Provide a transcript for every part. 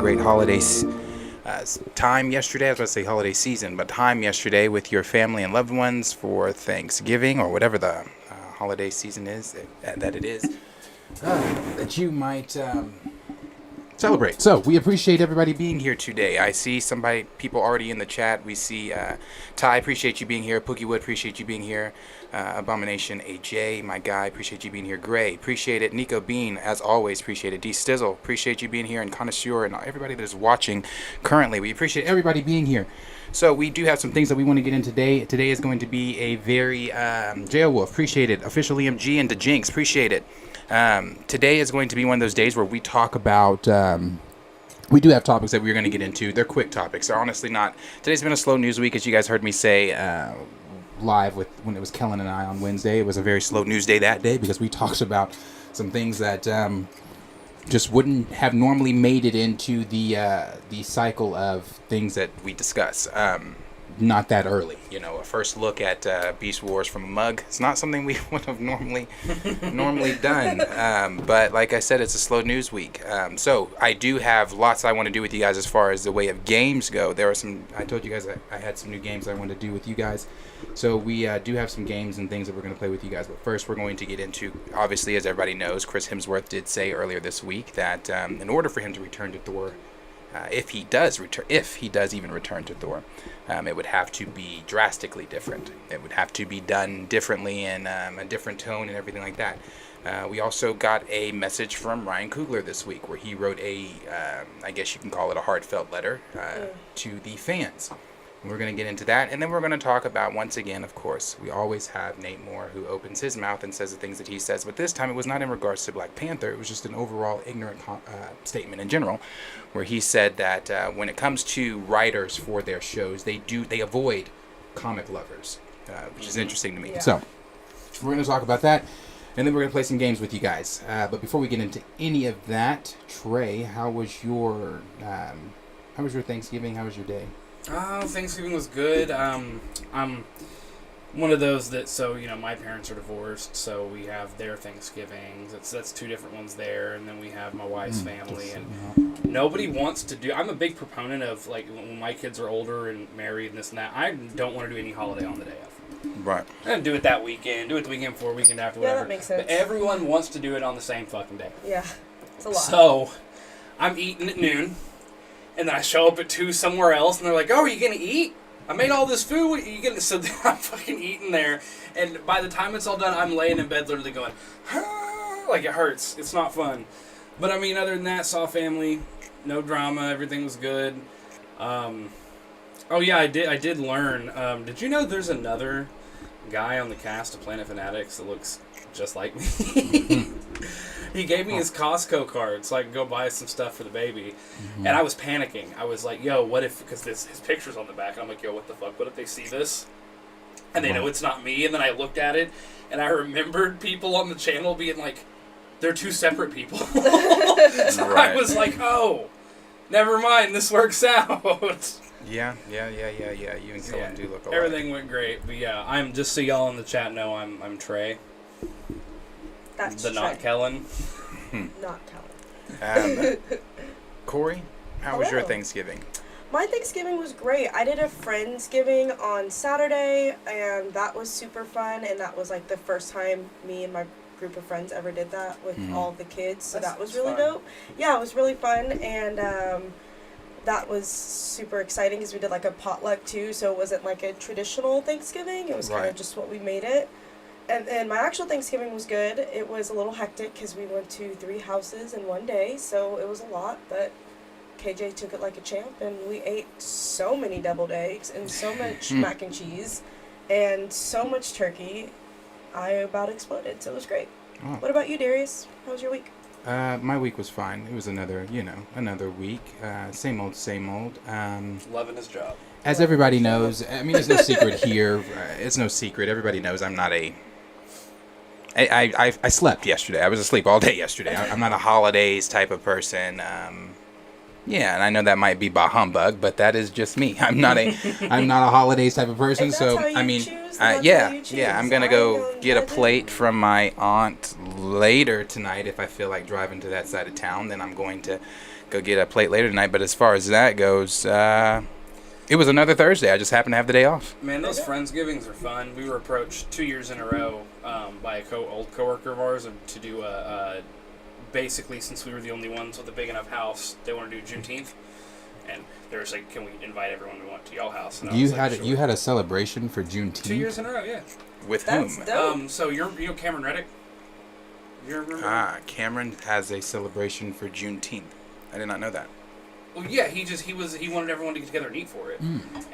great holiday time yesterday. I was going to say holiday season, but time yesterday with your family and loved ones for Thanksgiving or whatever the holiday season is that it is that you might celebrate. So we appreciate everybody being here today. I see people already in the chat. We see Ty, appreciate you being here. Pookie Wood, appreciate you being here. Abomination AJ, my guy, appreciate you being here. Gray, appreciate it. Nico Bean, as always, appreciate it. D Stizzle, appreciate you being here. And Connoisseur and everybody that is watching currently, we appreciate everybody being here. So we do have some things that we want to get in today. Today is going to be a very J-Wolf, appreciate it. Official EMG and the Jinx, appreciate it. Today is going to be one of those days where we talk about, we do have topics that we're going to get into. They're quick topics. They're honestly not. Today's been a slow news week, as you guys heard me say live when it was Kellen and I on Wednesday. It was a very slow news day that day because we talked about some things that just wouldn't have normally made it into the cycle of things that we discuss. Not that early, a first look at Beast Wars from a mug. It's not something we would have normally done. But like I said, it's a slow news week. So I do have lots I want to do with you guys as far as the way of games go. There are some, I told you guys I had some new games I wanted to do with you guys. So we do have some games and things that we're going to play with you guys. But first we're going to get into, obviously, as everybody knows, Chris Hemsworth did say earlier this week that in order for him to return to Thor, if he does even return to Thor, it would have to be drastically different. It would have to be done differently and a different tone and everything like that. We also got a message from Ryan Coogler this week where he wrote I guess you can call it a heartfelt letter to the fans. We're going to get into that, and then we're going to talk about, once again, of course, we always have Nate Moore, who opens his mouth and says the things that he says, but this time it was not in regards to Black Panther. It was just an overall ignorant statement in general, where he said that when it comes to writers for their shows, they avoid comic lovers, which is interesting to me. Yeah. So we're going to talk about that, and then we're going to play some games with you guys. But before we get into any of that, Trey, how was your Thanksgiving? How was your day? Thanksgiving was good. I'm one of those that, my parents are divorced, so we have their Thanksgivings. That's two different ones there, and then we have my wife's family, and nobody wants to do. I'm a big proponent of, when my kids are older and married and this and that, I don't want to do any holiday on the day of. Right. I'm going to do it that weekend, do it the weekend before, weekend after, whatever. Yeah, that makes sense. But everyone wants to do it on the same fucking day. Yeah, it's a lot. So, I'm eating at noon. And then I show up at 2 somewhere else, and they're like, "Oh, are you gonna eat? I made all this food. What are you gonna?" So I'm fucking eating there, and by the time it's all done, I'm laying in bed, literally going, like it hurts. It's not fun. But I mean, other than that, saw family, no drama, everything was good. Oh yeah, I did learn. Did you know there's another guy on the cast of Planet Fanatics that looks just like me? He gave me his Costco card so I could go buy some stuff for the baby. Mm-hmm. And I was panicking. I was like, yo, what if, because his picture's on the back. I'm like, yo, what the fuck? What if they see this? And they know it's not me. And then I looked at it, and I remembered people on the channel being like, they're two separate people. So right. I was like, oh, never mind. This works out. Yeah. You and Kellen do look alike. Everything went great. But yeah, I'm just so y'all in the chat know I'm Trey. That's Trey. Not Kellen. Not Kellen. Corey, how was your Thanksgiving? My Thanksgiving was great. I did a Friendsgiving on Saturday, and that was super fun, and that was the first time me and my group of friends ever did that with all the kids, so that was really dope. Yeah, it was really fun, and that was super exciting because we did a potluck too, so it wasn't a traditional Thanksgiving. It was kind of just what we made it. And my actual Thanksgiving was good. It was a little hectic because we went to 3 houses in one day, so it was a lot, but KJ took it like a champ, and we ate so many deviled eggs and so much mac and cheese and so much turkey. I about exploded, so it was great. Oh. What about you, Darius? How was your week? My week was fine. It was another week. Same old. Loving his job. As everybody knows, I mean, there's no secret here. It's no secret. Everybody knows I'm not I slept yesterday. I was asleep all day yesterday. I'm not a holidays type of person. Yeah, and I know that might be bah humbug, but that is just me. I'm not a holidays type of person. If that's So how you I mean, choose, then that's yeah, how you choose. yeah. I'm gonna I go ain't get a gonna judge plate you. from my aunt later tonight if I feel like driving to that side of town. Then I'm going to go get a plate later tonight. But as far as that goes, it was another Thursday. I just happened to have the day off. Man, those Friendsgivings are fun. We were approached 2 years in a row by a old coworker of ours to do basically, since we were the only ones with a big enough house, they want to do Juneteenth. And they were like, can we invite everyone we want to y'all house? And I was like, sure. You had a celebration for Juneteenth? 2 years in a row, yeah. With That's whom? dope. So you know Cameron Reddick? You remember? Cameron has a celebration for Juneteenth. I did not know that. Well, yeah, he wanted everyone to get together and eat for it,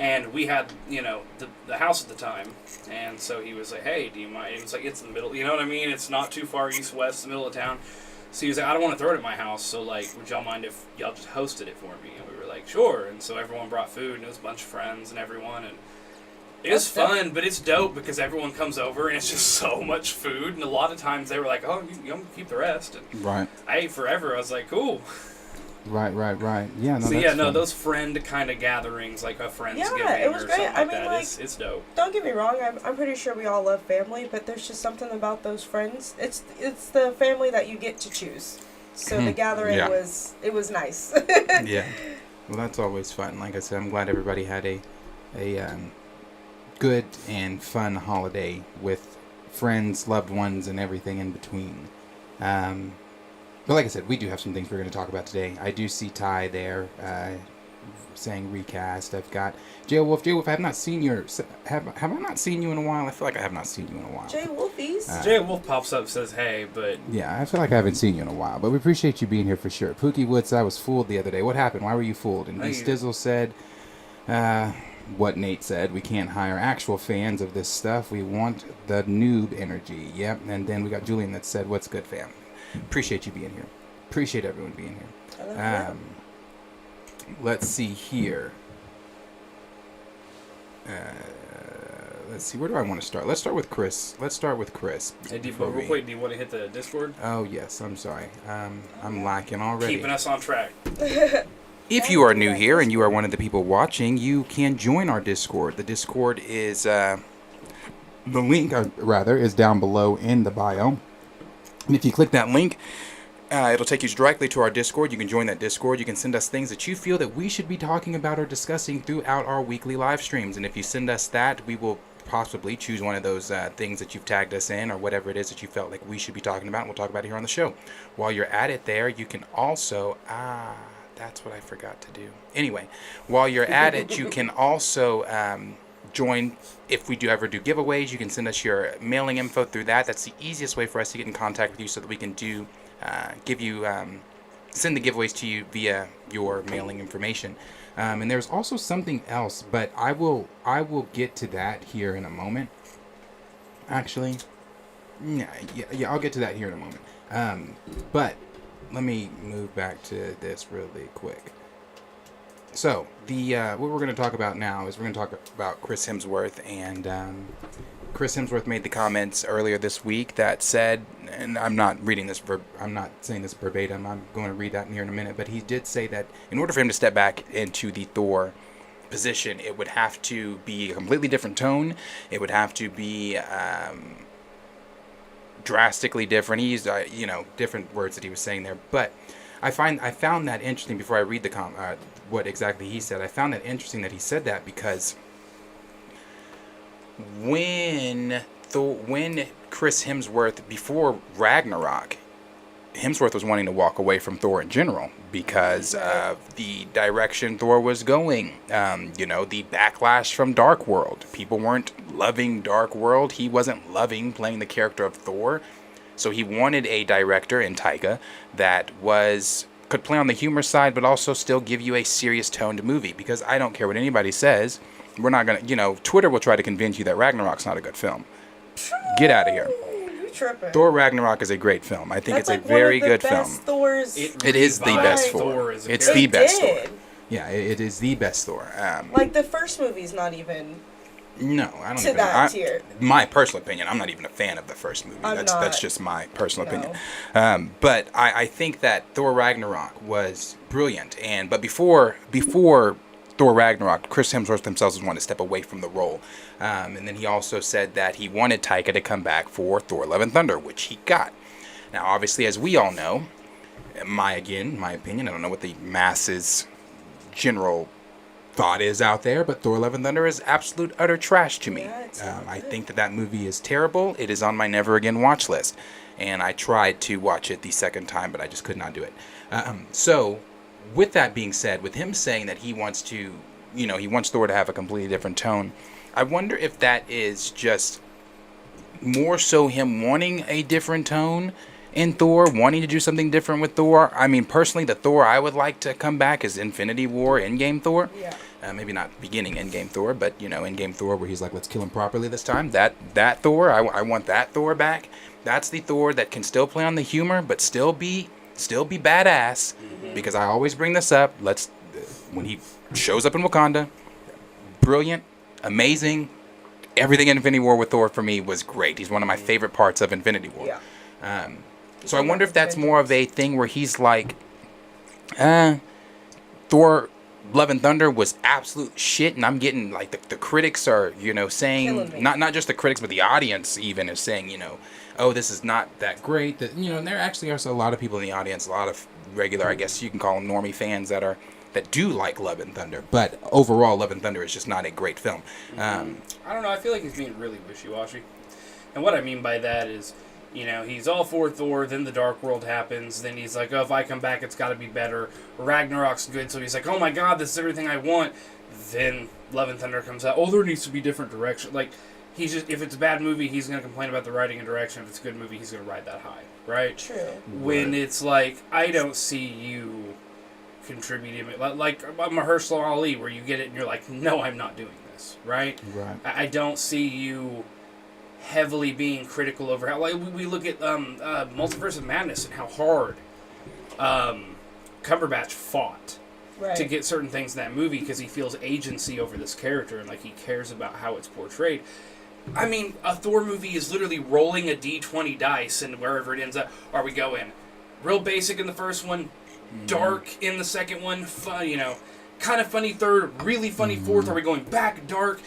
and we had the house at the time, and so he was like, hey, do you mind? It was like it's in the middle, you know what I mean? It's not too far east west, the middle of town. So he was like, I don't want to throw it at my house, so like, would y'all mind if y'all just hosted it for me? And we were like, sure. And so everyone brought food, and it was a bunch of friends and everyone, and it was fun, but it's dope because everyone comes over and it's just so much food, and a lot of times they were like, oh, you keep the rest. And Right. I ate forever. I was like, cool. Right. Yeah. No, So that's fun. those friend kind of gatherings, like a Friendsgiving it was or great. something I like mean, that, like, it's dope. Don't get me wrong. I'm pretty sure we all love family, but there's just something about those friends. It's the family that you get to choose. So the gathering was nice. Yeah. Well, that's always fun. Like I said, I'm glad everybody had a good and fun holiday with friends, loved ones, and everything in between. But like I said, we do have some things we're going to talk about today. I do see Ty there saying recast. I've got J Wolf. I have not seen have I not seen you in a while? I feel like I have not seen you in a while. Jay Wolfies. Jay Wolf pops up, says hey, but Yeah, I feel like I haven't seen you in a while, but we appreciate you being here for sure. Pookie Woods, I was fooled the other day. What happened? Why were you fooled? And Stizzle said, what Nate said, we can't hire actual fans of this stuff. We want the noob energy. Yep. And then we got Julian that said, what's good, fam? Appreciate you being here. Appreciate everyone being here. Let's see here. Let's see. Where do I want to start? Let's start with Chris. hey, real quick, do you want to hit the Discord? Oh, yes. I'm sorry. I'm lacking already. Keeping us on track. If you are new here and you are one of the people watching, you can join our Discord. The Discord is, the link, is down below in the bio. And if you click that link, it'll take you directly to our Discord. You can join that Discord. You can send us things that you feel that we should be talking about or discussing throughout our weekly live streams. And if you send us that, we will possibly choose one of those things that you've tagged us in or whatever it is that you felt like we should be talking about. And we'll talk about it here on the show. While you're at it there, you can also... that's what I forgot to do. Anyway, while you're at it, you can also join. If we do ever do giveaways, you can send us your mailing info through that. That's the easiest way for us to get in contact with you so that we can send the giveaways to you via your mailing information. And there's also something else, but I will get to that here in a moment. Actually, yeah, I'll get to that here in a moment. But let me move back to this really quick. So, what we're going to talk about now is we're going to talk about Chris Hemsworth. And Chris Hemsworth made the comments earlier this week that said, and I'm not saying this verbatim, I'm going to read that here in a minute, but he did say that in order for him to step back into the Thor position, it would have to be a completely different tone. It would have to be... drastically different. He used different words that he was saying there, but I found that interesting. Before I read what exactly he said, I found that interesting that he said that because when Chris Hemsworth, before Ragnarok, Hemsworth was wanting to walk away from Thor in general because of the direction Thor was going. The backlash from Dark World. People weren't loving Dark World. He wasn't loving playing the character of Thor. So he wanted a director in Taika that could play on the humor side, but also still give you a serious toned movie. Because I don't care what anybody says. We're not going to, Twitter will try to convince you that Ragnarok's not a good film. Get out of here. Tripping. Thor Ragnarok is a great film. I think it's a very good film. Thor's it is the best Thor. It's the best Thor. Yeah, it is the best Thor. Like the first movie's not even No, I don't to even. that tier. My personal opinion, I'm not even a fan of the first movie. I'm That's not. just my personal No. opinion. But I think that Thor Ragnarok was brilliant. But before Thor Ragnarok, Chris Hemsworth himself was wanting to step away from the role. And then he also said that he wanted Taika to come back for Thor: Love and Thunder, which he got. Now, obviously, as we all know, my opinion, I don't know what the masses general thought is out there, but Thor: Love and Thunder is absolute utter trash to me. Yeah, it's I think that movie is terrible. It is on my never again watch list, and I tried to watch it the second time, but I just could not do it. So, with that being said, with him saying that he wants to, he wants Thor to have a completely different tone, I wonder if that is just more so him wanting a different tone in Thor, wanting to do something different with Thor. I mean, personally, the Thor I would like to come back is Infinity War, Endgame Thor. Yeah. Maybe not beginning Endgame Thor, but Endgame Thor, where he's like, let's kill him properly this time. That Thor, I want that Thor back. That's the Thor that can still play on the humor, but still be badass. Mm-hmm. Because I always bring this up. When he shows up in Wakanda, brilliant, amazing. Everything in Infinity War with Thor for me was great. He's one of my favorite parts of Infinity War. Yeah. So I wonder if that's more of a thing where he's like, Thor: Love and Thunder was absolute shit, and I'm getting like the critics are saying, not just the critics but the audience even is saying, oh, this is not that great. That and there actually are a lot of people in the audience, a lot of regular, I guess you can call them normie fans that do like Love and Thunder, but overall Love and Thunder is just not a great film. I don't know. I feel like he's being really wishy-washy, and what I mean by that is, he's all for Thor, then the Dark World happens, then he's like, oh, if I come back, it's got to be better. Ragnarok's good, so he's like, oh my god, this is everything I want. Then Love and Thunder comes out, oh, there needs to be different direction. Like, he's just, if it's a bad movie, he's going to complain about the writing and direction. If it's a good movie, he's going to ride that high, right? True. When it's like, I don't see you contributing, like Mahershala Ali, where you get it and you're like, no, I'm not doing this, right? Right. I don't see you heavily being critical over how, like, we look at Multiverse of Madness and how hard Cumberbatch fought to get certain things in that movie because he feels agency over this character and like he cares about how it's portrayed. I mean, a Thor movie is literally rolling a D20 dice and wherever it ends up, are we going real basic in the first one, dark in the second one, fun, kind of funny third, really funny fourth, are we going back dark?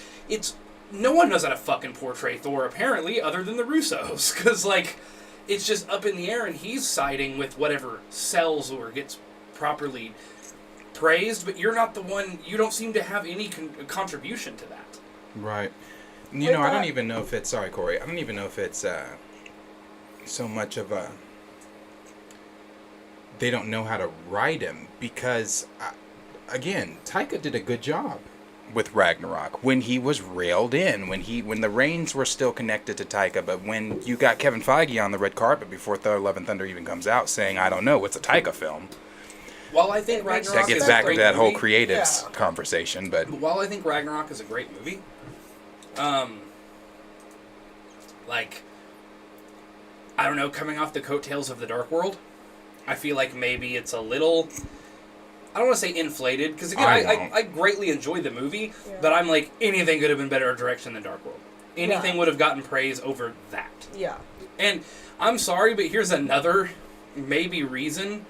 No one knows how to fucking portray Thor, apparently, other than the Russos. Because, it's just up in the air, and he's siding with whatever sells or gets properly praised, but you're not the one, you don't seem to have any contribution to that. Right. I don't even know if it's, sorry, Corey, I don't even know if it's so much of a, they don't know how to write him, because, again, Taika did a good job with Ragnarok when he was railed in, when the reins were still connected to Taika, but when you got Kevin Feige on the red carpet before Thor: Love and Thunder even comes out saying, I don't know, it's a Taika film. While I think Ragnarok that gets back to that whole creatives conversation, but while I think Ragnarok is a great movie, I don't know, coming off the coattails of the Dark World, I feel like maybe it's a little, I don't want to say inflated, because again, I greatly enjoyed the movie, but I'm like, anything could have been better direction than Dark World. Anything would have gotten praise over that. Yeah. And I'm sorry, but here's another maybe reason.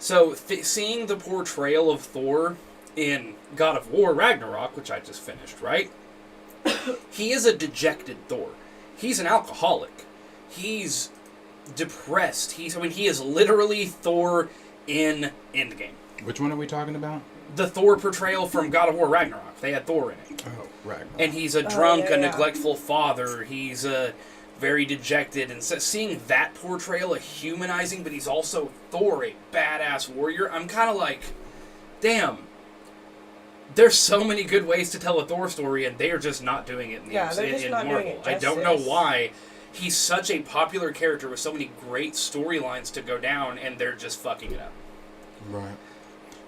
So, seeing the portrayal of Thor in God of War Ragnarok, which I just finished, right? He is a dejected Thor. He's an alcoholic. He's depressed. He is literally Thor in Endgame. Which one are we talking about? The Thor portrayal from God of War Ragnarok. They had Thor in it. Oh, Ragnarok. And he's a drunk, a neglectful father. He's very dejected. And so seeing that portrayal, a humanizing, but he's also Thor, a badass warrior, I'm kind of like, damn. There's so many good ways to tell a Thor story, and they are just not doing it in Marvel. I don't know why. He's such a popular character with so many great storylines to go down, and they're just fucking it up. Right.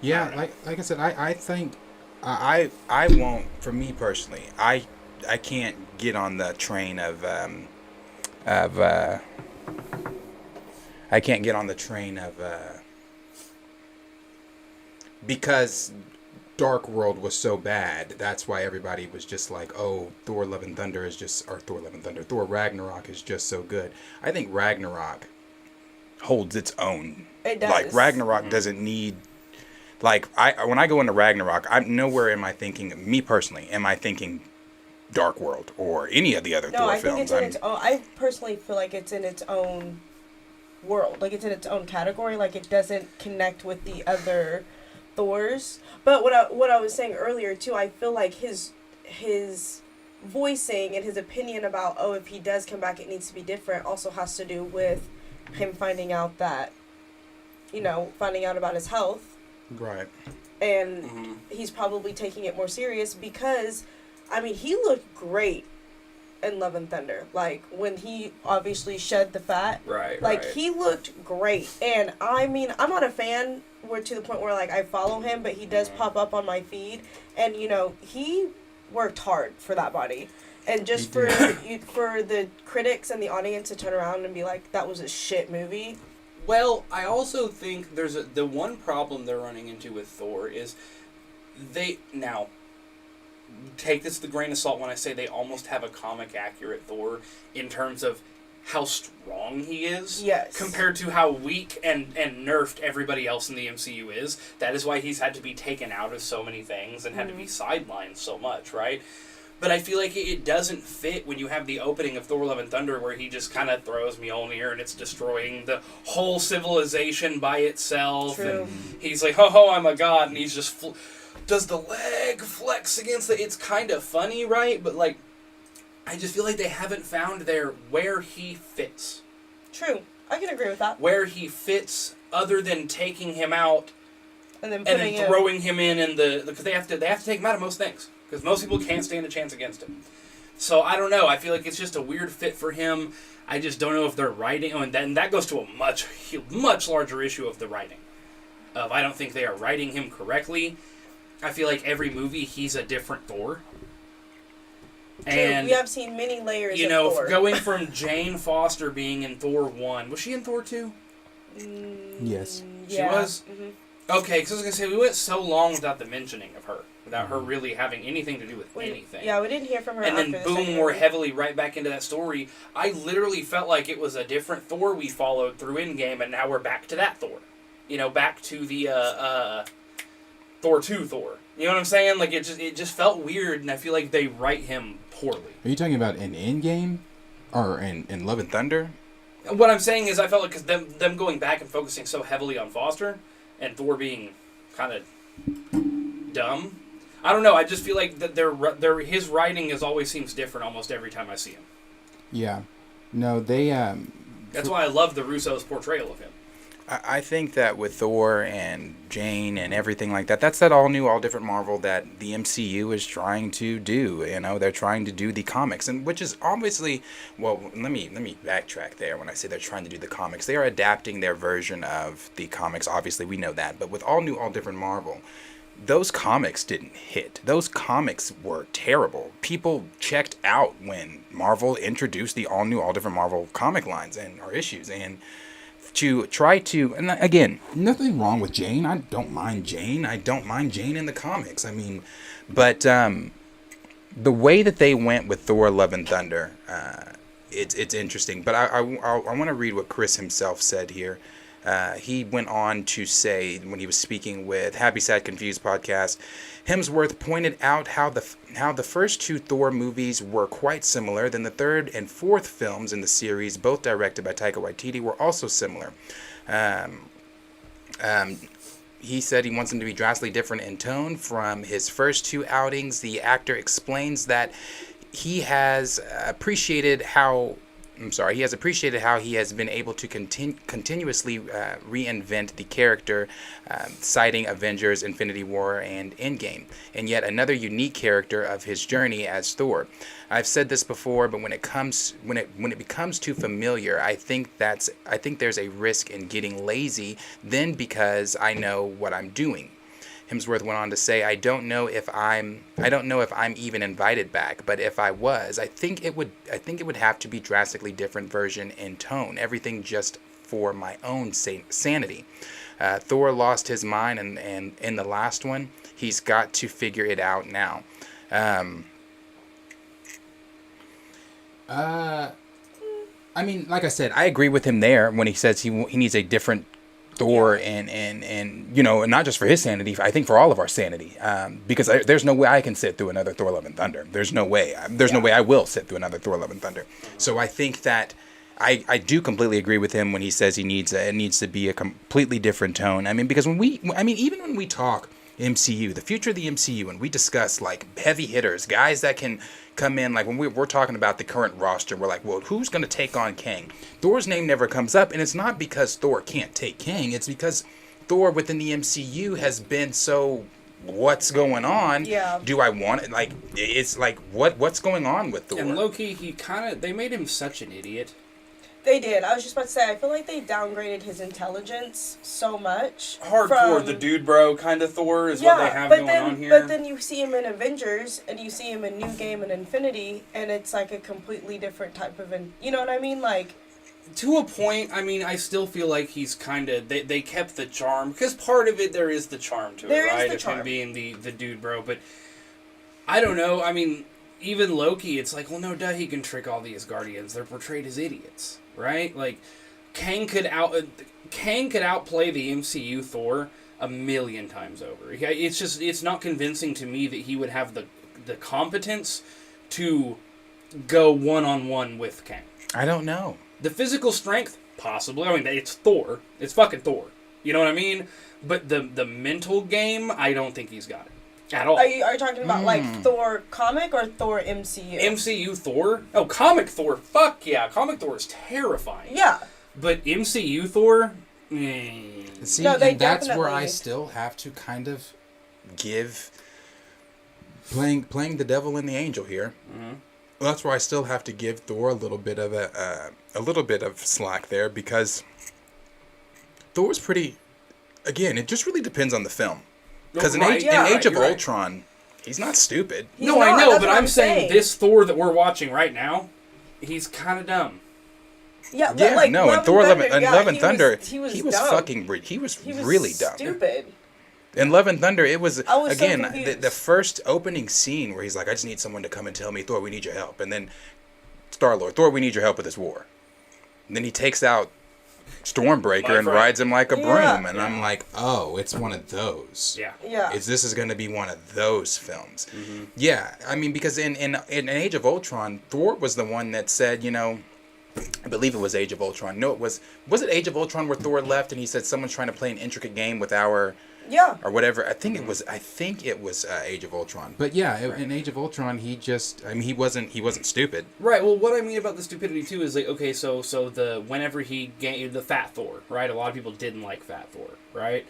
Yeah, like I said, I think I won't. For me personally, I can't get on the train of I can't get on the train of because Dark World was so bad. That's why everybody was just like, oh, Thor Love and Thunder is just, or Thor Love and Thunder, Thor Ragnarok is just so good. I think Ragnarok holds its own. It does. Like, Ragnarok doesn't need, like, when I go into Ragnarok, I'm nowhere am I thinking, me personally, am I thinking Dark World or any of the other Thor I think films. it's in its own. I personally feel like it's in its own world, like it's in its own category. Like it doesn't connect with the other Thors. But what I was saying earlier too, I feel like his voicing and his opinion about if he does come back, it needs to be different. Also has to do with him finding out that, finding out about his health. Right. And he's probably taking it more serious because, I mean, he looked great in Love and Thunder. Like, when he obviously shed the fat. Right, Like, he looked great. And, I mean, I'm not a fan to the point where, like, I follow him, but he does pop up on my feed. And, he worked hard for that body. And just for the critics and the audience to turn around and be like, that was a shit movie. Well, I also think the one problem they're running into with Thor is now, take this with a grain of salt when I say they almost have a comic accurate Thor in terms of how strong he is. Yes. Compared to how weak and nerfed everybody else in the MCU is. That is why he's had to be taken out of so many things and had to be sidelined so much, right? But I feel like it doesn't fit when you have the opening of Thor Love and Thunder where he just kind of throws Mjolnir and it's destroying the whole civilization by itself. True. And he's like, ho, I'm a god, and he's just does the leg flex against the... It's kind of funny, right? But, like, I just feel like they haven't found where he fits. True. I can agree with that. Where he fits other than taking him out and then throwing him in the... Because they have to take him out of most things. Because most people can't stand a chance against him. So, I don't know. I feel like it's just a weird fit for him. I just don't know if they're writing... Oh, and that goes to a much, much larger issue of the writing. I don't think they are writing him correctly. I feel like every movie, he's a different Thor. True. And we have seen many layers of Thor. Going from Jane Foster being in Thor 1... Was she in Thor 2? Yes. She was? Mm-hmm. Okay, because I was going to say, we went so long without the mentioning of her. Without her really having anything to do with anything. Yeah, we didn't hear from her. And then boom, we're heavily right back into that story. I literally felt like it was a different Thor we followed through Endgame, and now we're back to that Thor. Back to the Thor 2 Thor. You know what I'm saying? Like, it just felt weird, and I feel like they write him poorly. Are you talking about in Endgame? Or in Love and Thunder? What I'm saying is I felt like because them going back and focusing so heavily on Foster, and Thor being kind of dumb. I don't know. I just feel like that his writing always seems different almost every time I see him. Yeah. No, they... That's why I love the Russo's portrayal of him. I think that with Thor and Jane and everything like that, that's that all new, all different Marvel that the MCU is trying to do. They're trying to do the comics, and which is obviously, well, let me backtrack there. When I say they're trying to do the comics, they are adapting their version of the comics. Obviously, we know that, but with all new, all different Marvel, those comics didn't hit. Those comics were terrible. People checked out when Marvel introduced the all new, all different Marvel comic lines or issues, and to try to, and again, nothing wrong with Jane. I don't mind Jane. I don't mind Jane in the comics. I mean, but the way that they went with Thor: Love and Thunder, it's interesting. But I want to read what Chris himself said here. He went on to say, when he was speaking with Happy Sad Confused podcast, Hemsworth pointed out how the first two Thor movies were quite similar. Then the third and fourth films in the series, both directed by Taika Waititi, were also similar. He said he wants them to be drastically different in tone from his first two outings. The actor explains that he has appreciated how he has been able to continuously reinvent the character, citing Avengers, Infinity War, and Endgame, and yet another unique character of his journey as Thor. I've said this before, but when it becomes too familiar, I think there's a risk in getting lazy. Then because I know what I'm doing. Hemsworth went on to say, I don't know if I'm even invited back, but if I was, I think it would have to be drastically different version in tone. Everything just for my own sanity. Thor lost his mind, and in the last one, he's got to figure it out now. I mean, like I said, I agree with him there when he says he needs a different Thor, and you know, not just for his sanity, I think for all of our sanity, because there's no way I can sit through another Thor: Love and Thunder. There's no way. There's no way I will sit through another Thor: Love and Thunder. So I think that I do completely agree with him when he says it needs to be a completely different tone. I mean, because even when we talk MCU, the future of the MCU, and we discuss like heavy hitters, guys that can come in, like when we're talking about the current roster, we're like, well, who's going to take on Kang? Thor's name never comes up, and it's not because Thor can't take Kang. It's because Thor within the MCU has been so, what's going on? Yeah. Do I want it? Like, it's like, what's going on with Thor? And Loki, they made him such an idiot. They did. I was just about to say, I feel like they downgraded his intelligence so much. Hardcore, the dude bro kind of Thor is what they have going on here. But then you see him in Avengers, and you see him in New Game and Infinity, and it's like a completely different type of... you know what I mean? Like... To a point, I mean, I still feel like he's kind of... They kept the charm, because part of it, there is the charm to it, right? Of him being the dude bro, but... I don't know, I mean... Even Loki, it's like, well, no duh, he can trick all the Asgardians. They're portrayed as idiots, right? Like, Kang could outplay the MCU Thor a million times over. It's not convincing to me that he would have the competence to go one-on-one with Kang. I don't know. The physical strength, possibly. I mean, it's Thor. It's fucking Thor. You know what I mean? But the mental game, I don't think he's got it. At all. Are you talking about like Thor comic or Thor MCU? MCU Thor? Oh, comic Thor. Fuck yeah. Comic Thor is terrifying. Yeah. But MCU Thor? See, no, and that's where I still have to kind of give... Playing the devil and the angel here. Mm-hmm. That's where I still have to give Thor a little bit of slack there, because Thor's pretty... Again, it just really depends on the film. Because in Age of Ultron, he's not stupid. I know, but I'm saying this Thor that we're watching right now, he's kind of dumb. Yeah, but like, no, in Thor: Love and Thunder, he was really dumb. Stupid. In Love and Thunder, it was again so the first opening scene where he's like, "I just need someone to come and tell me, Thor, we need your help." And then Star-Lord, Thor, we need your help with this war. And then he takes out Stormbreaker and rides him like a broom, and I'm like, oh, it's one of those. This is going to be one of those films. Mm-hmm. Yeah, I mean, because in Age of Ultron, Thor was the one that said, you know, I believe it was Age of Ultron. No, was it Age of Ultron where Thor left and he said someone's trying to play an intricate game with our... Yeah. Or whatever. I think it was Age of Ultron. But yeah, in Age of Ultron, he wasn't stupid. Right. Well, what I mean about the stupidity too is like, okay, so whenever he gained the Fat Thor, right? A lot of people didn't like Fat Thor, right?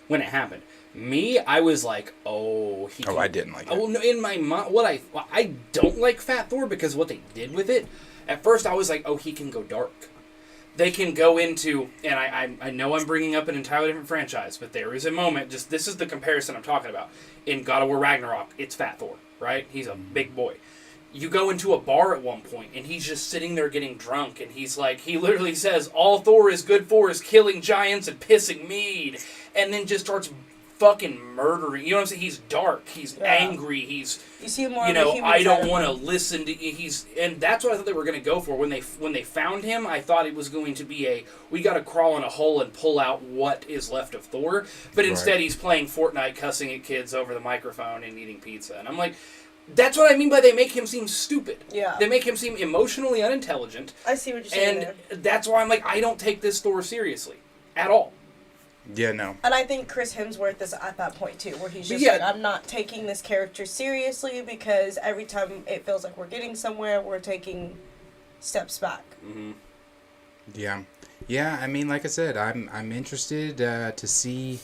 When it happened, me, I was like, I didn't like it. Oh no, in my mind, I don't like Fat Thor because of what they did with it. At first, I was like, oh, he can go dark. They can go into, and I know I'm bringing up an entirely different franchise, but there is a moment, this is the comparison I'm talking about. In God of War Ragnarok, it's Fat Thor, right? He's a big boy. You go into a bar at one point, and he's just sitting there getting drunk, and he's like, he literally says, all Thor is good for is killing giants and pissing mead, and then just starts fucking murdering. You know what I'm saying? He's dark. He's angry. He's, you see more I don't want to listen to. And that's what I thought they were going to go for when they found him. I thought it was going to be we got to crawl in a hole and pull out what is left of Thor. But instead, he's playing Fortnite, cussing at kids over the microphone and eating pizza. And I'm like, that's what I mean by they make him seem stupid. Yeah. They make him seem emotionally unintelligent. I see what you're saying. And that's why I'm like, I don't take this Thor seriously at all. Yeah, no. And I think Chris Hemsworth is at that point, too, where he's just like, I'm not taking this character seriously because every time it feels like we're getting somewhere, we're taking steps back. Mm-hmm. Yeah. Yeah, I mean, like I said, I'm interested to see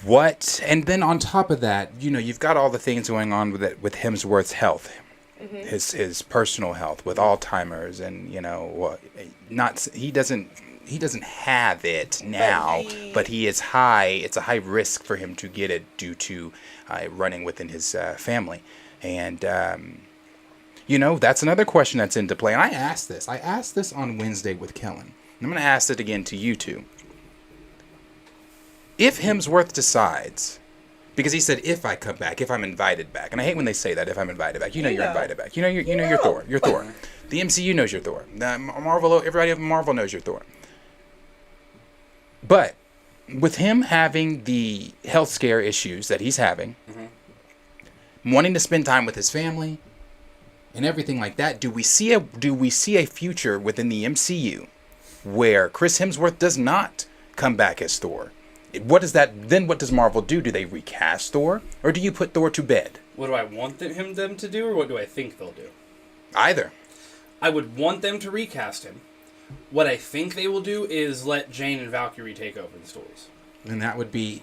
what... And then on top of that, you know, you've got all the things going on with Hemsworth's health. Mm-hmm. His personal health with Alzheimer's and, you know, he doesn't have it now, but he is high. It's a high risk for him to get it due to running within his family. And, you know, that's another question that's into play. And I asked this on Wednesday with Kellen. I'm going to ask it again to you two. If Hemsworth decides, because he said, if I come back, if I'm invited back, and I hate when they say that, if I'm invited back. You know you're invited back. You know you're Thor. You're Thor. The MCU knows you're Thor. Everybody at Marvel knows you're Thor. But with him having the health scare issues that he's having, wanting to spend time with his family and everything like that, do we see a future within the MCU where Chris Hemsworth does not come back as Thor? What does Marvel do? Do they recast Thor, or do you put Thor to bed? What do I want them to do, or what do I think they'll do? Either. I would want them to recast him. What I think they will do is let Jane and Valkyrie take over the stories. And that would be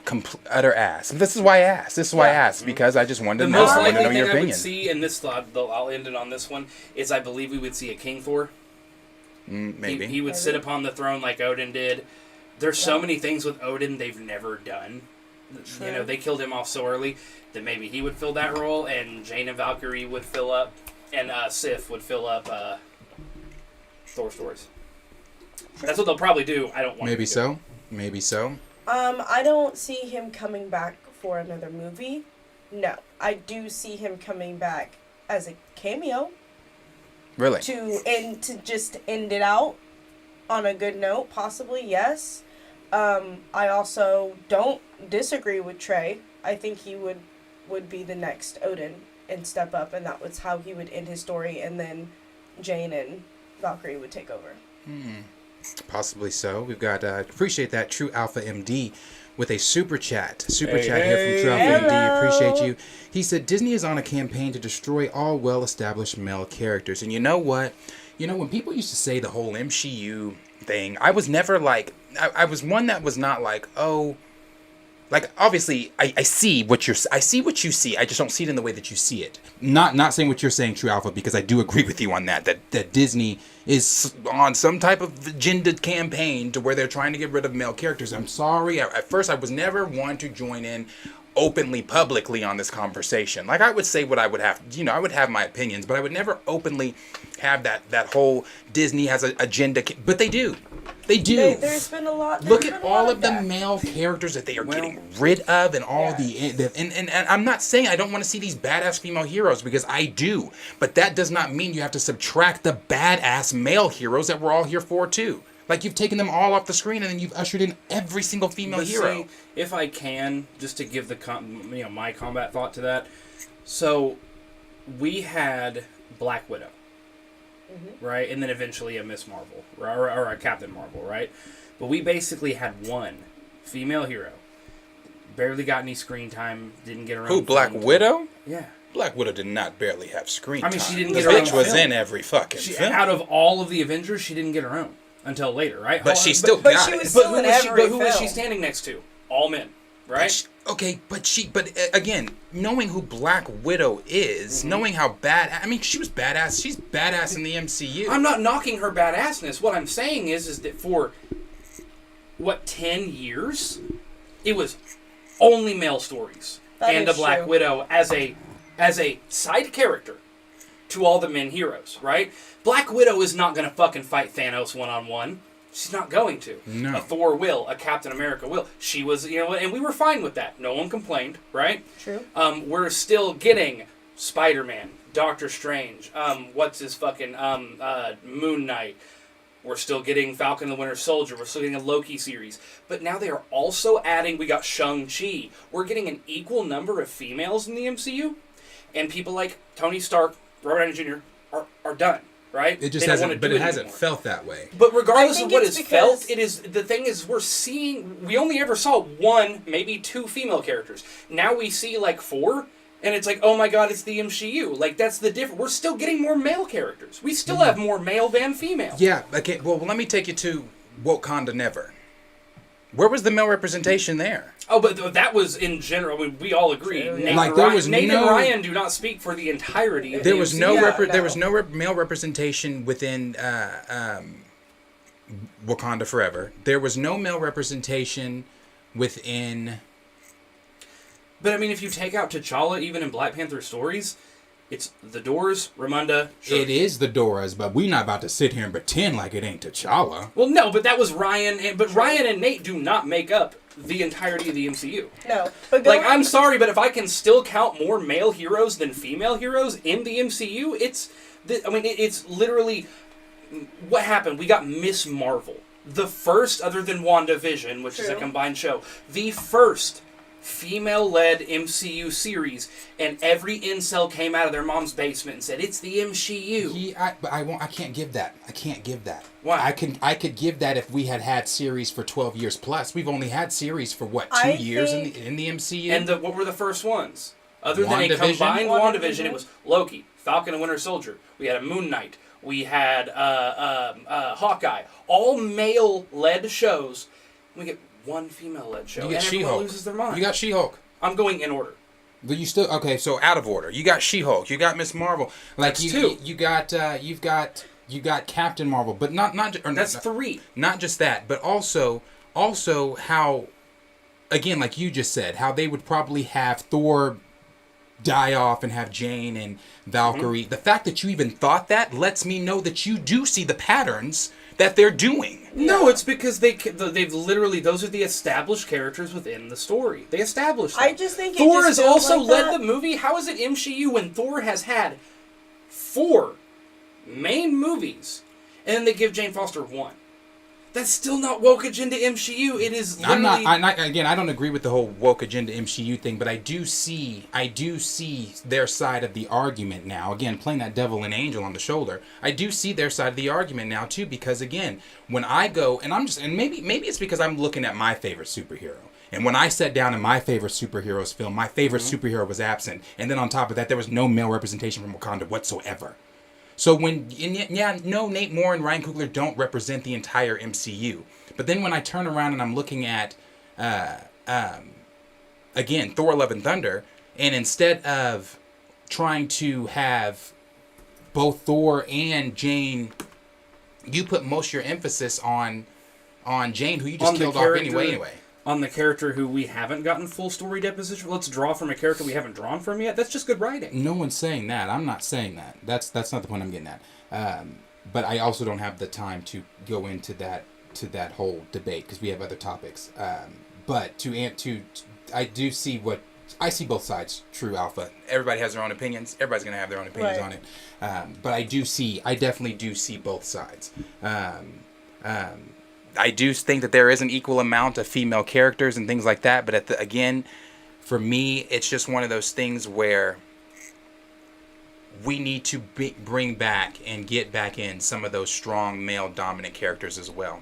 utter ass. And this is why I asked. Because I just wanted to know, Most likely your thing I opinion. would see, and this thought, I'll end it on this one, is I believe we would see a King Thor. Maybe. He would sit upon the throne like Odin did. There's so many things with Odin they've never done. True. You know, they killed him off so early that maybe he would fill that role, and Jane and Valkyrie would fill up, and Sif would fill up Thor stories. That's what they'll probably do. I don't want Maybe so. Maybe so. I don't see him coming back for another movie. No. I do see him coming back as a cameo. Really? To just end it out on a good note, possibly, yes. I also don't disagree with Trey. I think he would be the next Odin and step up, and that was how he would end his story, and then Jane and Valkyrie would take over. Possibly so. We've got, appreciate that, True Alpha MD with a super chat. Super chat here from True Alpha MD. Appreciate you. He said, Disney is on a campaign to destroy all well-established male characters. And you know what? You know, when people used to say the whole MCU thing, I was never like, I was one that was not like, oh, like, obviously, I see what you see. I just don't see it in the way that you see it. Not saying what you're saying, True Alpha, because I do agree with you on that Disney is on some type of agenda campaign to where they're trying to get rid of male characters. I'm sorry. At first, I was never one to join in openly, publicly on this conversation. Like, I would say what I would have, I would have my opinions, but I would never openly have that whole Disney has an agenda. But they do. They do. There's been a lot. Look at all of the male characters that they are getting rid of, and all and I'm not saying I don't want to see these badass female heroes, because I do, but that does not mean you have to subtract the badass male heroes that we're all here for too. Like, you've taken them all off the screen, and then you've ushered in every single female hero. See, if I can, just to give my combat thought to that. So, we had Black Widow, right? And then eventually a Miss Marvel, or a Captain Marvel, right? But we basically had one female hero. Barely got any screen time, didn't get her own Who, Black Widow? Yeah. Black Widow did not barely have screen time. She didn't the get her own bitch was film. in every fucking film. Out of all of the Avengers, she didn't get her own until later, right? But she still got she it. was still in every who was she film. standing next to? All men, right? But again, knowing who Black Widow is, knowing how she was badass. She's badass in the MCU. I'm not knocking her badassness. What I'm saying is that for 10 years, it was only male stories and a Black Widow as a side character to all the men heroes, right? Black Widow is not going to fucking fight Thanos one-on-one. She's not going to. No. A Thor will. A Captain America will. She was, and we were fine with that. No one complained, right? True. We're still getting Spider-Man, Doctor Strange, what's his fucking, Moon Knight. We're still getting Falcon and the Winter Soldier. We're still getting a Loki series. But now they are also adding, we got Shang-Chi. We're getting an equal number of females in the MCU. And people like Tony Stark, Robert Downey Jr. are done, right? It just hasn't, but it hasn't felt that way. But regardless of what is because felt, the thing is we only ever saw one, maybe two female characters. Now we see like 4, and it's like, oh my god, it's the MCU. Like, that's the difference. We're still getting more male characters. We still have more male than female. Yeah, okay, well, let me take you to Wakanda Never. Where was the male representation there? Oh, but that was in general. We all agree. Nate Like, and there Ryan, was Nate no- and Ryan do not speak for the entirety of There the was MCU. no there was no male representation within Wakanda Forever. There was no male representation within. But I mean, if you take out T'Challa, even in Black Panther stories, It's the Doors, Ramunda. Sure. It is the Doras, but we're not about to sit here and pretend like it ain't T'Challa. Well, no, but that was Ryan. But Ryan and Nate do not make up the entirety of the MCU. No, but Like, I'm sorry, but if I can still count more male heroes than female heroes in the MCU, it's literally what happened. We got Miss Marvel, the first, other than WandaVision, which is a combined show, the first female-led MCU series, and every incel came out of their mom's basement and said, it's the MCU. But I can't give that. I can't give that. Why? I could give that if we had series for 12 years plus. We've only had series for, 2 years in the MCU? And what were the first ones? Other than a WandaVision? combined WandaVision, it was Loki, Falcon and Winter Soldier. We had a Moon Knight. We had Hawkeye. All male-led shows. We get one female-led show, You got and everyone She-Hulk. loses their mind. You got She-Hulk. I'm going in order. But you still okay? So out of order. You got She-Hulk. You got Miss Marvel. Like That's two. You got you got Captain Marvel. But That's three. Not just that, but also how, again, like you just said, how they would probably have Thor die off and have Jane and Valkyrie. Mm-hmm. The fact that you even thought that lets me know that you do see the patterns that they're doing. No, it's because they've literally, those are the established characters within the story. They established them. I just think Thor it has just feels also like led that. the movie. How is it MCU when Thor has had 4 main movies and then they give Jane Foster 1? That's still not woke agenda MCU. It is literally... I don't agree with the whole woke agenda MCU thing, but I do see their side of the argument now. Again, playing that devil and angel on the shoulder, I do see their side of the argument now too, because again, when I go and maybe it's because I'm looking at my favorite superhero. And when I sat down in my favorite superheroes film, my favorite superhero was absent, and then on top of that, there was no male representation from Wakanda whatsoever. So Nate Moore and Ryan Coogler don't represent the entire MCU. But then when I turn around and I'm looking at, again, Thor: Love and Thunder, and instead of trying to have both Thor and Jane, you put most of your emphasis on Jane, who you just killed off anyway. On the character who we haven't gotten full story deposition. Let's draw from a character we haven't drawn from yet. That's just good writing. No one's saying that. I'm not saying that. That's not the point I'm getting at. But I also don't have the time to go into that whole debate because we have other topics. But I do see I see both sides. True Alpha. Everybody has their own opinions. Everybody's gonna have their own opinions on it. But I definitely do see both sides. I do think that there is an equal amount of female characters and things like that, but again, for me, it's just one of those things where we need to bring back and get back in some of those strong male dominant characters as well.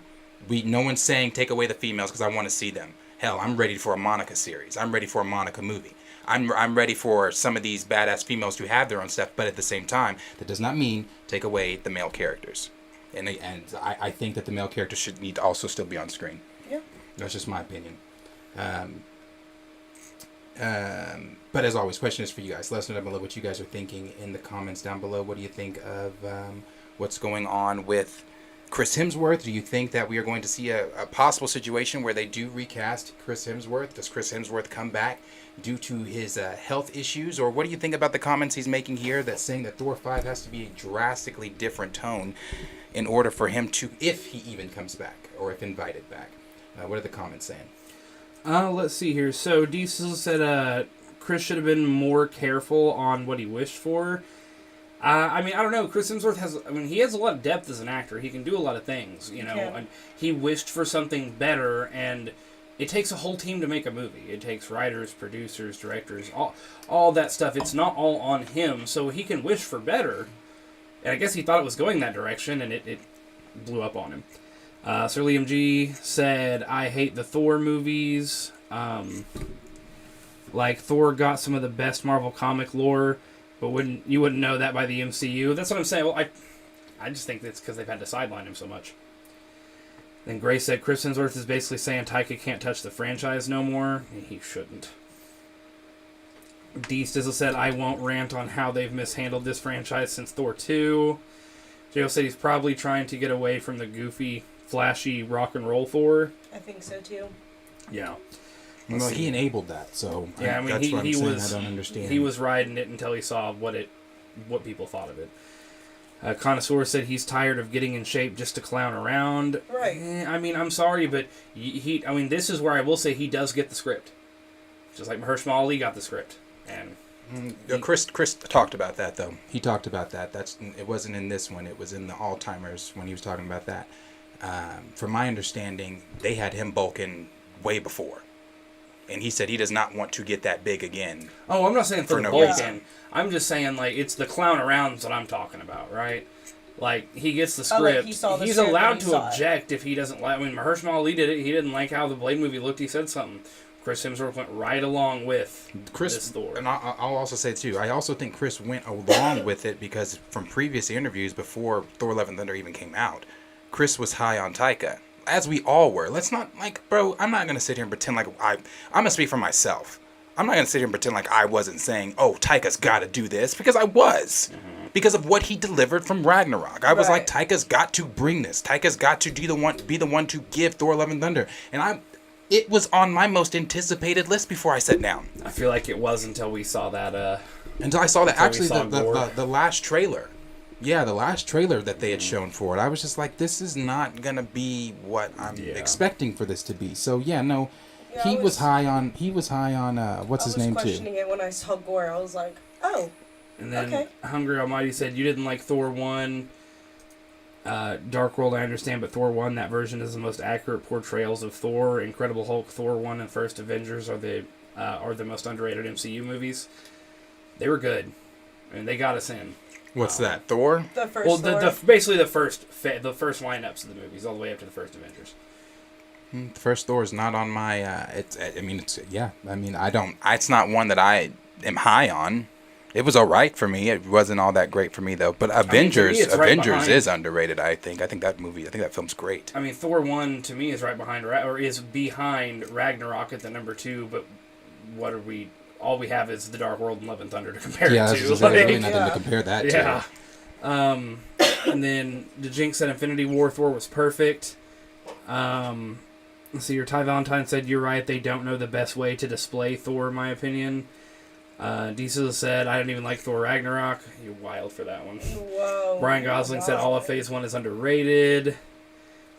No one's saying take away the females because I want to see them. Hell, I'm ready for a Monica series. I'm ready for a Monica movie. I'm ready for some of these badass females to have their own stuff, but at the same time, that does not mean take away the male characters. And I think that the male character should need to also still be on screen. Yeah. That's just my opinion. But as always, question is for you guys. Let us know down below what you guys are thinking in the comments down below. What do you think of what's going on with Chris Hemsworth? Do you think that we are going to see a possible situation where they do recast Chris Hemsworth? Does Chris Hemsworth come back due to his health issues? Or what do you think about the comments he's making here that's saying that Thor 5 has to be a drastically different tone in order for him to, if he even comes back, or if invited back? What are the comments saying? Let's see here. So, Diesel said Chris should have been more careful on what he wished for. I don't know. Chris Hemsworth he has a lot of depth as an actor. He can do a lot of things, you know. Yeah. And he wished for something better, and it takes a whole team to make a movie. It takes writers, producers, directors, all that stuff. It's not all on him, so he can wish for better. And I guess he thought it was going that direction, and it blew up on him. Sir Liam G said, I hate the Thor movies. Thor got some of the best Marvel comic lore, but you wouldn't know that by the MCU. That's what I'm saying. Well, I just think it's because they've had to sideline him so much. Then Gray said, Chris Hemsworth is basically saying Taika can't touch the franchise no more. He shouldn't. D Stizzle said, I won't rant on how they've mishandled this franchise since Thor 2. Joe said he's probably trying to get away from the goofy, flashy rock and roll Thor. I think so too. Yeah. Well, he enabled that, so Yeah, that's what I'm he saying. was. I don't understand. He was riding it until he saw what it what people thought of it. Connoisseur said he's tired of getting in shape just to clown around. Right. I mean, I'm sorry, but this is where I will say he does get the script. Just like Mahershala Ali got the script. And Chris talked about that, though. He talked about that. It wasn't in this one. It was in the All-Timers when he was talking about that. From my understanding, they had him bulking way before. And he said he does not want to get that big again. Oh, I'm not saying for no bulking. reason. I'm just saying, like, it's the clown arounds that I'm talking about, right? Like, he gets the Oh, like script. he saw the He's script allowed and he to saw it. object if he doesn't like... I mean, Mahershala Ali did it. He didn't like how the Blade movie looked. He said something. Chris Hemsworth went right along with this Thor. And I'll also say, too, I also think Chris went along with it because from previous interviews before Thor Love and Thunder even came out, Chris was high on Taika. As we all were. Let's not, like, bro, I'm not going to sit here and pretend like I'm going to speak for myself. I'm not going to sit here and pretend like I wasn't saying, oh, Taika's got to do this, because I was. Mm-hmm. Because of what he delivered from Ragnarok. I was like, Taika's got to bring this. Taika's got to be the one to give Thor Love and Thunder. And it was on my most anticipated list before I sat down. I feel like it was until we saw that, Until I saw that, actually, the last trailer. Yeah, the last trailer that they had shown for it, I was just like, this is not going to be what I'm expecting for this to be. So, yeah, no, he was high on, what's his name, too? I was questioning it when I saw Gore. I was like, oh, and then okay. Hungry Almighty said, you didn't like Thor 1, Dark World, I understand, but Thor 1, that version is the most accurate portrayals of Thor. Incredible Hulk, Thor 1, and First Avengers are the most underrated MCU movies. They were good, and they got us in. What's that? Thor? The first Thor? Basically the first lineups of the movies, all the way up to the first Avengers. The first Thor is not on my. It's not one that I am high on. It was all right for me. It wasn't all that great for me though. But Avengers is underrated. I think that film's great. I mean, Thor 1 to me is right behind is behind Ragnarok at the number 2. But what are we? All we have is The Dark World and Love and Thunder to compare it to. There's really nothing to compare that to. Yeah. And then the Jinx said Infinity War Thor was perfect. Let's see here. Ty Valentine said, you're right, they don't know the best way to display Thor, in my opinion. Diesel said, I don't even like Thor Ragnarok. You're wild for that one. Whoa. Brian Gosling said, all of Phase 1 is underrated.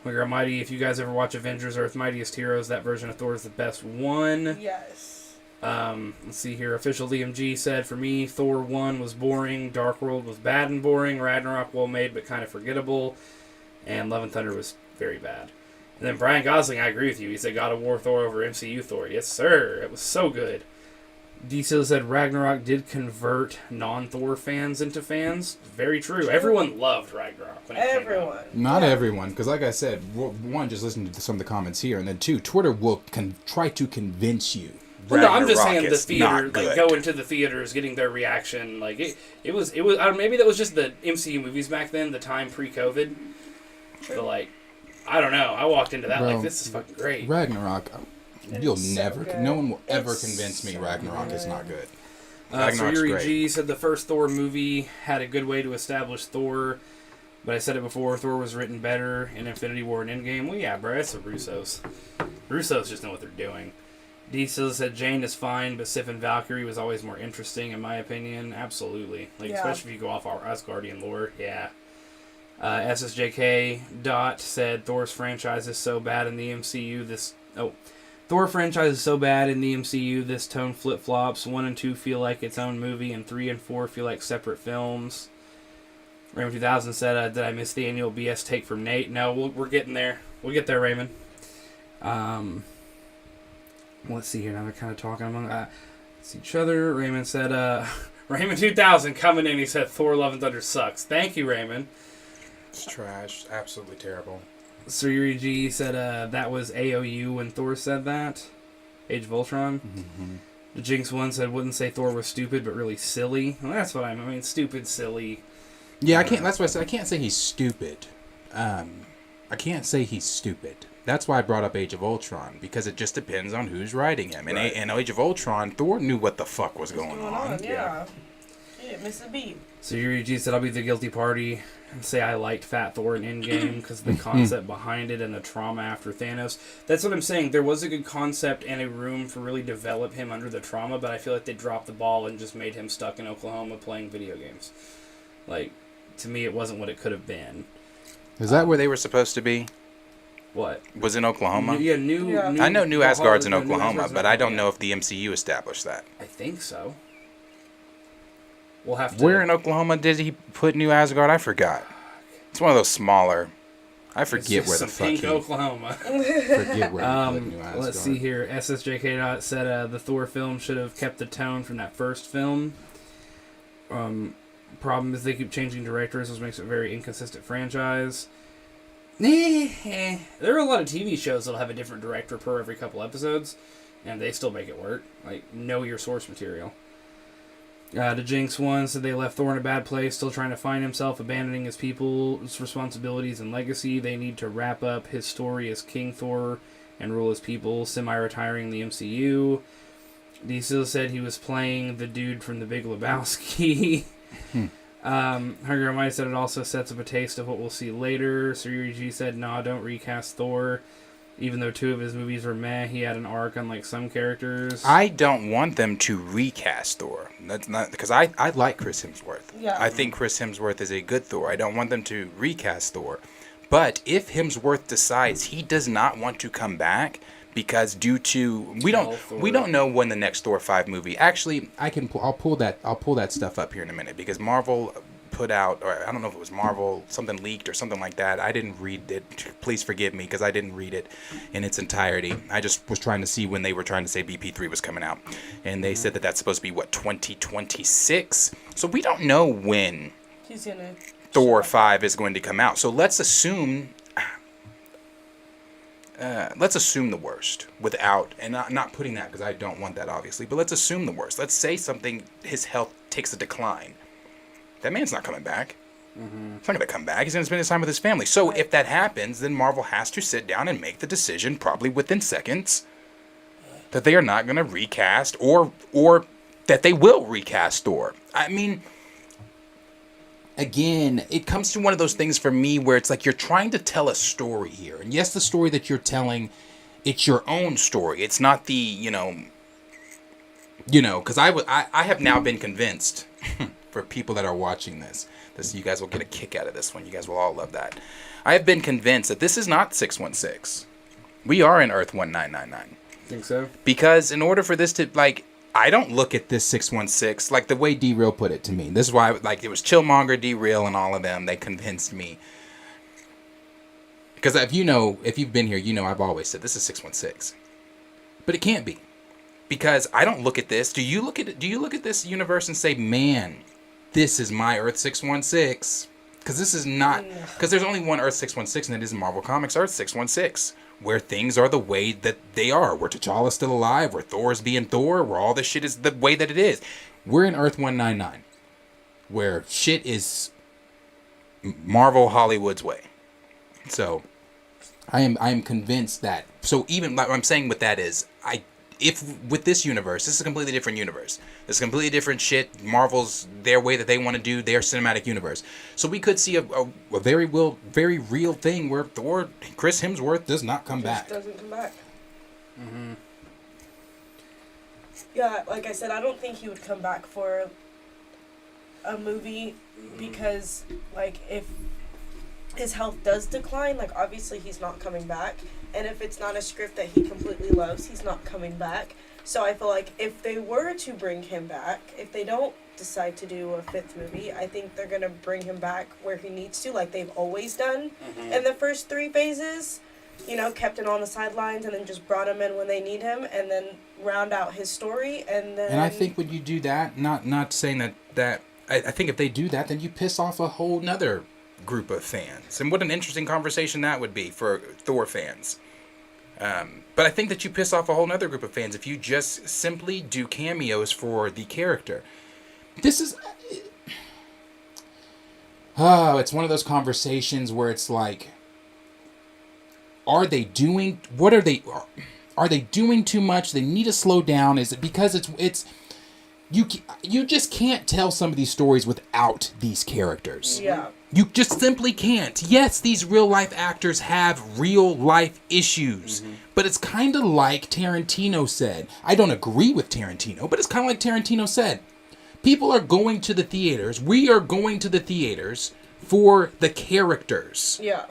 Hungry Almighty, if you guys ever watch Avengers Earth's Mightiest Heroes, that version of Thor is the best one. Yes. Let's see here. Official Liam G said, for me, Thor 1 was boring, Dark World was bad and boring, Ragnarok well made but kind of forgettable, and Love and Thunder was very bad. And then Brian Gosling, I agree with you. He said God of War Thor over MCU Thor. Yes, sir. It was so good. Diesel said Ragnarok did convert non-Thor fans into fans. Very true. Everyone loved Ragnarok when it came out. Not everyone, because like I said, one, just listen to some of the comments here, and then two, Twitter will try to convince you. Well, no, I'm just saying the theater, like going to the theaters, getting their reaction, like it was. Maybe that was just the MCU movies back then, the time pre-COVID. But like, I don't know. I walked into that like this is fucking great. Ragnarok, no one will ever convince me Ragnarok is not good. Yuri G said the first Thor movie had a good way to establish Thor, but I said it before, Thor was written better in Infinity War and Endgame. Well, yeah, bro, it's the Russos. Russos just know what they're doing. Diesel said Jane is fine, but Sif and Valkyrie was always more interesting, in my opinion. Absolutely. Especially if you go off our Asgardian lore. Yeah. SSJK Dot said Thor's franchise is so bad in the MCU. Thor franchise is so bad in the MCU, this tone flip-flops. 1 and 2 feel like its own movie, and 3 and 4 feel like separate films. Raymond 2000 said, did I miss the annual BS take from Nate? No, we're getting there. We'll get there, Raymond. Let's see here. Now they're kind of talking among each other. Raymond said, Raymond 2000 coming in. He said, Thor Love and Thunder sucks. Thank you, Raymond. It's trash. Absolutely terrible. Sir Yuri G said that was AOU when Thor said that. Age of Ultron. Mm-hmm. The Jinx one said, wouldn't say Thor was stupid, but really silly. Well, that's what I mean. Stupid, silly. Yeah, I can't. That's why I said I can't say he's stupid. I can't say he's stupid. That's why I brought up Age of Ultron, because it just depends on who's writing him. And in Age of Ultron, Thor knew what the fuck was going on. Yeah. Shit, Mrs. B. So Yuri G said, I'll be the guilty party and say I liked Fat Thor in Endgame because the concept behind it and the trauma after Thanos. That's what I'm saying. There was a good concept and a room for really develop him under the trauma, but I feel like they dropped the ball and just made him stuck in Oklahoma playing video games. Like, to me, it wasn't what it could have been. Is that where they were supposed to be? What? Was in Oklahoma? Yeah, new I know New Asgard's in New Oklahoma, Asgard's in but I don't Oklahoma. know if the MCU established that. I think so. We'll have to... Where in Oklahoma did he put New Asgard? I forgot. It's one of those smaller. I forget where the fuck pink he... Oklahoma. Forget where he put New Asgard. Let's see here. SSJK said the Thor film should have kept the tone from that first film. Problem is they keep changing directors, which makes it a very inconsistent franchise. There are a lot of TV shows that'll have a different director per every couple episodes, and they still make it work. Like, know your source material. The Jinx one said they left Thor in a bad place, still trying to find himself, abandoning his people's responsibilities and legacy. They need to wrap up his story as King Thor and rule his people, semi-retiring the MCU. Diesel said he was playing the dude from The Big Lebowski. Hunger Might said it also sets up a taste of what we'll see later. Siri G said, nah, don't recast Thor. Even though 2 of his movies were meh, he had an arc unlike some characters. I don't want them to recast Thor. That's not because I like Chris Hemsworth. Yeah. I think Chris Hemsworth is a good Thor. I don't want them to recast Thor. But if Hemsworth decides he does not want to come back because due to we don't know when the next Thor 5 movie. Actually, I'll pull that stuff up here in a minute because Marvel put out, or I don't know if it was Marvel, something leaked or something like that. I didn't read it. Please forgive me because I didn't read it in its entirety. I just was trying to see when they were trying to say BP3 was coming out. And they said that that's supposed to be, 2026? So we don't know when Thor 5 is going to come out. So let's assume the worst without, and not putting that because I don't want that obviously, but let's assume the worst. Let's say his health takes a decline. That man's not coming back. Mm-hmm. He's not going to come back. He's going to spend his time with his family. So if that happens, then Marvel has to sit down and make the decision, probably within seconds, that they are not going to recast or that they will recast Thor. I mean, again, it comes to one of those things for me where it's like you're trying to tell a story here. And yes, the story that you're telling, it's your own story. It's not the, because I have now been convinced for people that are watching this, you guys will get a kick out of this one. You guys will all love that. I have been convinced that this is not 616. We are in Earth 1999. Think so? Because in order for this to, I don't look at this 616 like the way D-Real put it to me. This is why, it was Chillmonger, D-Real, and all of them. They convinced me. Because if you've been here, I've always said this is 616. But it can't be. Because I don't look at this. Do you look at this universe and say, man, this is my Earth 616? Because this is not... Because there's only one Earth 616, and it is Marvel Comics Earth 616. Where things are the way that they are. Where T'Challa's still alive. Where Thor's being Thor. Where all this shit is the way that it is. We're in Earth 199. Where shit is Marvel Hollywood's way. So, I am convinced that... So even what I'm saying with that is... If with this universe, this is a completely different universe. This is completely different shit. Marvel's their way that they want to do their cinematic universe. So we could see a very real thing where Thor, Chris Hemsworth, does not come back. Doesn't come back. Mm-hmm. Yeah, like I said, I don't think he would come back for a movie because, if his health does decline, obviously he's not coming back. And if it's not a script that he completely loves, he's not coming back. So I feel like if they were to bring him back, if they don't decide to do a 5th movie, I think they're going to bring him back where he needs to, like they've always done in the first 3 phases. Kept him on the sidelines and then just brought him in when they need him and then round out his story. And I think when you do that, not saying that I think if they do that, then you piss off a whole nother group of fans. And what an interesting conversation that would be for Thor fans. But I think that you piss off a whole nother group of fans if you just simply do cameos for the character. This is... it's one of those conversations where it's like... Are they doing too much? They need to slow down. Is it because it's you just can't tell some of these stories without these characters. Yeah. You just simply can't. Yes, these real life actors have real life issues. But it's kind of like Tarantino said. I don't agree with Tarantino, but it's kind of like Tarantino said. People are going to the theaters. We are going to the theaters for the characters. Yeah.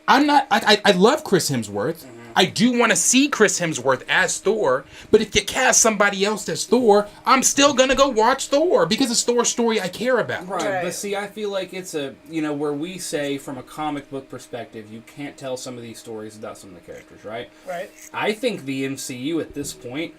I love Chris Hemsworth. I do want to see Chris Hemsworth as Thor, but if you cast somebody else as Thor, I'm still going to go watch Thor because it's Thor's story I care about. Right, but see, I feel like it's where we say from a comic book perspective, you can't tell some of these stories without some of the characters, right? Right. I think the MCU at this point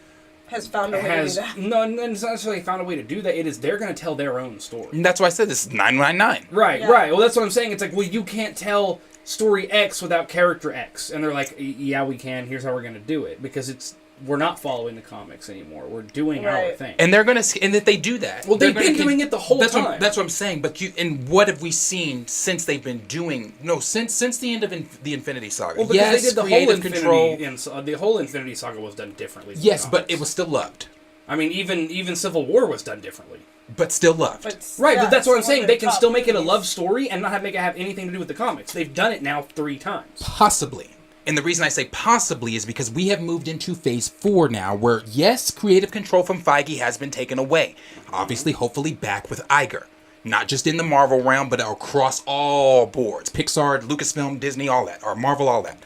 Has found a way to do that. No, it's not necessarily found a way to do that. It is they're going to tell their own story. And that's why I said this is 999. Right, Yeah. right. Well, that's what I'm saying. It's like, well, you can't tell story X without character X. And they're like, yeah, we can. Here's how we're going to do it. Because we're not following the comics anymore. We're doing our Right. thing. And they're gonna, and if they do that, Well, they're they've been gonna doing it the whole time. That's what I'm saying. But and what have we seen since they've been doing? No, since the end of the Infinity Saga. Well, because yes, they did the whole creative control. the whole Infinity Saga was done differently. Than Yes, the but comics. it was still loved. I mean, even Civil War was done differently. But still loved. Right, yeah, but that's what I'm it's saying. one They of the can top still make it a movies. love story and not make it have anything to do with the comics. They've done it now 3 times. Possibly. And the reason I say possibly is because we have moved into phase 4 now, where yes, creative control from Feige has been taken away. Obviously, hopefully back with Iger. Not just in the Marvel realm, but across all boards. Pixar, Lucasfilm, Disney, all that. Or Marvel, all that.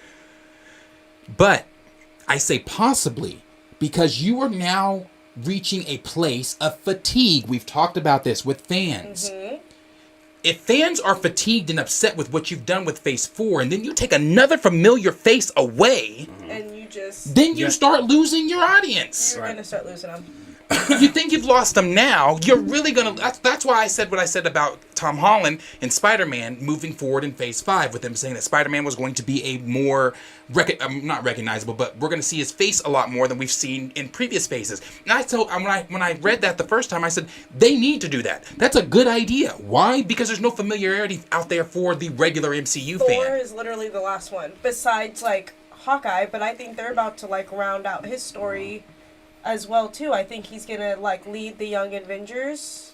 But I say possibly because you are now reaching a place of fatigue. We've talked about this with fans. If fans are fatigued and upset with what you've done with phase 4, and then you take another familiar face away, And you just... then you start losing your audience. You're going to start losing them. You think you've lost them now, you're really going to... That's why I said what I said about Tom Holland and Spider-Man moving forward in phase 5, with them saying that Spider-Man was going to be a more... not recognizable, but we're going to see his face a lot more than we've seen in previous phases. And I told when I read that the first time, I said they need to do that. That's a good idea. Why? Because there's no familiarity out there for the regular MCU Thor fan. is literally the last one, besides, like, Hawkeye, but I think they're about to, like, round out his story as well, too. I think he's going to, like, lead the Young Avengers.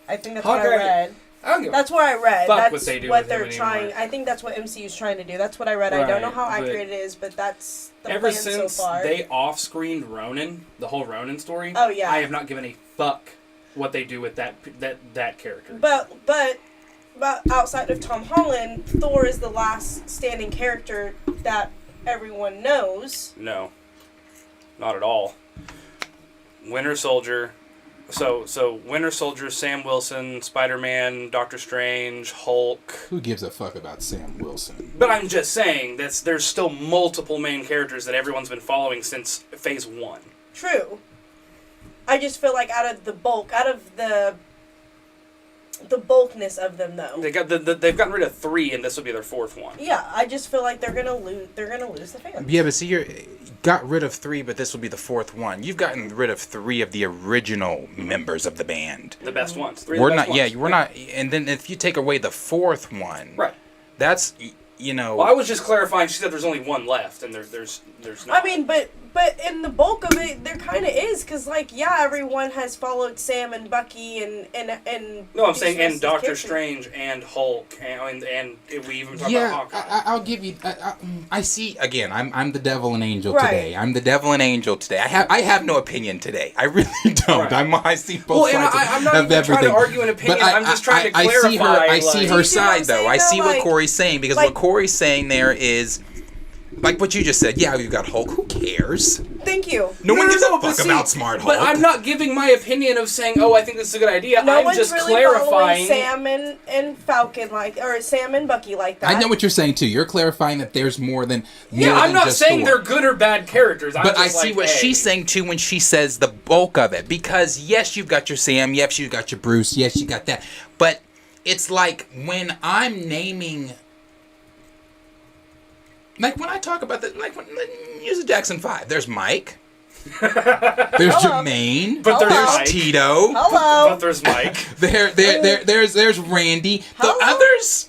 I think that's what I Hawkeye- read. I don't give That's what I read. Fuck That's what they do what with they're him trying. anymore. I think that's what MCU's trying to do. That's what I read. I don't know Right, how but accurate it is, but that's the Ever plan since so far. they off-screened Ronan, the whole Ronan story, Oh, yeah. I have not given a fuck what they do with that character. But outside of Tom Holland, Thor is the last standing character that everyone knows. No, not at all. Winter Soldier. So Winter Soldier, Sam Wilson, Spider-Man, Doctor Strange, Hulk. Who gives a fuck about Sam Wilson? But I'm just saying there's still multiple main characters that everyone's been following since phase 1. True. I just feel like out of the bulkness of them, though. They've gotten rid of 3, and this will be their 4th one. Yeah, I just feel like they're gonna lose. They're gonna lose the fans. Yeah, but see, you got rid of 3, but this will be the 4th one. You've gotten rid of 3 of the original members of the band. The best ones. 3 of We're the not. best Yeah, ones. we're not. And then if you take away the 4th one, Right. that's you know. Well, I was just clarifying. She said there's only 1 left, and there's not. I mean, but in the bulk of it, there kind of is, because, like, yeah, everyone has followed Sam and Bucky and No, I'm these saying rest and of Doctor characters. Strange and Hulk and we even talk yeah, about Hawkeye. I'll give you. I see. Again, I'm the devil and angel Right. today. I'm the devil and angel today. I have no opinion today. I really don't. Right. I see both Well, and sides I'm not of even everything. trying to argue an opinion. But I'm just trying to clarify. I see her. I see Do you her see what I'm side though. saying, I though? see what Like- Corey's saying because like- what Corey's saying there is. Like what you just said, yeah, you got Hulk. Who cares? Thank you. No one gives a but fuck see, about Smart Hulk. But I'm not giving my opinion of saying, oh, I think this is a good idea. No I'm one's just really following clarifying. Sam and Falcon or Sam and Bucky like that. I know what you're saying too. You're clarifying that there's more than. Yeah, more I'm than not just saying Thor. they're good or bad characters. I'm But I just see like, what hey. she's saying too when she says the bulk of it. Because yes, you've got your Sam, yes, you've got your Bruce, yes, you got that. But it's like when I'm naming, like when I talk about the, like when use the Jackson 5. There's Mike. There's Jermaine. But there's there's Mike. Tito. Hello. But there's Mike. There's Randy. The Hello? others.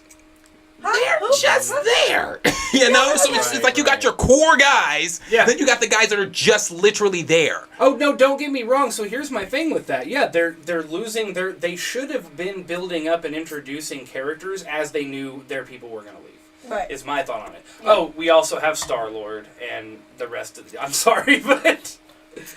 Huh? just there. You know, so it's like you got your core guys, then you got the guys that are just literally there. Oh no, don't get me wrong. So here's my thing with that. Yeah, they're losing they should have been building up and introducing characters as they knew their people were going to leave. Right. Is my thought on it. Yeah. Oh, we also have Star-Lord and the rest of the... I'm sorry, but...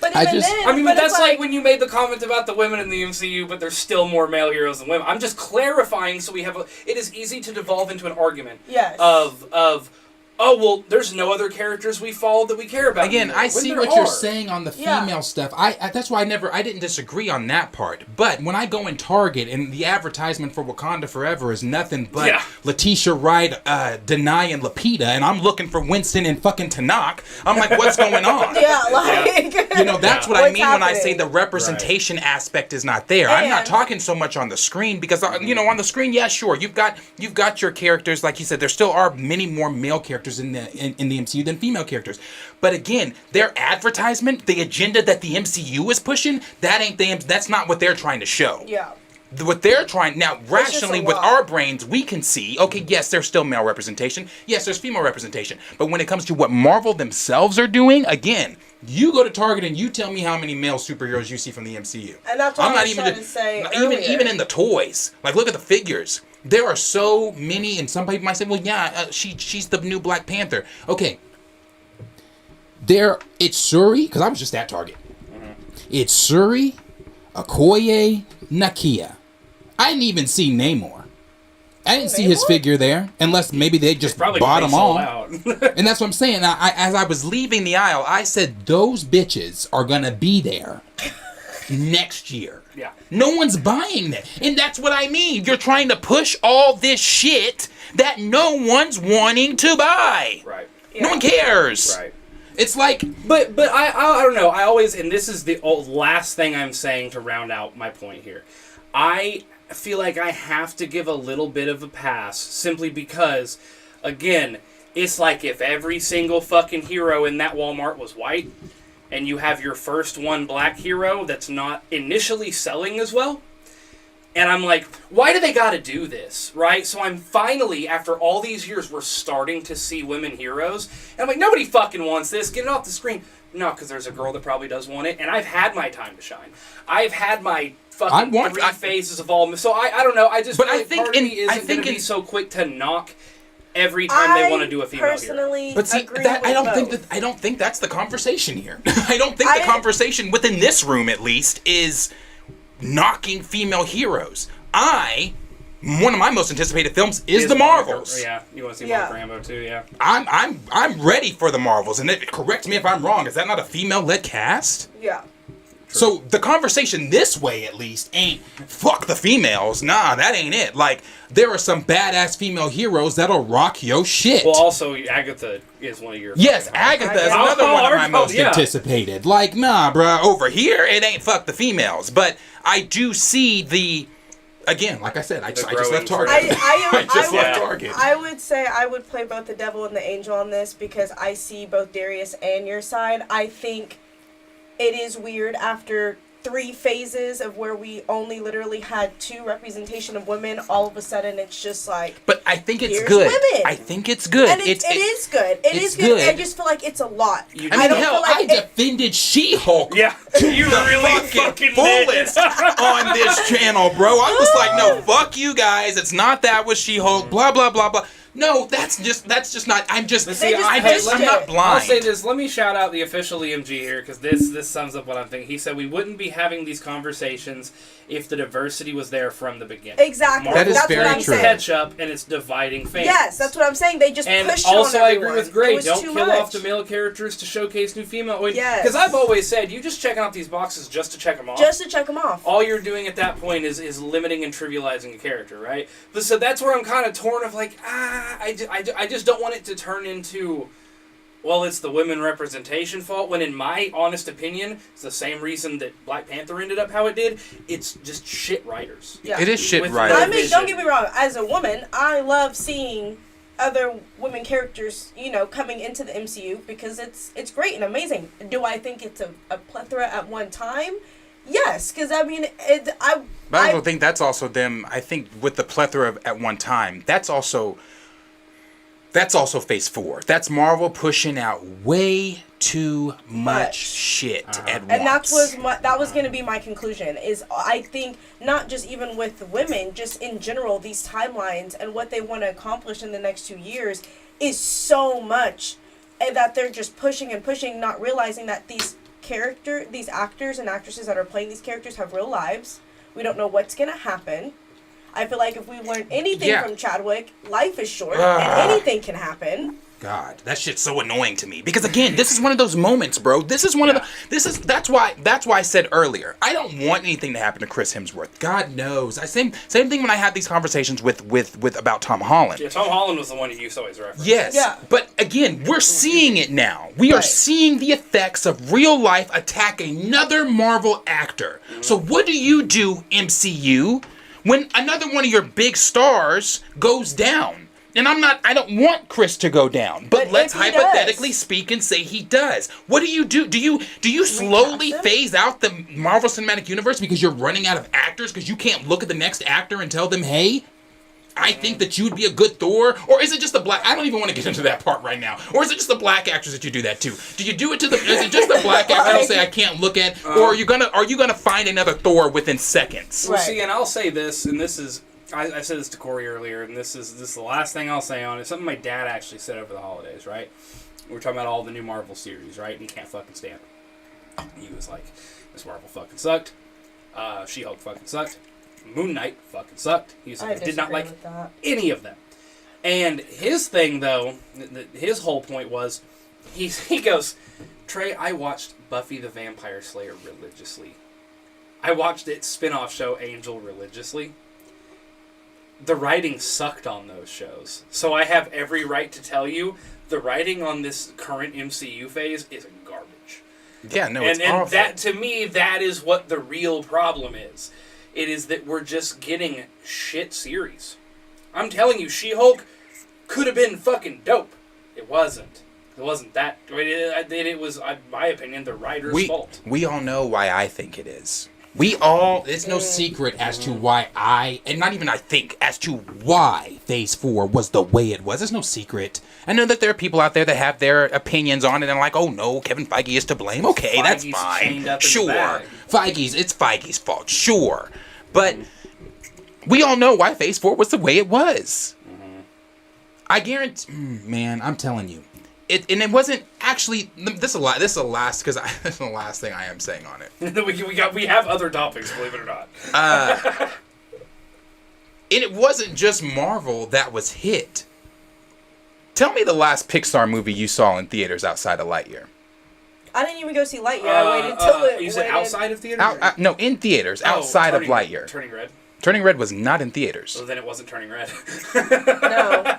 But even then... I mean, but that's like when you made the comment about the women in the MCU, but there's still more male heroes than women. I'm just clarifying so we have a... It is easy to devolve into an argument of oh, well, there's no other characters we follow that we care about. Again, I see what you're saying on the female stuff. I that's why I didn't disagree on that part. But when I go in Target and the advertisement for Wakanda Forever is nothing but Letitia Wright, Denai, and Lupita, and I'm looking for Winston and fucking Tanakh, I'm like, what's going on? You know, that's what I mean when I say the representation aspect is not there. I'm not talking so much on the screen because, you know, on the screen, yeah, sure, you've got your characters, like you said, there still are many more male characters in the MCU than female characters. But again, their advertisement, the agenda that the MCU is pushing, that's not what they're trying to show. Yeah. What they're trying now, rationally with our brains, we can see, okay, yes, there's still male representation. Yes, there's female representation. But when it comes to what Marvel themselves are doing, again, you go to Target and you tell me how many male superheroes you see from the MCU. And that's what I was trying to say even in the toys. Like, look at the figures. There are so many, and some people might say, well, yeah, she's the new Black Panther. Okay. It's Suri, because I was just at Target. It's Suri, Okoye, Nakia. I didn't even see Namor. I didn't see his figure there, unless maybe they just bought them all. And that's what I'm saying. As I was leaving the aisle, I said, those bitches are going to be there next year. Yeah. No one's buying that. And that's what I mean. You're trying to push all this shit that no one's wanting to buy. Right. Yeah. No one cares. Right. It's like... But I don't know. I always... And this is the last thing I'm saying to round out my point here. I feel like I have to give a little bit of a pass simply because, again, it's like if every single fucking hero in that Walmart was white... and you have your first one black hero that's not initially selling as well. And I'm like, why do they gotta do this, right? So I'm finally, after all these years, we're starting to see women heroes. And I'm like, nobody fucking wants this. Get it off the screen. No, because there's a girl that probably does want it. And I've had my time to shine. I've had my fucking three phases of all... So I don't know. I just... But I think part of me isn't going to be so quick to knock... every time they want to do a female hero. But see, I don't think that's the conversation here. I don't think the conversation within this room, at least, is knocking female heroes. One of my most anticipated films is the Marvels. Yeah, you want to see Mark Rambo too? Yeah. I'm ready for the Marvels, and correct me if I'm wrong. Is that not a female-led cast? Yeah. So the conversation this way, at least, ain't fuck the females. Nah, that ain't it. Like, there are some badass female heroes that'll rock your shit. Well, also, Agatha is one of your... Yes, Agatha is another one of my most anticipated. Like, nah, bruh, over here, it ain't fuck the females. But I do see the... Again, like I said, I just left Target. I just left Target. I would say I would play both the devil and the angel on this because I see both Darius and your side. I think it is weird after 3 phases of where we only literally had 2 representation of women. All of a sudden, it's just like. But I think it's good. Women. I think it's good. And it is good. It is good. I just feel like it's a lot. I defended She-Hulk. Yeah, you really fucking fullest on this channel, bro. I was like, no, fuck you guys. It's not that with She-Hulk. Blah blah blah blah. No, that's just not. I'm not blind. I'll say this. Let me shout out the official EMG here because this sums up what I'm thinking. He said we wouldn't be having these conversations if the diversity was there from the beginning. Exactly. That's very true. Catch up and it's dividing fans. Yes, that's what I'm saying. They just pushed on everyone. I agree with Gray. Don't kill off the male characters to showcase new female. Yes. Because I've always said you just check out these boxes just to check them off. Just to check them off. All you're doing at that point is limiting and trivializing a character, right? But so that's where I'm kind of torn of like I just don't want it to turn into, well, it's the women representation fault, when in my honest opinion, it's the same reason that Black Panther ended up how it did. It's just shit writers. Yeah. It is shit writers. I mean, don't get me wrong. As a woman, I love seeing other women characters, coming into the MCU because it's great and amazing. Do I think it's a plethora at one time? Yes, because I mean, But I don't think that's also them. I think with the plethora at one time, that's also... That's also Phase 4. That's Marvel pushing out way too much shit at once. And that was going to be my conclusion. Is I think not just even with the women, just in general, these timelines and what they want to accomplish in the next 2 years is so much, and that they're just pushing and pushing, not realizing that these actors and actresses that are playing these characters have real lives. We don't know what's going to happen. I feel like if we learn anything from Chadwick, life is short and anything can happen. God, that shit's so annoying to me because again, this is one of those moments, bro. This is one of the. That's why I said earlier, I don't want anything to happen to Chris Hemsworth. God knows. Same thing when I had these conversations with about Tom Holland. Yeah, Tom Holland was the one you used to always reference. Yes. Yeah. But again, we're seeing it now. We are seeing the effects of real life attack another Marvel actor. So what do you do, MCU? When another one of your big stars goes down. And I don't want Chris to go down. But let's hypothetically speak and say he does. What do you do? Do you slowly phase out the Marvel Cinematic Universe because you're running out of actors because you can't look at the next actor and tell them, hey, I think that you would be a good Thor? Or is it just the black... I don't even want to get into that part right now. Or is it just the black actors that you do that to? Do you do it to the... Is it just the black actor that'll say, I can't look at... or are you gonna find another Thor within seconds? Well, see, and I'll say this, and this is... I said this to Corey earlier, and this is the last thing I'll say on it. Something my dad actually said over the holidays, right? We were talking about all the new Marvel series, right? And he can't fucking stand it. He was like, Miss Marvel fucking sucked. She-Hulk fucking sucked. Moon Knight fucking sucked. He was like, I did not like any of them. And his thing, though, his whole point was, he goes, Trey, I watched Buffy the Vampire Slayer religiously. I watched its spin-off show, Angel, religiously. The writing sucked on those shows. So I have every right to tell you, the writing on this current MCU phase is garbage. Yeah, no, it's awful. And that, to me, that is what the real problem is. It is that we're just getting shit series. I'm telling you, She-Hulk could have been fucking dope. It wasn't. It wasn't that. It was, in my opinion, the writer's fault. We all know why I think it is. It's no secret as to why as to why Phase 4 was the way it was. There's no secret. I know that there are people out there that have their opinions on it and like, oh no, Kevin Feige is to blame. Okay, that's fine. Sure. It's Feige's fault. Sure. But we all know why Phase 4 was the way it was. I guarantee, man, I'm telling you. It wasn't actually. This is the last thing I am saying on it. we have other topics, believe it or not. And it wasn't just Marvel that was hit. Tell me the last Pixar movie you saw in theaters outside of Lightyear. I didn't even go see Lightyear. I waited till it. You said outside of theaters? No, in theaters, outside of Lightyear. Turning Red. Turning Red was not in theaters. So then it wasn't Turning Red. No.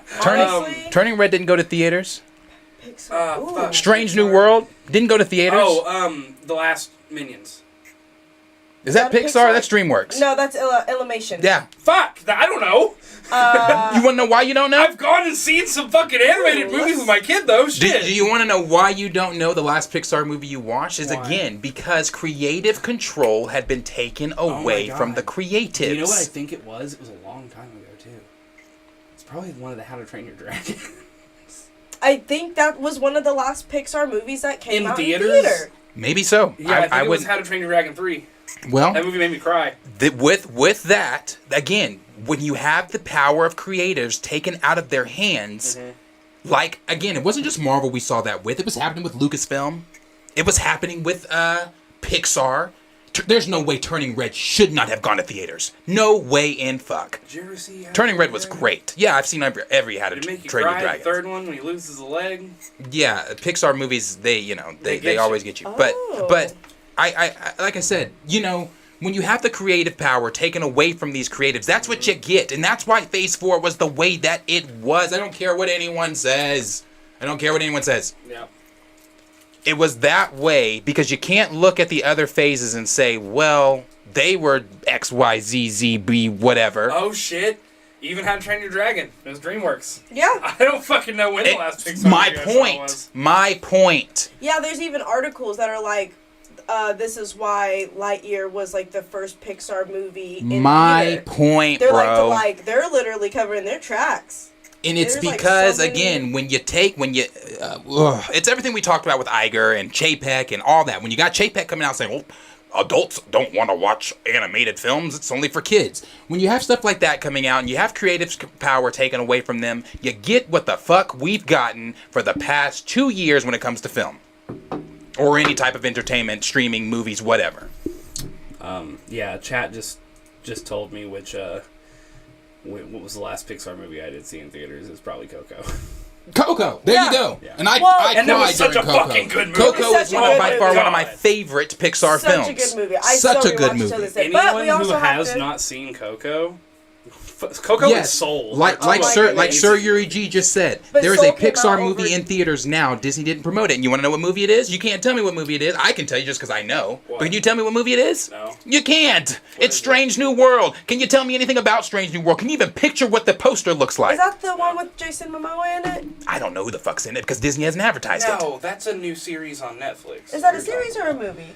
Turning Red didn't go to theaters. Pixar. Strange New World didn't go to theaters. The last Minions. Is that Pixar? That's DreamWorks. No, that's Illumination. Yeah. Fuck! I don't know. You want to know why you don't know? I've gone and seen some fucking animated movies with my kid, though. Shit. Do you want to know why you don't know the last Pixar movie you watched? Is again because creative control had been taken away from the creatives. You know what I think it was? It was a long time ago too. It's probably one of the How to Train Your Dragon. I think that was one of the last Pixar movies that came out theaters? in theater. Maybe so. Yeah, I think it was How to Train Your Dragon 3. Well, that movie made me cry. With that, again, when you have the power of creatives taken out of their hands, like, again, it wasn't just Marvel we saw that with. It was happening with Lucasfilm. It was happening with Pixar. There's no way Turning Red should not have gone to theaters. No way in fuck. Did you ever see Turning Red was great. Yeah, I've seen every How to Train Your Dragon. The third one when he loses a leg. Yeah, Pixar movies, they always get you. But I like I said, when you have the creative power taken away from these creatives, that's what you get, and that's why Phase 4 was the way that it was. I don't care what anyone says. Yeah. It was that way because you can't look at the other phases and say, well, they were X, Y, Z, Z, B, whatever. Oh, shit. You even had Train Your Dragon. It was DreamWorks. Yeah. I don't fucking know when the last Pixar movie was. My point. Yeah, there's even articles that are like, this is why Lightyear was like the first Pixar movie in My theater. point, They're bro. they're literally covering their tracks. And it's There's, like, because, so many- again, it's everything we talked about with Iger and Chapek and all that. When you got Chapek coming out saying, well, adults don't want to watch animated films, it's only for kids. When you have stuff like that coming out and you have creative power taken away from them, you get what the fuck we've gotten for the past 2 years when it comes to film. Or any type of entertainment, streaming, movies, whatever. Yeah, chat just told me which what was the last Pixar movie I did see in theaters? It's probably Coco. Coco, there you go. Yeah. And I And that cried was such during a Coco. fucking good movie. Coco It's is such a one of good by movie. far one of my God. favorite Pixar Such films. a good movie. I Such still a good rewatch it till movie. this day. But we Anyone also who have has to, not seen Coco, Coco Yes. is Soul. Like Oh my Sir goodness. Yuri G just said, But there is Soul a came Pixar out movie over- in theaters now. Disney didn't promote it. And you want to know what movie it is? You can't tell me what movie it is. I can tell you just because I know. What? But can you tell me what movie it is? No. You can't. It's is it? Strange New World. Can you tell me anything about Strange New World? Can you even picture what the poster looks like? Is that the one with Jason Momoa in it? I don't know who the fuck's in it because Disney hasn't advertised it. No, that's a new series on Netflix. Is that a You're series or talking a movie? about.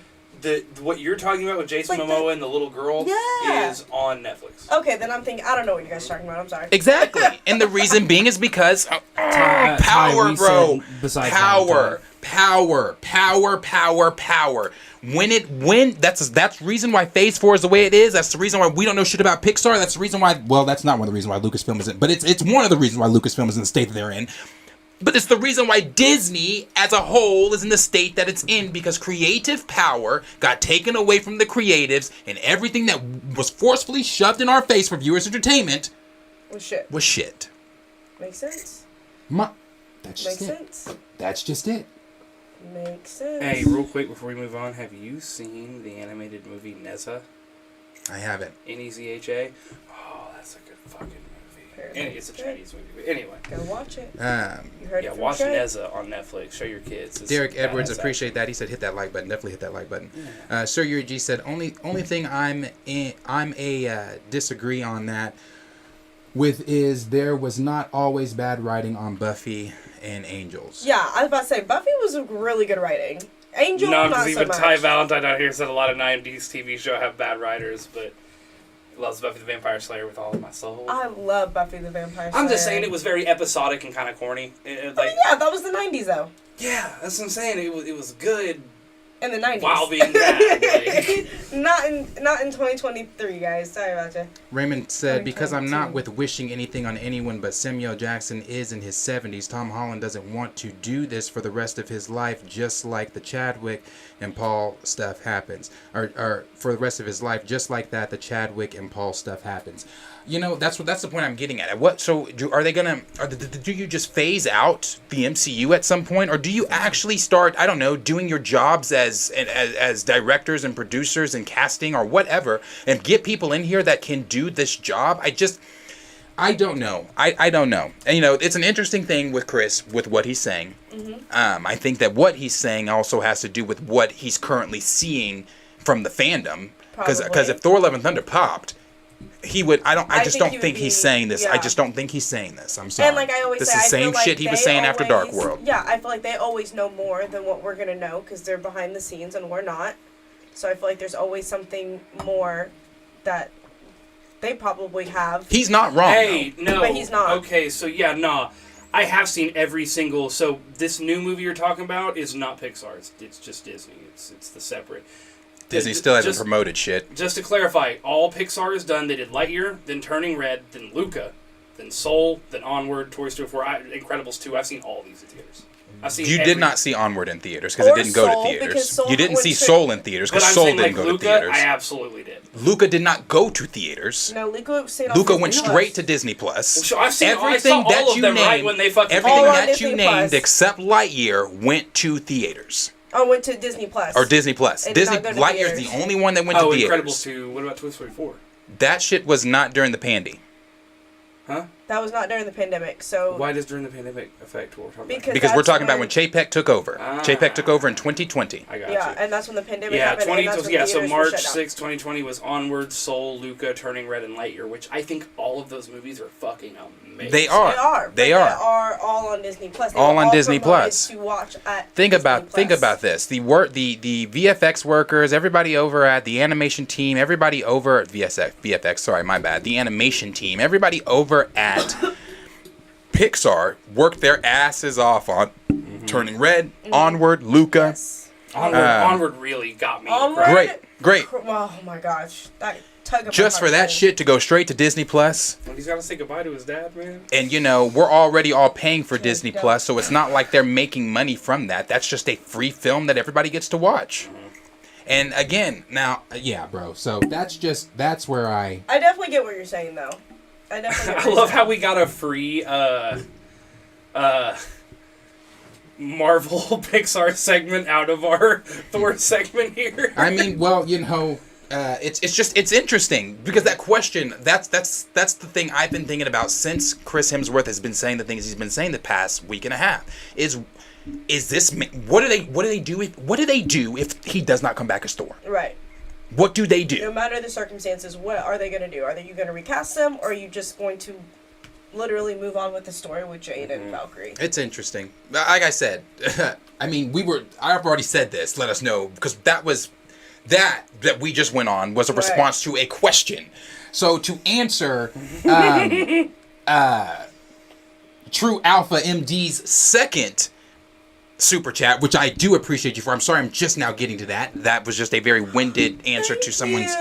What you're talking about with Jason Like the- Momoa and the little girl Yeah. is on Netflix. Okay, then I'm thinking. I don't know what you guys are talking about. I'm sorry. Exactly. And the reason being is because Ty, power, we bro. said besides Power. Power. That's reason why Phase 4 is the way it is. That's the reason why we don't know shit about Pixar. That's the reason why, well, that's not one of the reasons why Lucasfilm isn't, but it's one of the reasons why Lucasfilm is in the state that they're in. But it's the reason why Disney as a whole is in the state that it's in, because creative power got taken away from the creatives, and everything that was forcefully shoved in our face for viewers' entertainment Well, shit. was shit. Makes sense. That's just Makes it. sense. That's just it. Makes sense. Hey, real quick before we move on, have you seen the animated movie Nezha? I haven't. Nezha? Oh, that's a good fucking movie. And it's a Chinese movie. But anyway. Go watch it. You heard Yeah, it from watch Trey. Nezha on Netflix. Show your kids. It's Derek Edwards, badass appreciate that. He said hit that like button. Definitely hit that like button. Sir Yuri G said only thing I'm disagree on that with is there was not always bad writing on Buffy and Angels. Yeah, I was about to say Buffy was a really good writing. Angel, No, not because so even much. Ty Valentine out here said a lot of 90s TV show have bad writers, but loves Buffy the Vampire Slayer with all of my soul. I love Buffy the Vampire Slayer. I'm just saying it was very episodic and kind of corny. Like, yeah, that was the 90s though. yeah, that's what I'm saying. It was good In the 90s. while being bad. Like, not in 2023, guys. Sorry about you. Raymond said, because I'm not 2022. with wishing anything on anyone, but Samuel Jackson is in his 70s. Tom Holland doesn't want to do this for the rest of his life, just like the Chadwick and Paul stuff happens. Or for the rest of his life, just like that, the Chadwick and Paul stuff happens. You know, that's the point I'm getting at. Do you just phase out the MCU at some point, or do you actually start, I don't know, doing your jobs as directors and producers and casting or whatever, and get people in here that can do this job? I don't know. I don't know. And, you know, it's an interesting thing with Chris, with what he's saying. Mm-hmm. I think that what he's saying also has to do with what he's currently seeing from the fandom. Because Probably. if Thor: Love and Thunder popped, he would. I just think don't he would think he's be- saying this. I yeah. just don't think he's saying this. I'm sorry. And like I always this say, is the I feel same like shit he was they saying after Dark always- World. Yeah, I feel like they always know more than what we're gonna know because they're behind the scenes and we're not. So I feel like there's always something more that they probably have. He's not wrong. hey, though. no. But he's not. Okay, so yeah, nah. I have seen every single. So this new movie you're talking about is not Pixar. It's just Disney. It's the separate. Disney still hasn't Just- promoted shit. Just to clarify, all Pixar has done, they did Lightyear, then Turning Red, then Luca, then Soul, then Onward, Toy Story 4, Incredibles 2. I've seen all these in theaters. I've seen You every- did not see Onward in theaters because it Or didn't go Soul, to because theaters. Soul You didn't went see to- Soul in theaters But because I'm Soul saying, didn't like, go Luca, to theaters. I absolutely did. Luca did not go to theaters. No, Luca stayed on Luca Disney went Plus. straight to Disney Plus. Well, sure, I saw Everything all that of you them right named, when they fucking everything All on that you Disney named Plus. except Lightyear went to theaters Oh, went to Disney Plus. or Disney Plus. It did Disney not go to Lightyear's theaters. the only one that went Oh, to theaters. Incredibles 2. What about Toy Story 4? That shit was not during the pandy. Huh? That was not during the pandemic, so Why does during the pandemic affect what we're talking about? Because we're that's talking about when Chapek took over. Ah. Chapek took over in 2020. I got yeah, you. and that's when the pandemic Yeah, happened. and that's when so theaters were March shut down. 6, 2020 was Onward, Soul, Luca, Turning Red, and Lightyear, which I think all of those movies are fucking amazing. They are. They are. They but are. all on Disney Plus. They All were on Disney promoted Plus. To watch at Think Disney about Plus. this. The VFX workers, everybody over at the animation team, everybody over at VFX, sorry, my bad. The animation team, everybody over at Pixar worked their asses off on Turning Red, Onward, Luca. Yes. Onward really got me. Onward? Great. Oh my gosh, that tug of Just my for that heart. shit to go straight to Disney Plus. When he's got to say goodbye to his dad, man. And we're already all paying for Disney go. Plus, so it's not like they're making money from that. That's just a free film that everybody gets to watch. And again, now, Yeah, bro. So that's where I definitely get what you're saying, though. I definitely. Get what I you're love saying. how we got a free Marvel Pixar segment out of our Thor segment here. I mean, well, it's interesting because that question, that's the thing I've been thinking about since Chris Hemsworth has been saying the things he's been saying the past week and a half. Is this what do they do if he does not come back as Thor? Right. What do they do? No matter the circumstances, what are they going to do? Are you going to recast them, or are you just going to literally move on with the story with Jade and Valkyrie? It's interesting. Like I said, I mean, I've already said this. Let us know, because that we just went on was a response to a question. so to answer True Alpha MD's Second super chat, which I do appreciate you for. I'm sorry, I'm just now getting to that. That was just a very winded answer to someone's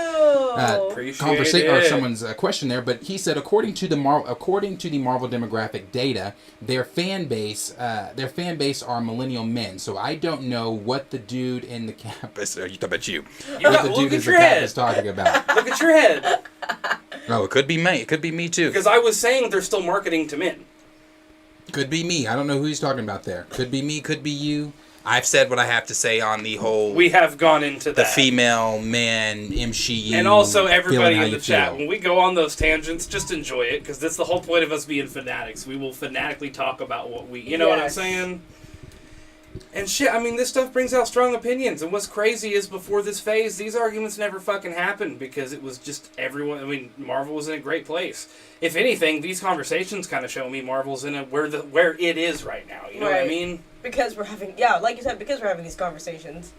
Appreciate it. someone's question there, but he said according to the Marvel demographic data, their fan base are millennial men. So I don't know what the dude in the campus You talking about you? what the dude in the cap is talking about. Look at your head. Oh, it could be me. It could be me too. Because I was saying they're still marketing to men. Could be me. I don't know who he's talking about there. Could be me. Could be you. I've said what I have to say on the whole. We have gone into the that. female man MCU. And also feeling everybody how in the you chat, feel. when we go on those tangents, just enjoy it, because that's the whole point of us being fanatics. We will fanatically talk about what we, you know what I'm Yes. saying? And shit, I mean, this stuff brings out strong opinions, and what's crazy is before this phase, these arguments never fucking happened, because it was just everyone, I mean, Marvel was in a great place. If anything, these conversations kind of show me Marvel's in where it is right now, you know what I Right. mean? Because we're having, like you said, because we're having these conversations.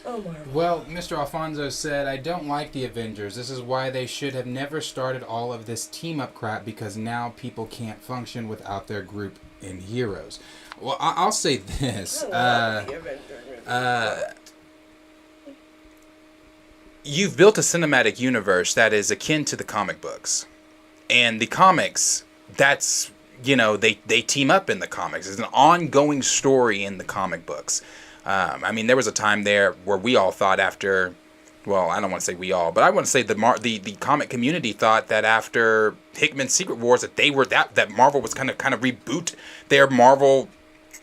Oh my. Well, Mr. Alfonso said, I don't like the Avengers. This is why they should have never started all of this team-up crap, because now people can't function without their group and heroes. Well, I'll say this. I love the Avengers. You've built a cinematic universe that is akin to the comic books. And the comics, that's, they team up in the comics. It's an ongoing story in the comic books. I mean, there was a time there where we all thought after, well, I don't want to say we all, but I want to say the comic community thought that after Hickman's Secret Wars that Marvel was kind of reboot their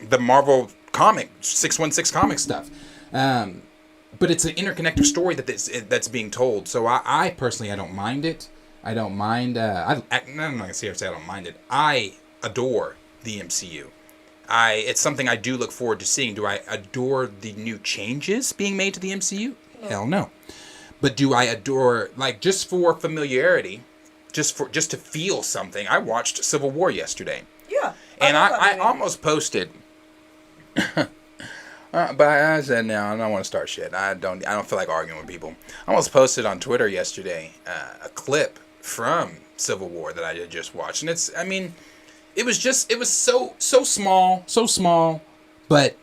the Marvel comic 616 comic stuff. But it's an interconnected story that's being told. So I personally, I don't mind it. I don't mind. I'm not gonna say I don't mind it. I adore the MCU. It's something I do look forward to seeing. Do I adore the new changes being made to the MCU? No. Hell no. But do I adore, like, just for familiarity, just to feel something? I watched Civil War yesterday. Yeah. And love that I movie. almost posted. But I said no, I don't want to start shit. I don't feel like arguing with people. I almost posted on Twitter yesterday a clip from Civil War that I had just watched, and it was so small, but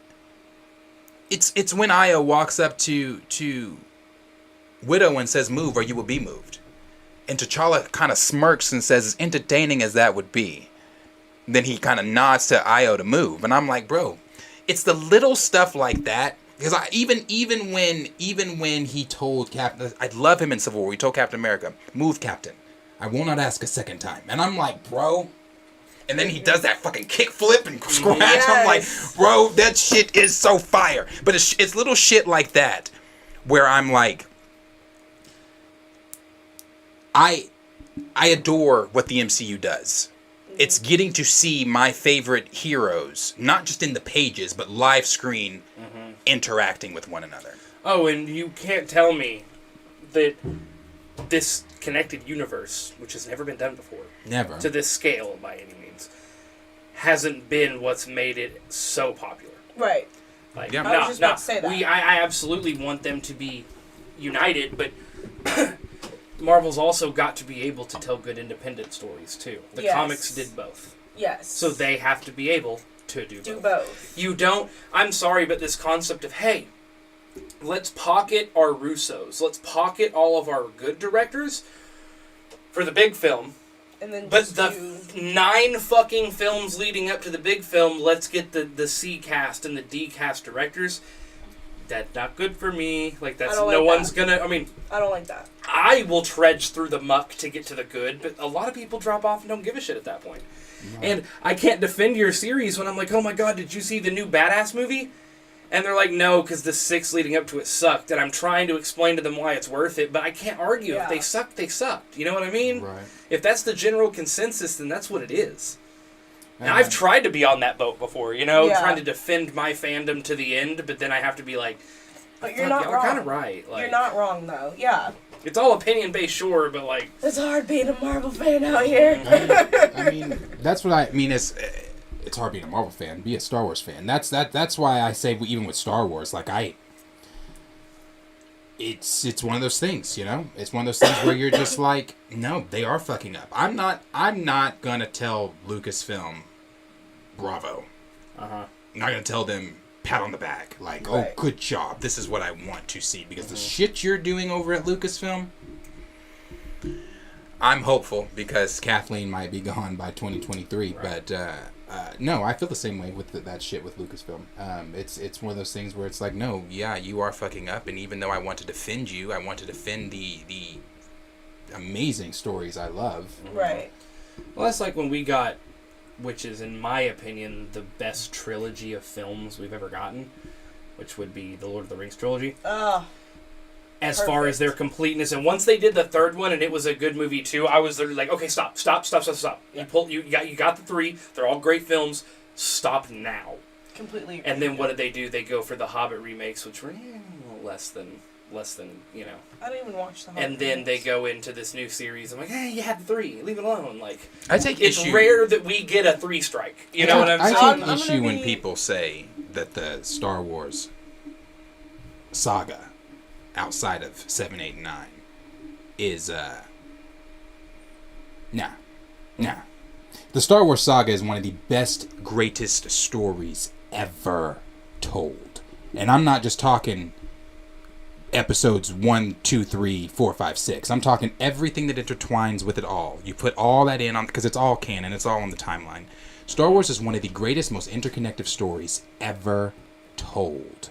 it's when Io walks up to Widow and says, "Move, or you will be moved," and T'Challa kind of smirks and says, "As entertaining as that would be." Then he kind of nods to Io to move, and I'm like, bro, it's the little stuff like that. Because even when he told Captain, I love him in Civil War. He told Captain America, "Move, Captain. I will not ask a second time." And I'm like, bro. And then he does that fucking kick flip and scratch. Yes. I'm like, bro, that shit is so fire. But it's little shit like that where I'm like, I adore what the MCU does. It's getting to see my favorite heroes, not just in the pages, but live screen, interacting with one another. Oh, and you can't tell me that this connected universe, which has never been done before, Never. to this scale by any means, hasn't been what's made it so popular. Right. Like, Yeah. I was just about to say that. I absolutely want them to be united, but Marvel's also got to be able to tell good independent stories too. The Yes. comics did both. Yes. So they have to be able to do both. You don't... I'm sorry, but this concept of, hey, let's pocket our Russos. Let's pocket all of our good directors for the big film. And then But the 9 fucking films leading up to the big film, let's get the C cast and the D cast directors. That's not good for me. Like, that's no one's gonna... I mean... I don't like that. I will trudge through the muck to get to the good, but a lot of people drop off and don't give a shit at that point. No. And I can't defend your series when I'm like, oh my god, did you see the new Badass movie? And they're like, no, because the 6 leading up to it sucked. And I'm trying to explain to them why it's worth it, but I can't argue. Yeah. If they sucked, they sucked. You know what I mean? Right. If that's the general consensus, then that's what it is. And I've tried to be on that boat before, you know, trying to defend my fandom to the end, but then I have to be like, but you're not wrong. Kind of right. Like, you're not wrong, though. Yeah. It's all opinion-based, sure, but like... It's hard being a Marvel fan out here. I mean, that's what I mean. It's hard being a Marvel fan. Be a Star Wars fan. That's why I say even with Star Wars, like it's one of those things, you know. It's one of those things where you're just like, no, they are fucking up. I'm not gonna tell Lucasfilm, bravo. I'm not gonna tell them pat on the back, like, oh, good job. This is what I want to see because the shit you're doing over at Lucasfilm. I'm hopeful because Kathleen might be gone by 2023, but no, I feel the same way with that shit with Lucasfilm. It's one of those things where it's like, no, yeah, you are fucking up, and even though I want to defend you, I want to defend the amazing stories I love. Right. Well, that's like when we got, which is, in my opinion, the best trilogy of films we've ever gotten, which would be the Lord of the Rings trilogy. As perfect. Far as their completeness, and once they did the third one, and it was a good movie too, I was literally like, okay, stop. Yeah. You got the 3. They're all great films. Stop now. Completely agree. And then what did they do? They go for the Hobbit remakes, which were less than you know. I didn't even watch the Hobbit And then remakes. they go into this new series. I'm like, hey, you had the 3. Leave it alone. Like, I take it's issue. rare that we get a 3 strike. You know what I'm saying? I take I'm issue when be- people say that the Star Wars saga outside of 7, 8, and 9 is nah. The Star Wars saga is one of the best, greatest stories ever told. And I'm not just talking episodes 1, 2, 3, 4, 5, 6. I'm talking everything that intertwines with it all. You put all that in on because it's all canon, it's all on the timeline. Star Wars is one of the greatest, most interconnected stories ever told.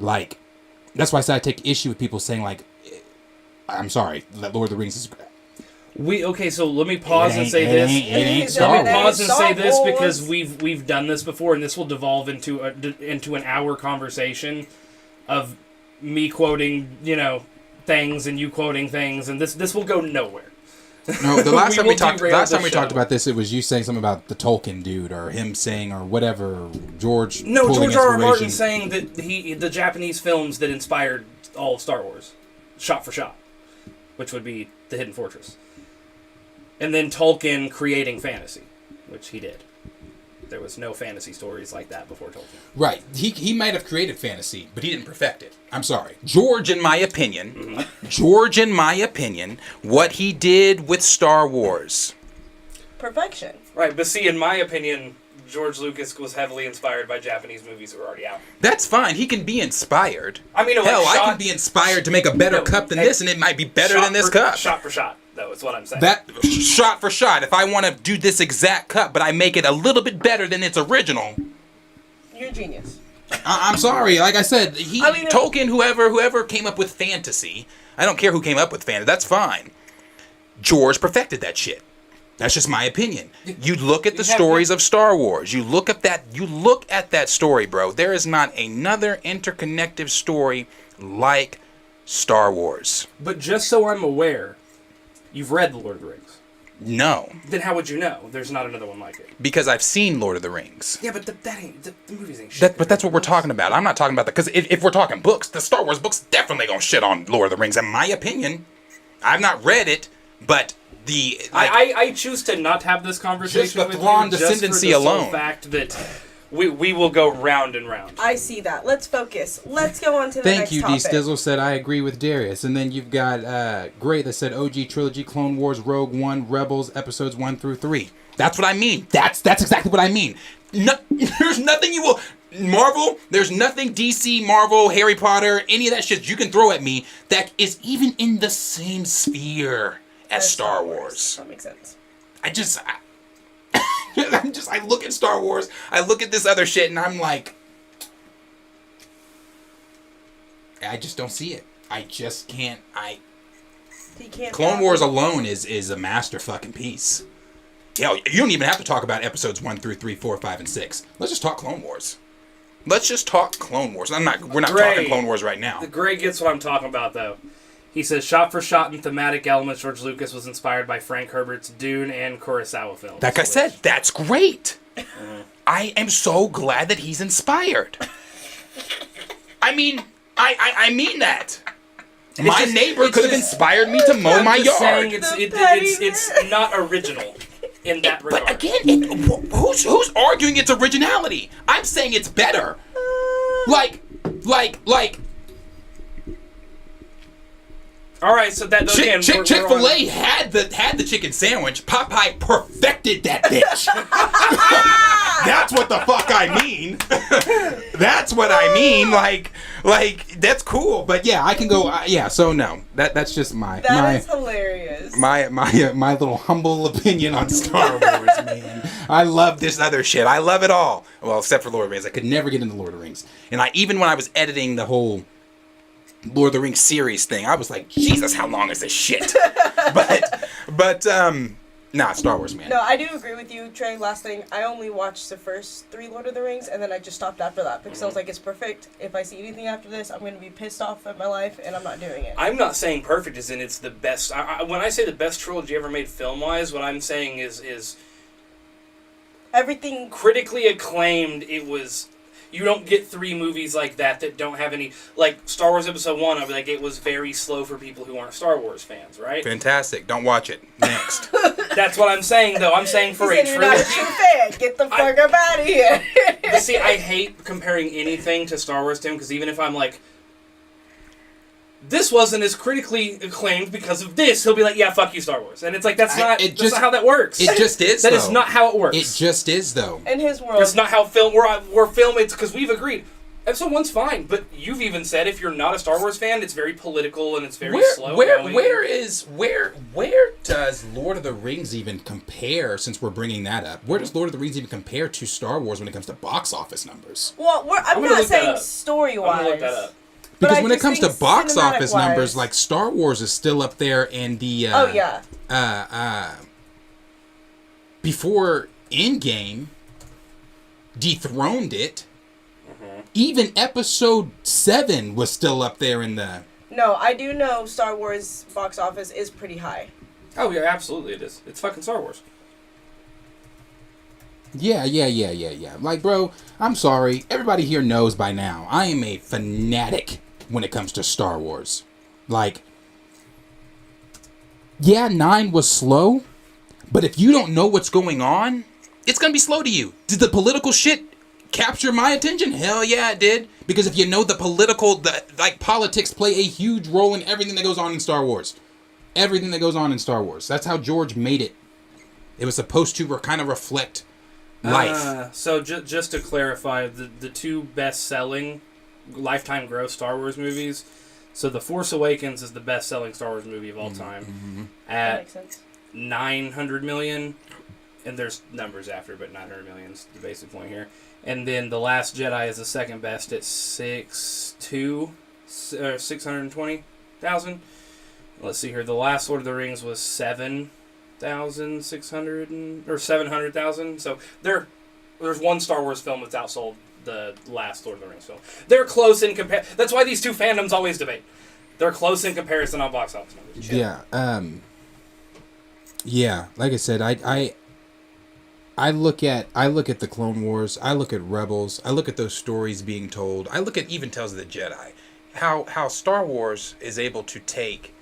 Like, that's why I say I take issue with people saying, like, I'm sorry, that Lord of the Rings is... So let me pause and say this. It ain't Let Star me Wars. pause and say this Star because Wars. we've done this before, and this will devolve into an hour conversation of me quoting, you know, things and you quoting things, and this will go nowhere. No, the last time we talked show. about this, it was you saying something about the Tolkien dude, or him saying, or whatever, George. No, pulling George R. R. Martin inspiration. saying that the Japanese films that inspired all of Star Wars, shot for shot, which would be The Hidden Fortress. And then Tolkien creating fantasy, which he did. There was no fantasy stories like that before Tolkien. Right. He might have created fantasy, but he didn't perfect it. I'm sorry. George, in my opinion, what he did with Star Wars. Perfection. Right, but see, in my opinion, George Lucas was heavily inspired by Japanese movies that were already out. That's fine. He can be inspired. I mean, hell, like I can be inspired to make a better cup than this, and it might be better than this cup. Shot for shot, though, is what I'm saying. That shot for shot. If I want to do this exact cup, but I make it a little bit better than its original, You're a genius. I'm sorry. Like I said, Tolkien, whoever came up with fantasy. I don't care who came up with fantasy. That's fine. George perfected that shit. That's just my opinion. You look at the stories of Star Wars. You look at that story, bro. There is not another interconnected story like Star Wars. But just so I'm aware, you've read The Lord of the Rings. No. Then how would you know there's not another one like it? Because I've seen Lord of the Rings. Yeah, but the movies ain't shit. But that's what we're talking about. I'm not talking about that. Because if we're talking books, the Star Wars books definitely gonna shit on Lord of the Rings, in my opinion. I've not read it, but I choose to not have this conversation Just the with Thrawn you descendancy just for the alone. sole fact that we will go round and round. I see that. Let's focus. Let's go on to the Thank next you, topic. D Stizzle said I agree with Darius. And then you've got Gray that said OG Trilogy, Clone Wars, Rogue One, Rebels, episodes 1 through 3. That's what I mean. That's exactly what I mean. No, there's nothing you will... Marvel, there's nothing DC, Marvel, Harry Potter, any of that shit you can throw at me that is even in the same sphere as Star Wars. That makes sense. I look at Star Wars, I look at this other shit, and I'm like, I just don't see it. I just can't. He can't. Clone Wars alone is a master fucking piece. Hell, you don't even have to talk about episodes 1 through 3, 4, 5, and 6. Let's just talk Clone Wars. Let's just talk Clone Wars. We're not talking Clone Wars right now. The Gray gets what I'm talking about, though. He says, shot for shot and thematic elements, George Lucas was inspired by Frank Herbert's Dune and Kurosawa films. Like I said, that's great. I am so glad that he's inspired. I mean, I mean that. My neighbor could have inspired me to mow my yard. Saying it's not original in that regard. But again, who's arguing its originality? I'm saying it's better. Like. All right, so that again, Chick-fil-A had the chicken sandwich. Popeye perfected that bitch. That's what the fuck I mean. That's what I mean. Like that's cool. But yeah, I can go. Yeah, so no, that's just my is hilarious. My little humble opinion on Star Wars, man. I love this other shit. I love it all. Well, except for Lord of the Rings. I could never get into Lord of the Rings. And even when I was editing the whole Lord of the Rings series thing, I was like, Jesus, how long is this shit? but nah, Star Wars, man. No, I do agree with you, Trey. Last thing, I only watched the first 3 Lord of the Rings, and then I just stopped after that because I was like, it's perfect. If I see anything after this, I'm going to be pissed off at my life, and I'm not doing it. I'm not saying perfect as in it's the best. When I say the best trilogy ever made film-wise, what I'm saying is everything critically acclaimed. It was... You don't get 3 movies like that don't have any... Like, Star Wars Episode 1, I'll be like, it was very slow for people who aren't Star Wars fans, right? Fantastic. Don't watch it. Next. That's what I'm saying, though. I'm saying for a trilogy... You're not a true fan. Get the fuck up out of here. But see, I hate comparing anything to Star Wars to him, because even if I'm like, this wasn't as critically acclaimed because of this, he'll be like, yeah, fuck you, Star Wars. And it's like, that's not how that works. It just is, That is not how it works. It just is, though. In his world. It's not how we're filming, it's because we've agreed. Episode 1's fine, but you've even said if you're not a Star Wars fan, it's very political and it's very slow. Where does Lord of the Rings even compare, since we're bringing that up? Where does Lord of the Rings even compare to Star Wars when it comes to box office numbers? Well, I'm not saying story-wise. I'm gonna look that up. Because when it comes to box office numbers, like Star Wars is still up there, and the before Endgame dethroned it. Even Episode 7 was still up there in the... No, I do know Star Wars box office is pretty high. Oh yeah, absolutely it is. It's fucking Star Wars. Yeah. Like, bro, I'm sorry. Everybody here knows by now. I am a fanatic when it comes to Star Wars. Like, yeah, 9 was slow, but if you don't know what's going on, it's going to be slow to you. Did the political shit capture my attention? Hell yeah, it did. Because if you know politics play a huge role in everything that goes on in Star Wars. Everything that goes on in Star Wars. That's how George made it. It was supposed to kind of reflect life. So just to clarify, the 2 best-selling lifetime gross Star Wars movies. So The Force Awakens is the best-selling Star Wars movie of all time at 900 million, and there's numbers after, but 900 million is the basic point here. And then The Last Jedi is the second best at 620,000. Let's see here. The last Lord of the Rings was 700,000. So there's one Star Wars film that's outsold the last Lord of the Rings film. They're close in comparison. That's why these 2 fandoms always debate. They're close in comparison on box office numbers. Yeah. Yeah. Like I said, I look at the Clone Wars. I look at Rebels. I look at those stories being told. I look at even Tales of the Jedi. How Star Wars is able to take,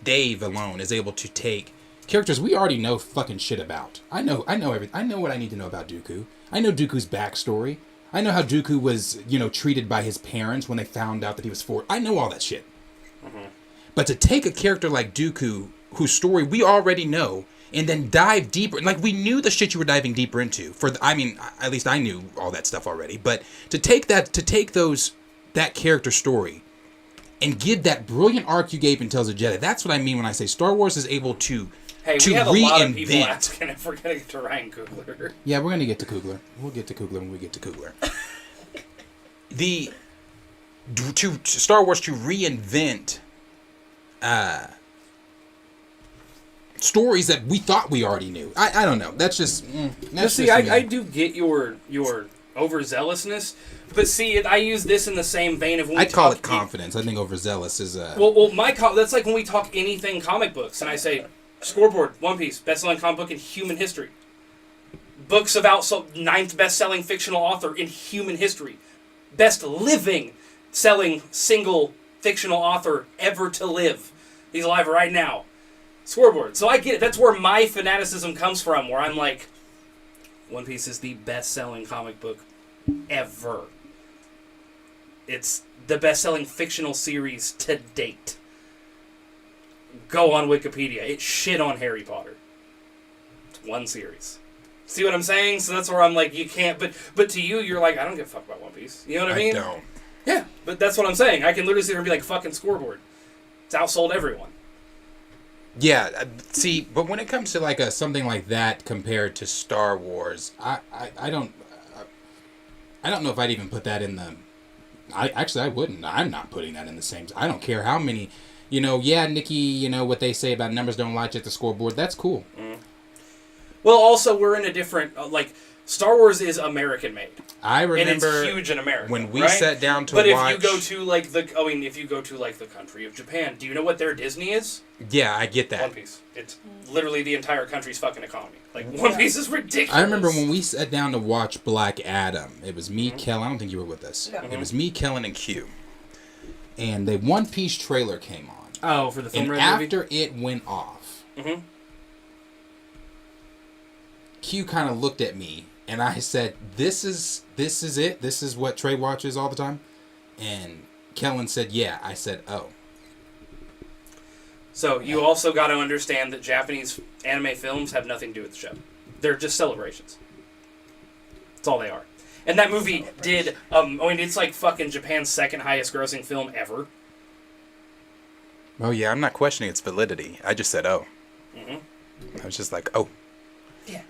Dave alone is able to take characters we already know fucking shit about. I know everything. I know what I need to know about Dooku. I know Dooku's backstory. I know how Dooku was, treated by his parents when they found out that he was 4. I know all that shit. Mm-hmm. But to take a character like Dooku, whose story we already know, and then dive deeper, like we knew the shit you were diving deeper into. At least I knew all that stuff already. But to take that character story, and give that brilliant arc you gave in Tales of Jedi, that's what I mean when I say Star Wars is able to. Hey, to we have a lot of people reinvent. asking if we're going to get to Ryan Coogler. Yeah, we're gonna get to Coogler. We'll get to Coogler when we get to Coogler. To Star Wars to reinvent stories that we thought we already knew. I don't know. That's just. That's See, just me. I do get your overzealousness, but see, I use this in the same vein of when we I'd call talk it confidence. I think overzealous is a. Well, that's like when we talk anything comic books, and I say, Scoreboard, One Piece, best-selling comic book in human history. Books of outsold, 9th best-selling fictional author in human history. Best living selling single fictional author ever to live. He's alive right now. Scoreboard. So I get it. That's where my fanaticism comes from, where I'm like, One Piece is the best-selling comic book ever. It's the best-selling fictional series to date. Go on Wikipedia. It shit on Harry Potter. It's one series. See what I'm saying? So that's where I'm like, you can't. But to you, you're like, I don't give a fuck about One Piece. You know what I mean? I don't. Yeah, but that's what I'm saying. I can literally sit here and be like, fucking Scoreboard. It's outsold everyone. Yeah, see, but when it comes to like something like that compared to Star Wars, I don't know if I'd even put that in the. I wouldn't. I'm not putting that in the same. I don't care how many. Yeah, Nikki. What they say about numbers don't lie at the scoreboard. That's cool. Mm. Well, also we're in a different Star Wars is American made. I remember, and it's huge in America when we right? sat down to but watch. But if you go to the country of Japan, do you know what their Disney is? Yeah, I get that. One Piece. It's literally the entire country's fucking economy. One Piece is ridiculous. I remember when we sat down to watch Black Adam. It was me, Kellen. I don't think you were with us. No. It was me, Kellen, and Q. And the One Piece trailer came on. Oh, for the film and after it went off, Q kind of looked at me, and I said, "This is it. This is what Trey watches all the time." And Kellen said, "Yeah." I said, "Oh." So you also got to understand that Japanese anime films have nothing to do with the show. They're just celebrations. That's all they are. And that movie did. It's like fucking Japan's second highest grossing film ever. Oh, yeah, I'm not questioning its validity. I just said, oh. Mm-hmm. I was just like, oh. Yeah.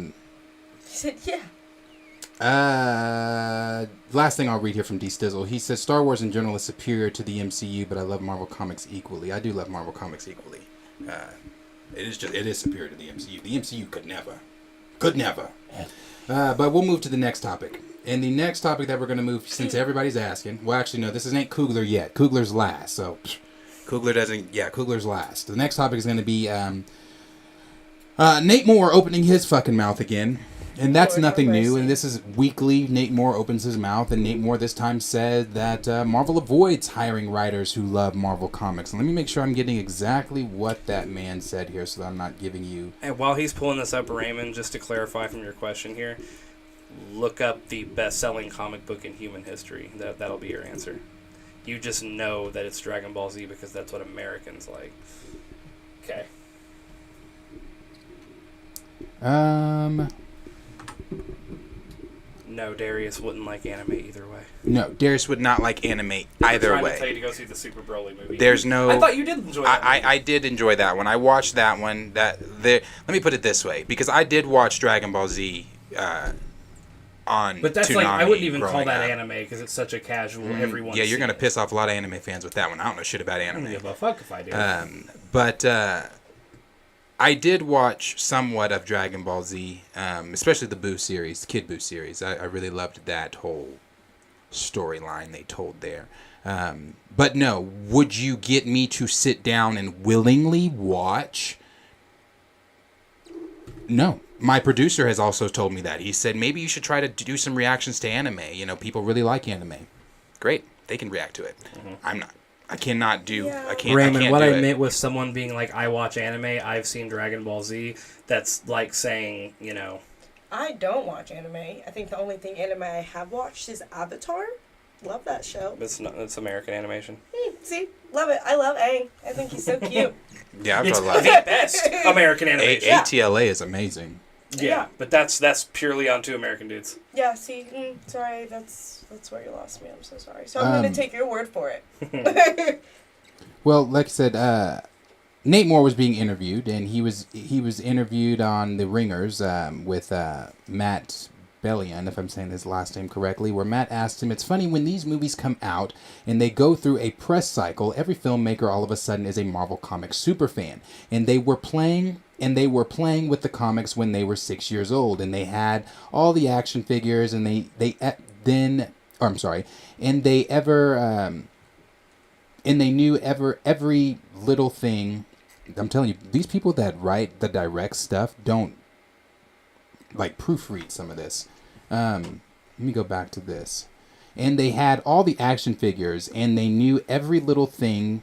He said, yeah. Last thing I'll read here from D Stizzle. He says Star Wars in general is superior to the MCU, but I love Marvel Comics equally. I do love Marvel Comics equally. It is superior to the MCU. The MCU could never. But we'll move to the next topic. And the next topic that we're going to move, since everybody's asking, well, actually, no, this ain't Coogler yet. Coogler's last, so. Coogler's last. The next topic is going to be Nate Moore opening his fucking mouth again. And that's nothing new, and this is weekly. Nate Moore opens his mouth, and Nate Moore this time said that Marvel avoids hiring writers who love Marvel Comics. And let me make sure I'm getting exactly what that man said here so that I'm not giving you... And while he's pulling this up, Raymond, just to clarify from your question here, look up the best-selling comic book in human history. That'll be your answer. You just know that it's Dragon Ball Z because that's what Americans like. Okay. No, Darius wouldn't like anime either way. No, Darius would not like anime either I'm trying way. to tell you to go see the Super Broly movie. There's no... I thought you did enjoy that movie. I did enjoy that one. I watched that one. Let me put it this way, because I did watch Dragon Ball Z on But that's Toonami like, I wouldn't even call growing that up. anime because it's such a casual, everyone. Yeah, you're going to piss off a lot of anime fans with that one. I don't know shit about I don't anime. give a fuck if I do. But I did watch somewhat of Dragon Ball Z, especially the Buu series, the Kid Buu series. I really loved that whole storyline they told there. But no, would you get me to sit down and willingly watch? No. My producer has also told me that. He said, maybe you should try to do some reactions to anime. People really like anime. Great. They can react to it. Mm-hmm. I'm not. I cannot do... Yeah. Raymond, what do I it. meant with someone being like, I watch anime, I've seen Dragon Ball Z, that's like saying, I don't watch anime. I think the only thing anime I have watched is Avatar. Love that show. It's American animation. See? Love it. I love Aang. I think he's so cute. Yeah, I've It's got a lot. the best American animation. ATLA is amazing. Yeah, but that's purely on 2 American dudes. Yeah, see, sorry, that's where you lost me. I'm so sorry. So I'm going to take your word for it. Well, like I said, Nate Moore was being interviewed, and he was interviewed on The Ringers with Matt Bellion, if I'm saying his last name correctly, where Matt asked him, it's funny, when these movies come out and they go through a press cycle, every filmmaker all of a sudden is a Marvel Comics superfan. And they were playing with the comics when they were 6 years old, and they had all the action figures, and they knew every little thing. I'm telling you, these people that write the direct stuff don't like proofread some of this. Let me go back to this. And they had all the action figures, and they knew every little thing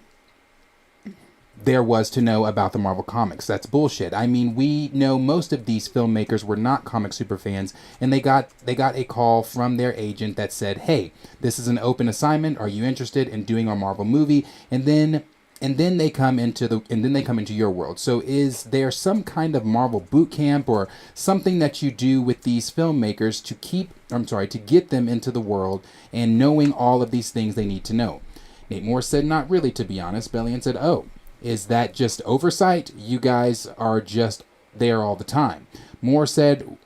there was to know about the Marvel Comics. That's bullshit. I mean, we know most of these filmmakers were not comic super fans, and they got a call from their agent that said, "Hey, this is an open assignment. Are you interested in doing our Marvel movie?" And then they come into your world. So is there some kind of Marvel boot camp or something that you do with these filmmakers to get them into the world and knowing all of these things they need to know? Nate Moore said, "Not really, to be honest." Bellion said, "Oh, is that just oversight? You guys are just there all the time." Moore said,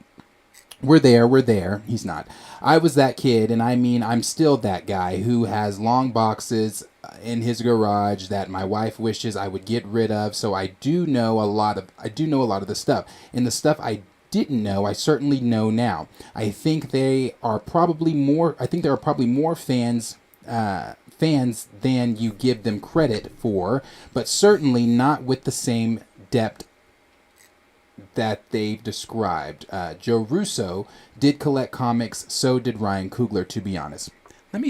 We're there. He's not. "I was that kid, and I mean, I'm still that guy who has long boxes in his garage that my wife wishes I would get rid of. So I do know a lot of the stuff. And the stuff I didn't know, I certainly know now. I think there are probably more fans than you give them credit for, but certainly not with the same depth that they've described. Joe Russo did collect comics, so did Ryan Coogler, to be honest." Let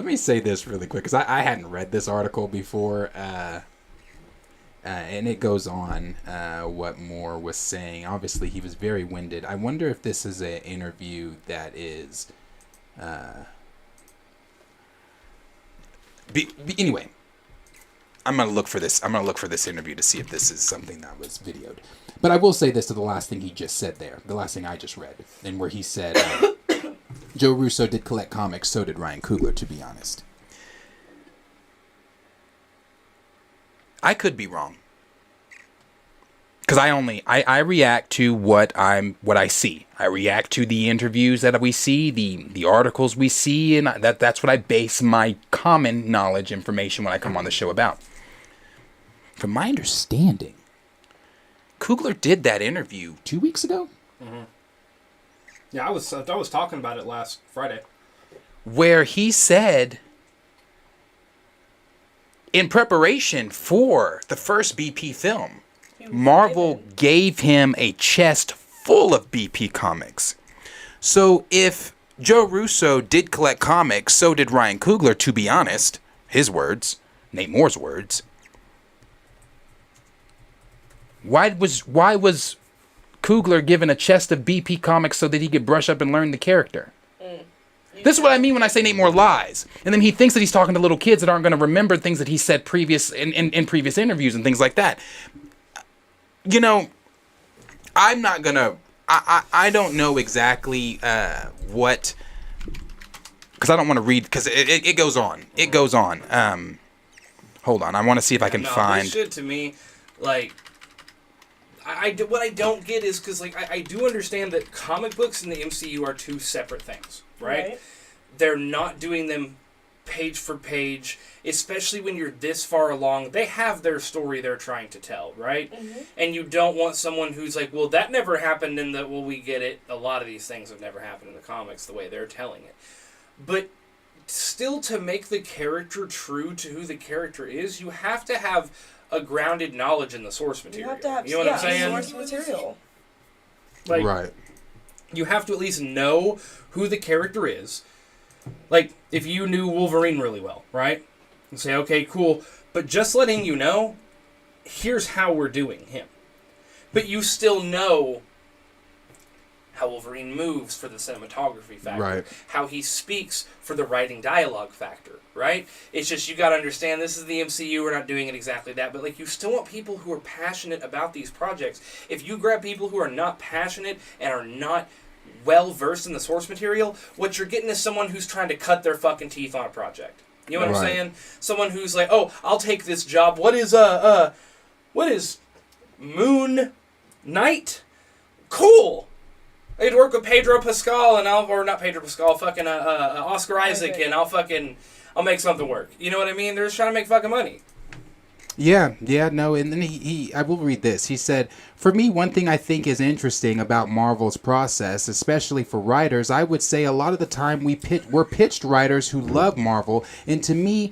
me say this really quick, because I hadn't read this article before, and it goes on what Moore was saying. Obviously, he was very winded. I wonder if this is an interview that is... anyway, I'm going to look for this. I'm going to look for this interview to see if this is something that was videoed. But I will say this to the last thing he just said there, the last thing I just read, and where he said... Joe Russo did collect comics, so did Ryan Coogler, to be honest. I could be wrong. Because I react to what I see. I react to the interviews that we see, the articles we see, and that's what I base my common knowledge information when I come on the show about. From my understanding, Coogler did that interview 2 weeks ago. Mm-hmm. Yeah, I was talking about it last Friday. Where he said, in preparation for the first BP film, Marvel gave him a chest full of BP comics. So if Joe Russo did collect comics, so did Ryan Coogler, to be honest, his words, Nate Moore's words. Why was Coogler given a chest of BP comics so that he could brush up and learn the character? This is what I mean when I say Nate Moore lies. And then he thinks that he's talking to little kids that aren't going to remember things that he said in previous interviews and things like that. You know, I'm not going to... I don't know exactly what... Because I don't want to read... Because it goes on. It goes on. Hold on. I want to see if I can find... This shit to me, like... what I don't get is because I do understand that comic books and the MCU are 2 separate things, right? They're not doing them page for page, especially when you're this far along. They have their story they're trying to tell, right? Mm-hmm. And you don't want someone who's like, well, that never happened in the... Well, we get it. A lot of these things have never happened in the comics the way they're telling it. But still, to make the character true to who the character is, you have to have a grounded knowledge in the source material. You have to have, you know what I'm saying? Source material. Like, right. You have to at least know who the character is. Like, if you knew Wolverine really well, right? And say, okay, cool. But just letting you know, here's how we're doing him. but you still know how Wolverine moves for the cinematography factor, Right. how he speaks for the writing dialogue factor, right? It's just, you got to understand, this is the MCU, we're not doing it exactly that, but like, you still want people who are passionate about these projects. If you grab people who are not passionate and are not well versed in the source material, what you're getting is someone who's trying to cut their fucking teeth on a project. You know what I'm Right. saying? Someone who's like, oh, I'll take this job. What is Moon Knight? Cool. I'd work with Pedro Pascal and not Pedro Pascal, fucking Oscar Isaac, and I'll make something work. You know what I mean? They're just trying to make fucking money. Yeah, no, and then he I will read this. He said, for me, one thing I think is interesting about Marvel's process, especially for writers, I would say a lot of the time we're pitched writers who love Marvel, and to me,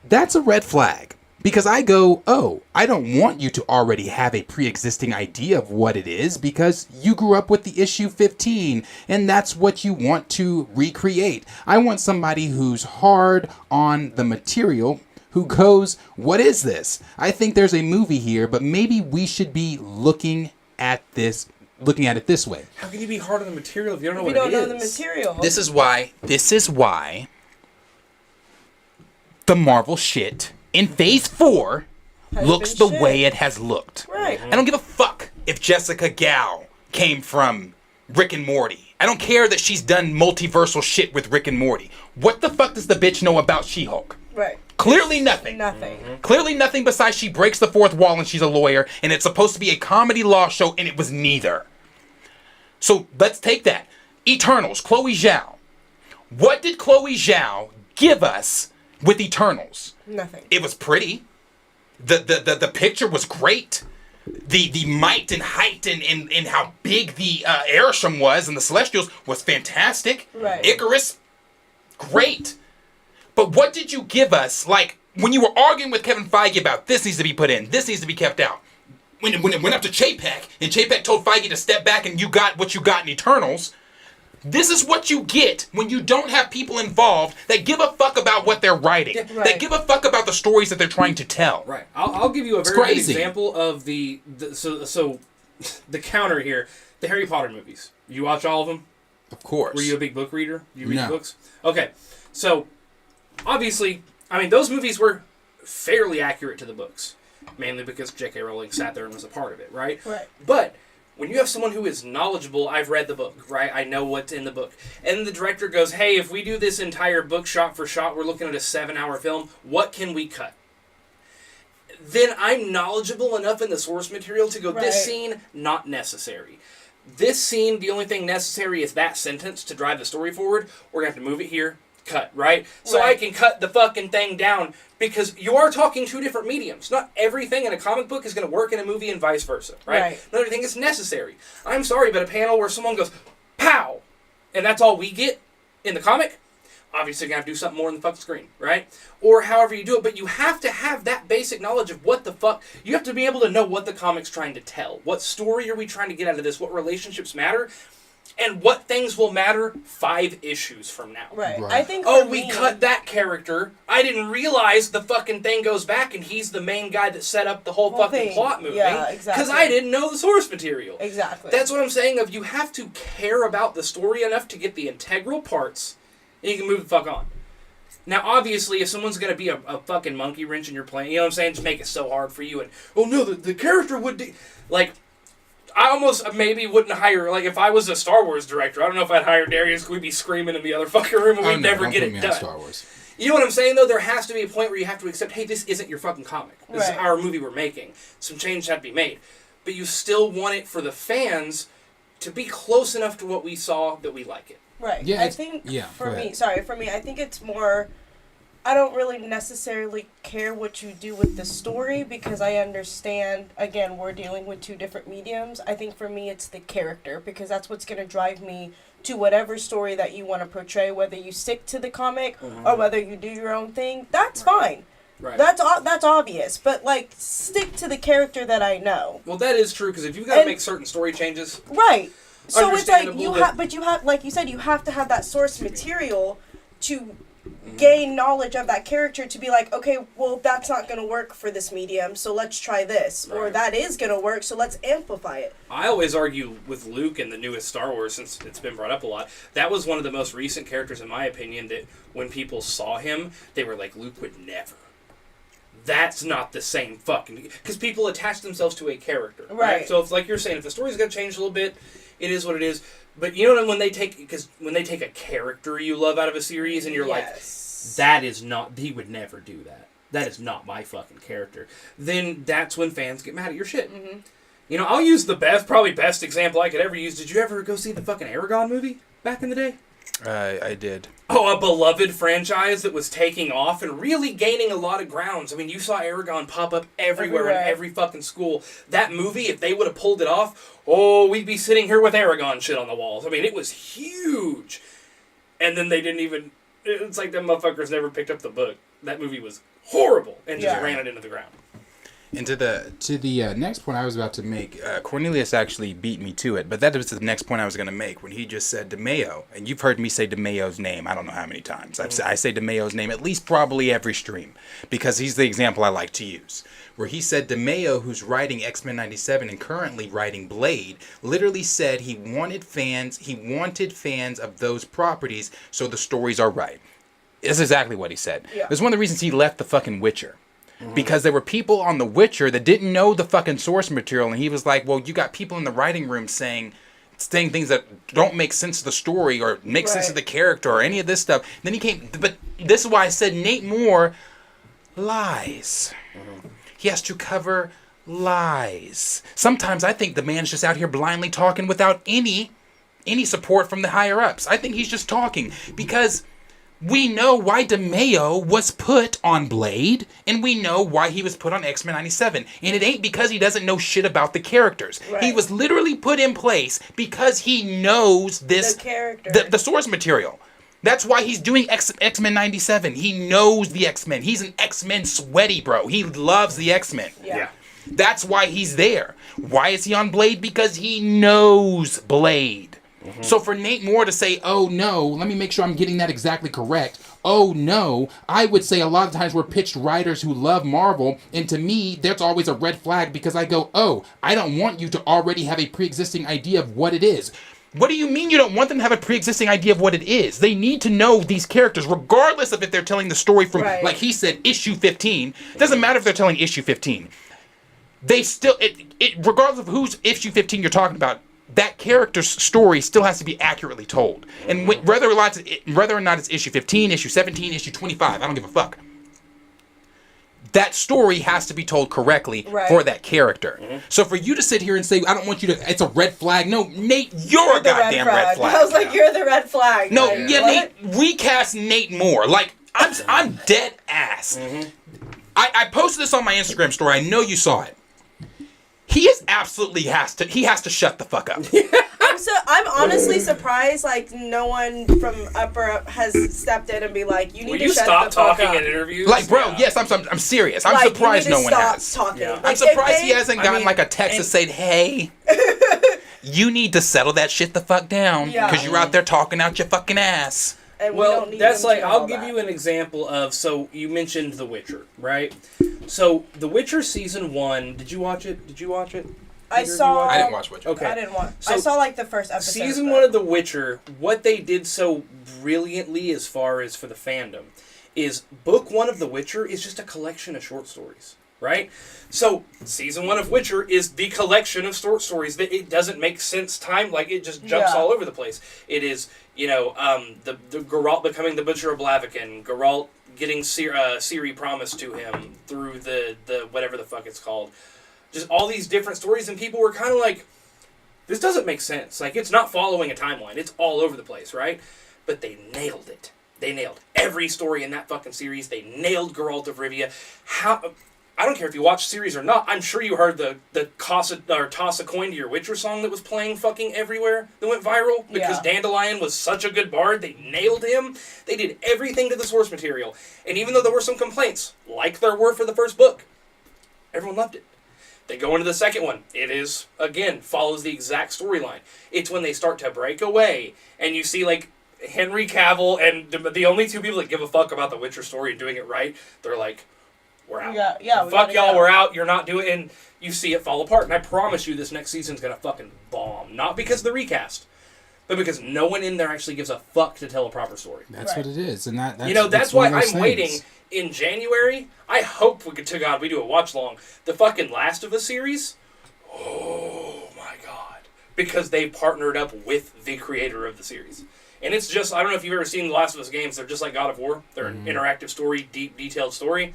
that's a red flag. Because I go, oh, I don't want you to already have a pre-existing idea of what it is, because you grew up with the issue 15, and that's what you want to recreate. I want somebody who's hard on the material, who goes, what is this? I think there's a movie here, but maybe we should be looking at it this way. How can you be hard on the material if you don't know We what don't it know is? the material. This is why the Marvel shit in Phase 4 Has looks been the shit. way it has looked. Right. I don't give a fuck if Jessica Gao came from Rick and Morty. I don't care that she's done multiversal shit with Rick and Morty. What the fuck does the bitch know about She-Hulk? Right. Clearly nothing. Nothing. Clearly nothing besides she breaks the fourth wall and she's a lawyer, and it's supposed to be a comedy law show, and it was neither. So let's take that. Eternals, Chloe Zhao. What did Chloe Zhao give us with Eternals? Nothing. It was pretty. The picture was great. The might and height and how big the Arishem was and the Celestials was fantastic. Right. Icarus, great. But what did you give us? Like, when you were arguing with Kevin Feige about this needs to be put in, this needs to be kept out. When it went up to Chapek, and Chapek told Feige to step back and you got what you got in Eternals, this is what you get when you don't have people involved that give a fuck about what they're writing. Yeah, right. That give a fuck about the stories that they're trying to tell. Right. I'll give you a very good example of the counter here. The Harry Potter movies. You watch all of them? Of course. Were you a big book reader? You read No. books? Okay. So, obviously, I mean, those movies were fairly accurate to the books. Mainly because J.K. Rowling sat there and was a part of it, right? Right. But when you have someone who is knowledgeable, I've read the book, right? I know what's in the book. And the director goes, hey, if we do this entire book shot for shot, we're looking at a 7-hour film. What can we cut? Then I'm knowledgeable enough in the source material to go, Right. this scene, not necessary. This scene, the only thing necessary is that sentence to drive the story forward. We're going to have to move it here, cut, right? So Right. I can cut the fucking thing down, because you are talking two different mediums. Not everything in a comic book is going to work in a movie and vice versa, right? Right. Not everything is necessary. I'm sorry, but a panel where someone goes, pow, and that's all we get in the comic, obviously you're going to have to do something more on the fucking screen, right? Or however you do it, but you have to have that basic knowledge of what the fuck, you have to be able to know what the comic's trying to tell. What story are we trying to get out of this? What relationships matter? And what things will matter 5 issues from now. Right. Right. I think. Oh, for we me- cut that character. I didn't realize the fucking thing goes back and he's the main guy that set up the whole Whole fucking thing. plot moving. Yeah, exactly. Because I didn't know the source material. Exactly. That's what I'm saying of you have to care about the story enough to get the integral parts and you can move the fuck on. Now, obviously, if someone's going to be a fucking monkey wrench in your plan, you know what I'm saying? Just make it so hard for you and, oh no, the character would... Like, I almost maybe wouldn't hire... Like, if I was a Star Wars director, I don't know if I'd hire Darius. We'd be screaming in the other fucking room and we'd never get it done. Star Wars. You know what I'm saying, though? There has to be a point where you have to accept, hey, this isn't your fucking comic. This is Right. our movie we're making. Some change had to be made. But you still want it for the fans to be close enough to what we saw that we like it. Right. Yeah, I it's- think yeah, for go me, ahead. for me, I think it's more, I don't really necessarily care what you do with the story because I understand, again, we're dealing with 2 different mediums. I think for me it's the character because that's what's going to drive me to whatever story that you want to portray, whether you stick to the comic or whether you do your own thing. That's fine. Right. That's obvious, but like stick to the character that I know. Well, that is true, because if you've got to And- make certain story changes... Right. So it's like Understandable, you but- have, but you have, like you said, you have to have that source material to gain knowledge of that character to be like, okay, well, that's not going to work for this medium, so let's try this. Or Right. that is going to work, so let's amplify it. I always argue with Luke in the newest Star Wars, since it's been brought up a lot. That was one of the most recent characters, in my opinion, that when people saw him, they were like, Luke would never. That's not the same fucking... Because people attach themselves to a character. Right. So, if, like you're saying, if the story's going to change a little bit, it is what it is. But you know what, when they take a character you love out of a series and you're like, that is not... He would never do that. That is not my fucking character. Then that's when fans get mad at your shit. Mm-hmm. You know, I'll use the probably best example I could ever use. Did you ever go see the fucking Aragon movie back in the day? I did. Oh, a beloved franchise that was taking off and really gaining a lot of grounds. I mean, you saw Aragon pop up everywhere in every fucking school. That movie, if they would have pulled it off, oh, we'd be sitting here with Aragon shit on the walls. I mean, it was huge. And then they didn't even... It's like them motherfuckers never picked up the book. That movie was horrible and just ran it into the ground. And to the next point I was about to make, Cornelius actually beat me to it, but that was the next point I was going to make when he just said DeMayo. And you've heard me say DeMayo's name I don't know how many times. I say DeMayo's name at least probably every stream because he's the example I like to use. Where he said DeMayo, who's writing X-Men 97 and currently writing Blade, literally said he wanted fans of those properties so the stories are right. That's exactly what he said. Yeah. It's one of the reasons he left the fucking Witcher. Because there were people on The Witcher that didn't know the fucking source material, and he was like, well, you got people in the writing room saying things that don't make sense to the story or make sense to the character or any of this stuff. Then he came, but this is why I said Nate Moore lies. He has to cover lies. Sometimes I think the man's just out here blindly talking without any support from the higher ups. I think he's just talking because... We know why DeMayo was put on Blade, and we know why he was put on X-Men 97. And it ain't because he doesn't know shit about the characters. Right. He was literally put in place because he knows this... The character. The source material. That's why he's doing X-Men 97. He knows the X-Men. He's an X-Men sweaty, bro. He loves the X-Men. Yeah. That's why he's there. Why is he on Blade? Because he knows Blade. So for Nate Moore to say, oh no, let me make sure I'm getting that exactly correct. Oh no, I would say a lot of times we're pitched writers who love Marvel, and to me, that's always a red flag because I go, oh, I don't want you to already have a pre-existing idea of what it is. What do you mean you don't want them to have a pre-existing idea of what it is? They need to know these characters, regardless of if they're telling the story from, like he said, issue 15. It doesn't matter if they're telling issue 15. They still, regardless of whose issue 15 you're talking about, that character's story still has to be accurately told. And whether or not it's issue 15, issue 17, issue 25, I don't give a fuck. That story has to be told correctly for that character. So for you to sit here and say, I don't want you to, it's a red flag. No, Nate, you're a goddamn red flag. I was like, you're the red flag. No, like, Nate, recast Nate Moore. Like, I'm dead ass. I posted this on my Instagram story. I know you saw it. He has to shut the fuck up. I'm honestly surprised like no one from upper up has stepped in and be like, you need to shut the fuck talking up. in interviews? Like, bro, yes, I'm serious. I'm surprised no one has. Talking. Yeah. Like, I'm surprised he they- hasn't gotten like a text that said, hey, you need to settle that shit the fuck down because you're out there talking out your fucking ass. And we Well, don't need that's them like, to know I'll give that. you an example of, so you mentioned The Witcher, right? So, The Witcher Season 1, did you watch it? I saw. I didn't watch Witcher. Okay. I didn't watch. So, I saw like the first episode. Season 1 of The Witcher, what they did so brilliantly as far as for the fandom, is Book 1 of The Witcher is just a collection of short stories, right? So, Season 1 of Witcher is the collection of short stories that it doesn't make sense like it just jumps all over the place. It is, the Geralt becoming the Butcher of Blaviken, Geralt getting Ciri promised to him through the whatever the fuck it's called. Just all these different stories, and people were kind of like, this doesn't make sense. Like, it's not following a timeline. It's all over the place, right? But they nailed it. They nailed every story in that fucking series. They nailed Geralt of Rivia. I don't care if you watch the series or not. I'm sure you heard the toss a coin to your Witcher song that was playing fucking everywhere that went viral because Dandelion was such a good bard. They nailed him. They did everything to the source material. And even though there were some complaints, like there were for the first book, everyone loved it. They go into the second one. It is, again, follows the exact storyline. It's when they start to break away, and you see, like, Henry Cavill and the only two people that give a fuck about the Witcher story and doing it right, they're like, we're out. Yeah, Fuck y'all, we're out. You're not doing it. And you see it fall apart. And I promise you this next season's going to fucking bomb. Not because of the recast, but because no one in there actually gives a fuck to tell a proper story. That's what it is. And that's, that's why I'm waiting in January. I hope to God we do a watch long. The fucking Last of Us series. Oh my God. Because they partnered up with the creator of the series. And it's just, I don't know if you've ever seen the Last of Us games. They're just like God of War. They're an interactive story, deep, detailed story.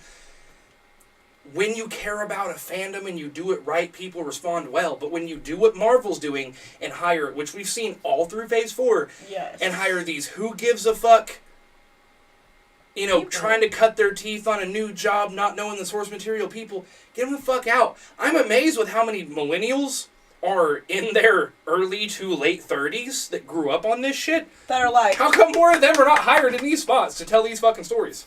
When you care about a fandom and you do it right, people respond well. But when you do what Marvel's doing and hire, which we've seen all through Phase 4, and hire these who gives a fuck, trying to cut their teeth on a new job, not knowing the source material people, get them the fuck out. I'm amazed with how many millennials are in their early to late 30s that grew up on this shit. That are like, how come more of them are not hired in these spots to tell these fucking stories?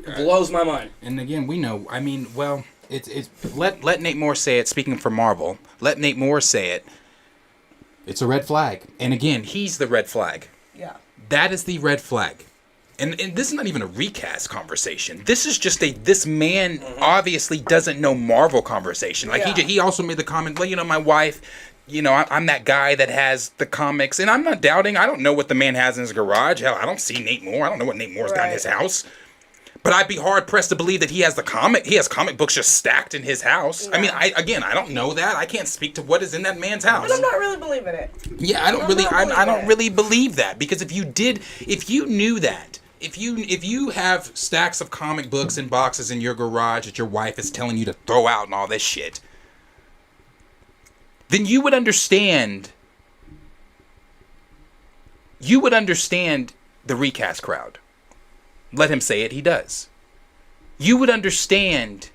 It blows my mind. And again, we know. I mean, well, it's Let Nate Moore say it. Speaking for Marvel, let Nate Moore say it. It's a red flag. And again, He's the red flag. yeah. that is the red flag. And this is not even a recast conversation. This is just this man obviously doesn't know Marvel conversation. Like he also made the comment, well, my wife, I'm that guy that has the comics, and I'm not doubting. I don't know what the man has in his garage. Hell, I don't see Nate Moore. I don't know what Nate Moore's got in his house. But I'd be hard pressed to believe that he has comic books just stacked in his house. Yeah. I mean, I don't know that. I can't speak to what is in that man's house. But I'm not really believing it. Yeah, I don't really believe that, because if you knew that, if you have stacks of comic books in boxes in your garage that your wife is telling you to throw out and all this shit, then you would understand the recast crowd. Let him say it, he does. You would understand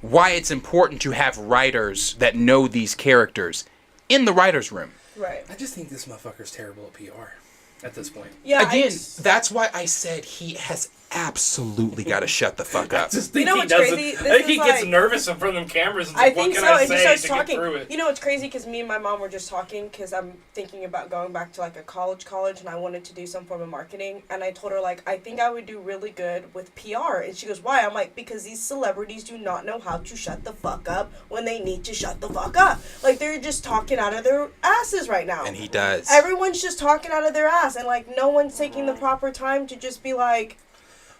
why it's important to have writers that know these characters in the writer's room. Right. I just think this motherfucker's terrible at PR at this point. Yeah. Again, that's why I said he has absolutely got to shut the fuck up. I just think what's doesn't. crazy? I think he gets nervous in front of them cameras. And I think what so. can I And he say starts to talking. get through it? It's crazy because me and my mom were just talking because I'm thinking about going back to like a college, and I wanted to do some form of marketing. And I told her like I think I would do really good with PR. And she goes, "Why?" I'm like, because these celebrities do not know how to shut the fuck up when they need to shut the fuck up. Like they're just talking out of their asses right now. And he does. Everyone's just talking out of their ass, and like no one's taking the proper time to just be like.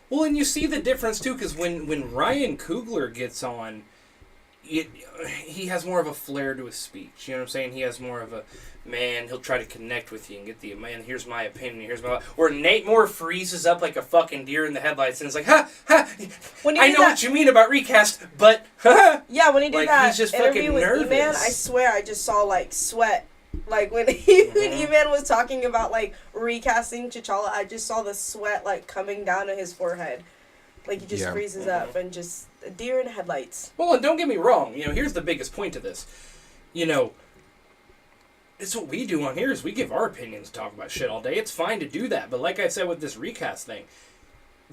Well, and you see the difference, too, because when Ryan Coogler gets on, he has more of a flair to his speech. You know what I'm saying? He has more of a, man, he'll try to connect with you and get the, man, here's my opinion, here's my... Where Nate Moore freezes up like a fucking deer in the headlights and is like, I know what you mean about recast, but... Yeah, when he did that he's just interview fucking with nervous. E-Man, I swear I just saw, like, sweat. Like, when E-Man was talking about, like, recasting T'Challa, I just saw the sweat, like, coming down to his forehead. Like, he just freezes up and just a deer in headlights. Well, and don't get me wrong. Here's the biggest point to this. It's what we do on here is we give our opinions and talk about shit all day. It's fine to do that. But like I said with this recast thing,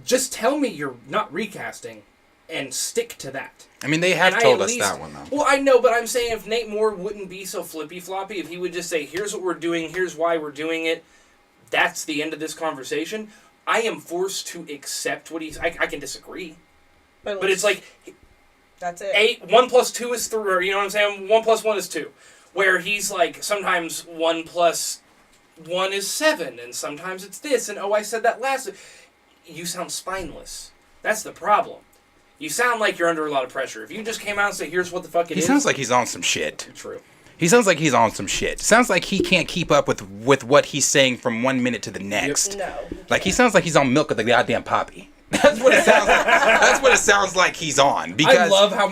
just tell me you're not recasting and stick to that. I mean, they have told us that one, though. Well, I know, but I'm saying if Nate Moore wouldn't be so flippy-floppy, if he would just say, here's what we're doing, here's why we're doing it, that's the end of this conversation, I am forced to accept what he's... I can disagree. But it's like... That's it. 1 + 2 is 3, or you know what I'm saying? 1 + 1 is 2. Where he's like, sometimes 1 + 1 is 7, and sometimes it's this, and I said that last... You sound spineless. That's the problem. You sound like you're under a lot of pressure. If you just came out and say, here's what the fuck it is... He sounds like he's on some shit. True. He sounds like he's on some shit. Sounds like he can't keep up with what he's saying from 1 minute to the next. No. Like, he sounds like he's on milk of the goddamn poppy. That's what it sounds like. That's what it sounds like he's on. Because I love how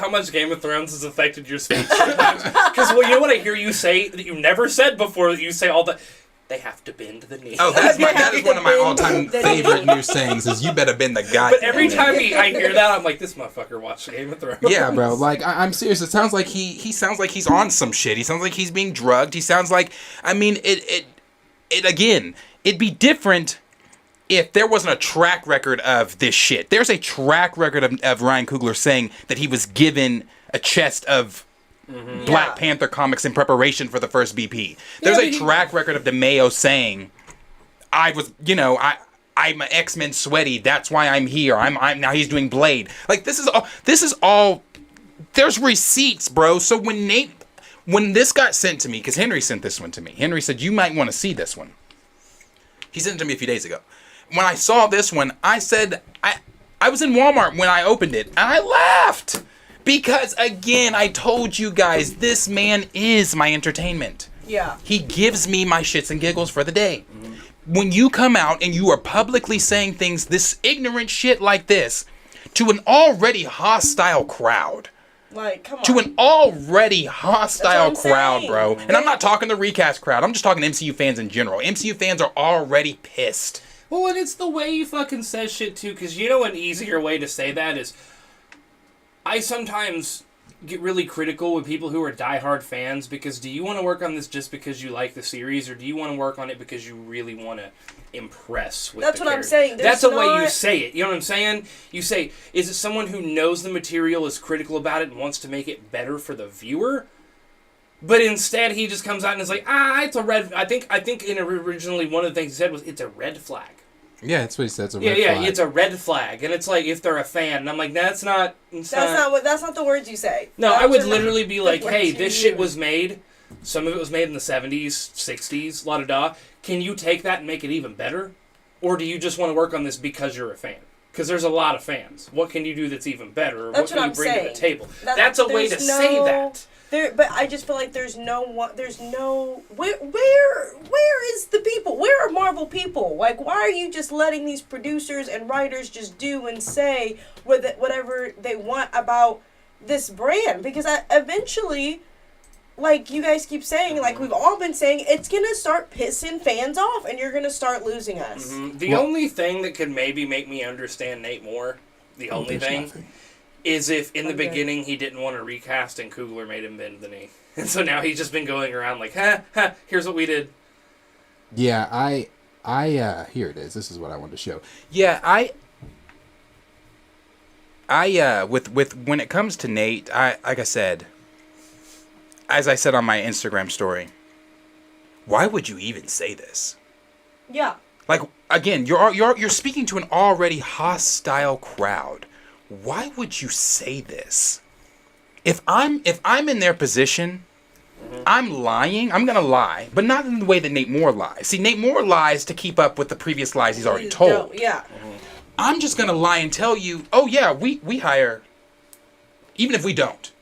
much Game of Thrones has affected your speech sometimes. Because you know what I hear you say that you never said before, that you say all the... They have to bend the knee. Oh, that is one of my all-time favorite new sayings, is you better bend the goddamn But every time I hear that, I'm like, this motherfucker watched Game of Thrones. Yeah, bro. Like, I'm serious. It sounds like he sounds like he's on some shit. He sounds like he's being drugged. He sounds like... I mean, again, it'd be different if there wasn't a track record of this shit. There's a track record of Ryan Coogler saying that he was given a chest of... Black Panther comics in preparation for the first BP. There's a track record of DeMayo saying I was, I'm an X-Men sweaty. That's why I'm here. I'm now he's doing Blade. Like this is all. There's receipts, bro. So when this got sent to me, because Henry sent this one to me. Henry said you might want to see this one. He sent it to me a few days ago. When I saw this one, I said I was in Walmart when I opened it, and I laughed because again I told you guys this man is my entertainment. Yeah. He gives me my shits and giggles for the day. When you come out and you are publicly saying things, this ignorant shit like this, to an already hostile crowd. Like, come on. To an already hostile That's what I'm crowd, saying. bro. And I'm not talking the recast crowd. I'm just talking MCU fans in general. MCU fans are already pissed. Well, and it's the way you fucking say shit, too, because you know an easier way to say that is... I sometimes get really critical with people who are diehard fans because do you want to work on this just because you like the series or do you want to work on it because you really want to impress with That's the what I'm character? saying. That's the way you not- say it. You know what I'm saying? You say, is it someone who knows the material, is critical about it, and wants to make it better for the viewer? But instead, he just comes out and is like, it's a red... I think originally one of the things he said was, it's a red flag. Yeah, that's what he said. It's a red flag. It's a red flag. And it's like, if they're a fan, and I'm like, that's not the words you say. No, That's I would not literally be the like, words hey, you this shit use. was made, some of it was made in the 70s, 60s, la-da-da. Can you take that and make it even better? Or do you just want to work on this because you're a fan? Because there's a lot of fans. What can you do that's even better? Or That's what can what you I'm bring saying. to the table? That- That's a way to there's say that. But I just feel like there's no where is the people? Where are Marvel people? Like, why are you just letting these producers and writers just do and say whatever they want about this brand? Because eventually, like you guys keep saying, like we've all been saying, it's gonna start pissing fans off, and you're gonna start losing us. Mm-hmm. The only thing that could maybe make me understand Nate more, the only thing, is if in the beginning he didn't want to recast and Coogler made him bend the knee. And so now he's just been going around like, here's what we did. Yeah, I here it is. This is what I wanted to show. Yeah, with when it comes to Nate, like I said, as I said on my Instagram story, why would you even say this? Yeah. Like again, you're speaking to an already hostile crowd. Why would you say this? If I'm in their position, I'm lying. I'm gonna lie, but not in the way that Nate Moore lies. See, Nate Moore lies to keep up with the previous lies he's already told. Yeah. I'm just gonna lie and tell you, oh yeah, we hire, even if we don't,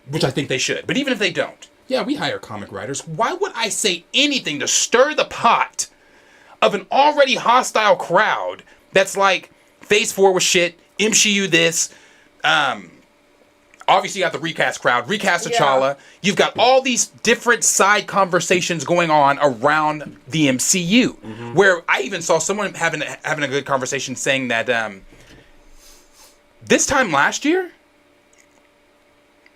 which I think they should, but even if they don't, yeah, we hire comic writers. Why would I say anything to stir the pot of an already hostile crowd that's like, Phase 4 was shit, MCU this, obviously you got the recast crowd, recast T'Challa, you've got all these different side conversations going on around the MCU, where I even saw someone having a good conversation saying that this time last year,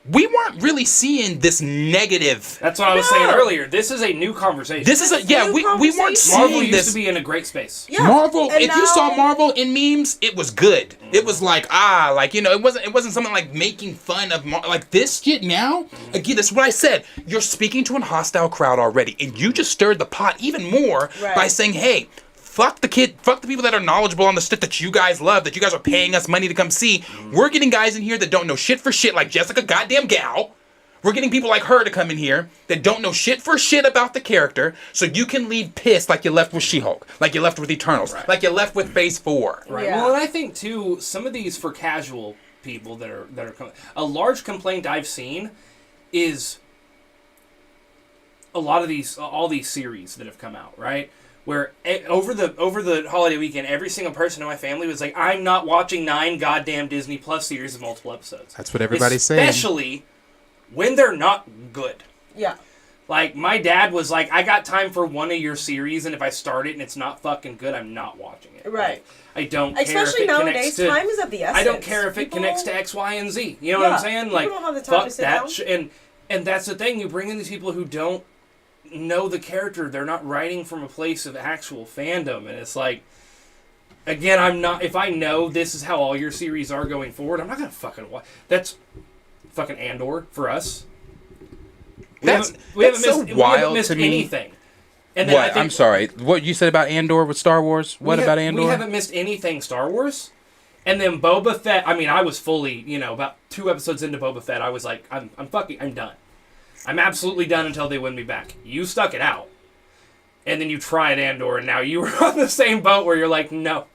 we weren't really seeing this negative. That's what I was saying earlier. This is a new conversation. This is we weren't seeing Marvel used this. to be in a great space. Yeah. Marvel, And if you saw Marvel in memes, it was good. It was like, it wasn't something like making fun of like this shit now. Again, that's what I said. You're speaking to a hostile crowd already, and you just stirred the pot even more by saying, hey, fuck the people that are knowledgeable on the stuff that you guys love, that you guys are paying us money to come see. We're getting guys in here that don't know shit for shit, like Jessica goddamn Gal. We're getting people like her to come in here that don't know shit for shit about the character, so you can leave pissed like you left with She-Hulk, like you left with Eternals, like you left with Phase 4. Right. Yeah. Well, and I think too, some of these for casual people that are coming, a large complaint I've seen is a lot of all these series that have come out, right? Where over the holiday weekend, every single person in my family was like, I'm not watching 9 goddamn Disney Plus series of multiple episodes. That's what everybody's saying. Especially when they're not good. Yeah. Like, my dad was like, I got time for one of your series, and if I start it and it's not fucking good, I'm not watching it. Right. Like, I don't care Especially if it nowadays, connects to... time is of the essence. I don't care if it connects to X, Y, and Z. You know what I'm saying? People Like, don't have the time fuck to sit that. down. And that's the thing. You bring in these people who don't know the character. They're not writing from a place of actual fandom. And it's like, again, I'm not... If I know this is how all your series are going forward, I'm not going to fucking watch... That's fucking Andor for us. We haven't missed wild anything. And then I What? think I'm sorry. What you said about Andor with Star Wars? What about Andor? We haven't missed anything Star Wars. And then Boba Fett, I mean, I was fully, about 2 episodes into Boba Fett, I was like, I'm done. I'm absolutely done until they win me back. You stuck it out. And then you tried Andor, and now you were on the same boat where you're like, no.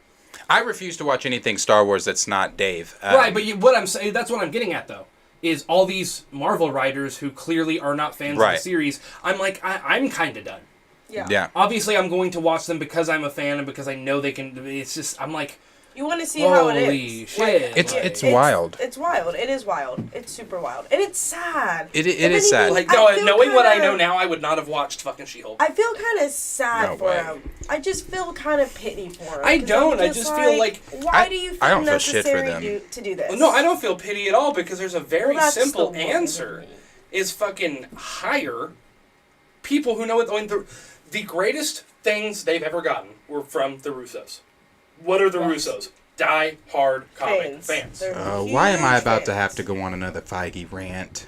I refuse to watch anything Star Wars that's not Dave. Right, but what I'm saying, that's what I'm getting at, though, is all these Marvel writers who clearly are not fans of the series, I'm like, I'm kind of done. Yeah. Obviously, I'm going to watch them because I'm a fan and because I know they can. It's just, I'm like, you want to see how it is. Holy shit! It's wild. It's wild. It is wild. It's super wild, and it's sad. It is sad. Like, knowing what I know now, I would not have watched fucking She-Hulk. I feel kind of sad No for way. him. I just feel kind of pity for him. I 'cause don't. I'm I just feel like why do you feel I don't feel shit for necessary them. to do this? No, I don't feel pity at all because there's a very Well, that's simple the one answer: with me. is fucking hire people who know what. I mean, the greatest things they've ever gotten were from the Russos. What are the Russos? Die hard comic fans. Why am I about to have to go on another Feige rant?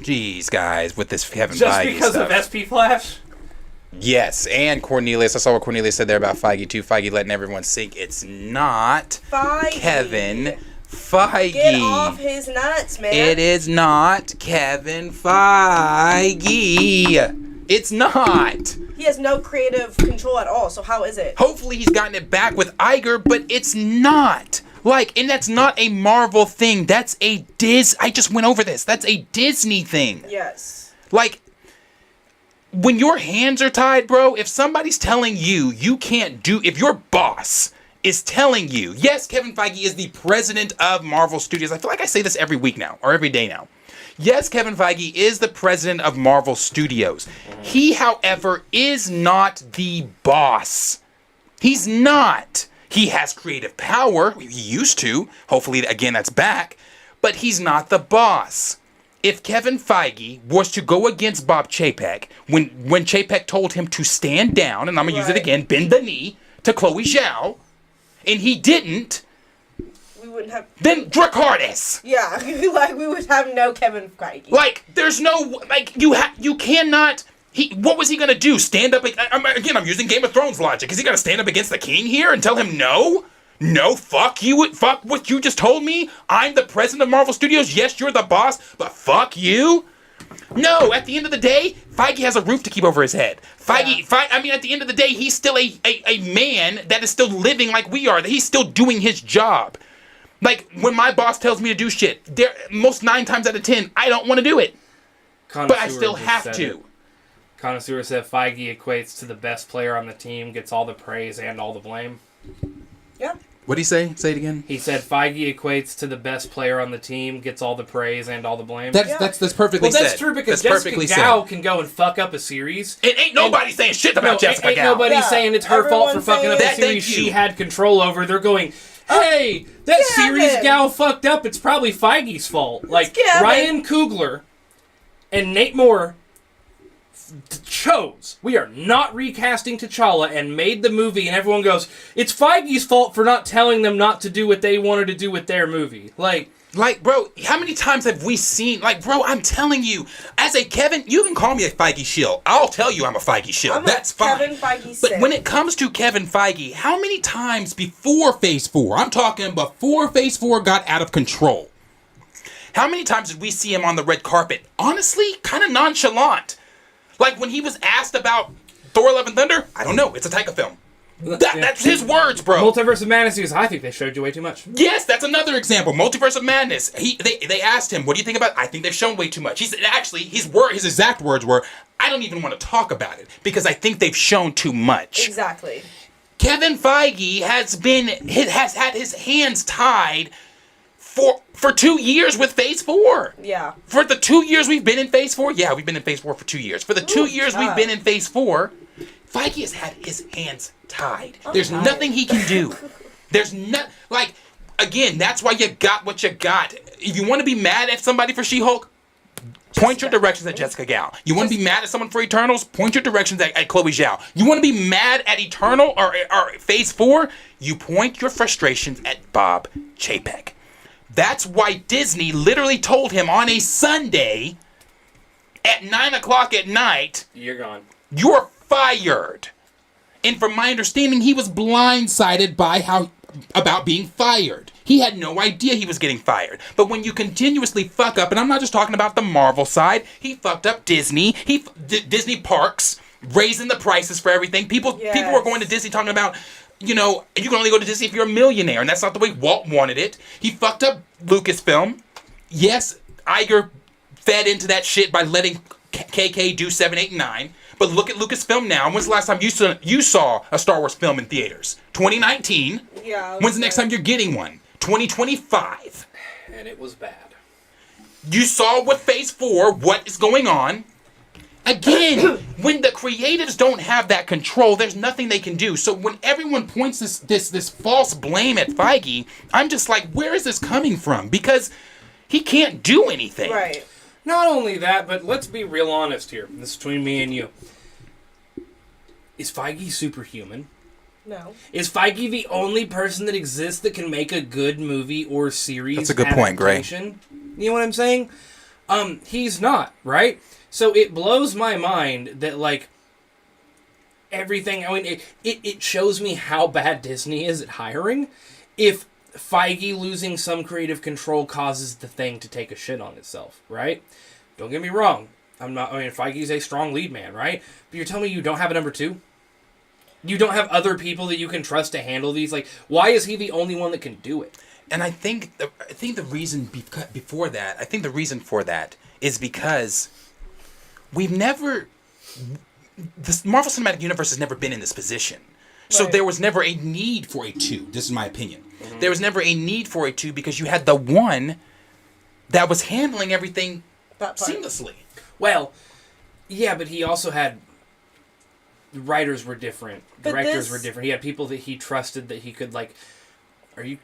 Jeez, guys, with this Kevin Just Feige because stuff. of SP Flash? Yes, and Cornelius. I saw what Cornelius said there about Feige too. Feige letting everyone sink. It's not Feige. Kevin Feige. Get off his nuts, man. It is not Kevin Feige. It's not. He has no creative control at all, so how is it? Hopefully he's gotten it back with Iger, but it's not. Like, and that's not a Marvel thing. That's a I just went over this. That's a Disney thing. Yes. Like, when your hands are tied, bro, if somebody's telling you can't do, if your boss is telling you, yes, Kevin Feige is the president of Marvel Studios. I feel like I say this every week now, or every day now. Yes, Kevin Feige is the president of Marvel Studios. He, however, is not the boss. He's not. He has creative power. He used to. Hopefully, again, that's back. But he's not the boss. If Kevin Feige was to go against Bob Chapek, when Chapek told him to stand down, and I'm going to use it again, bend the knee to Chloe Zhao, and he didn't, We wouldn't have... then Dracarys. Yeah, like, we would have no Kevin Feige. Like, there's no, like, you cannot, what was he gonna do? Stand up, again, I'm using Game of Thrones logic. Is he gonna stand up against the king here and tell him no? No, fuck you, fuck what you just told me? I'm the president of Marvel Studios, yes, you're the boss, but fuck you? No, at the end of the day, Feige has a roof to keep over his head. Feige, at the end of the day, he's still a man that is still living like we are, that he's still doing his job. Like, when my boss tells me to do shit, most 9 times out of 10, I don't want to do it. But I still have to. Connoisseur said Feige equates to the best player on the team, gets all the praise and all the blame. Yeah. What'd he say? Say it again. He said Feige equates to the best player on the team, gets all the praise and all the blame. That's perfectly said. Well, that's true because that's Jessica Gao can go and fuck up a series. It ain't nobody saying shit about Jessica Gao. Ain't nobody saying it's her fault for Everyone's fucking up saying a series she had control over. They're going, hey, that Kevin. series Gao fucked up. It's probably Feige's fault. Like, Kevin. Ryan Coogler and Nate Moore chose, we are not recasting T'Challa, and made the movie, and everyone goes, it's Feige's fault for not telling them not to do what they wanted to do with their movie. Like, bro, how many times have we seen, bro, I'm telling you, as a Kevin, you can call me a Feige shill. I'll tell you I'm a Feige shill. That's fine. Kevin Feige But when it comes to Kevin Feige, how many times before Phase 4, I'm talking before Phase 4 got out of control, how many times did we see him on the red carpet? Honestly, kind of nonchalant. Like, when he was asked about Thor: Love and Thunder, I don't know, it's a Taika film. That's his words, bro. Multiverse of Madness is, I think they showed you way too much. Yes, that's another example. Multiverse of Madness. They asked him, what do you think about it? I think they've shown way too much. He said, actually, his exact words were, I don't even want to talk about it because I think they've shown too much. Exactly. Kevin Feige has had his hands tied for 2 years with Phase 4. Yeah. For the 2 years we've been in Phase 4, yeah, we've been in Phase 4 for 2 years. For the 2 years we've been in Phase 4, Feige has had his hands tied. There's nothing he can do. There's not, again, that's why you got what you got. If you want to be mad at somebody for She-Hulk, point your directions at Jessica Gao. You want to be mad at someone for Eternals? Point your directions at Chloe Zhao. You want to be mad at Eternal or Phase 4? You point your frustrations at Bob Chapek. That's why Disney literally told him on a Sunday at 9 o'clock at night, You're gone. You're fired. And from my understanding, he was blindsided by about being fired. He had no idea he was getting fired. But when you continuously fuck up, and I'm not just talking about the Marvel side, he fucked up Disney. Disney parks, raising the prices for everything. People were going to Disney talking about, you know, you can only go to Disney if you're a millionaire, and that's not the way Walt wanted it. He fucked up Lucasfilm. Yes, Iger fed into that shit by letting KK do 7, 8, and 9. But look at Lucasfilm now. When's the last time you saw a Star Wars film in theaters? 2019. Yeah. When's the next time you're getting one? 2025. And it was bad. You saw what Phase 4, what is going on. Again, when the creatives don't have that control, there's nothing they can do. So when everyone points this false blame at Feige, I'm just like, where is this coming from? Because he can't do anything. Right. Not only that, but let's be real honest here. This is between me and you. Is Feige superhuman? No. Is Feige the only person that exists that can make a good movie or series? That's a good point, Gray. adaptation? You know what I'm saying? He's not, right? So it blows my mind that, like, everything... I mean, it shows me how bad Disney is at hiring. If Feige losing some creative control causes the thing to take a shit on itself, right? Don't get me wrong. Feige's a strong lead man, right? But you're telling me you don't have a number 2? You don't have other people that you can trust to handle these? Like, why is he the only one that can do it? And I think the reason for that is because the Marvel Cinematic Universe has never been in this position. So there was never a need for a 2. This is my opinion. Mm-hmm. There was never a need for a 2 because you had the one that was handling everything seamlessly. Well, yeah, but he also had... Writers were different. Directors were different. He had people that he trusted that he could, like... Are you...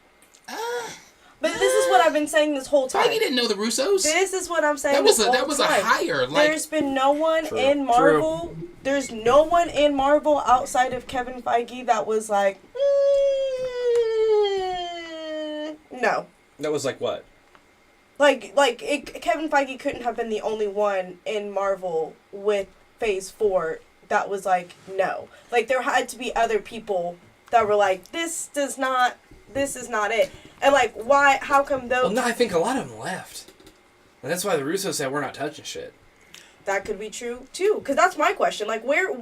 But this is what I've been saying this whole time. Feige didn't know the Russos. This is what I'm saying. That was a hire. Like, there's been no one in Marvel. True. There's no one in Marvel outside of Kevin Feige that was like, no. That was like what? Kevin Feige couldn't have been the only one in Marvel with Phase 4 that was like, no. Like, there had to be other people that were like, this is not it. And, like, why, how come those... Well, no, I think a lot of them left. And that's why the Russos said, we're not touching shit. That could be true, too. Because that's my question. Like, where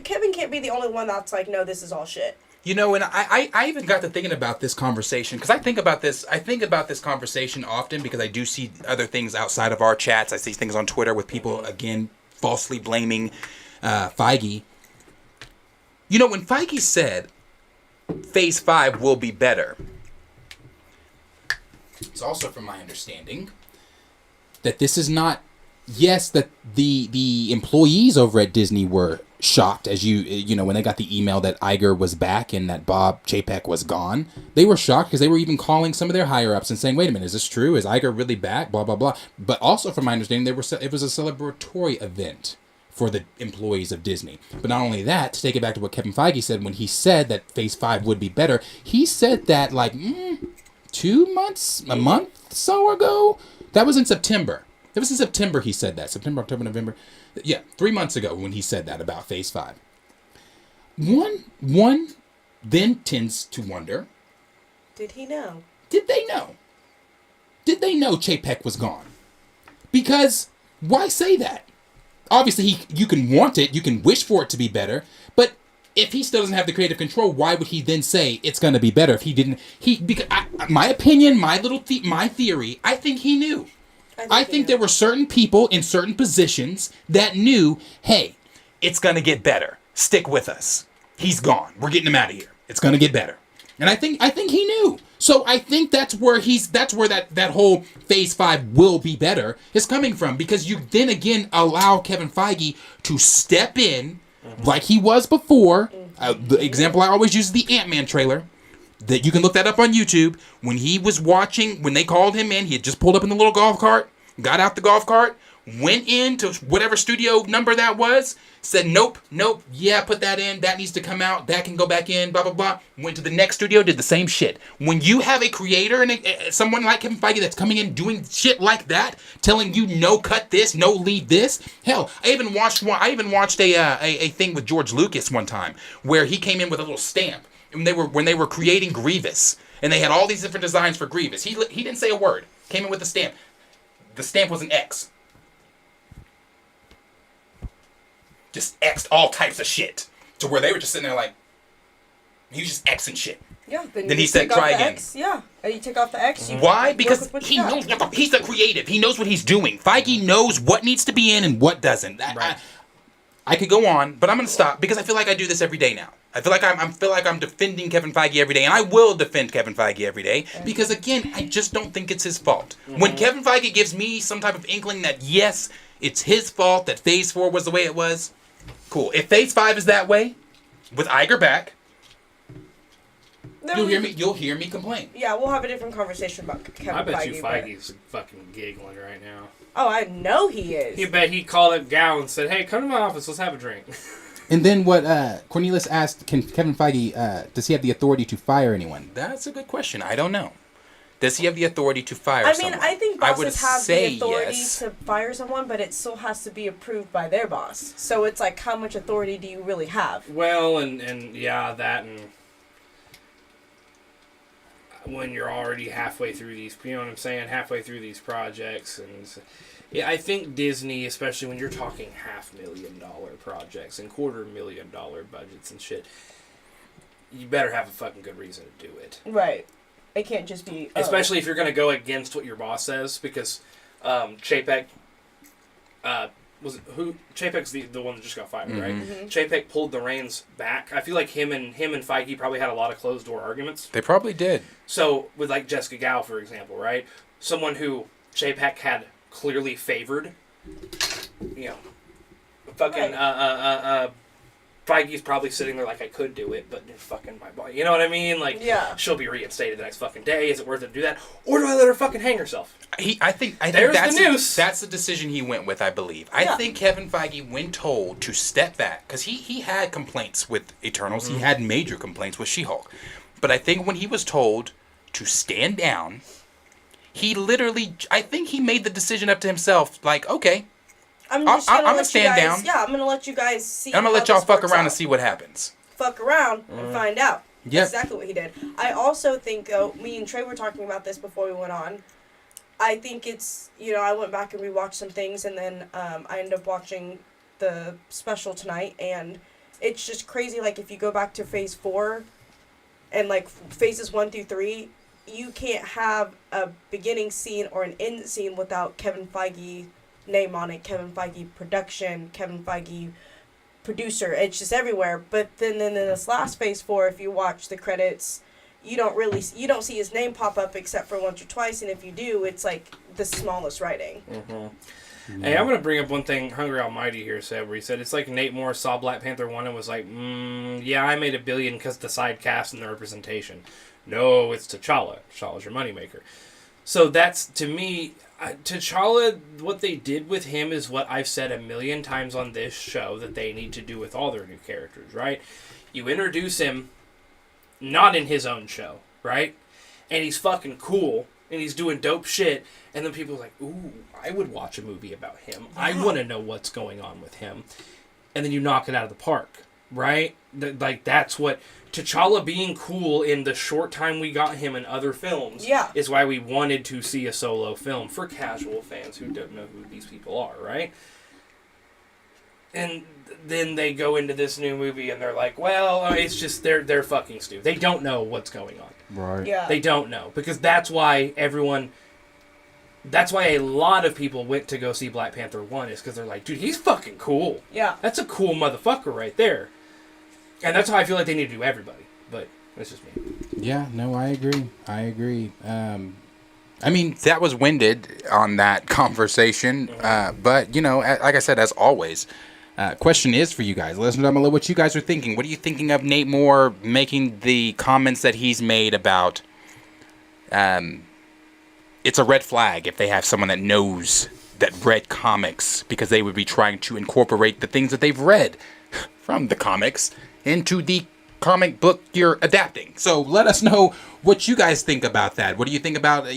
Kevin can't be the only one that's like, no, this is all shit. You know, and I even got to thinking about this conversation, because I think about this conversation often, because I do see other things outside of our chats. I see things on Twitter with people, again, falsely blaming Feige. You know, when Feige said Phase 5 will be better, it's also from my understanding that this is not... Yes, that the employees over at Disney were shocked, as you know, when they got the email that Iger was back and that Bob Chapek was gone. They were shocked because they were even calling some of their higher-ups and saying, wait a minute, is this true? Is Iger really back? Blah, blah, blah. But also, from my understanding, it was a celebratory event for the employees of Disney. But not only that, to take it back to what Kevin Feige said, when he said that Phase 5 would be better, he said that like 2 months, a month so ago? That was in September. It was in September he said that. September, October, November. Yeah, 3 months ago when he said that about Phase 5. One then tends to wonder... Did he know? Did they know? Did they know Chapek was gone? Because why say that? Obviously, you can want it, you can wish for it to be better, but if he still doesn't have the creative control, why would he then say it's going to be better if he didn't? Because my opinion, my theory, I think he knew. I think there were certain people in certain positions that knew, hey, it's going to get better. Stick with us. He's gone. We're getting him out of here. It's going to get better. And I think he knew. So I think that's where that whole Phase 5 will be better is coming from, because you then again allow Kevin Feige to step in like he was before. The example I always use is the Ant-Man trailer. That you can look that up on YouTube. When he was watching, when they called him in, he had just pulled up in the little golf cart, got out the golf cart, went into whatever studio number that was, said nope, yeah, put that in, that needs to come out, that can go back in, blah, blah, blah. Went to the next studio, did the same shit. When you have a creator and someone like Kevin Feige that's coming in doing shit like that, telling you no cut this, no leave this. Hell, I even watched a thing with George Lucas one time where he came in with a little stamp when they were creating Grievous, and they had all these different designs for Grievous. He didn't say a word. Came in with a stamp. The stamp was an X. Just X'd all types of shit. To where they were just sitting there like, he was just X'ing shit. Yeah. Then he said, try again. X, yeah. And you take off the X. Why? Because he knows he's the creative. He knows what he's doing. Feige knows what needs to be in and what doesn't. Right. I could go on, but I'm going to stop because I feel like I do this every day now. I feel like I'm defending Kevin Feige every day, and I will defend Kevin Feige every day because, again, I just don't think it's his fault. Mm-hmm. When Kevin Feige gives me some type of inkling that, yes, it's his fault that Phase 4 was the way it was, cool. If Phase 5 is that way, with Iger back, you'll hear me complain. Yeah, we'll have a different conversation about Kevin Feige. I bet you Feige's fucking giggling right now. Oh, I know he is. He bet he called up Gal and said, hey, come to my office, let's have a drink. And then what Cornelius asked, can Kevin Feige, does he have the authority to fire anyone? That's a good question. I don't know. Does he have the authority to fire someone? I think bosses have the authority yes. to fire someone, but it still has to be approved by their boss. So it's like, how much authority do you really have? Well, and yeah, that and when you're already halfway through these, you know what I'm saying, halfway through these projects. And yeah, I think Disney, especially when you're talking $500,000 projects and $250,000 budgets and shit, you better have a fucking good reason to do it. Right. It can't just be... Especially if you're going to go against what your boss says, because Chapek... Chapek's the one that just got fired, right? Mm-hmm. Chapek pulled the reins back. I feel like him and Feige probably had a lot of closed door arguments. They probably did. So with like Jessica Gao, for example, right? Someone who Chapek had clearly favored, you know, fucking right. Feige's probably sitting there like, I could do it, but fucking my boy, you know what I mean? Like, yeah. She'll be reinstated the next fucking day. Is it worth it to do that, or do I let her fucking hang herself? I think There's that's the noose. That's the decision he went with, I believe. I think Kevin Feige, when told to step back, because he had complaints with Eternals, he had major complaints with She-Hulk, but I think when he was told to stand down, he literally, I think he made the decision up to himself, like, okay, I'm gonna stand down. Yeah, I'm gonna let you guys see. I'm gonna let y'all fuck around and see what happens. Fuck around and find out. Yep. Exactly what he did. I also think, though, me and Trey were talking about this before we went on. I think it's, I went back and rewatched some things, and then I ended up watching the special tonight, and it's just crazy. Like, if you go back to Phase 4 and, like, Phases 1 through 3, you can't have a beginning scene or an end scene without Kevin Feige name on it, Kevin Feige production, Kevin Feige producer. It's just everywhere. But then in this last Phase 4, if you watch the credits, you don't see his name pop up except for once or twice, and if you do, it's like the smallest writing. Mm-hmm. Hey, I'm gonna bring up one thing Hungry Almighty here said, where he said it's like Nate Moore saw Black Panther 1 and was like, yeah, I made $1 billion because the side cast and the representation. No, it's T'Challa. T'Challa's your moneymaker. So that's, to me, T'Challa, what they did with him is what I've said 1,000,000 times on this show that they need to do with all their new characters, right? You introduce him not in his own show, right? And he's fucking cool, and he's doing dope shit, and then people are like, ooh, I would watch a movie about him. I want to know what's going on with him. And then you knock it out of the park, right? That's what... T'Challa being cool in the short time we got him in other films is why we wanted to see a solo film for casual fans who don't know who these people are, right? And then they go into this new movie and they're like, well, it's just they're fucking stupid. They don't know what's going on. Right. Yeah. They don't know. Because that's why a lot of people went to go see Black Panther 1 is because they're like, dude, he's fucking cool. Yeah. That's a cool motherfucker right there. And that's how I feel like they need to do everybody. But that's just me. Yeah, no, I agree. I mean, that was winded on that conversation. But, like I said, as always, question is for you guys. Let us know down below what you guys are thinking. What are you thinking of Nate Moore making the comments that he's made about it's a red flag if they have someone that knows that read comics because they would be trying to incorporate the things that they've read from the comics into the comic book you're adapting. So let us know what you guys think about that. What do you think about,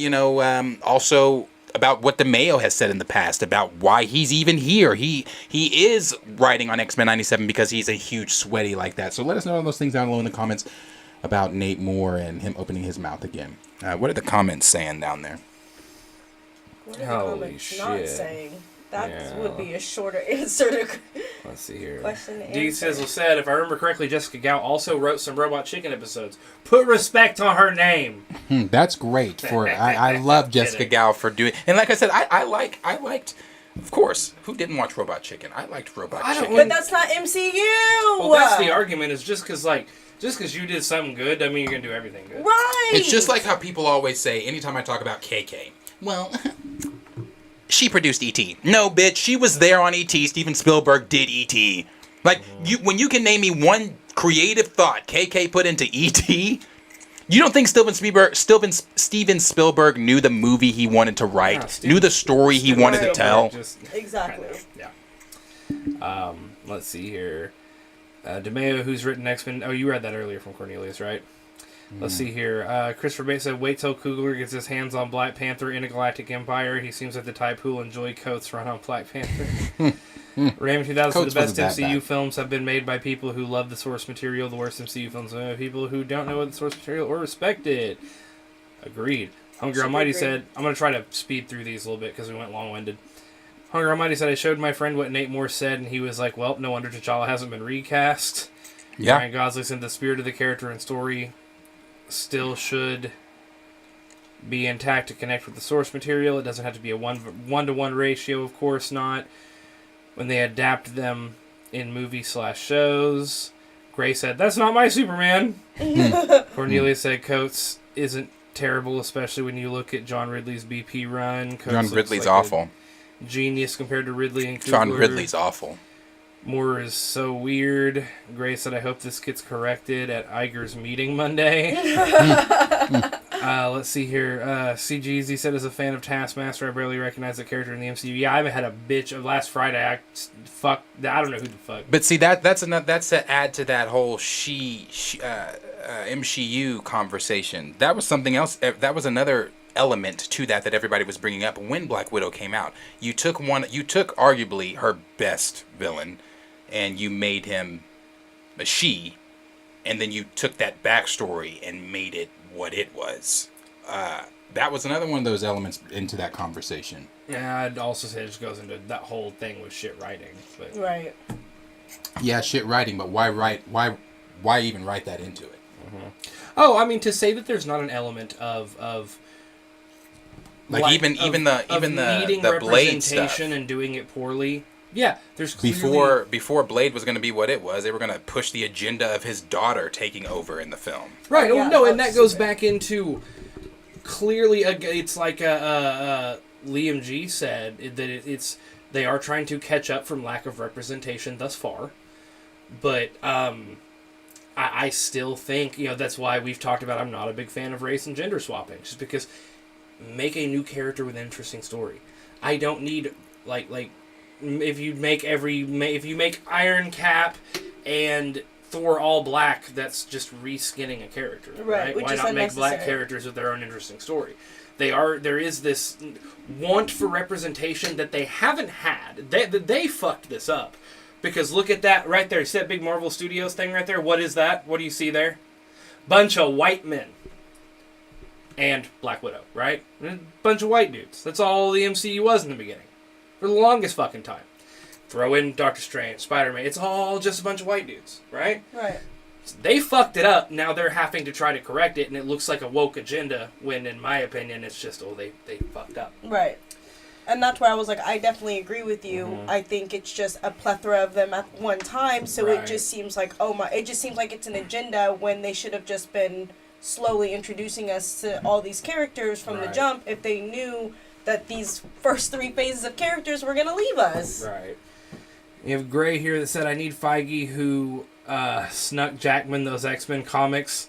also about what the Mayo has said in the past about why he's even here. He is writing on X-Men 97 because he's a huge sweaty like that. So let us know all those things down below in the comments about Nate Moore and him opening his mouth again. What are the comments saying down there? What are the Holy comments not shit. saying? That Yeah. would be a shorter answer to Let's see here. question and D answer. Sizzle said, if I remember correctly, Jessica Gao also wrote some Robot Chicken episodes. Put respect on her name. That's great. I love Jessica Kidding. Gao for doing. And like I said, I liked. Of course, who didn't watch Robot Chicken? I liked Robot I don't Chicken. But that's not MCU! Well, that's the argument, is just because you did something good, doesn't mean you're going to do everything good. Right! It's just like how people always say anytime I talk about KK. Well, she produced E.T. No, bitch, she was there on E.T. Steven Spielberg did E.T. Like, when you can name me one creative thought KK put into E.T., you don't think Steven Spielberg knew the movie he wanted to write, knew the story he wanted to tell? Exactly. Yeah. Let's see here. DeMeo, who's written X-Men. Oh, you read that earlier from Cornelius, right? Let's see here. Christopher Bates said, wait till Coogler gets his hands on Black Panther Intergalactic Empire. He seems like the type who'll enjoy Coates' run on Black Panther. Raymond 2000 said, the best MCU films have been made by people who love the source material. The worst MCU films are made by people who don't know what the source material or respect it. Agreed. Hungry Almighty said, I'm going to try to speed through these a little bit because we went long-winded. Hungry Almighty said, I showed my friend what Nate Moore said, and he was like, well, no wonder T'Challa hasn't been recast. Yeah. Ryan Gosling said, the spirit of the character and story still should be intact to connect with the source material. It doesn't have to be a one-to-one ratio, of course not. When they adapt them in movies/shows. Gray said, that's not my Superman. Cornelia said, Coates isn't terrible, especially when you look at John Ridley's BP run. Coates John looks Ridley's like awful. a genius compared to Ridley and Coogler. John Ridley's awful. Moore is so weird. Gray said, I hope this gets corrected at Iger's meeting Monday. Let's see here. CGZ said, as a fan of Taskmaster, I barely recognize the character in the MCU. Yeah, I haven't had a bitch of last Friday. I don't know who the fuck. But see, that's to add to that whole MCU conversation. That was something else. That was another element to that everybody was bringing up when Black Widow came out. You took arguably her best villain, and you made him a she, and then you took that backstory and made it what it was. That was another one of those elements into that conversation. Yeah, I'd also say it just goes into that whole thing with shit writing. But. Right. Yeah, shit writing, but why even write that into it? Mm-hmm. Oh, I mean, to say that there's not an element of like even the Blade stuff and doing it poorly. Yeah, there's clearly... before Blade was going to be what it was, they were going to push the agenda of his daughter taking over in the film. Right. Yeah, no, and that goes back into clearly. It's like Liam G said that they are trying to catch up from lack of representation thus far, but I still think that's why we've talked about. I'm not a big fan of race and gender swapping, just because make a new character with an interesting story. I don't need like. If you make Iron Cap and Thor all black, that's just reskinning a character, right? Why not make black characters with their own interesting story? There is this want for representation that they haven't had. They fucked this up, because look at that right there. See that big Marvel Studios thing right there? What is that? What do you see there? Bunch of white men. And Black Widow, right? Bunch of white dudes. That's all the MCU was in the beginning. For the longest fucking time. Throw in Doctor Strange, Spider-Man. It's all just a bunch of white dudes, right? Right. So they fucked it up. Now they're having to try to correct it, and it looks like a woke agenda, when in my opinion it's just, they fucked up. Right. And that's why I was like, I definitely agree with you. Mm-hmm. I think it's just a plethora of them at one time, so It just seems like, it just seems like it's an agenda when they should have just been slowly introducing us to all these characters from the jump if they knew that these first 3 phases of characters were going to leave us. Right. You have Gray here that said, I need Feige who snuck Jackman those X-Men comics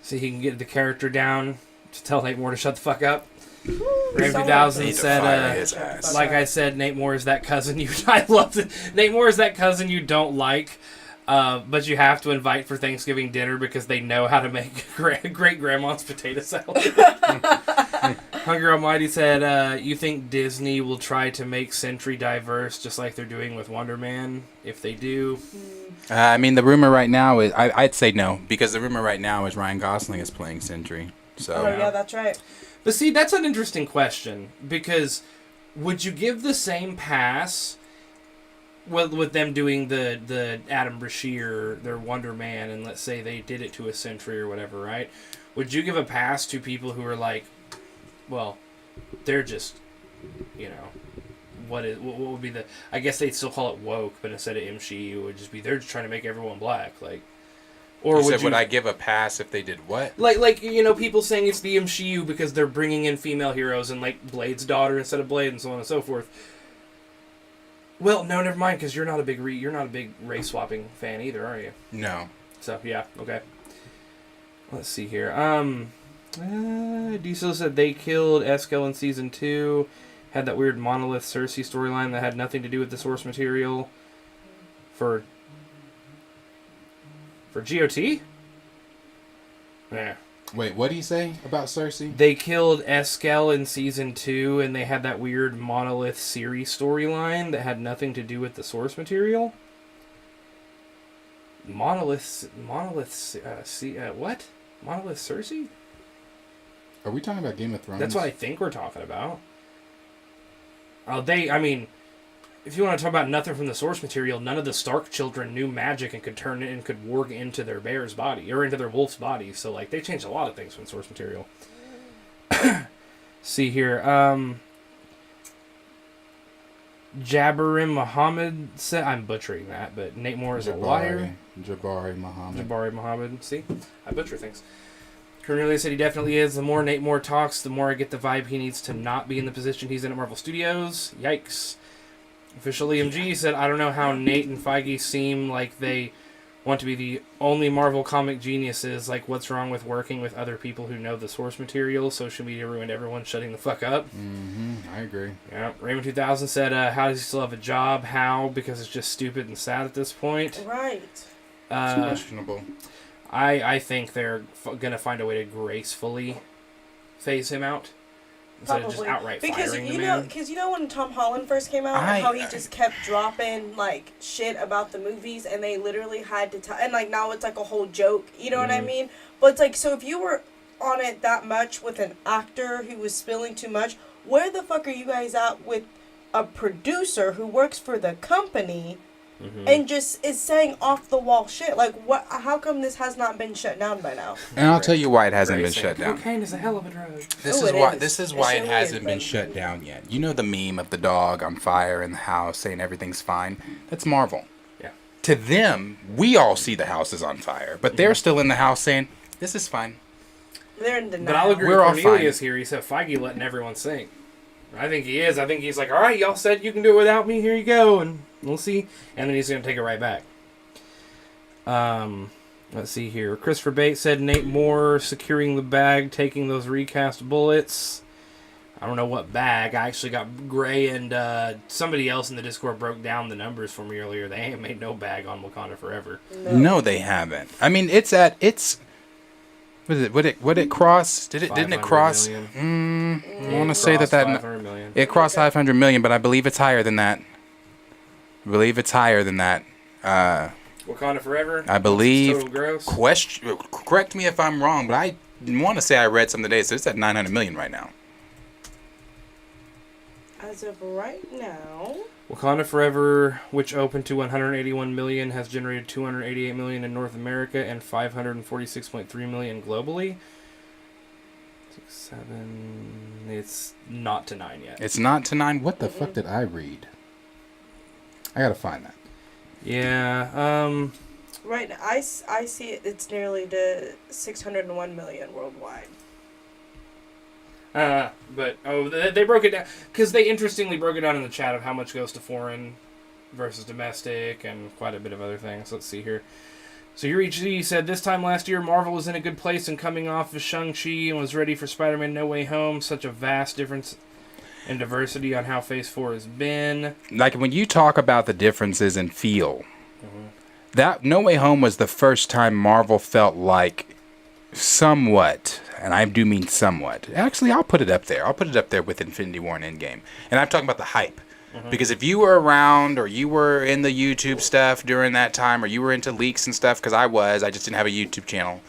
so he can get the character down to tell Nate Moore to shut the fuck up. Ram So 2000 Need to said, fire his ass. like I said, Nate Moore is that cousin you. I loved it. Nate Moore is that cousin you don't like, but you have to invite for Thanksgiving dinner because they know how to make great grandma's potato salad. Hunger Almighty said, you think Disney will try to make Sentry diverse just like they're doing with Wonder Man? If they do, I mean, the rumor right now is I'd say no, because the rumor right now is Ryan Gosling is playing Sentry. So Oh yeah, that's right. but see, that's an interesting question because would you give the same pass with them doing the Adam Brashear, their Wonder Man, and let's say they did it to a Sentry or whatever, right? Would you give a pass to people who are like, well, they're just, you know, what would be the? I guess they'd still call it woke, but instead of MCU, it would just be they're just trying to make everyone black, like. Or would I give a pass if they did what? Like you know, people saying it's the MCU because they're bringing in female heroes and like Blade's daughter instead of Blade and so on and so forth. Well, no, never mind, because you're not a big race swapping fan either, are you? No. So yeah, okay. Let's see here. Diesel said they killed Eskel in season 2. Had that weird Monolith Cersei storyline that had nothing to do with the source material. For GOT? Yeah. Wait, what do you say about Cersei? They killed Eskel in season 2, and they had that weird Monolith series storyline that had nothing to do with the source material. Monolith, what? Monolith Cersei? Are we talking about Game of Thrones? That's what I think we're talking about. I mean, if you want to talk about nothing from the source material, none of the Stark children knew magic and could turn it and could warg into their bear's body or into their wolf's body. So like they changed a lot of things from source material. See here, Jabarim Muhammad said, I'm butchering that, but Nate Moore is a liar. Jabari Muhammad. See, I butcher things. Cornelius said he definitely is. The more Nate Moore talks, the more I get the vibe he needs to not be in the position he's in at Marvel Studios. Yikes. Official EMG said, I don't know how Nate and Feige seem like they want to be the only Marvel comic geniuses. Like, what's wrong with working with other people who know the source material? Social media ruined everyone shutting the fuck up. I agree. Yeah. Raymond 2000 said, how does he still have a job? How? Because it's just stupid and sad at this point. Right. It's questionable. I think they're going to find a way to gracefully phase him out. Instead of just outright firing the man. Because you know when Tom Holland first came out, and how he just kept dropping like shit about the movies, and they literally had to tell, and like now it's like a whole joke. You know what I mean? But it's like, so if you were on it that much with an actor who was spilling too much, where the fuck are you guys at with a producer who works for the company? And just is saying off the wall shit. Like, what? How come this has not been shut down by now? And I'll tell you why it hasn't been shut down. Cocaine is a hell of a drug. This is why it hasn't been shut down yet. You know the meme of the dog on fire in the house saying everything's fine? That's Marvel. Yeah. To them, we all see the house is on fire, but they're still in the house saying this is fine. They're in denial. But I'll agree We're all with Cornelius here. He said Feige letting everyone sing. I think he is. I think he's like, all right, y'all said you can do it without me. Here you go, and we'll see. And then he's going to take it right back. Let's see here. Christopher Bates said Nate Moore securing the bag, taking those recast bullets. I don't know what bag. I actually got Gray and somebody else in the Discord broke down the numbers for me earlier. They ain't made no bag on Wakanda Forever. No, they haven't. I mean, Would it cross? Didn't it cross? I want to say that 500 million. it crossed 500 million, but I believe it's higher than that. Wakanda Forever. I believe. Total gross. Correct me if I'm wrong, but I want to say I read something today. So it's at 900 million right now. As of right now, Wakanda Forever, which opened to 181 million, has generated 288 million in North America and 546.3 million globally. 6, 7. It's not to 9 yet. It's not to 9. What the fuck did I read? I gotta find that. Yeah. right now, I see it. It's nearly to 601 million worldwide. But they broke it down because they interestingly broke it down in the chat of how much goes to foreign versus domestic and quite a bit of other things. Let's see here. So Yurichi said, this time last year, Marvel was in a good place and coming off of Shang-Chi and was ready for Spider-Man No Way Home. Such a vast difference in diversity on how Phase 4 has been. Like, when you talk about the differences in feel, that No Way Home was the first time Marvel felt like somewhat, and I do mean somewhat. Actually, I'll put it up there. I'll put it up there with Infinity War and Endgame. And I'm talking about the hype. Because if you were around or you were in the YouTube stuff during that time or you were into leaks and stuff, because I just didn't have a YouTube channel.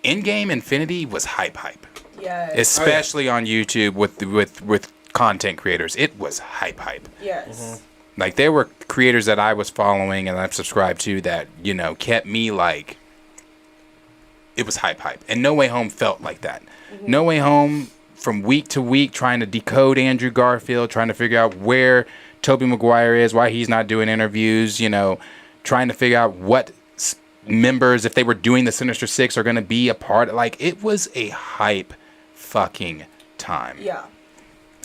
Endgame Infinity was hype. Yes. Especially on YouTube with content creators. It was hype. Yes. Like, there were creators that I was following and I've subscribed to that, kept me like, it was hype. And No Way Home felt like that. No Way Home, from week to week, trying to decode Andrew Garfield, trying to figure out where Tobey Maguire is, why he's not doing interviews, trying to figure out what members, if they were doing the Sinister Six, are going to be a part. Like, it was a hype fucking time. Yeah.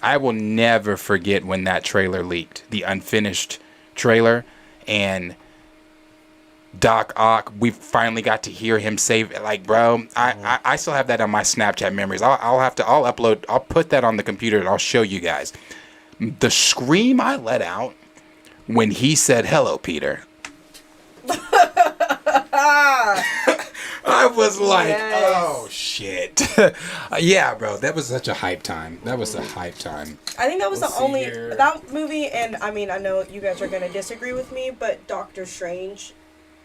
I will never forget when that trailer leaked, the unfinished trailer, and Doc Ock, we finally got to hear him say, like, bro, I still have that on my Snapchat memories. I'll put that on the computer and I'll show you guys. The scream I let out when he said, "Hello, Peter." I was like, Yes. oh, shit. Yeah, bro, that was such a hype time. That was a hype time. I think that was Let's the see only here. that movie, and I mean, I know you guys are gonna disagree with me, but Doctor Strange,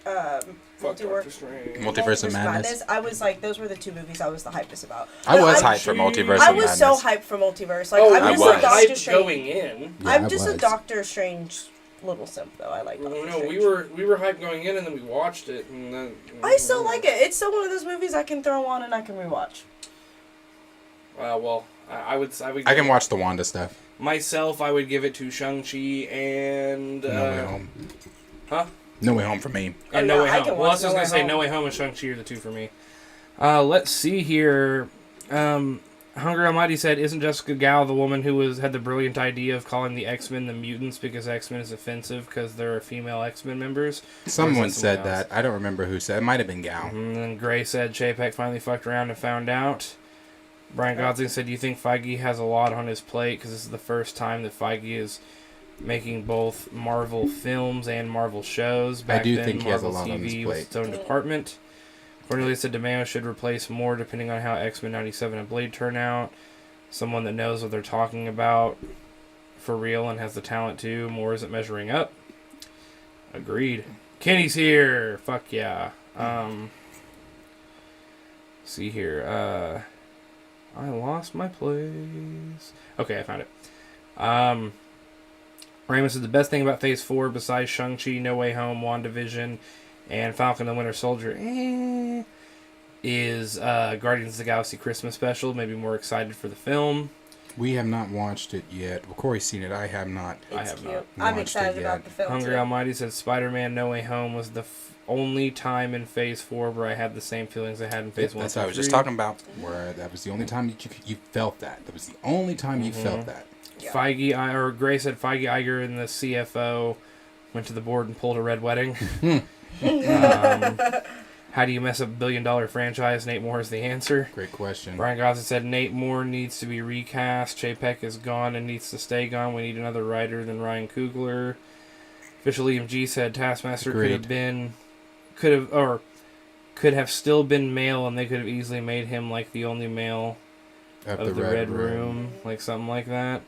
Multiverse of Madness. I was like, those were the two movies I was the hypest about. I But was I'm- hyped for Multiverse I of was Madness. so hyped for Multiverse. Like, Oh, I'm I just was. a Doctor hyped Strange. going in. Yeah, I'm I just a was. Doctor Strange little simp, though. I like Doctor No, Strange. we were hyped going in, and then we watched it, and then I still like it. It's still one of those movies I can throw on and I can rewatch. Well, I would. I can watch the Wanda stuff. Myself, I would give it to Shang-Chi and No Way Home. Huh? No Way Home for me. And Oh, No yeah, Way I Home. can Well, I watch was just No gonna Way say Home. No Way Home and Shang-Chi are the two for me. Let's see here. Hungry Almighty said, "Isn't Jessica Gal the woman who had the brilliant idea of calling the X-Men the mutants because X-Men is offensive because there are female X-Men members?" Someone Or is said someone else? that. I don't remember who said. It might have been Gal. And then Gray said, Chapek finally fucked around and found out. Brian Godzing said, "Do you think Feige has a lot on his plate? Because this is the first time that Feige is making both Marvel films and Marvel shows. Back do then, think he has a Marvel lot on his TV was plate. its own department." Cornelius said, "DeMeo should replace more depending on how X-Men 97 and Blade turn out. Someone that knows what they're talking about for real and has the talent too. More isn't measuring up." Agreed. Kenny's here. Fuck yeah. See here. I lost my place. Okay, I found it. Raymond said the best thing about Phase 4 besides Shang-Chi, No Way Home, WandaVision, and Falcon and the Winter Soldier is Guardians of the Galaxy Christmas Special. Maybe more excited for the film. We have not watched it yet. Well, Corey's seen it. I have not. I It's have cute. not I'm watched excited it about yet. the film Hungry too. Almighty said Spider-Man No Way Home was the only time in Phase 4 where I had the same feelings I had in Phase 1. That's what I was just talking about. Where that was the only time that you felt that. That was the only time you felt that. Yeah. Gray said Feige, Iger, and the CFO went to the board and pulled a red wedding. How do you mess up $1 billion franchise? Nate Moore is the answer. Great question. Brian Gossett said Nate Moore needs to be recast. Chapek is gone and needs to stay gone. We need another writer than Ryan Coogler. Official EMG said Taskmaster could have still been male, and they could have easily made him like the only male of the Red Room, like something like that.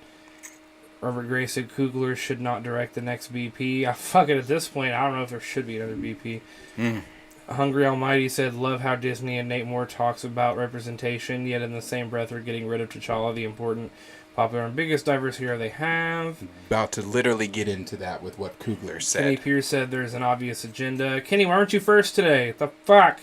Robert Gray said Coogler should not direct the next BP. Fuck it, at this point, I don't know if there should be another BP. Hungry Almighty said, love how Disney and Nate Moore talks about representation, yet in the same breath are getting rid of T'Challa, the important, popular, and biggest diverse hero they have. About to literally get into that with what Coogler said. Kenny Pierce said there's an obvious agenda. Kenny, why aren't you first today? The fuck?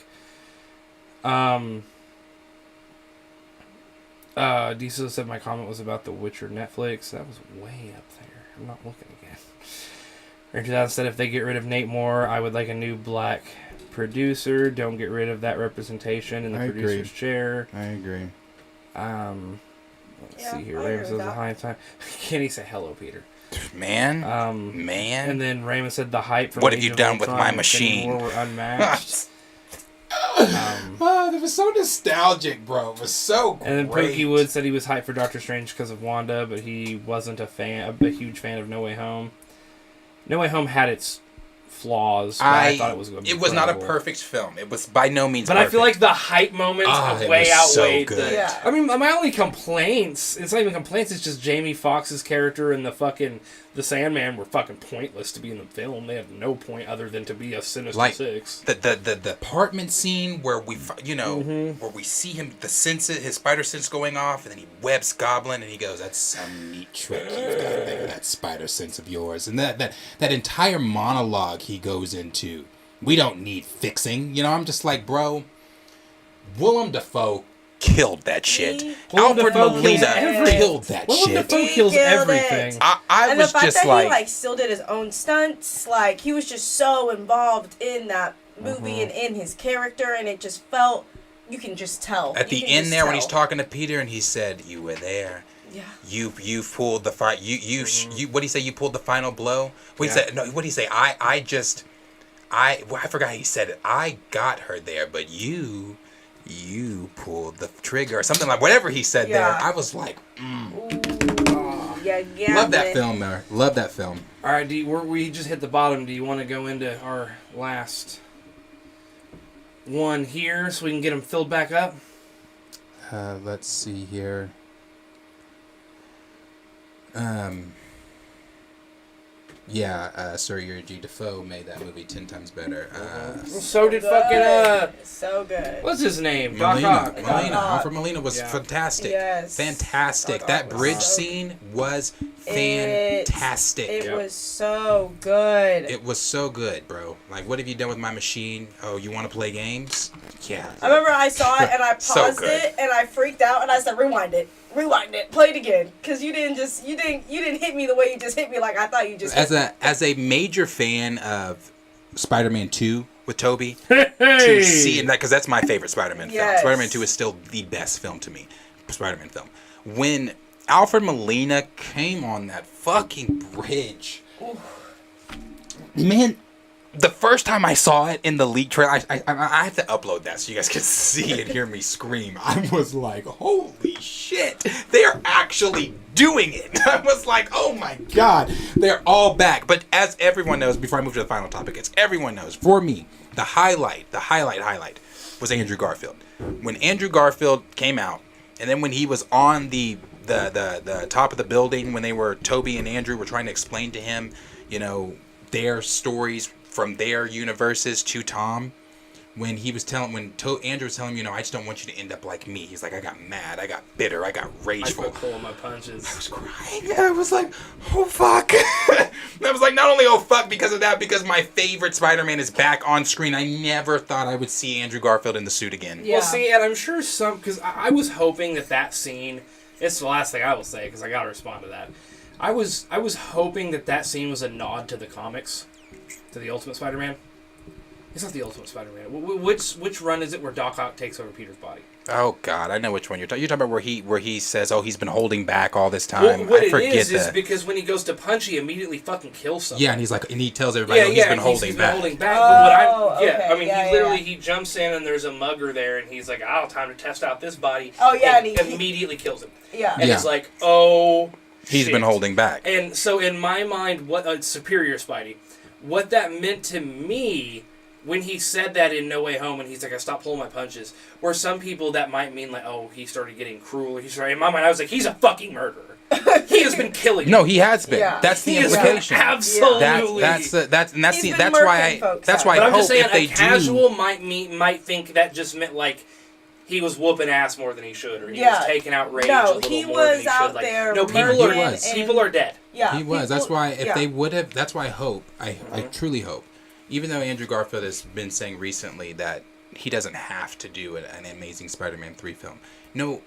Diesel said my comment was about The Witcher Netflix. That was way up there. I'm not looking again. Richard Allen said if they get rid of Nate Moore, I would like a new black producer. Don't get rid of that representation in the producer's chair. I agree. Let's Yeah, see here. I Raven agree says with a that. high time. Kenny say hello, Peter. Man. Man. And then Raymond said the hype for What have Age you of done with Ultron my and machine? Infinity War were unmatched. It was so nostalgic, bro. It was so great. And then Pookie Wood said he was hyped for Doctor Strange because of Wanda, but he wasn't a huge fan of No Way Home. No Way Home had its flaws, but I thought it was good. It was not a perfect film. It was by no means but perfect. I feel like the hype moments way outweighed so the... Yeah. I mean, my only complaints, it's not even complaints, it's just Jamie Foxx's character and the Sandman were fucking pointless to be in the film. They had no point other than to be a Sinister Six. The apartment scene where we, where we see him, his spider sense going off, and then he webs Goblin, and he goes, "That's some neat trick you've got there, that spider sense of yours." And that entire monologue he goes into, we don't need fixing. I'm just like, bro, Willem Dafoe killed that shit. Alfred Molina killed that Willem shit. Dafoe kills everything. I was just like, he still did his own stunts. Like, he was just so involved in that movie and in his character, and it just felt, you can just tell. At the end there, when he's talking to Peter, and he said, "You were there. Yeah. You pulled the fight. You what did he say? You pulled the final blow. What he said? No. What did he say? I forgot how he said it. I got her there, but you pulled the trigger or something like whatever he said there. I was like, yeah. Love that film, there. Love that film. All right, we just hit the bottom. Do you want to go into our last one here so we can get them filled back up? Let's see here. Sir G. Defoe made that movie 10 times better. So did fucking so good. what's his name? Molina. Doc Ock. Alfred Molina was fantastic. Yes. Fantastic. Doc That Ock was bridge so scene was fantastic. It was so good. It was so good, bro. Like, what have you done with my machine? Oh, you want to play games? Yeah. I remember I saw it and I So paused good. it and I freaked out and I said, rewind it, play it again, because you didn't hit me the way you just hit me. Like, I thought you just As a major fan of Spider-Man 2 with Tobey, Hey! to see that, because that's my favorite Spider-Man film. Yes. Spider-Man 2 is still the best film to me. Spider-Man film. When Alfred Molina came on that fucking bridge, man. The first time I saw it in the leak trailer, I have to upload that so you guys can see and hear me scream. I was like, holy shit, they're actually doing it. I was like, oh my god, they're all back. But as everyone knows, before I move to the final topic, everyone knows, for me, the highlight was Andrew Garfield. When Andrew Garfield came out, and then when he was on the top of the building, when Toby and Andrew were trying to explain to him, their stories from their universes to Tom, when Andrew was telling him, I just don't want you to end up like me. He's like, I got mad, I got bitter, I got rageful. I quit pulling my punches. I was crying. I was like, oh fuck. I was like, not only oh fuck because of that, because my favorite Spider-Man is back on screen. I never thought I would see Andrew Garfield in the suit again. Yeah. Well, see, and I'm sure because I was hoping that scene. It's the last thing I will say because I gotta respond to that. I was hoping that scene was a nod to the comics. To the Ultimate Spider-Man? It's not the Ultimate Spider-Man. Which run is it where Doc Ock takes over Peter's body? Oh God, I know which one you're talking. You're talking about where he says, "Oh, he's been holding back all this time." Well, what I it forget is because when he goes to punch, he immediately fucking kills someone. Yeah, and he tells everybody, he's been holding back. He jumps in and there's a mugger there, and he's like, "Oh, time to test out this body." Oh yeah, and he immediately kills him. Yeah, and it's like, oh, he's been holding back. And so in my mind, what Superior Spidey. What that meant to me when he said that in No Way Home, and he's like, I stopped pulling my punches, where some people that might mean like, oh, he started getting cruel. In my mind, I was like, he's a fucking murderer. He has been killing. No, he has been. Yeah. That's the implication. Absolutely. That's why I hope saying if they casual might think that just meant like he was whooping ass more than he should, or he was taking out rage a little more than he should. Out there people are dead. Yeah, he was. That's why if they would have. That's why I hope. I truly hope. Even though Andrew Garfield has been saying recently that he doesn't have to do an Amazing Spider-Man 3 film. No,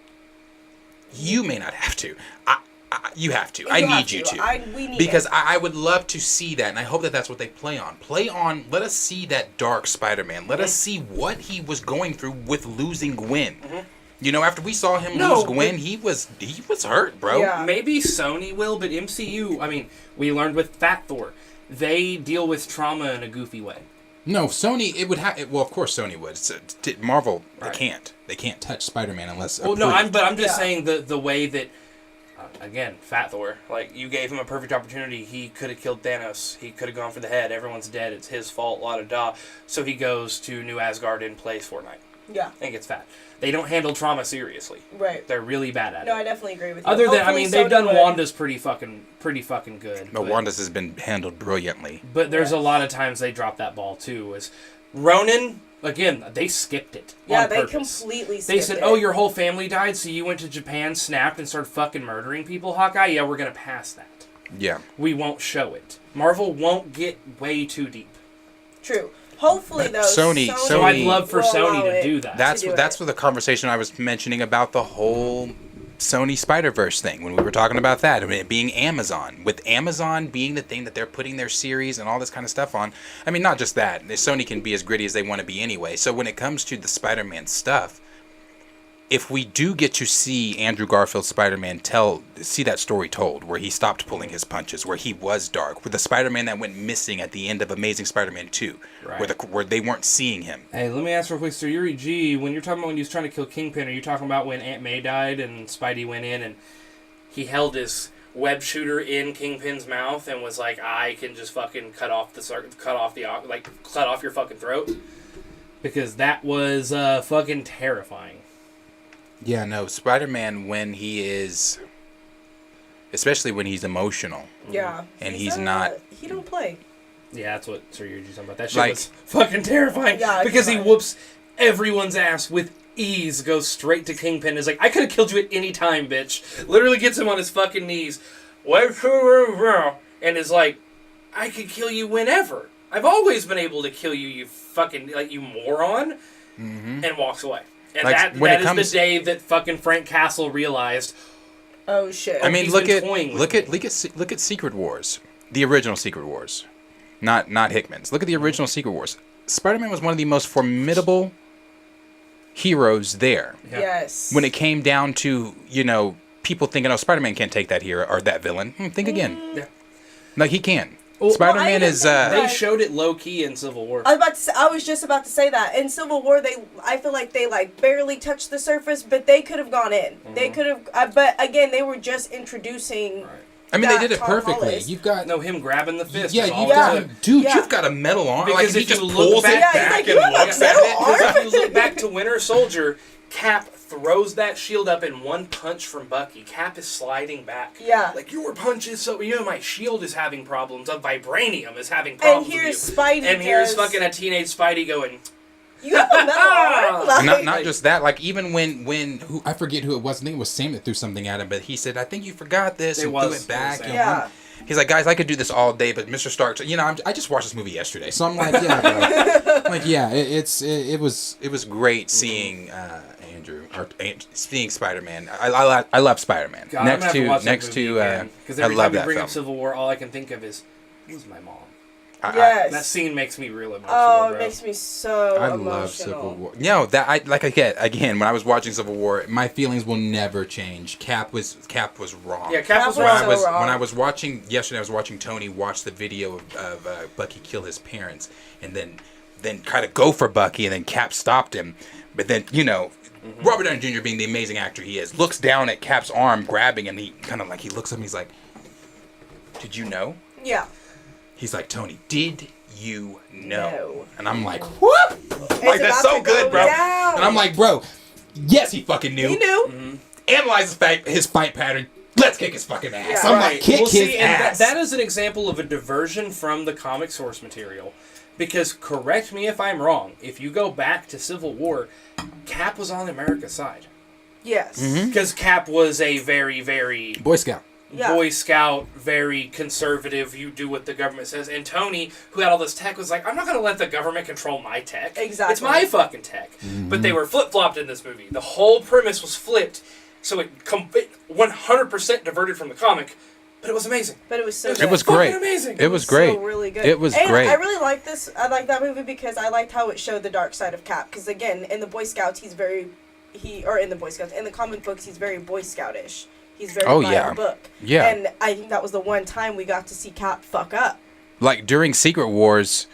you may not have to. You have to. I need you to. We need because I would love to see that, and I hope that that's what they play on. Let us see that dark Spider-Man. Let us see what he was going through with losing Gwen. You know, after we saw him No, lose Gwen, he was hurt, bro. Yeah. Maybe Sony will, but MCU, I mean, we learned with Fat Thor, they deal with trauma in a goofy way. No, Sony, it would have. Well, of course Sony would. Marvel, Right. they can't. They can't touch Spider-Man unless. Well, no, approved. I'm just Yeah. saying the way that, again, Fat Thor, like, you gave him a perfect opportunity. He could have killed Thanos. He could have gone for the head. Everyone's dead. It's his fault, la-da-da. So he goes to New Asgard and plays Fortnite Yeah. and gets fat. They don't handle trauma seriously. Right. They're really bad at No, it. I definitely agree with you. Other than, I Hopefully mean, they've Sony done would. Wanda's pretty fucking good. But Wanda's has been handled brilliantly. But there's Yeah. a lot of times they drop that ball too. Is Ronan, again, they skipped it. Yeah, on they purpose. completely They skipped said, it. "Oh, your whole family died, so you went to Japan, snapped, and started fucking murdering people, Hawkeye." Yeah, we're gonna pass that. Yeah. We won't show it. Marvel won't get way too deep. True. Hopefully, But though, Sony- So I'd love for will Sony allow to it. do that. That's do what it. that's what the conversation I was mentioning about the whole Sony Spider-Verse thing when we were talking about that. I mean, it being Amazon, with Amazon being the thing that they're putting their series and all this kind of stuff on. I mean, not just that. Sony can be as gritty as they want to be anyway. So when it comes to the Spider-Man stuff, if we do get to see Andrew Garfield's Spider-Man see that story told, where he stopped pulling his punches, where he was dark, with the Spider-Man that went missing at the end of Amazing Spider-Man 2, Right. where they weren't seeing him. Hey, let me ask real quick, Sir Yuri G, when you're talking about when he was trying to kill Kingpin, are you talking about when Aunt May died and Spidey went in and he held his web shooter in Kingpin's mouth and was like, "I can just fucking cut off your fucking throat"? Because that was fucking terrifying. Yeah, no, Spider-Man when he is, especially when he's emotional. Yeah. And he's not- He don't play. Yeah, that's what Sir Yuri G's talking about. That shit Like- was fucking terrifying. Yeah, because he fine. whoops everyone's ass with ease, goes straight to Kingpin. Is like, "I could have killed you at any time, bitch." Literally gets him on his fucking knees. And is like, "I could kill you whenever. I've always been able to kill you, you fucking, like, you moron." Mm-hmm. And walks away. And Like, that when it is comes- the day that fucking Frank Castle realized, Oh shit. I mean, he's look been at toying with look at Secret Wars, the original Secret Wars, not Hickman's. Look at the original Secret Wars. Spider-Man was one of the most formidable heroes there. Yeah. Yes. When it came down to, people thinking, "Oh, Spider-Man can't take that hero or that villain." Think again. Yeah. Like he can. Well, Spider-Man I is. even think They showed it low key in Civil War. I was just about to say that in Civil War, I feel like they like barely touched the surface, but they could have gone in. They could have, but again, they were just introducing. Right. I mean, they that did it Tom perfectly. Hollis. You've got. No, him grabbing the fist. Yeah, is you all got it Yeah. took. dude. Yeah. You've got a metal arm. Because Like he if you just look pulls back- it Yeah, he's back like, and "You have a looks at metal it. arm?" Because if you look back to Winter Soldier, Cap throws that shield up in one punch from Bucky. Cap is sliding back. Yeah. Like, "Your punch is so... my shield is having problems. A vibranium is having And problems here's with you." Spidey. And here's goes, fucking a teenage Spidey going, "You have a metal arm." Like, Not just that, like even when I forget who it was. I think it was Sam that threw something at him, but he said, "I think you forgot this," It and was- threw it back. it was and Sam. I'm- He's like, "Guys, I could do this all day, but Mr. Stark, I just watched this movie yesterday, so I'm like, yeah, bro. I'm like, yeah, it was great seeing seeing Spider-Man. I love Spider-Man. God, I'm gonna have to watch next that to movie again. Because I every love time you that bring film. up Civil War, all I can think of is, "Who's my mom?" Yes. That scene makes me real emotional, Oh, bro. it makes me so I emotional. love Civil War. No, that again when I was watching Civil War, my feelings will never change. Cap was wrong. Yeah, Cap was Cap wrong. was so wrong. When I was watching yesterday, I was watching Tony watch the video of Bucky kill his parents, and then try to go for Bucky, and then Cap stopped him. But then Robert Downey Jr. being the amazing actor he is, looks down at Cap's arm, grabbing, and he kind of like he looks up, and he's like, "Did you know?" Yeah. He's like, "Tony, did you know?" No. And I'm like, "Whoop!" Like that's about so to good, go bro. down. And I'm like, "Bro, yes, he fucking knew. He knew. Analyze his fight pattern. Let's kick his fucking ass." Yeah. I'm Right. like, "Kick Well, his see, and ass." that is an example of a diversion from the comic source material. Because, correct me if I'm wrong, if you go back to Civil War, Cap was on America's side. Yes. Because Cap was a very, very Boy Scout. Yeah. Boy Scout, very conservative, you do what the government says. And Tony, who had all this tech, was like, "I'm not going to let the government control my tech. Exactly. It's my fucking tech." But they were flip-flopped in this movie. The whole premise was flipped, so it 100% diverted from the comic, but it was amazing. But it was so. It was good. great. Fucking amazing. It was great. So really good. It was and great. I really like this. I like that movie because I liked how it showed the dark side of Cap. Because again, in the Boy Scouts, he's very or in the Boy Scouts, in the comic books, he's very Boy Scoutish. He's very Oh, by yeah. the book. Yeah. And I think that was the one time we got to see Cap fuck up. Like during Secret Wars,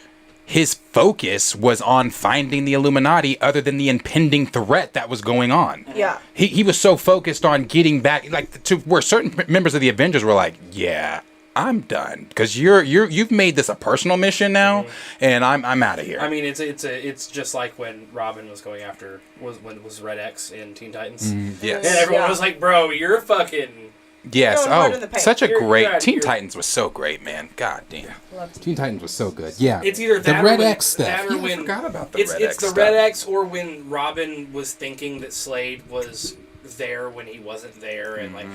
his focus was on finding the Illuminati other than the impending threat that was going on. Yeah. He was so focused on getting back, like, to where certain members of the Avengers were like, yeah, I'm done, because you've made this a personal mission now, and I'm out of here. I mean, it's just like when Robin was going after when it was Red X in Teen Titans, Yes. and everyone was like, "Bro, you're fucking." Yes. Going hard Oh, in the paint. such a You're great out of Teen here. Titans was so great, man. God damn. Loved it. Teen Titans was so good. Yeah. It's either the that Red or when, X stuff. that or Yeah, I when forgot about the it's Red it's X the stuff. Red X, or when Robin was thinking that Slade was there when he wasn't there, and like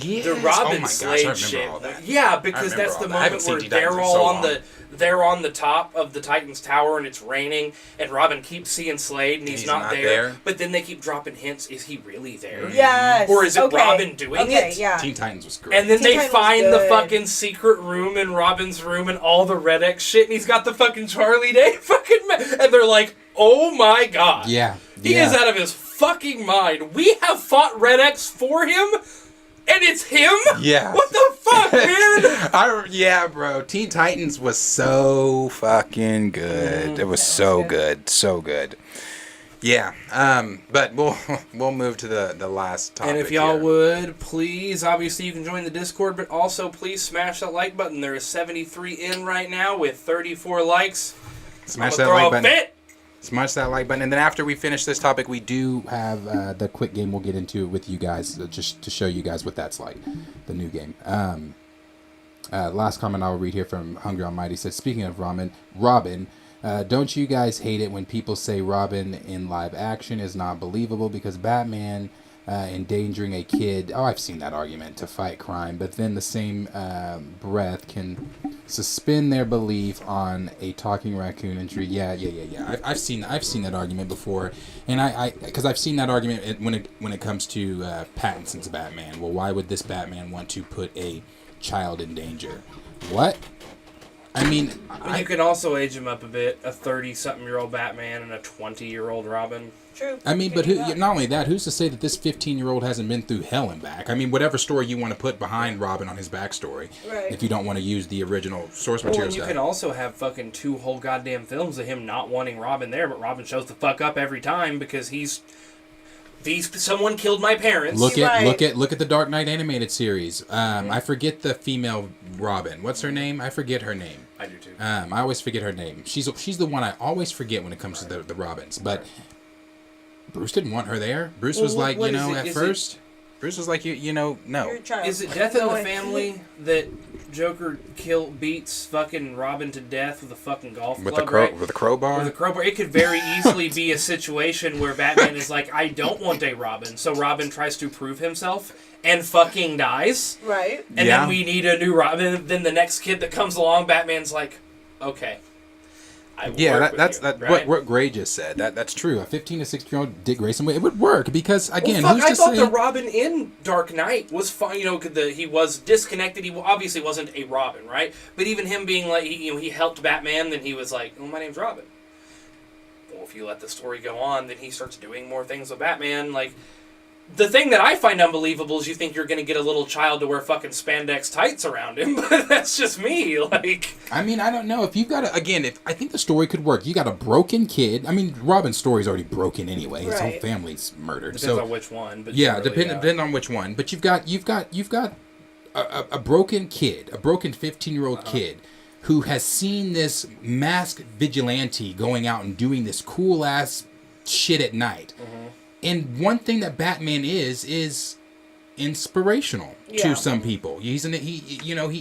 Yes. the Robin oh my gosh, I Slade remember shit. all that. Yeah, I because remember that's all the that. I haven't moment seen where Teen Titans they're in all so on long. they're on the top of the Titans Tower and it's raining, and Robin keeps seeing Slade and he's not there. But then they keep dropping hints. Is he really there? Yes. Or is it okay. Robin doing okay, it? Yeah. Teen Titans was great. And then Teen they Titans find was the good. fucking secret room in Robin's room and all the Red X shit, and he's got the fucking Charlie Day fucking and they're like, oh my god. yeah. He yeah. is out of his fucking mind. We have fought Red X for him, and it's him? Yeah. What the fuck, man? Yeah, bro. Teen Titans was so fucking good. It was so good. So good. Yeah. But we'll move to the last topic. And if y'all here. would, please, obviously you can join the Discord, but also please smash that like button. There is 73 in right now with 34 likes. Smash I'ma that throw like a button. fit. Smash that like button. And then after we finish this topic, we do have the quick game we'll get into with you guys, just to show you guys what that's like, the new game. Last comment I'll read here from Hungry Almighty said, speaking of Robin, don't you guys hate it when people say Robin in live action is not believable because Batman endangering a kid, I've seen that argument, to fight crime, but then the same breath can suspend their belief on a talking raccoon injury. Yeah. I've seen that argument before, and because I've seen that argument when it comes to Pattinson's Batman. Well, why would this Batman want to put a child in danger? What? I mean, You can also age him up a bit. A 30-something-year-old Batman and a 20-year-old Robin. True. I mean, You but can do that. not only that, who's to say that this 15-year-old hasn't been through hell and back? I mean, whatever story you want to put behind Robin on his backstory, Right. if you don't want to use the original source Well, material and you stuff. can also have fucking 2 whole goddamn films of him not wanting Robin there, but Robin shows the fuck up every time because someone killed my parents. Look Right. at the Dark Knight animated series. I forget the female Robin. What's her name? I forget her name. I do too. I always forget her name. She's the one I always forget when it comes to the Robins. But Bruce didn't want her there. Bruce Well, was like, what is it? at Is first. Bruce was like, no. Your child. Is it Death in the Going- Family that Joker beats fucking Robin to death with a fucking golf With club, the right? with the crowbar. With a crowbar. It could very easily be a situation where Batman is like, I don't want a Robin, so Robin tries to prove himself and fucking dies. Right. And Yeah. then we need a new Robin. Then the next kid that comes along, Batman's like, okay. I will Yeah, work with that's you, right? what Gray just said. That's true. A 15 to 16-year-old Dick Grayson, it would work because again, Well, who's fuck, I to thought say? the Robin in Dark Knight was fine. You know, he was disconnected. He obviously wasn't a Robin, right? But even him being like, he helped Batman. Then he was like, "Oh, my name's Robin." Well, if you let the story go on, then he starts doing more things with Batman. Like, the thing that I find unbelievable is you think you're going to get a little child to wear fucking spandex tights around him, but that's just me. Like, I mean, I don't know if you've got if I think the story could work. You got a broken kid. I mean, Robin's story's already broken anyway. His whole Right. family's murdered. depends So on which one. But yeah, generally, depending on which one. But you've got a broken kid, a broken 15-year-old kid who has seen this masked vigilante going out and doing this cool ass shit at night. And one thing that Batman is inspirational Yeah. to some people. He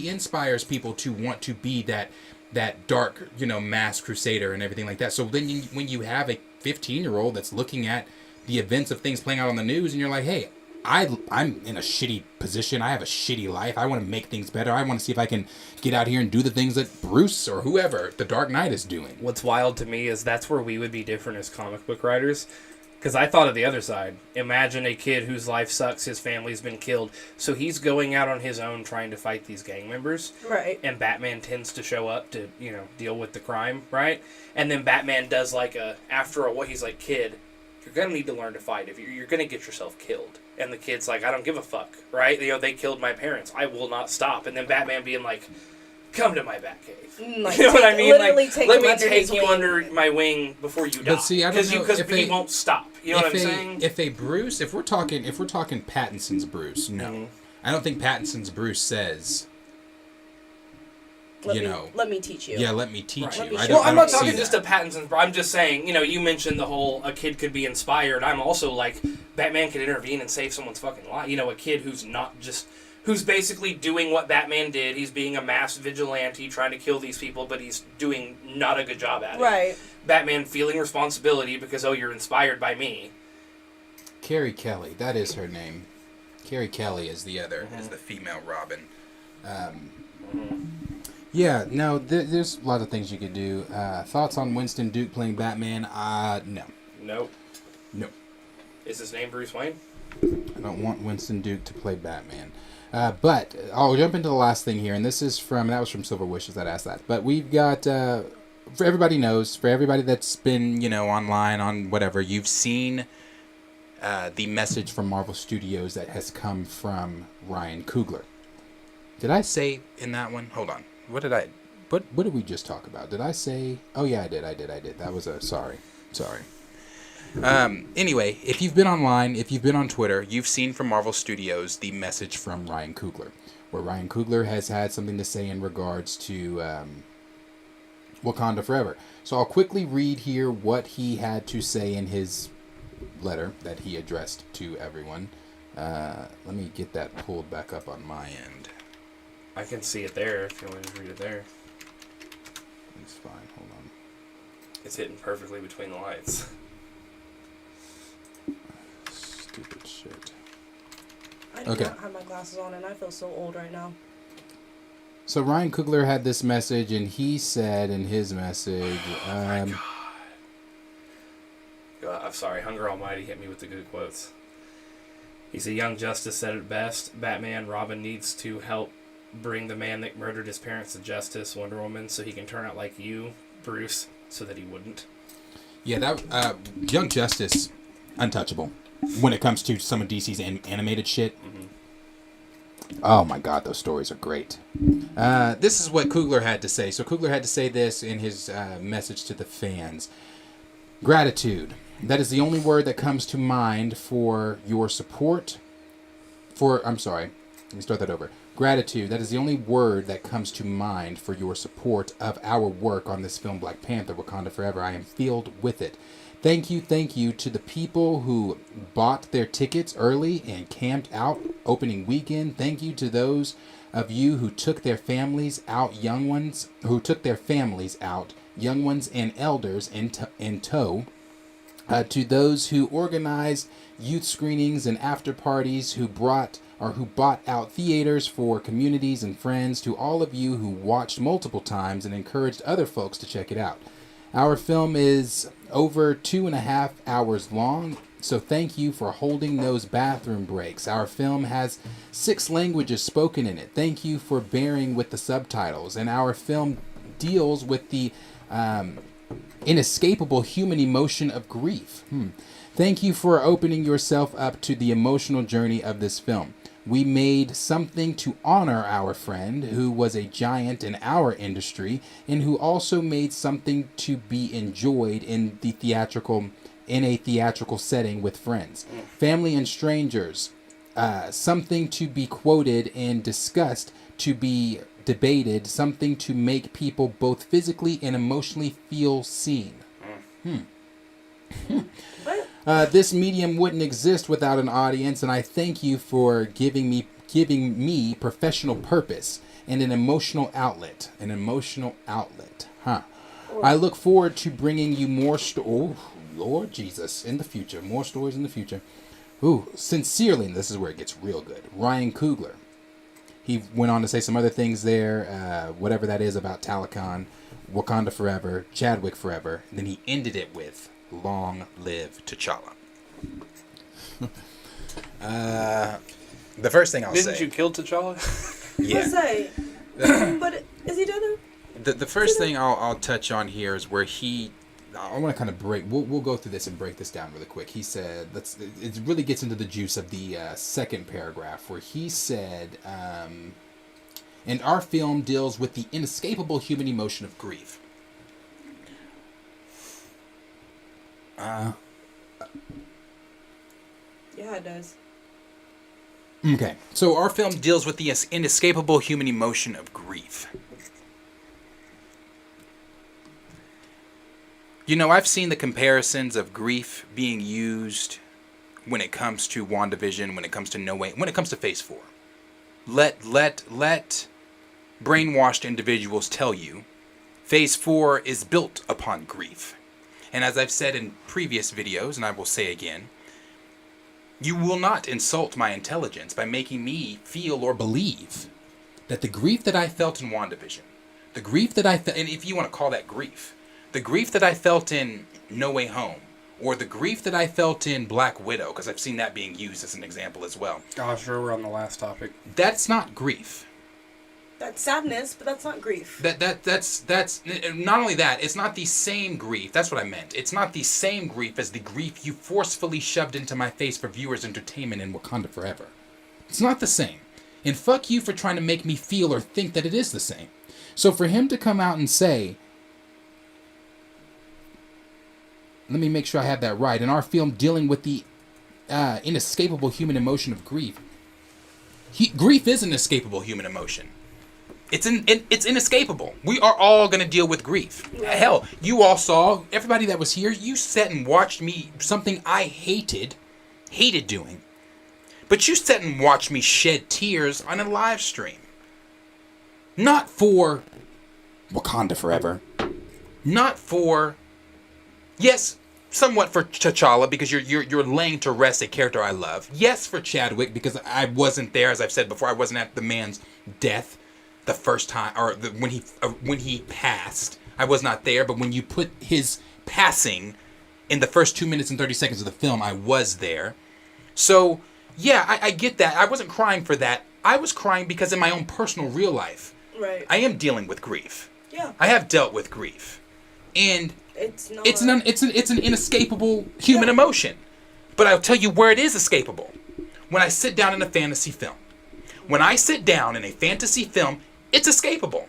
inspires people to want to be that dark, masked crusader and everything like that. So then when you have a 15-year-old that's looking at the events of things playing out on the news and you're like, hey, I'm in a shitty position. I have a shitty life. I want to make things better. I want to see if I can get out here and do the things that Bruce or whoever, the Dark Knight, is doing. What's wild to me is that's where we would be different as comic book writers. Because I thought of the other side. Imagine a kid whose life sucks, his family's been killed, so he's going out on his own trying to fight these gang members. Right. And Batman tends to show up to, deal with the crime, right? And then Batman does he's like, kid, you're going to need to learn to fight. If you're going to get yourself killed. And the kid's like, I don't give a fuck, right? You know, they killed my parents. I will not stop. And then Batman being like, come to my Batcave. Like, you know what I mean? literally Like, take let him me under take his you wing. under my wing before you die. But see, I don't know because if he they- won't stop. You know what I'm saying? If we're talking Pattinson's Bruce, no. Mhm. I don't think Pattinson's Bruce says, Let me teach you. yeah, let me teach Right. you. Let me I show don't, Well, I I'm don't not talking see just that. to Pattinson's, but I'm just saying, you know, you mentioned the whole a kid could be inspired. I'm also like, Batman could intervene and save someone's fucking life. You know, a kid who's not just, who's basically doing what Batman did. He's being a mass vigilante trying to kill these people, but he's doing not a good job at it. Right. Batman feeling responsibility because, oh, you're inspired by me. Carrie Kelly, that is her name. Carrie Kelly is the other. Is the female Robin. Yeah, no, there's a lot of things you could do. Thoughts on Winston Duke playing Batman? No. Nope. No. Is his name Bruce Wayne? I don't want Winston Duke to play Batman. But I'll jump into the last thing here, and this is that was from Silver Wishes that asked that. But we've got, for everybody knows, for everybody that's been, online on whatever, you've seen the message from Marvel Studios that has come from Ryan Coogler. Did I say in that one? Hold on. What did we just talk about? Did I say? Oh yeah, I did. That was a sorry. Anyway, if you've been online, if you've been on Twitter, you've seen from Marvel Studios the message from Ryan Coogler, where Ryan Coogler has had something to say in regards to Wakanda Forever. So I'll quickly read here what he had to say in his letter that he addressed to everyone. Let me get that pulled back up on my end. I can see it there if you want me to read it there. It's fine. Hold on. It's hitting perfectly between the lights. Stupid shit. I do Okay. not have my glasses on, and I feel so old right now. So Ryan Coogler had this message, and he said in his message, I'm sorry, Hunger Almighty hit me with the good quotes. He said, Young Justice said it best. Batman, Robin needs to help bring the man that murdered his parents to justice, Wonder Woman, so he can turn out like you, Bruce, so that he wouldn't. yeah, that Young Justice, untouchable when it comes to some of DC's animated shit. Mm-hmm. Oh my god, those stories are great. This is what Coogler had to say. So Coogler had to say this in his message to the fans. Gratitude. That is the only word that comes to mind for your support. I'm sorry. Let me start that over. Gratitude. That is the only word that comes to mind for your support of our work on this film, Black Panther, Wakanda Forever. I am filled with it. Thank you to the people who bought their tickets early and camped out opening weekend. Thank you to those of you who took their families out, young ones and elders in tow. To those who organized youth screenings and after parties, who bought out theaters for communities and friends, to all of you who watched multiple times and encouraged other folks to check it out. Our film is over 2.5 hours long, so thank you for holding those bathroom breaks. Our film has 6 languages spoken in it. Thank you for bearing with the subtitles. And our film deals with the inescapable human emotion of grief. Thank you for opening yourself up to the emotional journey of this film. We made something to honor our friend who was a giant in our industry and who also made something to be enjoyed in a theatrical setting with friends, family and strangers. Something to be quoted and discussed, to be debated, something to make people both physically and emotionally feel seen. This medium wouldn't exist without an audience, and I thank you for giving me professional purpose and an emotional outlet. I look forward to bringing you more Lord Jesus, in the future. More stories in the future. Sincerely, and this is where it gets real good, Ryan Coogler. He went on to say some other things there, whatever that is about Talakan, Wakanda Forever, Chadwick Forever. And then he ended it with, Long live T'Challa. The first thing I'll Didn't say. you kill T'Challa? Yeah. Let's say, but is he dead? The first thing I'll touch on here is where he I want to kind of break. We'll go through this and break this down really quick. He said, it really gets into the juice of the second paragraph where he said, and our film deals with the inescapable human emotion of grief. Yeah, it does. Okay, so our film deals with the inescapable human emotion of grief. You know, I've seen the comparisons of grief being used when it comes to WandaVision, when it comes to No Way, when it comes to Phase 4. Let brainwashed individuals tell you, Phase 4 is built upon grief. And as I've said in previous videos, and I will say again, you will not insult my intelligence by making me feel or believe that the grief that I felt in WandaVision, the grief that I felt, and if you want to call that grief, the grief that I felt in No Way Home, or the grief that I felt in Black Widow, because I've seen that being used as an example as well. Oh, sure, we're on the last topic. That's not grief. That's sadness, but that's not grief. That's not only that, it's not the same grief. That's what I meant. It's not the same grief as the grief you forcefully shoved into my face for viewers' entertainment in Wakanda Forever. It's not the same. And fuck you for trying to make me feel or think that it is the same. So for him to come out and say, let me make sure I have that right, in our film dealing with the inescapable human emotion of grief. Grief is an inescapable human emotion. It's inescapable. We are all going to deal with grief. Hell, you all saw, everybody that was here, you sat and watched me, something I hated doing. But you sat and watched me shed tears on a live stream. Not for Wakanda Forever. Not for, yes, somewhat for T'Challa, because you're laying to rest a character I love. Yes, for Chadwick, because I wasn't there, as I've said before, I wasn't at the man's death the first time, or when he passed. I was not there, but when you put his passing in the first 2 minutes and 30 seconds of the film, I was there. So, yeah, I get that. I wasn't crying for that. I was crying because in my own personal real life, Right. I am dealing with grief. Yeah. I have dealt with grief. And It's not. it's an inescapable human emotion. But I'll tell you where it is escapable. When I sit down in a fantasy film. When I sit down in a fantasy film, it's escapable.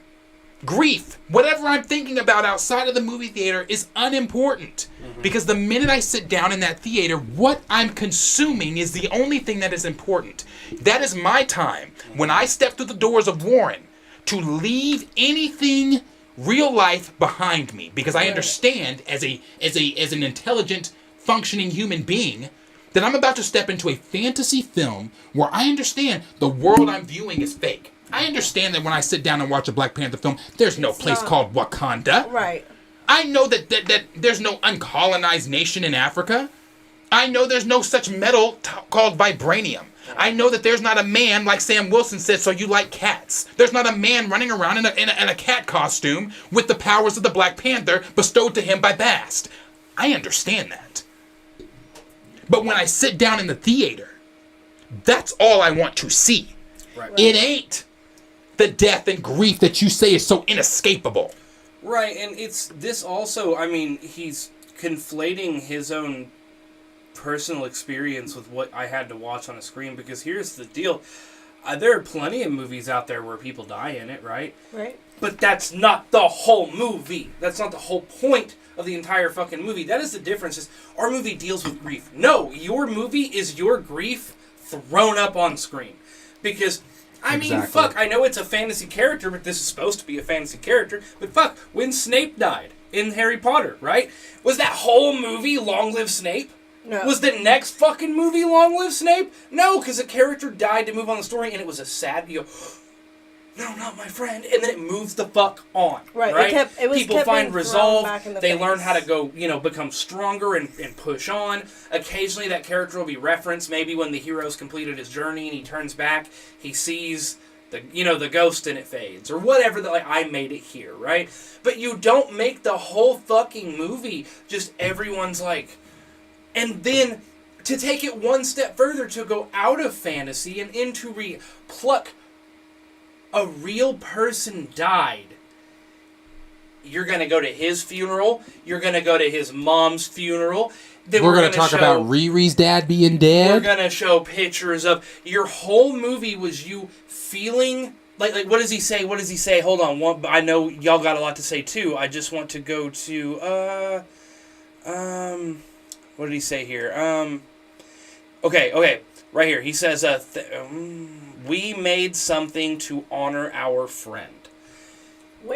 Grief, whatever I'm thinking about outside of the movie theater is unimportant. Because the minute I sit down in that theater, what I'm consuming is the only thing that is important. That is my time. When I step through the doors of Warren, to leave anything real life behind me, because I understand as an intelligent, functioning human being that I'm about to step into a fantasy film where I understand the world I'm viewing is fake. I understand that when I sit down and watch a Black Panther film, there's no place called Wakanda. Right. I know that there's no uncolonized nation in Africa. I know there's no such metal called vibranium. I know that there's not a man, like Sam Wilson said, so you like cats. There's not a man running around in a cat costume with the powers of the Black Panther bestowed to him by Bast. I understand that. But when I sit down in the theater, that's all I want to see. Right. It ain't the death and grief that you say is so inescapable. Right, and it's this also, I mean, he's conflating his own personal experience with what I had to watch on a screen, because here's the deal. There are plenty of movies out there where people die in it, right? Right. But that's not the whole movie. That's not the whole point of the entire fucking movie. That is the difference. Is our movie deals with grief. No, your movie is your grief thrown up on screen. Because, I mean, fuck, I know it's a fantasy character, but this is supposed to be a fantasy character. But fuck, when Snape died in Harry Potter, right? Was that whole movie Long Live Snape? No. Was the next fucking movie Long Live Snape? No, because the character died to move on the story, and it was a sad, you go, no, not my friend, and then it moves the fuck on. Right. People find resolve. They face. learn how to go, become stronger and push on. Occasionally, that character will be referenced. Maybe when the hero's completed his journey and he turns back, he sees the ghost and it fades, or whatever. That I made it here, right? But you don't make the whole fucking movie just everyone's like. And then, to take it one step further, to go out of fantasy and into pluck a real person died. you're going to go to his funeral. You're going to go to his mom's funeral. Then We're going to talk about Riri's dad being dead. We're going to show pictures of... Your whole movie was you feeling... Like, what does he say? What does he say? Hold on. I know y'all got a lot to say, too. I just want to go to... What did he say here? Okay. Right here. He says, we made something to honor our friend.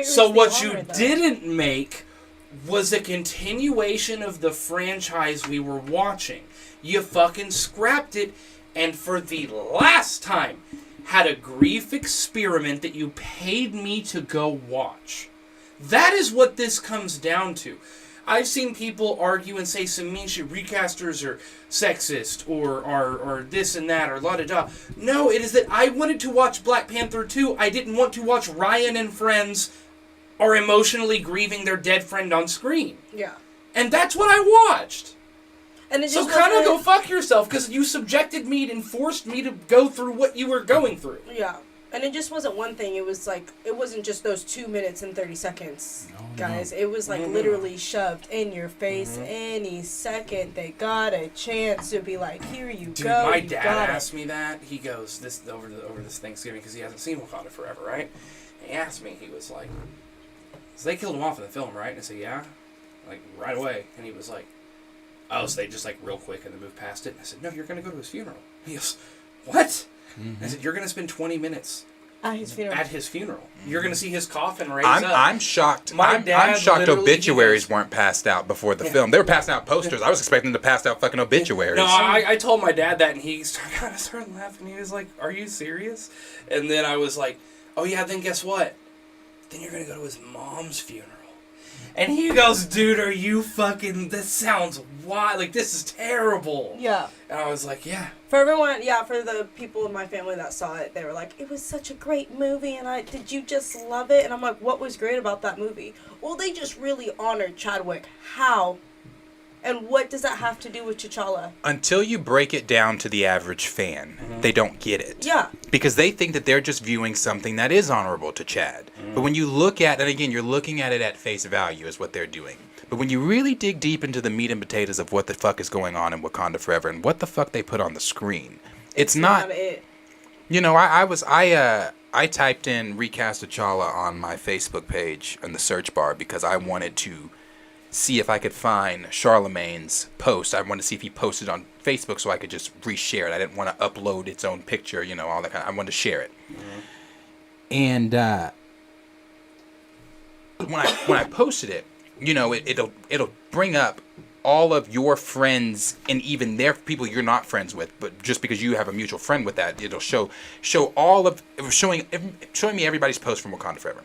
So what you didn't make was a continuation of the franchise we were watching. You fucking scrapped it, and for the last time, had a grief experiment that you paid me to go watch. That is what this comes down to. I've seen people argue and say some mean shit, recasters are sexist, or this and that, or la-da-da. No, it is that I wanted to watch Black Panther 2. I didn't want to watch Ryan and friends are emotionally grieving their dead friend on screen. Yeah. And that's what I watched. And it just so kind of go fuck yourself, because you subjected me and forced me to go through what you were going through. Yeah. And it just wasn't one thing. It was like, it wasn't just those 2 minutes and 30 seconds, guys. No. It was like literally shoved in your face any second they got a chance to be like, here you Dude, go. My dad asked me that. He goes, this over this Thanksgiving, because he hasn't seen Wakanda Forever, right? And he asked me, he was like, so they killed him off in the film, right? And I said, yeah. Like, right away. And he was like, oh, so they just like real quick and then moved past it? And I said, no, you're going to go to his funeral. And he goes, what? I said, you're going to spend 20 minutes at his funeral. You're going to see his coffin raise up. I'm shocked. I'm shocked obituaries weren't passed out before the film. They were passing out posters. I was expecting them to pass out fucking obituaries. No, I told my dad that, and he kind of started laughing. He was like, are you serious? And then I was like, oh yeah, then guess what? Then you're going to go to his mom's funeral. And he goes, dude, are you fucking... This sounds wild. Like, this is terrible. Yeah. And I was like, yeah. For everyone, for the people in my family that saw it, they were like, it was such a great movie, and did you just love it? And I'm like, what was great about that movie? Well, they just really honored Chadwick. How? And what does that have to do with T'Challa? Until you break it down to the average fan, they don't get it. Yeah. Because they think that they're just viewing something that is honorable to Chad. But when you look at, and again, you're looking at it at face value is what they're doing. But when you really dig deep into the meat and potatoes of what the fuck is going on in Wakanda Forever and what the fuck they put on the screen, it's not it. You know, I typed in recast T'Challa on my Facebook page in the search bar because I wanted to see if I could find Charlemagne's post. I wanted to see if he posted on Facebook so I could just reshare it. I didn't want to upload its own picture, you know, all that kind of... I wanted to share it. And when I posted it, you know, it'll bring up all of your friends and even their people you're not friends with, but just because you have a mutual friend with that, it'll show all of... It was showing me everybody's post from Wakanda Forever.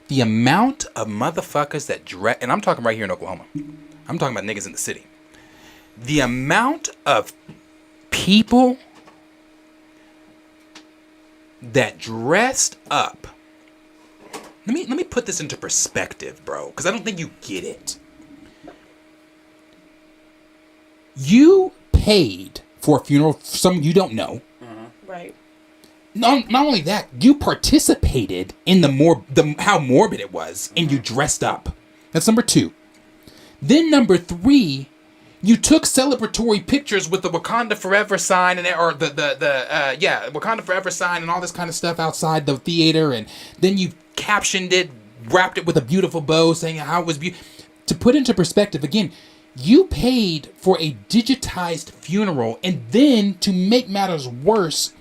The amount of motherfuckers that dress... And I'm talking right here in Oklahoma. I'm talking about niggas in the city. The amount of people that dressed up... Let me put this into perspective, bro. Because I don't think you get it. You paid for a funeral for someone you don't know. Right. Not only that, you participated in how morbid it was, and you dressed up. That's number 2. Then number 3, you took celebratory pictures with the Wakanda Forever sign or Wakanda Forever sign and all this kind of stuff outside the theater, and then you captioned it, wrapped it with a beautiful bow, saying how it was beautiful. To put into perspective, again, you paid for a digitized funeral, and then to make matters worse,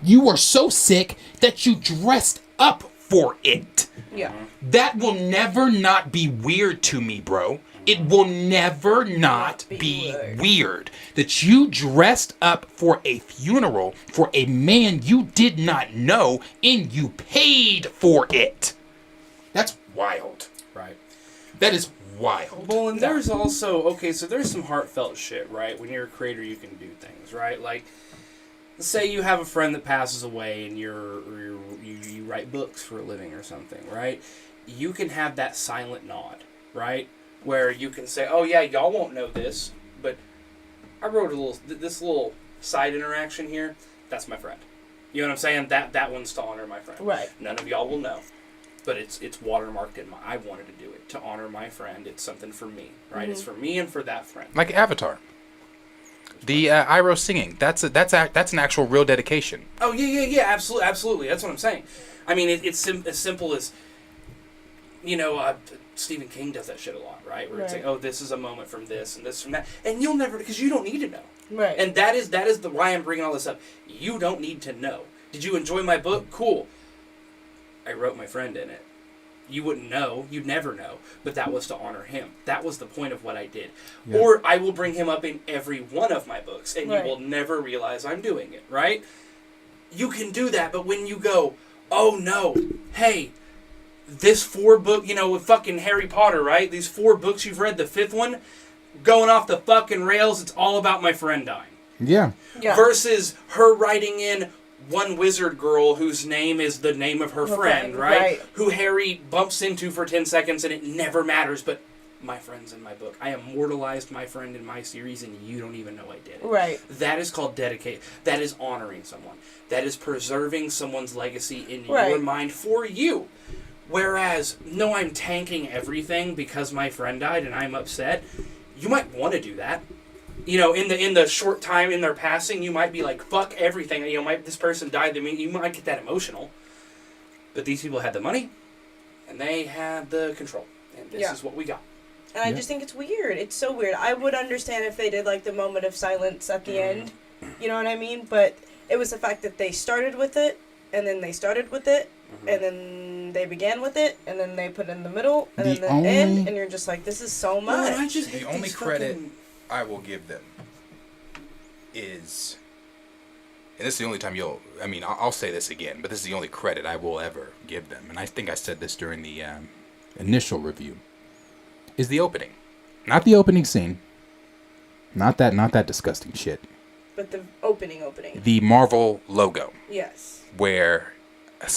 you were so sick that you dressed up for it. Yeah. That will never not be weird to me, bro. It will never not be weird that you dressed up for a funeral for a man you did not know and you paid for it. That's wild. Right. That is wild. Well, and there's also, so there's some heartfelt shit, right? When you're a creator, you can do things, right? Like, say you have a friend that passes away and you write books for a living or something, right? You can have that silent nod, right? Where you can say, oh yeah, y'all won't know this, but I wrote this little side interaction here. That's my friend. You know what I'm saying? That one's to honor my friend. Right. None of y'all will know. but it's watermarked in my. I wanted to do it to honor my friend. It's something for me, right? It's for me and for that friend. Like Avatar. The Iroh singing. That's an actual real dedication. Oh yeah, absolutely. That's what I'm saying. I mean, it's as simple as, Stephen King does that shit a lot, right? Where it's like, oh, this is a moment from this and this from that, and you'll never, because you don't need to know. Right. And that is the why I'm bringing all this up. You don't need to know. Did you enjoy my book? Cool. I wrote my friend in it. You wouldn't know. You'd never know. But that was to honor him. That was the point of what I did. Yeah. Or I will bring him up in every one of my books, and you will never realize I'm doing it, right? You can do that, but when you go, oh no, hey, this 4-book, with fucking Harry Potter, right? These 4 books you've read, the 5th one, going off the fucking rails, it's all about my friend dying. Yeah. Versus her writing in one wizard girl whose name is the name of her friend, right? Who Harry bumps into for 10 seconds and it never matters, but my friend's in my book. I immortalized my friend in my series and you don't even know I did it. Right. That is called dedicate. That is honoring someone. That is preserving someone's legacy in your mind for you. Whereas, no, I'm tanking everything because my friend died and I'm upset. You might want to do that. In the short time in their passing, you might be like, fuck everything. This person died. You might get that emotional. But these people had the money, and they had the control. And this is what we got. And I just think it's weird. It's so weird. I would understand if they did, like, the moment of silence at the end. You know what I mean? But it was the fact that they started with it, and then they started with it, and then they began with it, and then they put it in the middle, and then the end, and you're just like, this is so much. No, the only credit I will give them is, and this is the only time I'll say this again, but this is the only credit I will ever give them, and I think I said this during the initial review, is the opening. Not the opening scene. Not that disgusting shit. But the opening. The Marvel logo. Yes. Where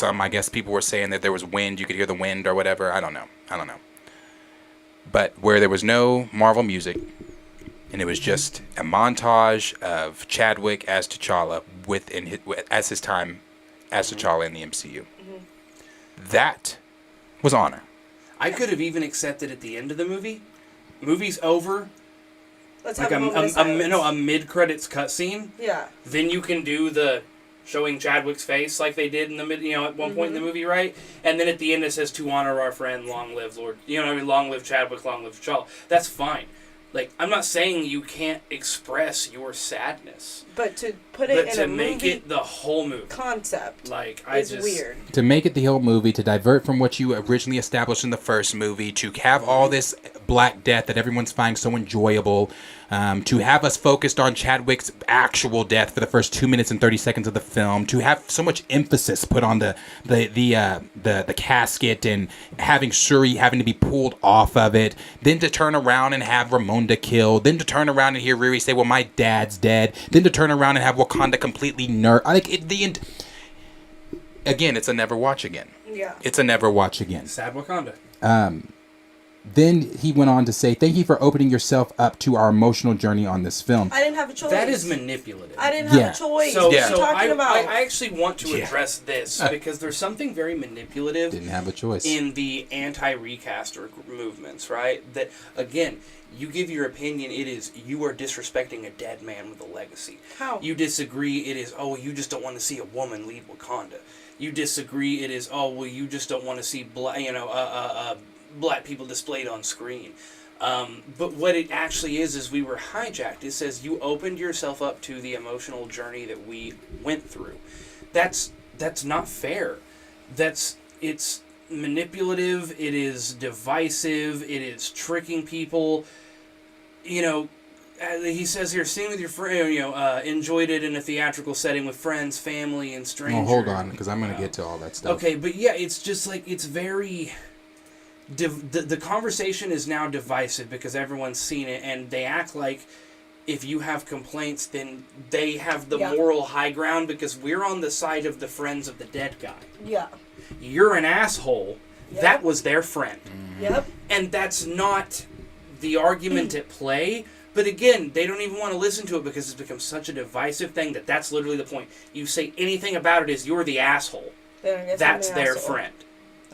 I guess people were saying that there was wind, you could hear the wind or whatever, I don't know. But where there was no Marvel music, and it was just a montage of Chadwick as T'Challa as his time as T'Challa in the MCU. That was honor. I could have even accepted at the end of the movie. Movie's over. Let's like have a mid-credits cutscene. Yeah. Then you can do the showing Chadwick's face like they did in the at one point in the movie, right? And then at the end it says, "To honor our friend, long live Lord." Long live Chadwick, long live T'Challa. That's fine. Like, I'm not saying you can't express your sadness, but to put it in a movie, make it the whole movie concept, is weird. To make it the whole movie, to divert from what you originally established in the first movie, to have all this Black Death that everyone's finding so enjoyable, to have us focused on Chadwick's actual death for the first 2 minutes and 30 seconds of the film, to have so much emphasis put on the casket and having Shuri having to be pulled off of it, then to turn around and have Ramonda killed, then to turn around and hear Riri say, "Well, my dad's dead," then to turn around and have Wakanda completely again, it's a never watch again. Yeah. It's a never watch again. Sad Wakanda. Then he went on to say, "Thank you for opening yourself up to our emotional journey on this film." I didn't have a choice. That is manipulative. I didn't have a choice. So, what are you talking about? I actually want to address this because there's something very manipulative. Didn't have a choice in the anti-recaster movements, right? That again, you give your opinion. It is you are disrespecting a dead man with a legacy. How? You disagree. It is you just don't want to see a woman lead Wakanda. You disagree. It is you just don't want to see black people displayed on screen. But what it actually is we were hijacked. It says you opened yourself up to the emotional journey that we went through. That's not fair. It's manipulative. It is divisive. It is tricking people. He says here, seeing with your friend, enjoyed it in a theatrical setting with friends, family, and strangers. Oh, hold on, because I'm going to get to all that stuff. Okay, but yeah, it's just like, it's very... The conversation is now divisive because everyone's seen it, and they act like if you have complaints, then they have the moral high ground because we're on the side of the friends of the dead guy. Yeah. You're an asshole. Yep. That was their friend. Yep. And that's not the argument at play. But again, they don't even want to listen to it because it's become such a divisive thing that's literally the point. You say anything about it is you're the asshole. Then I guess that's I'm the their asshole. friend.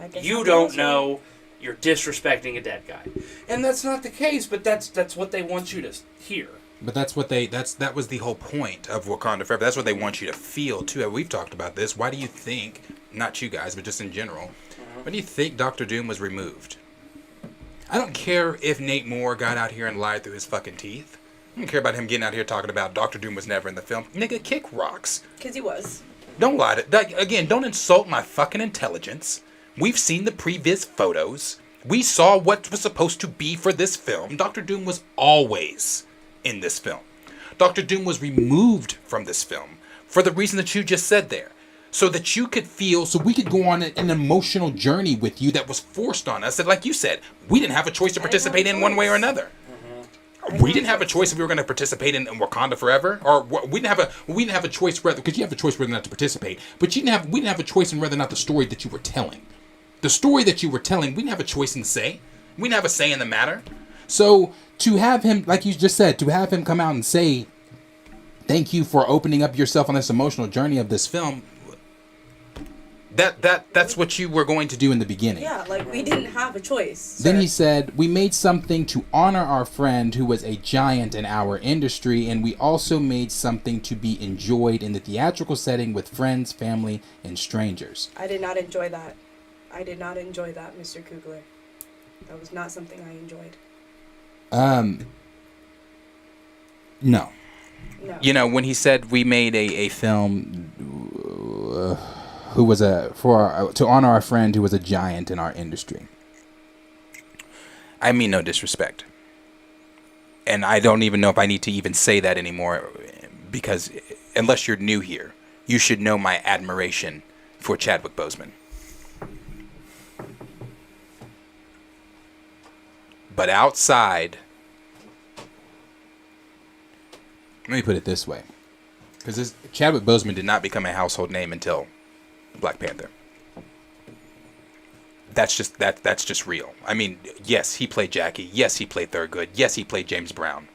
I guess You I'm don't also- know. You're disrespecting a dead guy, and that's not the case. But that's what they want you to hear. But that was the whole point of Wakanda Forever. That's what they want you to feel too. We've talked about this. Why do you think, not you guys, but just in general, why do you think Doctor Doom was removed? I don't care if Nate Moore got out here and lied through his fucking teeth. I don't care about him getting out here talking about Doctor Doom was never in the film. Nigga, kick rocks. Because he was. Don't lie to... Like, again, don't insult my fucking intelligence. We've seen the previous photos. We saw what was supposed to be for this film. Doctor Doom was always in this film. Doctor Doom was removed from this film for the reason that you just said there. So that you could feel, so we could go on an emotional journey with you that was forced on us. That, like you said, we didn't have a choice to participate in one way or another. We didn't have a choice if we were going to participate in Wakanda Forever, or we didn't have a choice whether, because you have a choice whether or not to participate, but we didn't have a choice in whether or not the story that you were telling. The story that you were telling, we didn't have a choice in say. We didn't have a say in the matter. So to have him, like you just said, to have him come out and say, "Thank you for opening up yourself on this emotional journey of this film." That's what you were going to do in the beginning. Yeah, like we didn't have a choice. Then sir. he said, "We made something to honor our friend who was a giant in our industry, and we also made something to be enjoyed in the theatrical setting with friends, family, and strangers." I did not enjoy that. I did not enjoy that, Mr. Coogler. That was not something I enjoyed. No. No. You know, when he said we made a film who was to honor our friend who was a giant in our industry. I mean no disrespect. And I don't even know if I need to even say that anymore, because unless you're new here, you should know my admiration for Chadwick Boseman. But outside, let me put it this way, because Chadwick Boseman did not become a household name until Black Panther. That's just real. I mean, yes, he played Jackie. Yes, he played Thurgood. Yes, he played James Brown.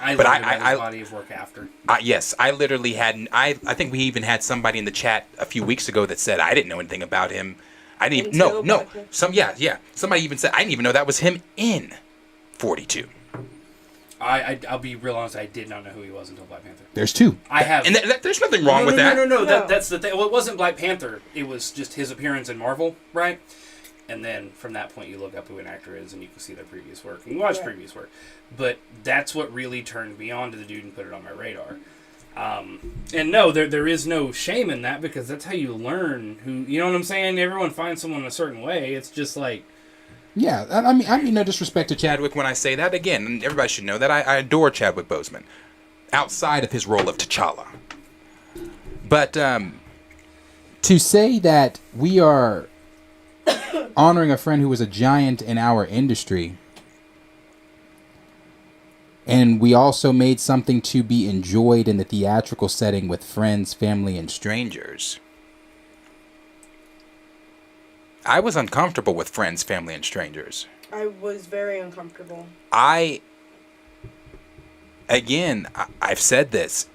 I learned about his body of work after. Yes, I literally had. I think we even had somebody in the chat a few weeks ago that said I didn't know anything about him. I didn't even, no. Somebody even said I didn't even know that was him in 42. I'll be real honest. I did not know who he was until Black Panther. There's two. I have, and there's nothing wrong with that. No. That's the thing. Well, it wasn't Black Panther. It was just his appearance in Marvel, right? And then from that point, you look up who an actor is, and you can see their previous work, and you watch previous work. But that's what really turned me on to the dude and put it on my radar. And no, there is no shame in that, because that's how you learn who. You know what I'm saying? Everyone finds someone a certain way. It's just like. Yeah, I mean no disrespect to Chadwick when I say that. Again, everybody should know that I adore Chadwick Boseman, outside of his role of T'Challa. But to say that we are honoring a friend who was a giant in our industry, and we also made something to be enjoyed in the theatrical setting with friends, family, and strangers. I was uncomfortable with friends, family, and strangers. I was very uncomfortable. I've said this.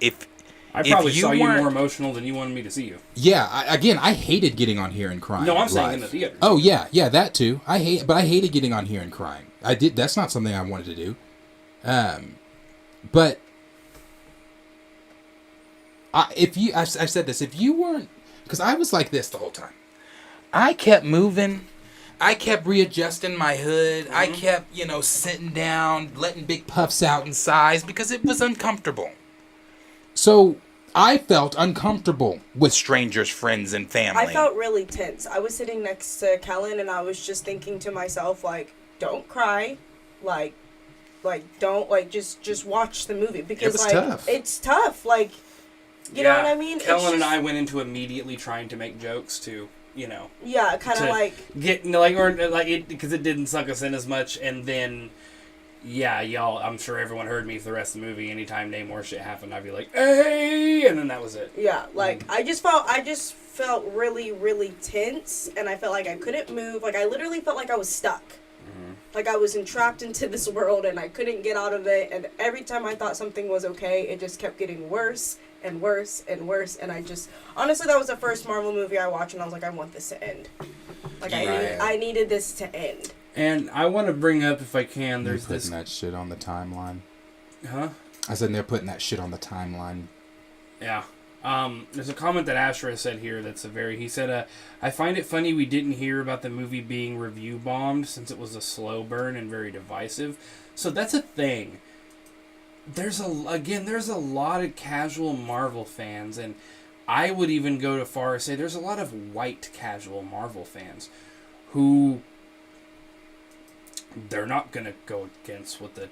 I probably saw you more emotional than you wanted me to see you. Yeah, I hated getting on here and crying. No, I'm saying in the theater. Oh yeah, that too. I hated getting on here and crying. That's not something I wanted to do. But I've said this. If you weren't, because I was like this the whole time. I kept moving. I kept readjusting my hood. Mm-hmm. I kept, sitting down, letting big puffs out in sighs because it was uncomfortable. So I felt uncomfortable with strangers, friends, and family. I felt really tense. I was sitting next to Kellen, and I was just thinking to myself, like, don't cry. Like don't, just watch the movie. Because, it was tough. It's tough. Like, you know what I mean? Kellen and I went into immediately trying to make jokes to... Yeah, kind of like get because it didn't suck us in as much, and then y'all. I'm sure everyone heard me for the rest of the movie. Anytime Namor shit happened, I'd be like, "Hey!" and then that was it. Yeah, like I just felt really, really tense, and I felt like I couldn't move. Like I literally felt like I was stuck. like I was entrapped into this world and I couldn't get out of it. And every time I thought something was okay, it just kept getting worse and worse and worse. And I just, honestly, that was the first Marvel movie I watched, and I was like, I want this to end. Like, I needed this to end. And I want to bring up, if I can, They're there's putting this... that shit on the timeline. Huh? I said they're putting that shit on the timeline. Yeah. There's a comment that Ashra said here that's he said, I find it funny we didn't hear about the movie being review bombed since it was a slow burn and very divisive. So that's a thing. There's a lot of casual Marvel fans, and I would even go to far as say there's a lot of white casual Marvel fans who they're not going to go against what the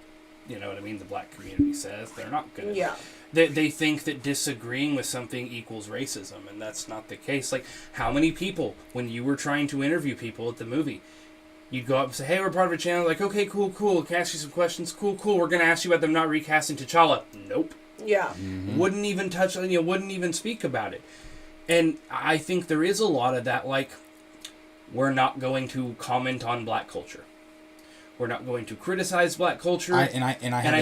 black community says. They're not going to. Yeah. They think that disagreeing with something equals racism, and that's not the case. Like, how many people, when you were trying to interview people at the movie, you'd go up and say, hey, we're part of a channel, like, okay, cool, can I ask you some questions? Cool, we're going to ask you about them not recasting T'Challa. Nope. Yeah. Mm-hmm. Wouldn't even touch, wouldn't even speak about it. And I think there is a lot of that, like, we're not going to comment on black culture. We're not going to criticize black culture. I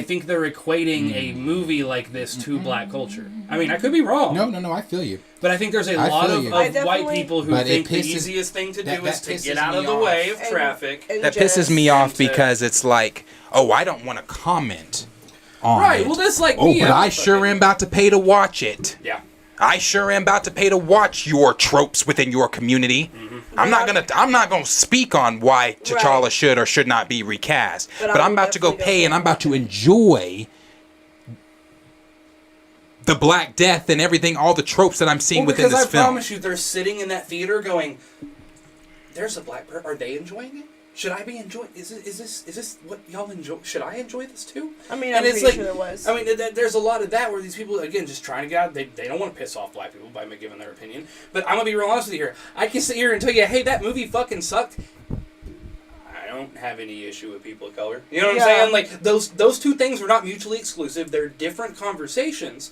think they're equating a movie like this to black culture. I mean, I could be wrong. No, I feel you. But I think there's a lot of white people who think the pisses- easiest thing to do is to pisses get out of me the off. way of traffic. And That just- pisses me off because it's like, oh, I don't want to comment on Right, it. well, that's like oh, me. but I sure am about to pay to watch it. Yeah. I sure am about to pay to watch your tropes within your community. Mm-hmm. I'm not gonna speak on why T'Challa Right. should or should not be recast. But But I I'm will about to go definitely pay go and I'm about to enjoy the Black Death and everything, all the tropes that I'm seeing within because this I film. promise you, they're sitting in that theater going, there's a black person. Are they enjoying it? Should I be enjoying? Is this what y'all enjoy? Should I enjoy this too? I mean, And I'm it's pretty like, sure there was. I mean, there's a lot of that where these people, again, just trying to get out. They don't want to piss off black people by giving their opinion. But I'm going to be real honest with you here. I can sit here and tell you, hey, that movie fucking sucked. I don't have any issue with people of color. You know what I'm saying? Like, those two things are not mutually exclusive. They're different conversations.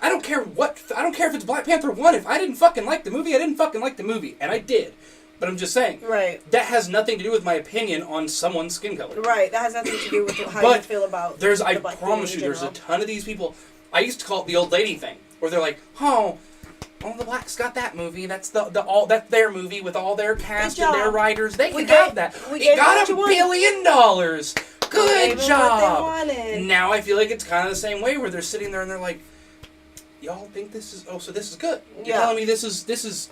I don't care if it's Black Panther 1. If I didn't fucking like the movie, I didn't fucking like the movie. And I did. But I'm just saying. Right. That has nothing to do with my opinion on someone's skin color. Right. That has nothing to do with how you feel about I the black promise you, community in there's a general. ton of these people. I used to call it the old lady thing, where they're like, oh, the blacks got that movie. That's that's their movie with all their cast and their writers. They can have that. It got $1 billion. Good job. Now I feel like it's kind of the same way, where they're sitting there and they're like, y'all think this is? Oh, so this is good. You're telling me this is.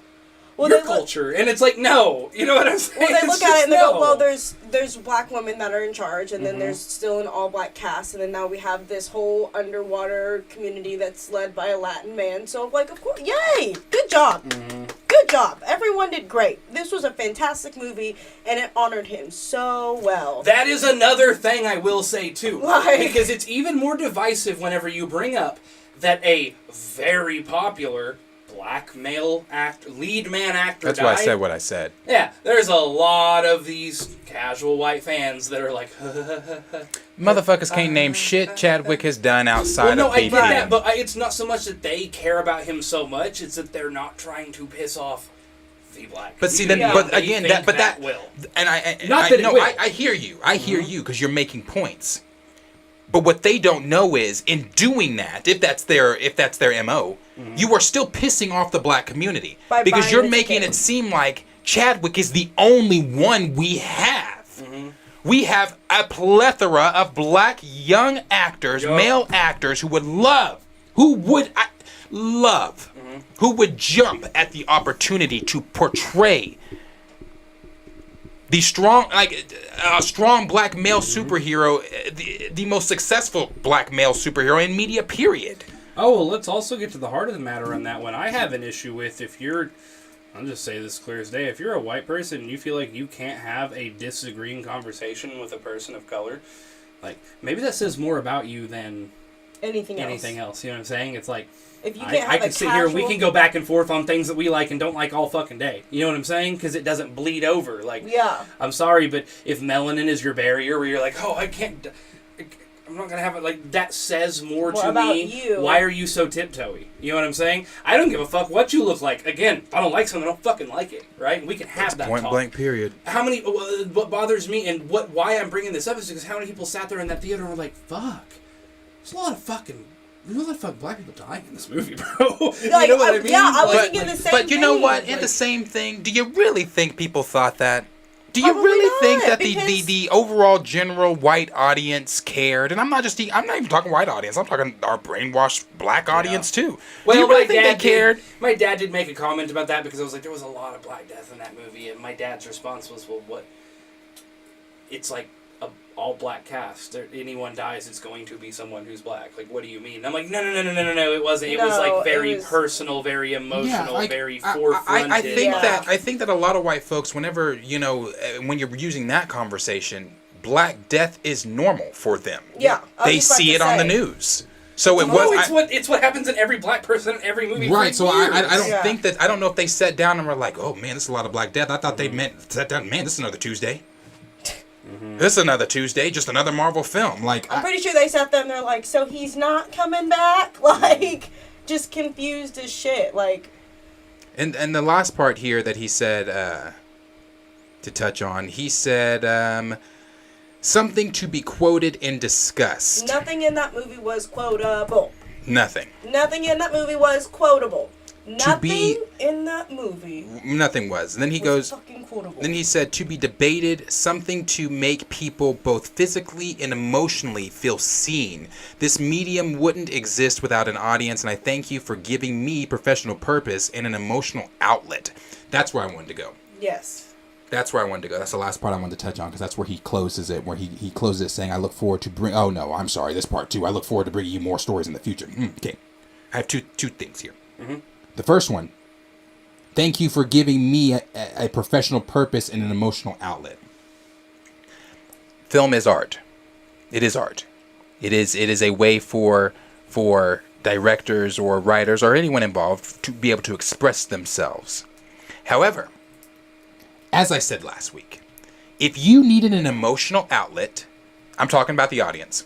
Well, your culture, and it's like, no, you know what I'm saying? Well, they It's look at it and they just go, well, there's black women that are in charge, and then Mm-hmm. there's still an all-black cast, and then now we have this whole underwater community that's led by a Latin man, so, like, of course, yay! Good job! Mm-hmm. Good job! Everyone did great. This was a fantastic movie, and it honored him so well. That is another thing I will say, too. Like- Because it's even more divisive whenever you bring up that a very popular black male lead man actor That's died. why I said what I said. Yeah, there's a lot of these casual white fans that are like, Motherfuckers can't name shit Chadwick has done outside well, no, of I being get that, but it's not so much that they care about him so much, it's that they're not trying to piss off the black But see, then, community. but They again, think that will. and I Not that it no, will. I hear you. I hear you because you're making points. But what they don't know is, in doing that, if that's their MO, you are still pissing off the black community By because buying you're the making ticket. it seem like Chadwick is the only one we have. We have a plethora of black young actors, Yup. male actors who would jump at the opportunity to portray the strong black male superhero, the most successful black male superhero in media, period. Oh, well, let's also get to the heart of the matter on that one. I have an issue with I'll just say this clear as day, if you're a white person and you feel like you can't have a disagreeing conversation with a person of color, like, maybe that says more about you than anything else. You know what I'm saying? It's like, If you can't I have can a sit here and we casual- can go back and forth on things that we like and don't like all fucking day. You know what I'm saying? Because it doesn't bleed over. Like, Yeah. I'm sorry, but if melanin is your barrier where you're like, oh, I can't... I'm not gonna have it like that. Says more What to about me. you? Why are you so tiptoey? You know what I'm saying? I don't give a fuck what you look like. Again, if I don't like something, I don't fucking like it. Right? We can have that Point talk. blank. Period. How many? What bothers me and why I'm bringing this up is because how many people sat there in that theater and were like, "Fuck, there's a lot of fucking black people dying in this movie, bro." You Like, know what I mean? yeah, I was Like- thinking the same But you know thing. what? In Like- the same thing, do you really think people thought that? Do you Probably really think not, that because- the overall general white audience cared? And I'm not even talking white audience. I'm talking our brainwashed black audience too. Do you really think they cared? My dad did make a comment about that because I was like, there was a lot of black death in that movie, and my dad's response was, "Well, what? It's like a all black cast. Anyone dies, it's going to be someone who's black. Like, what do you mean?" I'm like, no. It wasn't. It was No, like very it was- personal, very emotional, like, very I forefronted. think Yeah. I think that a lot of white folks, whenever when you're using that conversation, Black Death is normal for them. Yeah, I was They just about see to it on the say. news. So it No, was. it's what happens in every black person in every movie. Right, For so I years. don't Yeah. think that I don't know if they sat down and were like, "Oh man, this is a lot of Black Death." I thought they sat down. Man, this is another Tuesday. This is another Tuesday, just another Marvel film. Like, I'm pretty sure they sat there and they're like, so he's not coming back? Like, just confused as shit. Like, and the last part here that he said to touch on, he said something to be quoted and discussed. nothing in that movie was quotable. Nothing. Nothing in that movie was quotable. Nothing be- in that movie Nothing was. And then he was goes. fucking quotable. Then he said to be debated, something to make people both physically and emotionally feel seen. This medium wouldn't exist without an audience, and I thank you for giving me professional purpose and an emotional outlet. That's where I wanted to go. Yes. That's where I wanted to go. That's the last part I wanted to touch on because that's where he closes it. Where he closes it saying, "I look forward to bring." Oh no, I'm sorry. This part too. I look forward to bringing you more stories in the future. Okay, I have two things here. The first one. Thank you for giving me a professional purpose and an emotional outlet. Film is art. It is art. It is a way for directors or writers or anyone involved to be able to express themselves. However, as I said last week, if you needed an emotional outlet, I'm talking about the audience.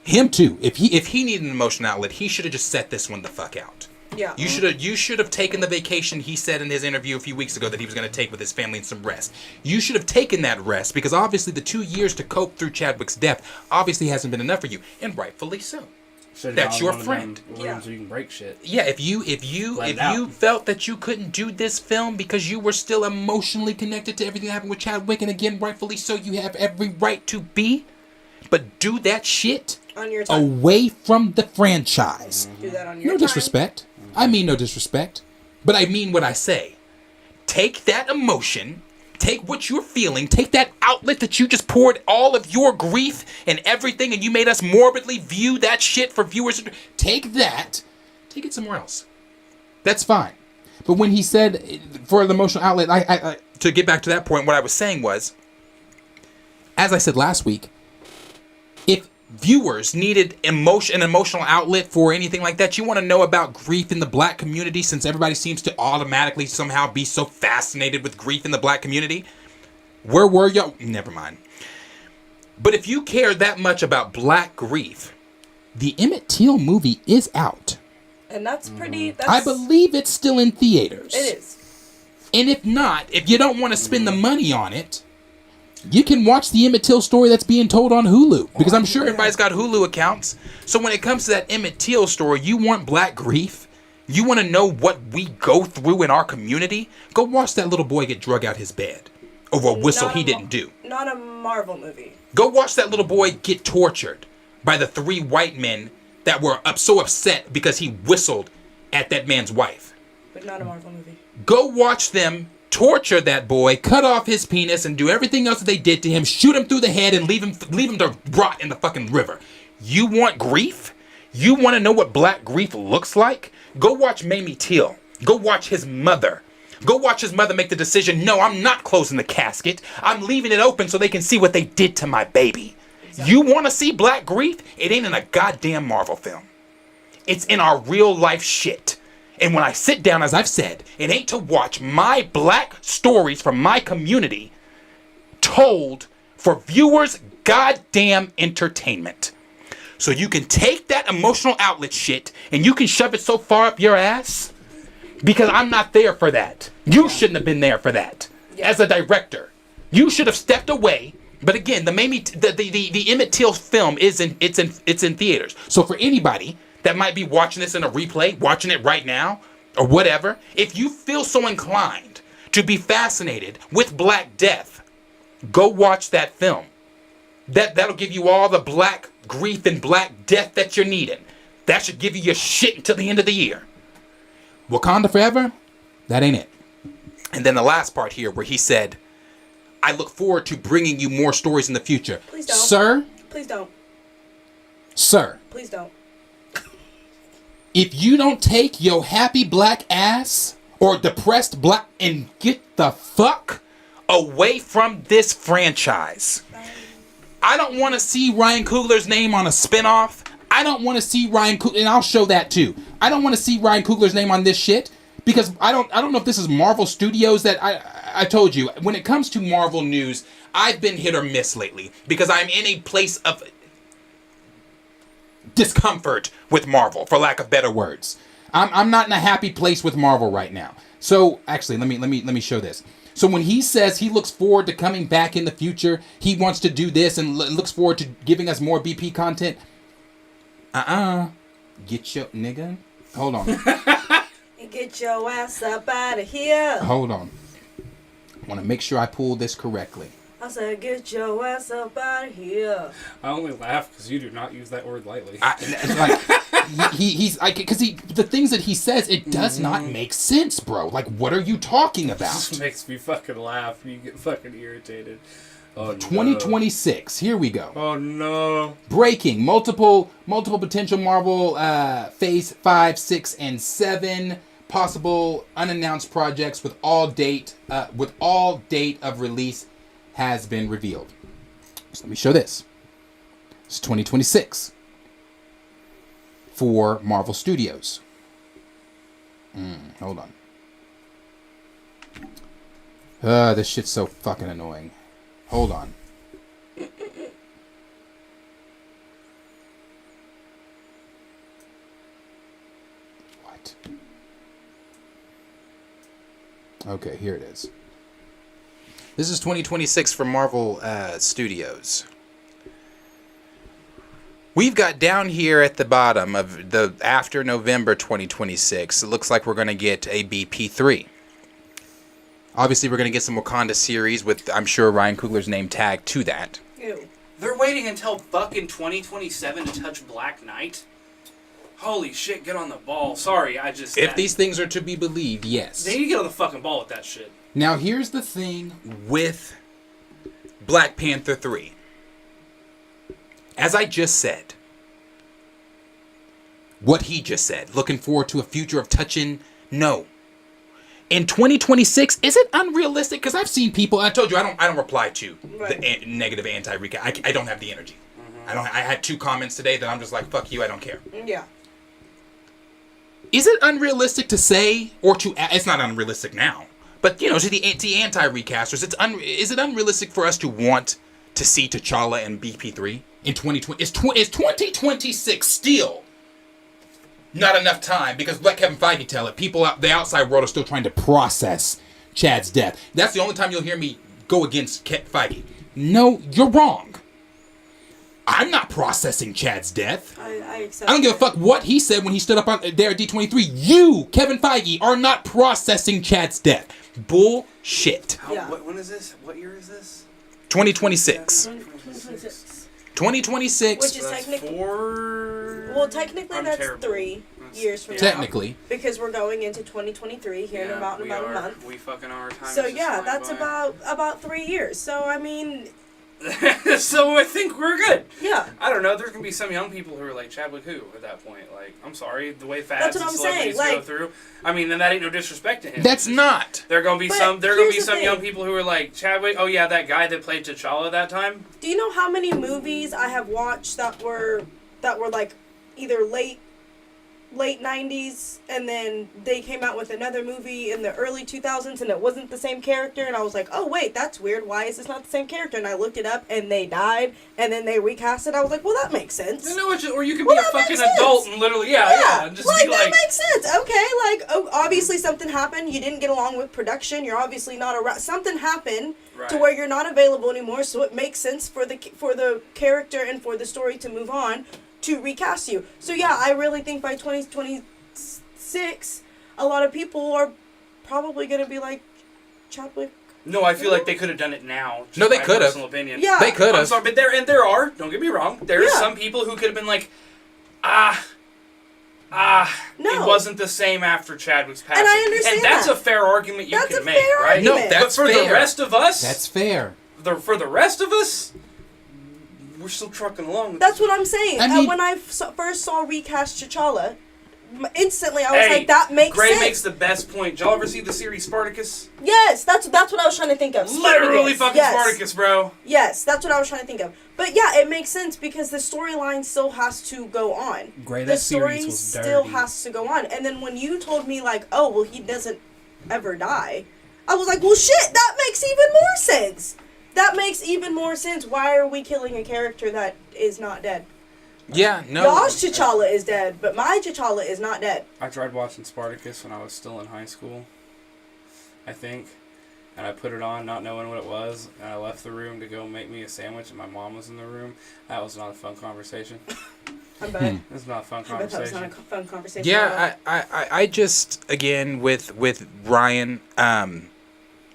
Him too. If he needed an emotional outlet, he should have just set this one the fuck out. Yeah. You should have taken the vacation he said in his interview a few weeks ago that he was going to take with his family and some rest. You should have taken that rest because obviously the 2 years to cope through Chadwick's death obviously hasn't been enough for you, and rightfully so. Should've That's gone your one of friend. them rooms Yeah. where you can break shit. Yeah, if you Let it out. felt that you couldn't do this film because you were still emotionally connected to everything that happened with Chadwick, and again, rightfully so, you have every right to be, but do that shit On your time. Away from the franchise. Do that on your No time. disrespect. I mean no disrespect. But I mean what I say. Take that emotion, take what you're feeling, take that outlet that you just poured all of your grief and everything, and you made us morbidly view that shit for viewers. Take that. Take it somewhere else. That's fine. But when he said for the emotional outlet, I To get back to that point, what I was saying was, as I said last week, if viewers needed an emotional outlet for anything like that, you want to know about grief in the black community, since everybody seems to automatically somehow be so fascinated with grief in the black community, where were y'all? Never mind. But if you care that much about black grief, the Emmett Till movie is out. And that's pretty. That's, I believe it's still in theaters. it is. And if not, if you don't want to spend the money on it, you can watch the Emmett Till story that's being told on Hulu. Because I'm sure everybody's got Hulu accounts. So when it comes to that Emmett Till story, you want black grief? You want to know what we go through in our community? Go watch that little boy get drug out his bed over a whistle Not he a didn't do. Not a Marvel movie. Go watch that little boy get tortured by the 3 white men that were so upset because he whistled at that man's wife. But not a Marvel movie. Go watch them torture that boy, cut off his penis, and do everything else that they did to him, shoot him through the head, and leave him to rot in the fucking river. You want grief? You want to know what black grief looks like? Go watch Mamie Till. Go watch his mother. Go watch his mother make the decision, no, I'm not closing the casket. I'm leaving it open so they can see what they did to my baby. Exactly. You want to see black grief? It ain't in a goddamn Marvel film. It's in our real life shit. And when I sit down, as I've said, it ain't to watch my black stories from my community told for viewers' goddamn entertainment. So you can take that emotional outlet shit and you can shove it so far up your ass because I'm not there for that. You shouldn't have been there for that. Yeah. As a director, you should have stepped away. But again, the Emmett Till film it's in theaters. So for anybody that might be watching this in a replay, watching it right now, or whatever, if you feel so inclined to be fascinated with Black Death, go watch that film. That'll give you all the black grief and Black Death that you're needing. That should give you your shit until the end of the year. Wakanda Forever? That ain't it. And then the last part here where he said, I look forward to bringing you more stories in the future. Please don't. Sir? Please don't. Sir. Please don't. If you don't take your happy black ass or depressed black and get the fuck away from this franchise. I don't want to see Ryan Coogler's name on a spinoff. I don't want to see Ryan Coogler, and I'll show that too. I don't want to see Ryan Coogler's name on this shit because I don't know if this is Marvel Studios that I told you. When it comes to Marvel news, I've been hit or miss lately because I'm in a place of discomfort with Marvel, for lack of better words. I'm not in a happy place with Marvel right now. So actually, let me show this. So when he says he looks forward to coming back in the future, he wants to do this and looks forward to giving us more BP content. Get your nigga. Hold on. Get your ass up out of here. Hold on. I want to make sure I pull this correctly. I said, get your ass up out of here. I only laugh because you do not use that word lightly. The things that he says, it does not make sense, bro. Like, what are you talking about? This makes me fucking laugh. You get fucking irritated. Oh, 2026. Here we go. Oh no. Breaking multiple potential Marvel phase 5, 6, and 7 possible unannounced projects with all date of release has been revealed. So let me show this. It's 2026 for Marvel Studios. Hold on. This shit's so fucking annoying. Hold on. What? Okay, here it is. This is 2026 for Marvel Studios. We've got down here at the bottom of the after November 2026, it looks like we're going to get a BP3. Obviously, we're going to get some Wakanda series with, I'm sure, Ryan Coogler's name tagged to that. Ew. They're waiting until fucking 2027 to touch Black Knight? Holy shit, get on the ball. Sorry, If these things are to be believed, yes. They need to get on the fucking ball with that shit. Now, here's the thing. With Black Panther 3. As I just said, what he just said, looking forward to a future of touching, no. In 2026, is it unrealistic? Because I've seen people, I told you, I don't reply to the negative anti-recast. I don't have the energy. I had 2 comments today that I'm just like, fuck you, I don't care. Yeah. Is it unrealistic to say, or to, it's not unrealistic now, but, you know, to the anti-recasters, is it unrealistic for us to want to see T'Challa and BP3 in 2020? Is 2026 still not enough time? Because let Kevin Feige tell it, people out the outside world are still trying to process Chad's death. That's the only time you'll hear me go against Feige. No, you're wrong. I'm not processing Chad's death. I accept I don't give a fuck what he said when he stood up there at D23. You, Kevin Feige, are not processing Chad's death. Bullshit. Yeah. When is this? What year is this? 2026. 2026. 2026. Which is technically... Well, Well, technically that's terrible. 3 years from now. Technically. Because we're going into 2023 here in about a month. We fucking are. Time So is just yeah, flying that's by. about 3 years. So I mean, So I think we're good. yeah. I don't know. There's gonna be some young people who are like Chadwick who at that point. Like, I'm sorry, the way fads That's what and I'm celebrities saying, go like- through. I mean, then that ain't no disrespect to him. That's not. There gonna be But some. There gonna be here's the some young thing. people who are like Chadwick. Oh yeah, that guy that played T'Challa that time. Do you know how many movies I have watched that were like either late late 90s, and then they came out with another movie in the early 2000s, and it wasn't the same character, and I was like, oh wait, that's weird, why is this not the same character? And I looked it up, and they died, and then they recast it. I was like, well, that makes sense. You know what? Or you could be a fucking adult and literally, and just like, be that like, makes sense. Okay, like, oh, obviously something happened, you didn't get along with production, you're obviously not around, something happened to where you're not available anymore, so it makes sense for the character and for the story to move on, to recast you. So yeah, I really think by 2026, a lot of people are probably going to be like, Chadwick. No, I feel like they could have done it now. No, they could have. Personal opinion. Yeah. They could I'm have. sorry, but there are, don't get me wrong, there are some people who could have been like, No. it wasn't the same after Chadwick's passing. And I understand And that's that. a fair argument you That's can a make, fair right? argument. No, that's but for fair. the rest of us, That's fair. for the rest of us, we're still trucking along with That's what I'm saying. I mean- When I first saw recast T'Challa, instantly I was like, that makes Gray sense. makes the best point. Did y'all ever see the series Spartacus? Yes, that's what I was trying to think of. Literally Spartacus. fucking Yes. Spartacus, bro. Yes, that's what I was trying to think of. But yeah, it makes sense because the storyline still has to go on. Gray, The that story series was still dirty. has to go on. And then when you told me like, oh, well, he doesn't ever die, I was like, well, shit, that makes even more sense. That makes even more sense. Why are we killing a character that is not dead? Yeah, no. Y'all's T'Challa is dead, but my T'Challa is not dead. I tried watching Spartacus when I was still in high school, I think. And I put it on not knowing what it was, and I left the room to go make me a sandwich, and my mom was in the room. That was not a fun conversation. I bet. It was not a fun I bet that was not a conversation. fun conversation. at all. Yeah, I just, again, with Ryan,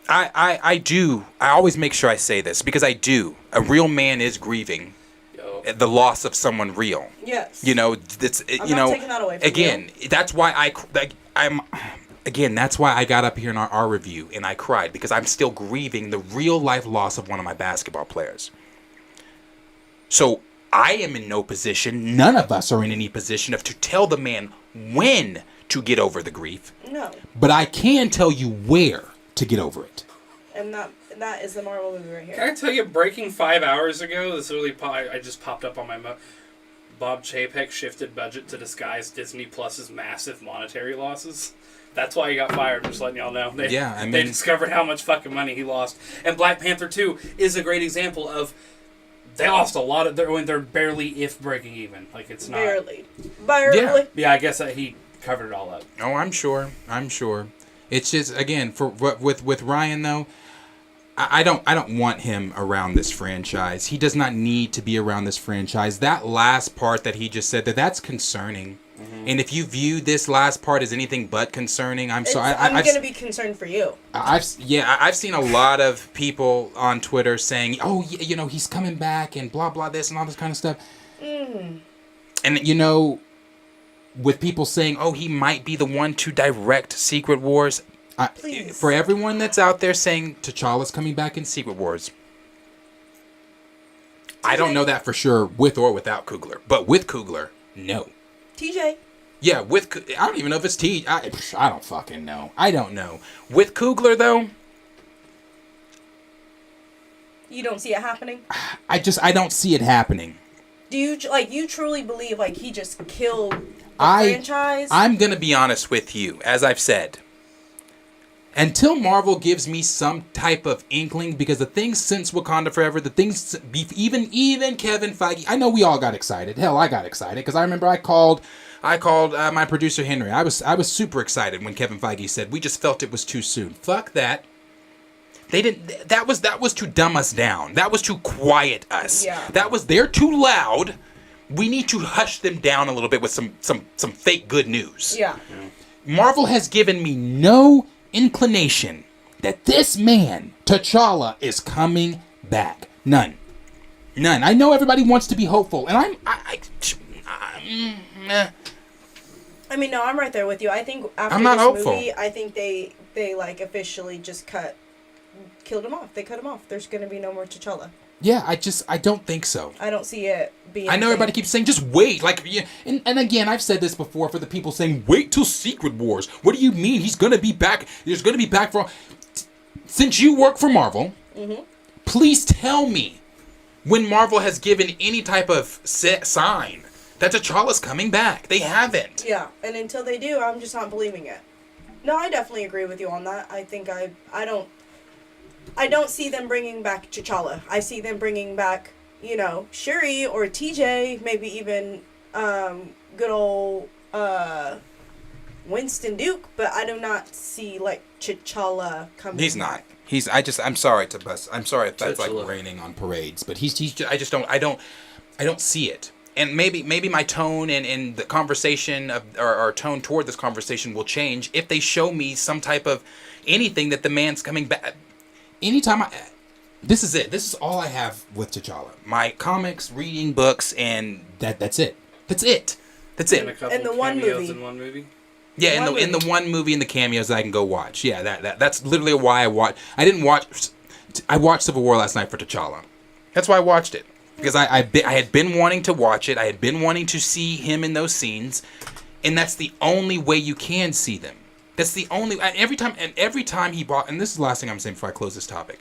I always make sure I say this because I do. A real man is grieving Yo. the loss of someone real. Yes. You know, it's I'm you not know, taking that away from again, that's why that's why I got up here in our review and I cried because I'm still grieving the real life loss of one of my basketball players. So I am in no position, none of us are in any position to tell the man when to get over the grief, No. but I can tell you where to get over it. And that is the Marvel movie right Can here. I tell you, breaking 5 hours ago, this really I just popped up on my Bob Chapek shifted budget to disguise Disney Plus's massive monetary losses. That's why he got fired, just letting y'all know. They Yeah, discovered how much fucking money he lost. And Black Panther 2 is a great example of they lost a lot of they're barely if breaking even. Like it's not Barely. Yeah, I guess that he covered it all up. Oh, I'm sure. It's just again for with Ryan though. I don't want him around this franchise. He does not need to be around this franchise. That last part that he just said that's concerning. Mm-hmm. And if you view this last part as anything but concerning, I'm sorry. I'm gonna be concerned for you. I've seen a lot of people on Twitter saying, "Oh, you know, he's coming back and blah blah this and all this kind of stuff." And you know, with people saying, "Oh, he might be the one to direct Secret Wars." Please. For everyone that's out there saying T'Challa's coming back in Secret Wars, I don't know that for sure with or without Coogler. But with Coogler, no. TJ. Yeah, I don't even know if it's I don't fucking know. I don't know. With Coogler, though, You don't see it happening? I don't see it happening. Do you you truly believe he just killed the franchise? I'm going to be honest with you, as I've said. Until Marvel gives me some type of inkling, because the things since Wakanda Forever, the things, even Kevin Feige, I know we all got excited. Hell, I got excited because I remember I called my producer Henry. I was super excited when Kevin Feige said we just felt it was too soon. Fuck that. They didn't. That was to dumb us down. That was to quiet us. Yeah. They're too loud. We need to hush them down a little bit with some fake good news. Yeah. Marvel has given me no inclination that this man, T'Challa, is coming back. None. I know everybody wants to be hopeful, and I mean, no, I'm right there with you. I think after I'm not this hopeful. movie, I think they officially just killed him off. They cut him off. There's going to be no more T'Challa. Yeah, I don't think so. I don't see it being. I know everybody keeps saying, just wait. And again, I've said this before for the people saying, wait till Secret Wars. What do you mean? He's going to be back. He's going to be back for... Since you work for Marvel, please tell me when Marvel has given any type of sign that T'Challa's coming back. They haven't. Yeah, and until they do, I'm just not believing it. No, I definitely agree with you on that. I think I don't see them bringing back T'Challa. I see them bringing back, Shuri or TJ, maybe even good old Winston Duke, but I do not see like T'Challa coming. He's not. back. I'm sorry to bust. I'm sorry if that's T'Challa. like raining on parades, but he's just, I don't see it. And maybe my tone and the conversation or tone toward this conversation will change if they show me some type of anything that the man's coming back. Anytime this is it. This is all I have with T'Challa. My comics, reading books, and that's it. That's it. That's And a it. couple And the one cameos movie. in one movie. Yeah, in the one movie and the cameos that I can go watch. Yeah, that's literally why I watch. I watched Civil War last night for T'Challa. That's why I watched it. Because I had been wanting to watch it. I had been wanting to see him in those scenes, and that's the only way you can see them. That's the only. Every time he bought, and this is the last thing I'm saying before I close this topic.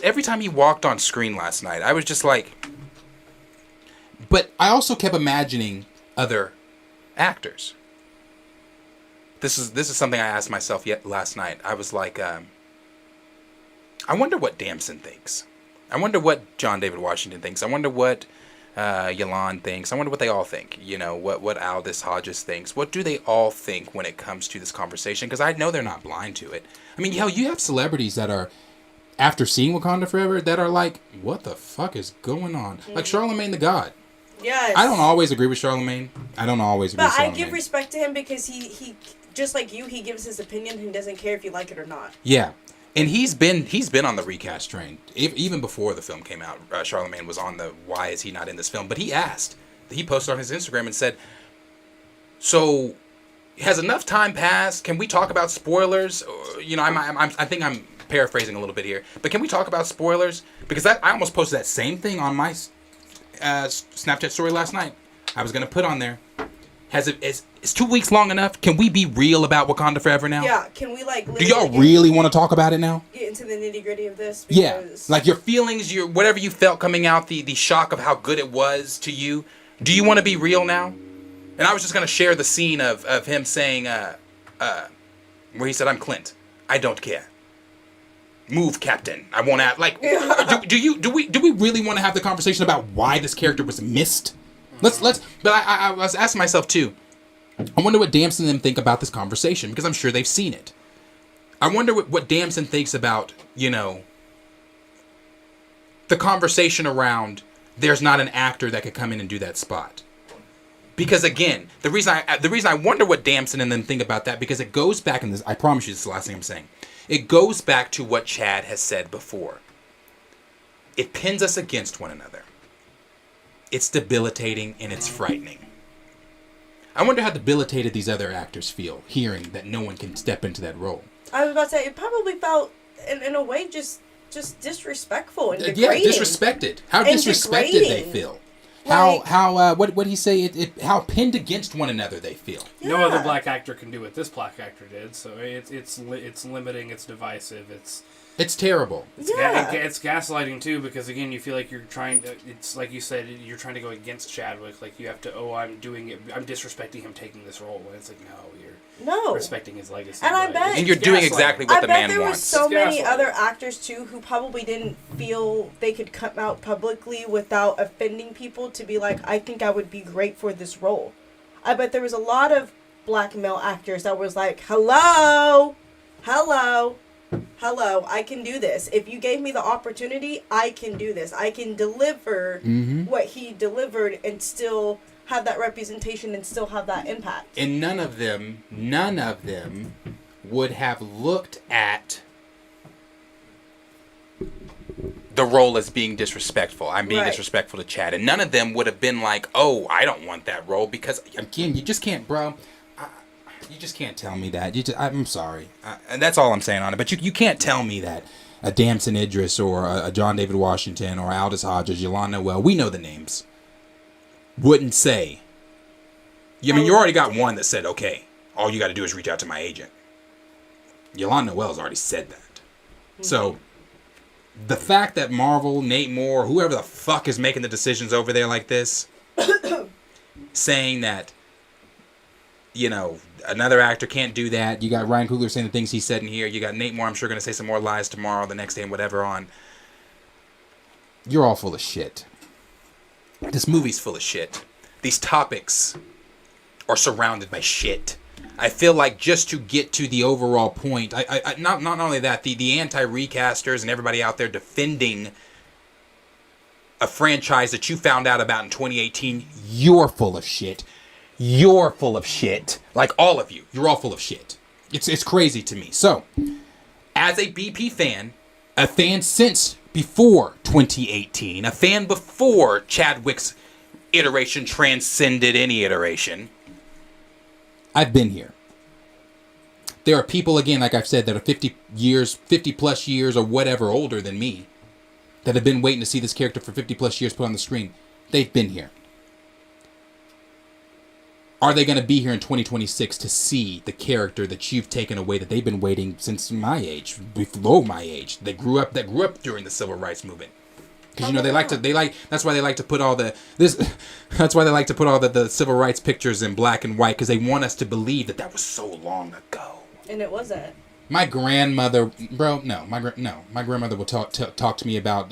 Every time he walked on screen last night, I was just like. But I also kept imagining other actors. This is something I asked myself last night. I was like, I wonder what Damson thinks. I wonder what John David Washington thinks. I wonder what Yolande thinks. I wonder what they all think. What Aldous Hodges thinks. What do they all think when it comes to this conversation? Because I know they're not blind to it. I mean, hell, you have celebrities that are, after seeing Wakanda Forever, that are like, what the fuck is going on? Mm-hmm. Like Charlemagne the God. Yes. I don't always agree with Charlemagne. But I give respect to him because he just like you, he gives his opinion and doesn't care if you like it or not. Yeah. And he's been on the recast train. Even before the film came out, Charlemagne was on the why is he not in this film? But he posted on his Instagram and said, so has enough time passed? Can we talk about spoilers? I think I'm paraphrasing a little bit here, but can we talk about spoilers? Because I almost posted that same thing on my Snapchat story last night. I was gonna put on there. Is 2 weeks long enough? Can we be real about Wakanda Forever now? Yeah, can we like? Do y'all really want to talk about it now? Get into the nitty gritty of this. Yeah, like your feelings, whatever you felt coming out, the shock of how good it was to you. Do you want to be real now? And I was just gonna share the scene of him saying, where he said, "I'm Clint. I don't care. Move, Captain. I won't have like." Do we really want to have the conversation about why this character was missed? Let's. But I was asking myself too. I wonder what Damson and them think about this conversation because I'm sure they've seen it. I wonder what Damson thinks about the conversation around there's not an actor that could come in and do that spot. Because again, the reason I wonder what Damson and them think about that because it goes back in this. I promise you, this is the last thing I'm saying. It goes back to what Chad has said before. It pins us against one another. It's debilitating and it's frightening. I wonder how debilitated these other actors feel hearing that no one can step into that role. I was about to say it probably felt in a way just disrespectful and degrading. Yeah, disrespected. How and disrespected degrading. they feel. Like, what he say? How pinned against one another they feel. Yeah. No other black actor can do what this black actor did, so it's limiting, it's divisive, It's terrible. it's gaslighting too because again you feel like you're trying to. It's like you said you're trying to go against Chadwick. Like you have to. Oh, I'm doing it. I'm disrespecting him taking this role. And it's like you're respecting his legacy. And I bet. And you're doing exactly what the man there wants. was so many gaslighting. other actors too who probably didn't feel they could come out publicly without offending people to be like, I think I would be great for this role. I bet there was a lot of black male actors that was like, hello, I can do this. If you gave me the opportunity, I can do this. I can deliver what he delivered and still have that representation and still have that impact. And none of them would have looked at the role as being disrespectful. I'm being disrespectful to Chad. And none of them would have been like, oh, I don't want that role because, again, you just can't, bro. You just can't tell me that. I'm sorry. And that's all I'm saying on it. But you can't tell me that a Damson Idris or a John David Washington or Aldous Hodges, Yolande Noel, we know the names, wouldn't say. I mean, you already got one that said, okay, all you got to do is reach out to my agent. Yolande Noel's already said that. Mm-hmm. So the fact that Marvel, Nate Moore, whoever the fuck is making the decisions over there like this, saying that, you know, another actor can't do that. You got Ryan Coogler saying the things he said in here. You got Nate Moore, I'm sure, going to say some more lies tomorrow, the next day, and whatever on. You're all full of shit. This movie's full of shit. These topics are surrounded by shit. I feel like just to get to the overall point, not only that, the anti-recasters and everybody out there defending a franchise that you found out about in 2018, you're full of shit. You're full of shit. Like all of you. You're all full of shit. It's crazy to me. So, as a BP fan, a fan since before 2018, a fan before Chadwick's iteration transcended any iteration, I've been here. There are people, again, like I've said, that are 50 plus years or whatever older than me, that have been waiting to see this character for 50 plus years put on the screen. They've been here. Are they going to be here in 2026 to see the character that you've taken away, that they've been waiting since my age, below my age, that grew up during the civil rights movement? Because you know that's why they like to put all the civil rights pictures in black and white, because they want us to believe that was so long ago. And it wasn't. My grandmother, my grandmother will talk to me about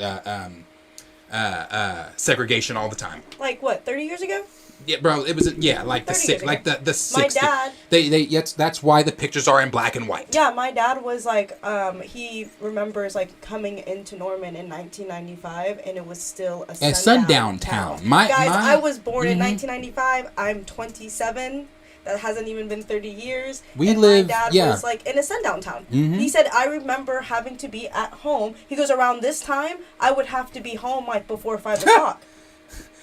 segregation all the time. Like what, 30 years ago? Yeah, bro, it was like the 60s. My dad. That's why the pictures are in black and white. Yeah, my dad was like, he remembers like coming into Norman in 1995, and it was still a sundown town. I was born in 1995. I'm 27. That hasn't even been 30 years. My dad was like in a sundown town. Mm-hmm. He said, I remember having to be at home. He goes, around this time, I would have to be home like before 5 o'clock.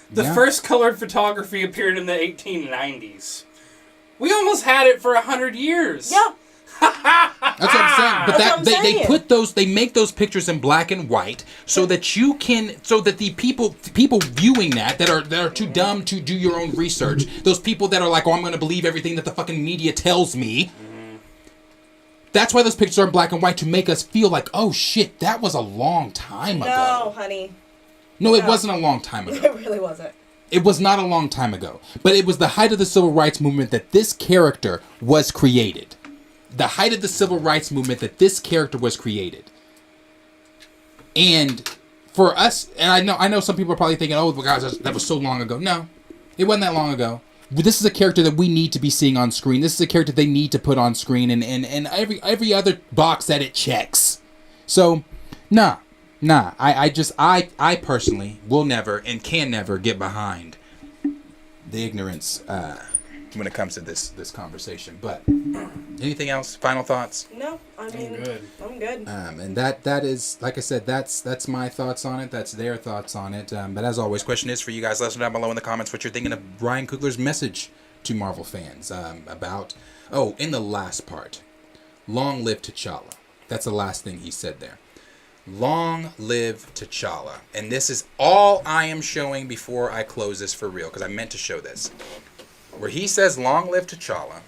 The first colored photography appeared in the 1890s. We almost had it for 100 years. Yep. That's what I'm saying. But they make those pictures in black and white so that the people viewing that are too dumb to do your own research. Those people that are like, oh, I'm going to believe everything that the fucking media tells me. Mm-hmm. That's why those pictures are in black and white, to make us feel like, oh shit, that was a long time ago. No, honey. No, it wasn't a long time ago. It really wasn't. It was not a long time ago. But it was the height of the civil rights movement that this character was created. The height of the civil rights movement that this character was created. And for us, and I know some people are probably thinking, oh, guys, that was so long ago. No, it wasn't that long ago. This is a character that we need to be seeing on screen. This is a character they need to put on screen, and every other box that it checks. So, nah. I personally will never and can never get behind the ignorance when it comes to this conversation. But anything else? Final thoughts? No, I'm good. And that is, like I said, that's my thoughts on it. That's their thoughts on it. But as always, question is for you guys. Let us know down below in the comments what you're thinking of Ryan Coogler's message to Marvel fans about. Oh, in the last part, long live T'Challa. That's the last thing he said there. Long live T'Challa. And this is all I am showing before I close this for real, because I meant to show this. Where he says, long live T'Challa.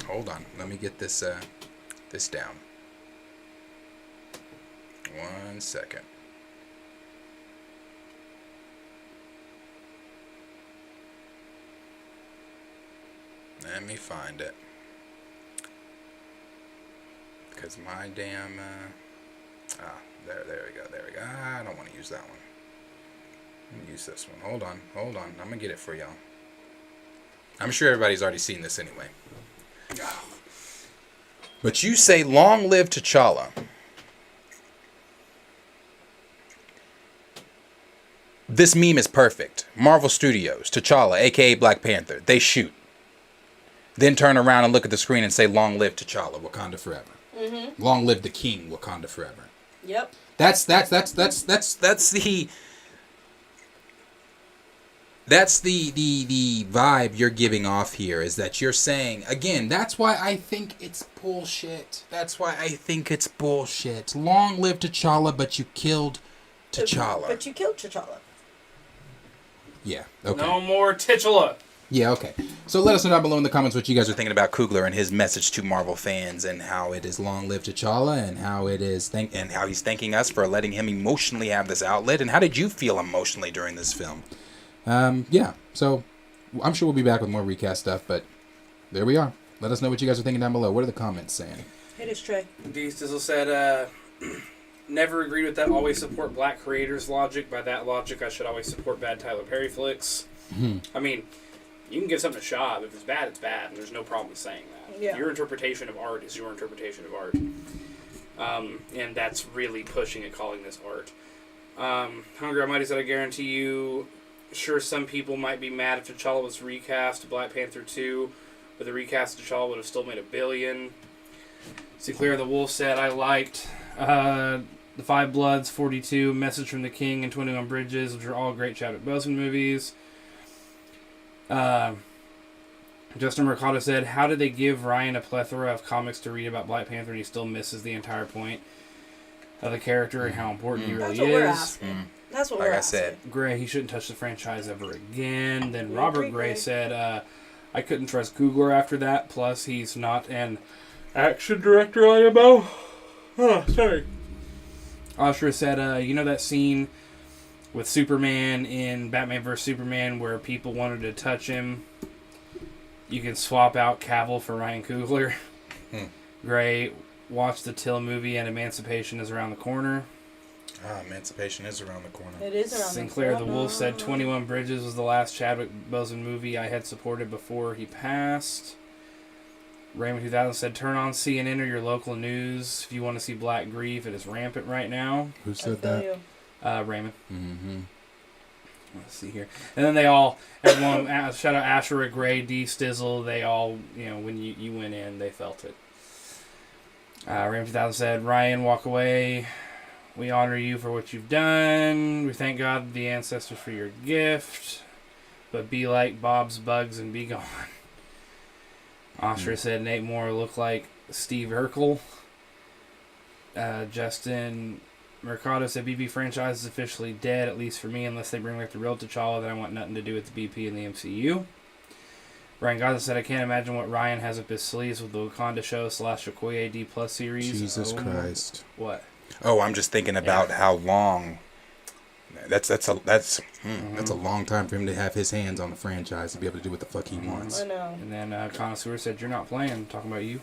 Hold on. Let me get this down. 1 second. Let me find it. Because my damn, there we go. I don't want to use that one. I'm going to use this one. Hold on. I'm going to get it for y'all. I'm sure everybody's already seen this anyway. But you say, long live T'Challa. This meme is perfect. Marvel Studios, T'Challa, a.k.a. Black Panther. They shoot. Then turn around and look at the screen and say, long live T'Challa, Wakanda forever. Mm-hmm. Long live the king, Wakanda forever. Yep. That's the vibe you're giving off here, is that you're saying, again, that's why I think it's bullshit. Long live T'Challa, but you killed T'Challa. But you killed T'Challa. Yeah, okay. No more T'Challa. Yeah, okay. So let us know down below in the comments what you guys are thinking about Coogler and his message to Marvel fans, and how it is long live T'Challa, and how it is and how he's thanking us for letting him emotionally have this outlet. And how did you feel emotionally during this film? Yeah. So I'm sure we'll be back with more recast stuff, but there we are. Let us know what you guys are thinking down below. What are the comments saying? Hit us, Trey. D Stizzle said, never agreed with that always support black creators logic. By that logic, I should always support bad Tyler Perry flicks. I mean, you can give something a shot, but if it's bad, it's bad, and there's no problem with saying that. Yeah. Your interpretation of art is your interpretation of art. And that's really pushing it, calling this art. Hungry Almighty said, I guarantee you, sure, some people might be mad if T'Challa was recast Black Panther 2, but the recast of T'Challa would have still made $1 billion. Sinclair the Wolf said, I liked The Five Bloods, 42, Message from the King, and 21 Bridges, which are all great Chadwick Boseman movies. Justin Mercado said, how did they give Ryan a plethora of comics to read about Black Panther and he still misses the entire point of the character and how important he really That's what we're is? asking. That's what Like we're I asking. said, Gray, he shouldn't touch the franchise ever again. Then We Robert agree, Gray Gray. said, I couldn't trust Coogler after that. Plus, he's not an action director, IMO. Oh, sorry. Ashra said, you know that scene with Superman in Batman vs. Superman where people wanted to touch him? You can swap out Cavill for Ryan Coogler. Gray, watch the Till movie and Emancipation is around the corner. Emancipation is around the corner. It is around Sinclair the the Wolf said 21 Bridges was the last Chadwick Boseman movie I had supported before he passed. Raymond 2000 said, turn on CNN or your local news if you want to see black grief. It is rampant right now. Who said that? You. Raymond. Mm-hmm. Let's see here. And then they all, everyone, shout out Asher, Gray, D, Stizzle, they all, you know, when you went in, they felt it. Raymond 2000 said, Ryan, walk away. We honor you for what you've done. We thank God the ancestors for your gift. But be like Bob's Bugs and be gone. Oscar said Nate Moore looked like Steve Urkel. Justin Mercado said BB franchise is officially dead, at least for me, unless they bring back the real T'Challa. Then I want nothing to do with the BP and the MCU. Ryan Gaza said, I can't imagine what Ryan has up his sleeves with the Wakanda show / Okoye D Plus series. Jesus Christ. What? Oh, I'm just thinking about how long. That's a long time for him to have his hands on the franchise to be able to do what the fuck he wants. I know. And then Connoisseur said, you're not playing. I'm talking about you.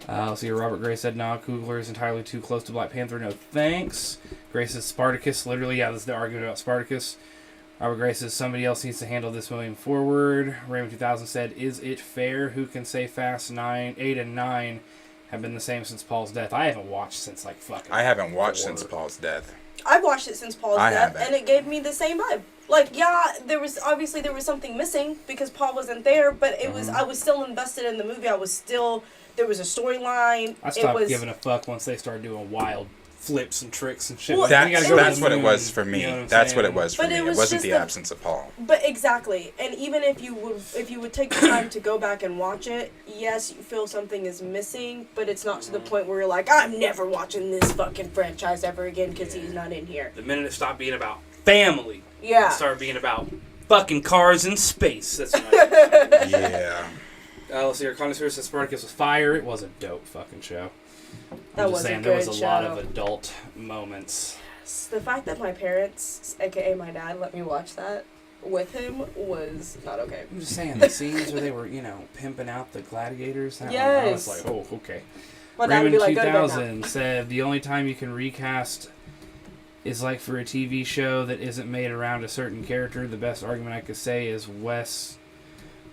Let's see, Robert Gray said, nah, Coogler is entirely too close to Black Panther. No thanks. Gray says, Spartacus. Literally, yeah, this is the argument about Spartacus. Robert Gray says, somebody else needs to handle this moving forward. Raymond 2000 said, is it fair? Who can say Fast 8 and 9 have been the same since Paul's death? I haven't watched since, like, fucking... I haven't watched 4. since Paul's death. I've watched it since Paul's I death, haven't. and it gave me the same vibe. Like, yeah, there was something missing because Paul wasn't there, but it was I was still invested in the movie. There was a storyline. I stopped giving a fuck once they started doing wild flips and tricks and shit. Well, Like, we gotta go to That's the what it moon, was for me. you know what I'm That's what saying? it was for But me. it It was wasn't just the the- absence of Paul. But exactly, and even if you would take the time to go back and watch it, yes, you feel something is missing, but it's not to the point where you're like, I'm never watching this fucking franchise ever again because he's not in here. The minute it stopped being about family, Yeah. it started being about fucking cars in space. That's what I Yeah. let's see, our connoisseur says Spartacus was fire. It was a dope fucking show. That I'm was just a saying, there was good a lot of show. adult moments. The fact that my parents, aka my dad, let me watch that with him was not okay. I'm just saying, the scenes where they were, you know, pimping out the gladiators. I Yes. was like, oh, okay. My dad would be Raymond like, go to bed now. 2000 said the only time you can recast is like for a TV show that isn't made around a certain character. The best argument I could say is Wes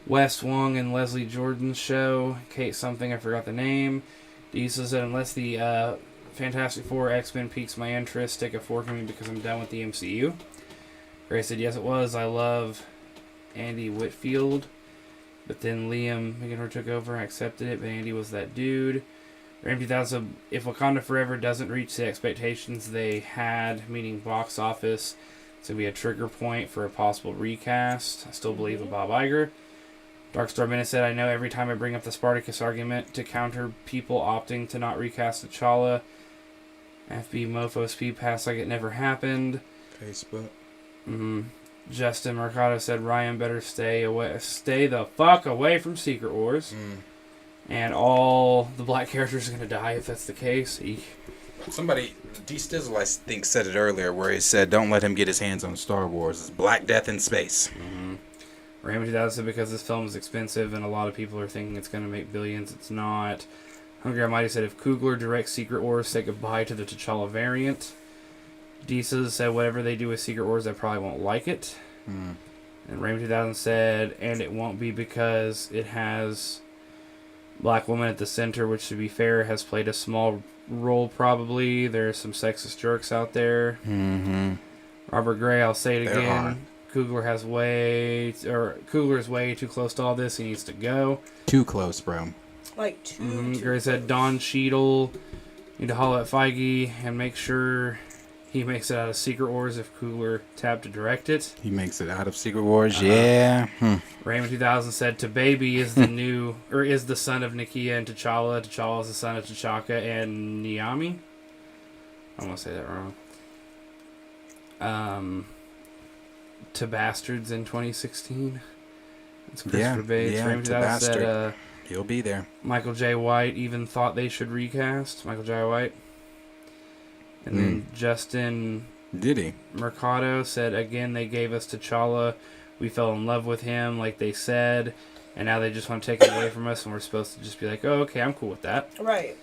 Wong and Leslie Jordan's show. Kate something, I forgot the name. Diesel said, unless the Fantastic Four X-Men piques my interest, take a fork in me because I'm done with the MCU. Gray said, yes, it was. I love Andy Whitfield. But then Liam McIntyre took over. I accepted it, but Andy was that dude. Rampy 2000, if Wakanda Forever doesn't reach the expectations they had, meaning box office, it's going to be a trigger point for a possible recast. I still believe in Bob Iger. Darkstar Minute said, I know every time I bring up the Spartacus argument to counter people opting to not recast T'Challa, FB mofo speed pass like it never happened. Facebook. Justin Mercado said Ryan better stay the fuck away from Secret Wars. And all the black characters are going to die if that's the case. Somebody, D Stizzle, I think, said it earlier, where he said, "Don't let him get his hands on Star Wars. It's Black Death in space." Raymond 2000 said because this film is expensive and a lot of people are thinking it's going to make billions. It's not. Hungry Almighty said if Coogler directs Secret Wars, say goodbye to the T'Challa variant. Deesa said whatever they do with Secret Wars, I probably won't like it. And Raymond 2000 said, and it won't be because it has black woman at the center, which to be fair has played a small role probably. There's some sexist jerks out there. Robert Gray, I'll say it again. Coogler is way too close to all this. He needs to go. Too close, bro. Like two. Gray said Don Cheadle need to holler at Feige and make sure he makes it out of Secret Wars if Coogler tapped to direct it. He makes it out of Secret Wars, yeah. Raymond 2000 said to Baby is is the son of Nakia and T'Challa. T'Challa is the son of T'Chaka and Niami. I'm gonna say that wrong. To Bastards in 2016. It's Christopher Bates. Raymond 2000 said he'll be there. Michael J. White even thought they should recast Michael J. White. And then Justin Did he? Mercado said, again, they gave us T'Challa. We fell in love with him, like they said. And now they just want to take it away from us, and we're supposed to just be like, oh, okay, I'm cool with that. Right.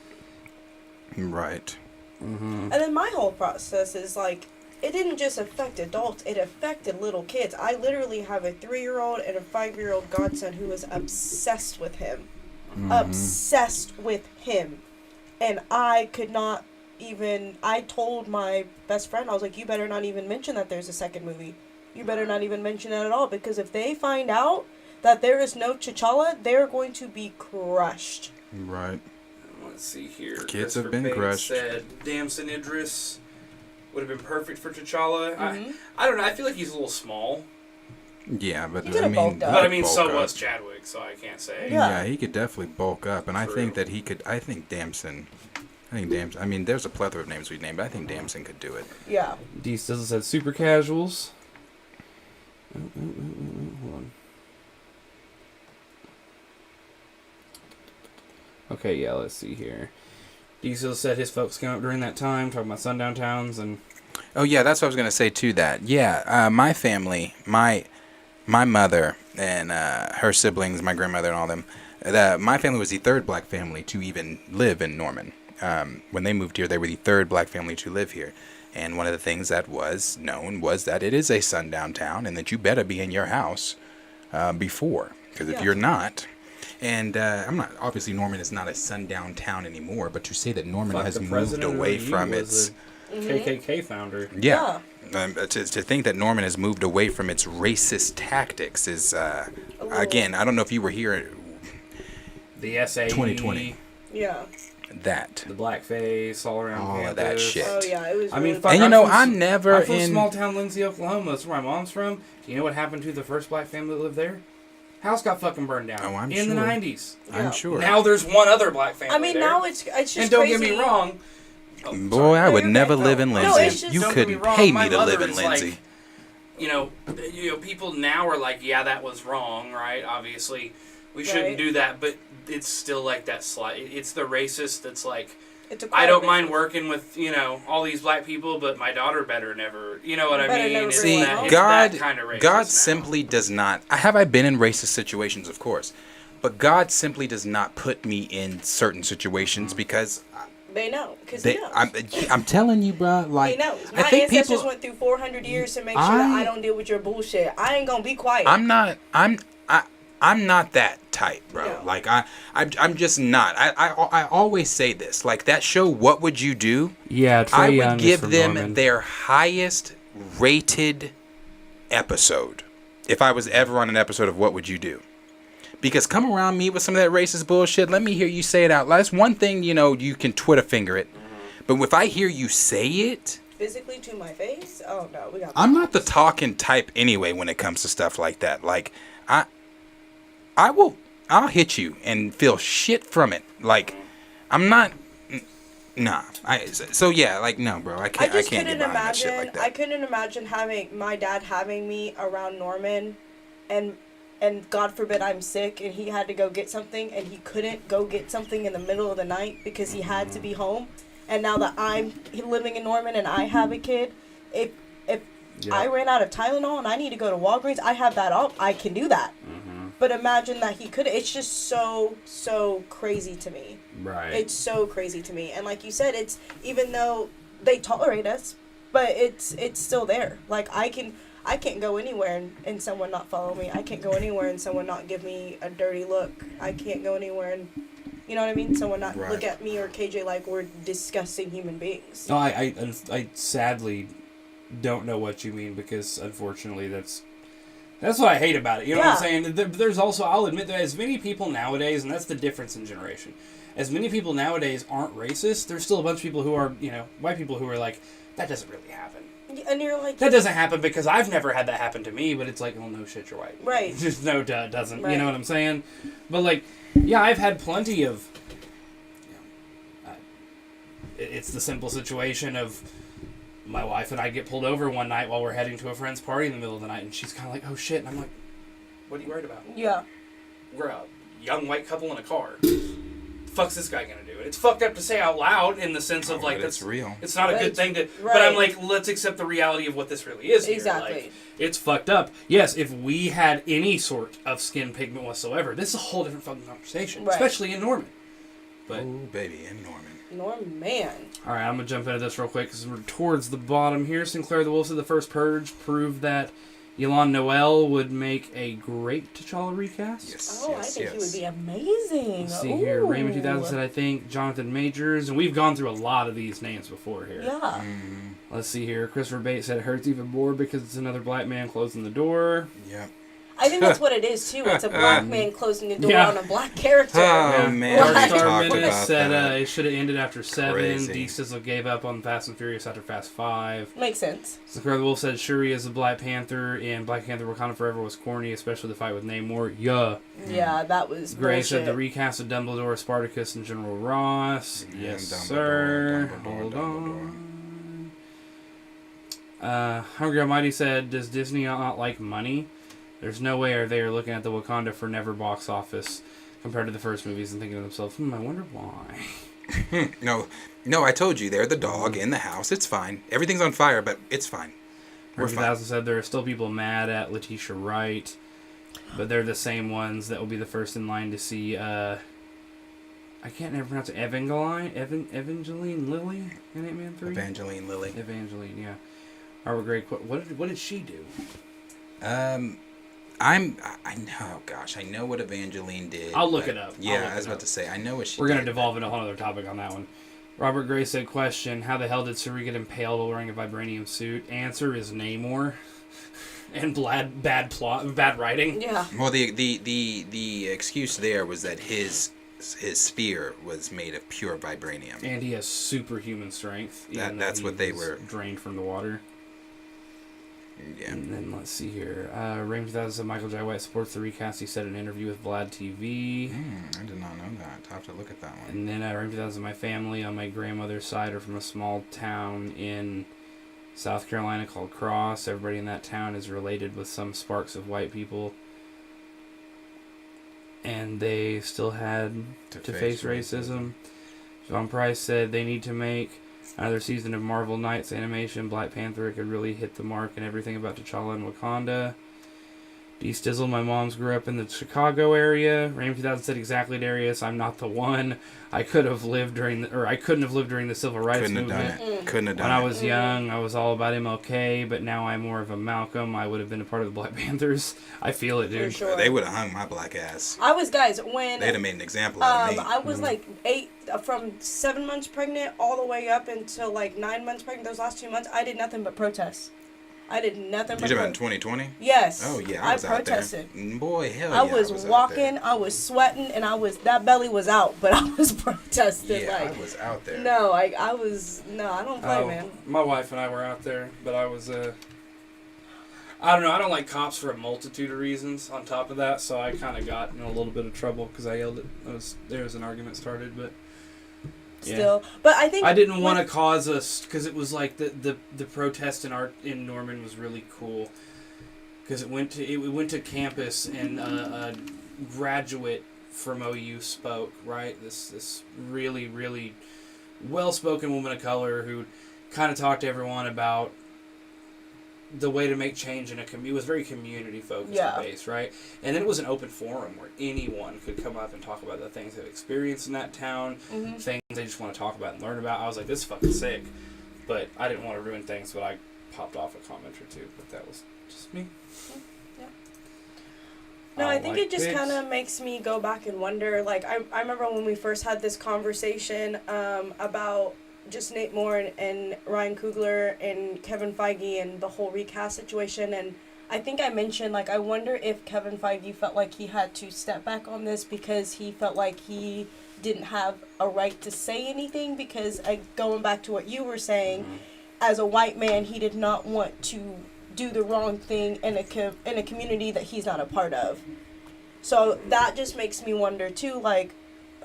Right. And then my whole process is like, it didn't just affect adults, it affected little kids. I literally have a 3-year-old and a 5-year-old godson who is obsessed with him. Obsessed with him. And I could not even, I told my best friend, I was like, you better not even mention that there's a second movie. You better not even mention that at all, because if they find out that there is no T'Challa, they're going to be crushed. Right. Let's see here. Kids have been crushed. Said Damson Idris would have been perfect for T'Challa. I don't know. I feel like he's a little small. Yeah, but He could have bulked up. But I mean, bulk so up. was Chadwick, so I can't say. Yeah, he could definitely bulk up, and I True. think that he could. I think Damson. I mean, there's a plethora of names we'd name, but I think Damson could do it. Yeah. D Stizzle said super casuals. Hold on. Okay, yeah, let's see here. Diesel said his folks came up during that time, talking about sundown towns and. Oh yeah, that's what I was gonna say to that. Yeah, my family, my mother and her siblings, my grandmother and all them. My family was the third black family to even live in Norman. When they moved here, they were the third black family to live here. And one of the things that was known was that it is a sundown town, and that you better be in your house before, because if you're not. And I'm not, obviously Norman is not a sundown town anymore, but to say that Norman has moved away from its KKK founder. to think that Norman has moved away from its racist tactics is again, I don't know if you were here. The SAE. 2020. Yeah. That. The blackface all around All campus. of that shit. Oh yeah, it was. I mean, really fuck, And bad. I'm never I'm from in small town Lindsay, Oklahoma. That's where my mom's from. Do you know what happened to the first black family that lived there? House got fucking burned down. Oh, I'm in the sure. 90s. I'm Yeah. sure. Now there's one other black family. I mean, there. now it's just and don't crazy. get me wrong. Oh, Boy, sorry. I would you're never right. live in No, Lindsay. it's just- You Don't get me couldn't wrong, pay my me to mother live in is Lindsay. like, you know, people now are like, yeah, that was wrong, right? Obviously, we shouldn't Right. do that, but it's still like that slight. It's the racist that's like, It's a I don't core mind business. working with, all these black people, but my daughter better never, you know what I Better mean? never It's bring See, it home. it's God, that kind of racist God now. simply does not. Have I been in racist situations? Of course, but God simply does not put me in certain situations because They know, because he knows. I'm telling you, bro. Like He knows. I My think ancestors people. went through 400 years to make sure that I don't deal with your bullshit. I ain't gonna be quiet. I'm not. I'm not that type, bro. No. Like I'm just not. I always say this. Like that show, What Would You Do? Yeah, Trey I Young would is give from them Norman. their highest rated episode if I was ever on an episode of What Would You Do? Because come around me with some of that racist bullshit. Let me hear you say it out loud. That's one thing, you can Twitter finger it. But if I hear you say it, Physically to my face? Oh no, we got. I'm not the talking type anyway when it comes to stuff like that. Like I'll hit you and feel shit from it. Like I'm not. Nah. So yeah, like no, bro. I I can't. I just can't couldn't get behind that shit imagine. like that. I couldn't imagine having my dad having me around Norman, and God forbid I'm sick and he had to go get something and he couldn't go get something in the middle of the night because he had to be home. And now that I'm living in Norman and I have a kid, if I ran out of Tylenol and I need to go to Walgreens, I have that up. I can do that. But imagine that he could. It's just so crazy to me. Right. It's so crazy to me. And like you said, it's even though they tolerate us, but it's still there. Like I can't go anywhere and someone not follow me. I can't go anywhere and someone not give me a dirty look. I can't go anywhere and you know what I mean? Someone not look at me or KJ like we're disgusting human beings. No, I sadly don't know what you mean because unfortunately that's what I hate about it. You know what I'm saying? There's also, I'll admit that as many people nowadays, and that's the difference in generation, as many people nowadays aren't racist, there's still a bunch of people who are, white people who are like, that doesn't really happen. And you're like... That doesn't happen because I've never had that happen to me, but it's like, oh, no shit, you're white. Right. Just no, duh, it doesn't. Right. You know what I'm saying? But like, yeah, I've had plenty of, it's the simple situation of, my wife and I get pulled over one night while we're heading to a friend's party in the middle of the night, and she's kind of like, oh shit, and I'm like, what are you worried about? Yeah. We're a young white couple in a car. The fuck's this guy gonna do? And it's fucked up to say out loud in the sense of like, that's real. It's not a good thing to, right. but I'm like, let's accept the reality of what this really is here. Exactly. Like, it's fucked up. Yes, if we had any sort of skin pigment whatsoever, this is a whole different fucking conversation, right. especially in Norman. But, oh, baby, in Norman. Man. All right, I'm going to jump into this real quick because we're towards the bottom here. Sinclair the Wolf said the first Purge proved that Elon Noel would make a great T'Challa recast. Yes. Oh, I think he would be amazing. Let's see here. Raymond 2000 said, I think Jonathan Majors. And we've gone through a lot of these names before here. Yeah. Let's see here. Christopher Bates said it hurts even more because it's another black man closing the door. Yeah. I think that's what it is, too. It's a black man closing the door Yeah. on a black character. Oh, man. Well, We Star talked Menace about said that. it should have ended after 7. Crazy. D Sizzle gave up on Fast and Furious after Fast 5. Makes sense. Sinclair the Wolf said Shuri as a Black Panther in Black Panther Wakanda Forever was corny, especially the fight with Namor. Yeah. Yeah, that was Gray bullshit. said the recast of Dumbledore, Spartacus, and General Ross. Yes, Dumbledore, sir. Dumbledore, Hold Dumbledore. on. Hungry Almighty said, does Disney not like money? There's no way they are looking at the Wakanda Forever box office compared to the first movies and thinking to themselves, I wonder why. No, I told you, they're the dog in the house. It's fine. Everything's on fire, but it's fine. We're fine. 2000 said there are still people mad at Letitia Wright, but they're the same ones that will be the first in line to see, I can't never pronounce it, Evangeline Lilly in Ant-Man 3? Evangeline Lilly. Evangeline, yeah. Robert Gray, what did she do? I know, gosh, I know what Evangeline did. I'll look but- it up. Yeah, I was about to say, I know what she did. We're going to devolve into a whole other topic on that one. Robert Gray said, question, how the hell did Suri get impaled while wearing a vibranium suit? Answer is Namor. And bad writing. Yeah. Well, the excuse there was that his spear was made of pure vibranium. And he has superhuman strength. even though That's he what they was were. drained from the water. Yeah. And then let's see here. Raymond 2000 said Michael J. White supports the recast. He said in an interview with Vlad TV. I did not know that. I'll have to look at that one. And then Raymond 2000, my family on my grandmother's side are from a small town in South Carolina called Cross. Everybody in that town is related with some sparks of white people. And they still had to face racism. John Price said they need to make another season of Marvel Knights animation. Black Panther, it could really hit the mark and everything about T'Challa and Wakanda. D. Stizzle, my mom's grew up in the Chicago area. Ram 2000 said exactly, Darius, I'm not the one. I couldn't have lived during the Civil Rights Couldn't have movement. done it. Couldn't have done When it. I was young, I was all about MLK, but now I'm more of a Malcolm. I would have been a part of the Black Panthers. I feel it, dude. For sure. They would have hung my black ass. I was, guys, when They'd have made an example out of me. I was like from 7 months pregnant all the way up until like 9 months pregnant. Those last 2 months, I did nothing but protest. I did nothing You but talking about in protest. 2020? Yes. Oh yeah, I was out protested. there. Boy, hell I yeah, was I was out walking, there. I was sweating, and that belly was out, but I was protesting. Yeah, like, I was out there. no, I don't play, man. My wife and I were out there, but I was I don't know. I don't like cops for a multitude of reasons. On top of that, so I kind of got in a little bit of trouble because I yelled at. There was an argument started, but still. But I think I didn't want to cause us, because it was like the protest in Norman was really cool, because it went to campus, and a graduate from OU spoke, right? This really, really well-spoken woman of color who kind of talked to everyone about the way to make change in a community. It was very community-focused and based, right? And then it was an open forum where anyone could come up and talk about the things they've experienced in that town, things they just want to talk about and learn about. I was like, this is fucking sick. But I didn't want to ruin things, but I popped off a comment or two. But that was just me. Yeah. No, I think it just kind of makes me go back and wonder. Like, I remember when we first had this conversation about just Nate Moore and Ryan Coogler and Kevin Feige and the whole recast situation. And I think I mentioned, like, I wonder if Kevin Feige felt like he had to step back on this because he felt like he didn't have a right to say anything, because going back to what you were saying, as a white man, he did not want to do the wrong thing in a community that he's not a part of. So that just makes me wonder too, like,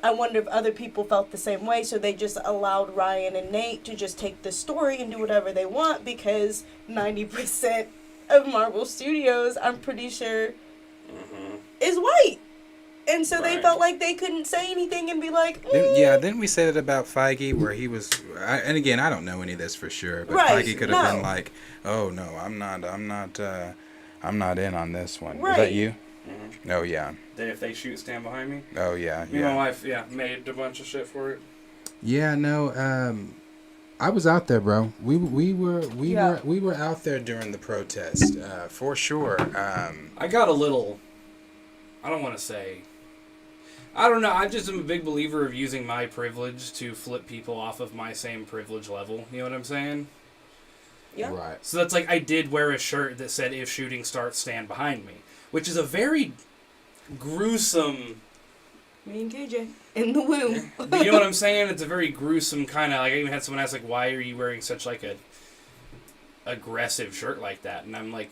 I wonder if other people felt the same way, so they just allowed Ryan and Nate to just take the story and do whatever they want, because 90% of Marvel Studios, I'm pretty sure, is white. And so they felt like they couldn't say anything and be like, Didn't we say that about Feige, where he was, and again, I don't know any of this for sure, but Feige could have been like, oh no, I'm not in on this one. Right. Is that you? Oh yeah. Then if they shoot Stand Behind Me. Oh yeah. Me and my wife, made a bunch of shit for it. Yeah, no, I was out there, bro. We were out there during the protest, for sure. I got a little, I don't want to say, I don't know, I just am a big believer of using my privilege to flip people off of my same privilege level. You know what I'm saying? yeah. right. So that's like, I did wear a shirt that said, if shooting starts, stand behind me. Which is a very gruesome... Me and KJ in the womb. You know what I'm saying? It's a very gruesome kind of... Like, I even had someone ask, like, why are you wearing such, like, a aggressive shirt like that? And I'm like,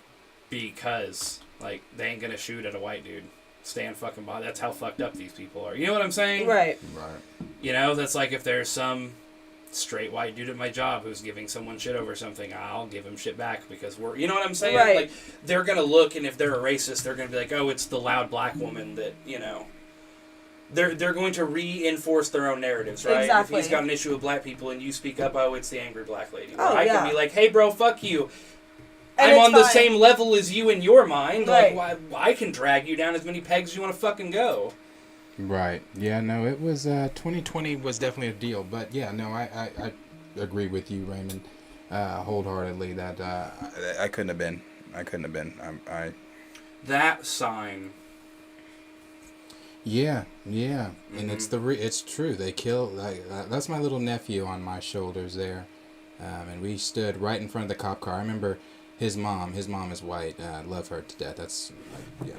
because, like, they ain't gonna shoot at a white dude. Stand fucking by. That's how fucked up these people are. You know what I'm saying? Right. You know, that's like if there's some straight white dude at my job who's giving someone shit over something, I'll give him shit back because we're... You know what I'm saying? Right. Like, they're gonna look, and if they're a racist, they're gonna be like, oh, it's the loud black woman that, you know... They're going to reinforce their own narratives, right? Exactly. If he's got an issue with black people and you speak up, oh, it's the angry black lady. Oh, I yeah. can be like, hey, bro, fuck you. And I'm it's on the fine. same level as you in your mind. Right. Like, I can drag you down as many pegs as you want to fucking go. Right. Yeah, no, it was 2020 was definitely a deal. But yeah, no, I agree with you, Raymond, wholeheartedly that I couldn't have been. That sign. Yeah. And it's true. They kill, that's my little nephew on my shoulders there. And we stood right in front of the cop car. I remember his mom is white. Love her to death.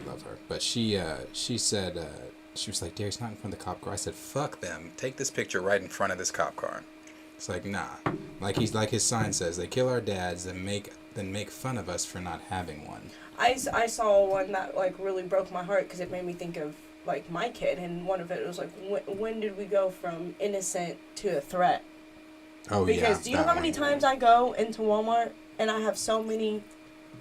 Love her. But she said, she was like, Darius, not in front of the cop car. I said, fuck them. Take this picture right in front of this cop car. It's like, nah. Like his sign says, they kill our dads and then make fun of us for not having one. I saw one that, like, really broke my heart because it made me think of, like, my kid. And one of it was like, when did we go from innocent to a threat? Oh, because do you know how many times I go into Walmart and I have so many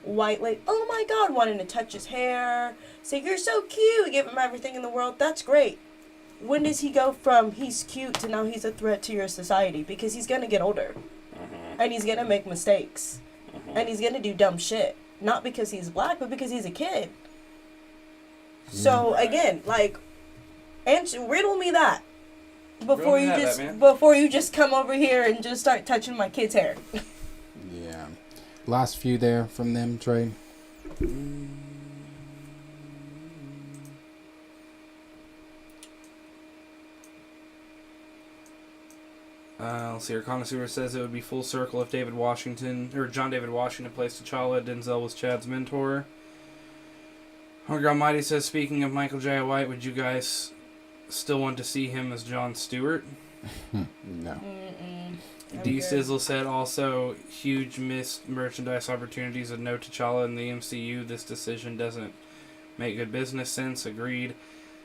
white ladies, oh my God, wanting to touch his hair, say, you're so cute, give him everything in the world. That's great. When does he go from he's cute to now he's a threat to your society? Because he's going to get older. And he's going to make mistakes. And he's going to do dumb shit. Not because he's black, but because he's a kid. So, again, like, riddle me that. Before you just come over here and just start touching my kid's hair. Yeah. Last few there from them, Trey. Let's see. Our connoisseur says it would be full circle if John David Washington plays T'Challa. Denzel was Chad's mentor. Hungry Almighty says, speaking of Michael J. White, would you guys still want to see him as Jon Stewart? No. D Sizzle said also huge missed merchandise opportunities with no T'Challa in the MCU. This decision doesn't make good business sense. Agreed.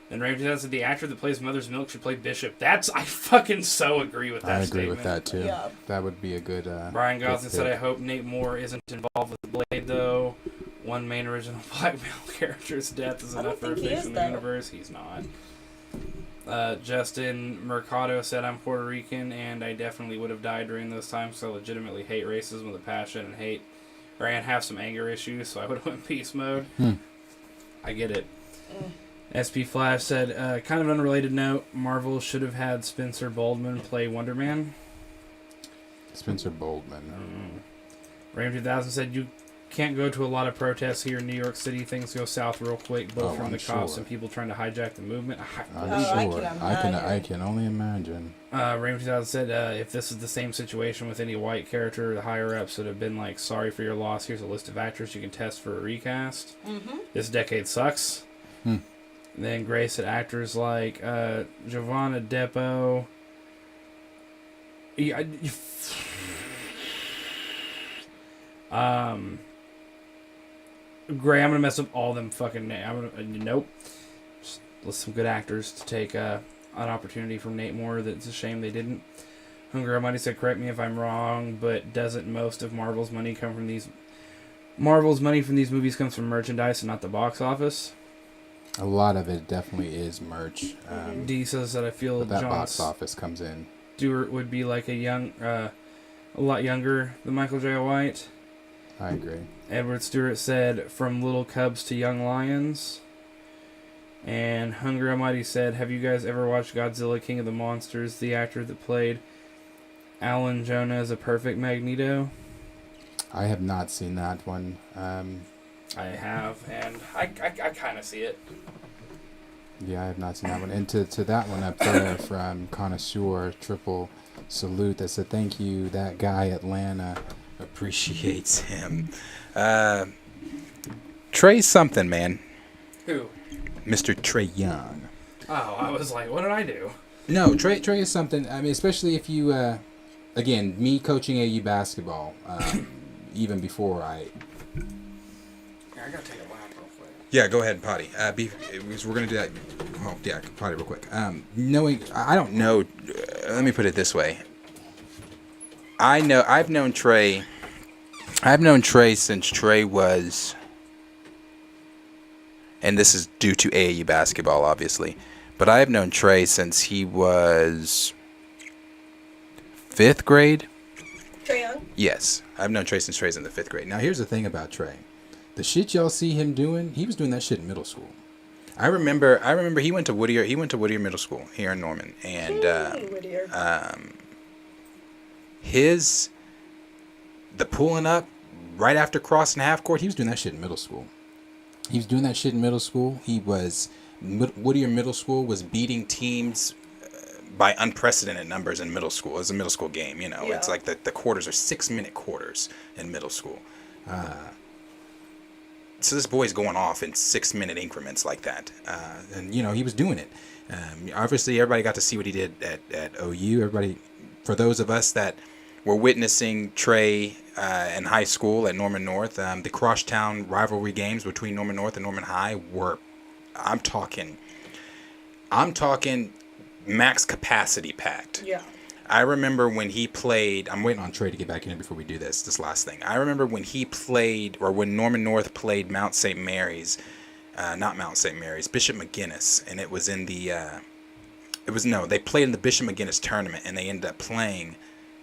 Then Ramsey said the actor that plays Mother's Milk should play Bishop. I fucking so agree with that I agree statement. with that too. Yeah. That would be a good. Brian good Gosling said, pick. I hope Nate Moore isn't involved with Blade, though. One main original black male character's death is I don't enough for a think he fish is, in the though. universe. He's not. Justin Mercado said, I'm Puerto Rican, and I definitely would have died during those times, so I legitimately hate racism with a passion and have some anger issues, so I would have went peace mode. I get it. SP Flash said, kind of unrelated note, Marvel should have had Spencer Boldman play Wonder Man. Spencer Boldman. Ram 2000 said, you can't go to a lot of protests here in New York City. Things go south real quick, both from I'm the cops sure. and people trying to hijack the movement. I'm I sure. can I can only imagine. Ram 2000 said, if this is the same situation with any white character, the higher-ups would have been like, sorry for your loss. Here's a list of actors you can test for a recast. This decade sucks. Then Grace said actors like Giovanna Depo. Gray, I'm gonna mess up all them fucking names. Nope. Just list some good actors to take an opportunity from Nate Moore. That's a shame they didn't. Hunger Almighty said, correct me if I'm wrong, but doesn't most of Marvel's money come from these? Marvel's money from these movies comes from merchandise and not the box office. A lot of it definitely is merch. D says that I feel But that Jon box office comes in. Stewart would be like a lot younger than Michael J. White. I agree. Edward Stewart said, from little cubs to young lions. And Hunger Almighty said, have you guys ever watched Godzilla King of the Monsters? The actor that played Alan Jonah as a perfect Magneto. I have not seen that one. I have, and I kind of see it. Yeah, I have not seen that one. And to that one up there from Connoisseur, triple salute that said, thank you, that guy Atlanta. Appreciates him. Trey's something, man. Who? Mr. Trey Young. Oh, I was like, what did I do? No, Trey is something. I mean, especially if you, again, me coaching AU basketball, even before I... Yeah, I gotta take a lap real quick. Yeah, go ahead and potty. Because we're going to do that. Oh, yeah, potty real quick. I don't know. Let me put it this way. I've known Trey since Trey was, and this is due to AAU basketball, obviously, but I have known Trey since he was 5th grade. Trey Young? Yes, I've known Trey since Trey's in the 5th grade. Now, here's the thing about Trey. The shit y'all see him doing, he was doing that shit in middle school. I remember he went to Whittier Middle School here in Norman, and Whittier. the pulling up right after crossing half court, He was doing that shit in middle school. He was... Whittier Middle School was beating teams by unprecedented numbers in middle school. It's a middle school game, you know. Yeah. It's like the quarters are 6-minute quarters in middle school. So this boy's going off in 6-minute increments like that. And, you know, he was doing it. Obviously, everybody got to see what he did at OU. Everybody, for those of us that were witnessing Trey in high school at Norman North, the crosstown rivalry games between Norman North and Norman High were, I'm talking max capacity packed. Yeah. I remember when he played. I'm waiting on Trey to get back in here before we do this last thing. I remember when he played, or when Norman North played Mount St. Mary's, not Mount St. Mary's, Bishop McGinnis, and it was in the. They played in the Bishop McGinnis tournament, and they ended up playing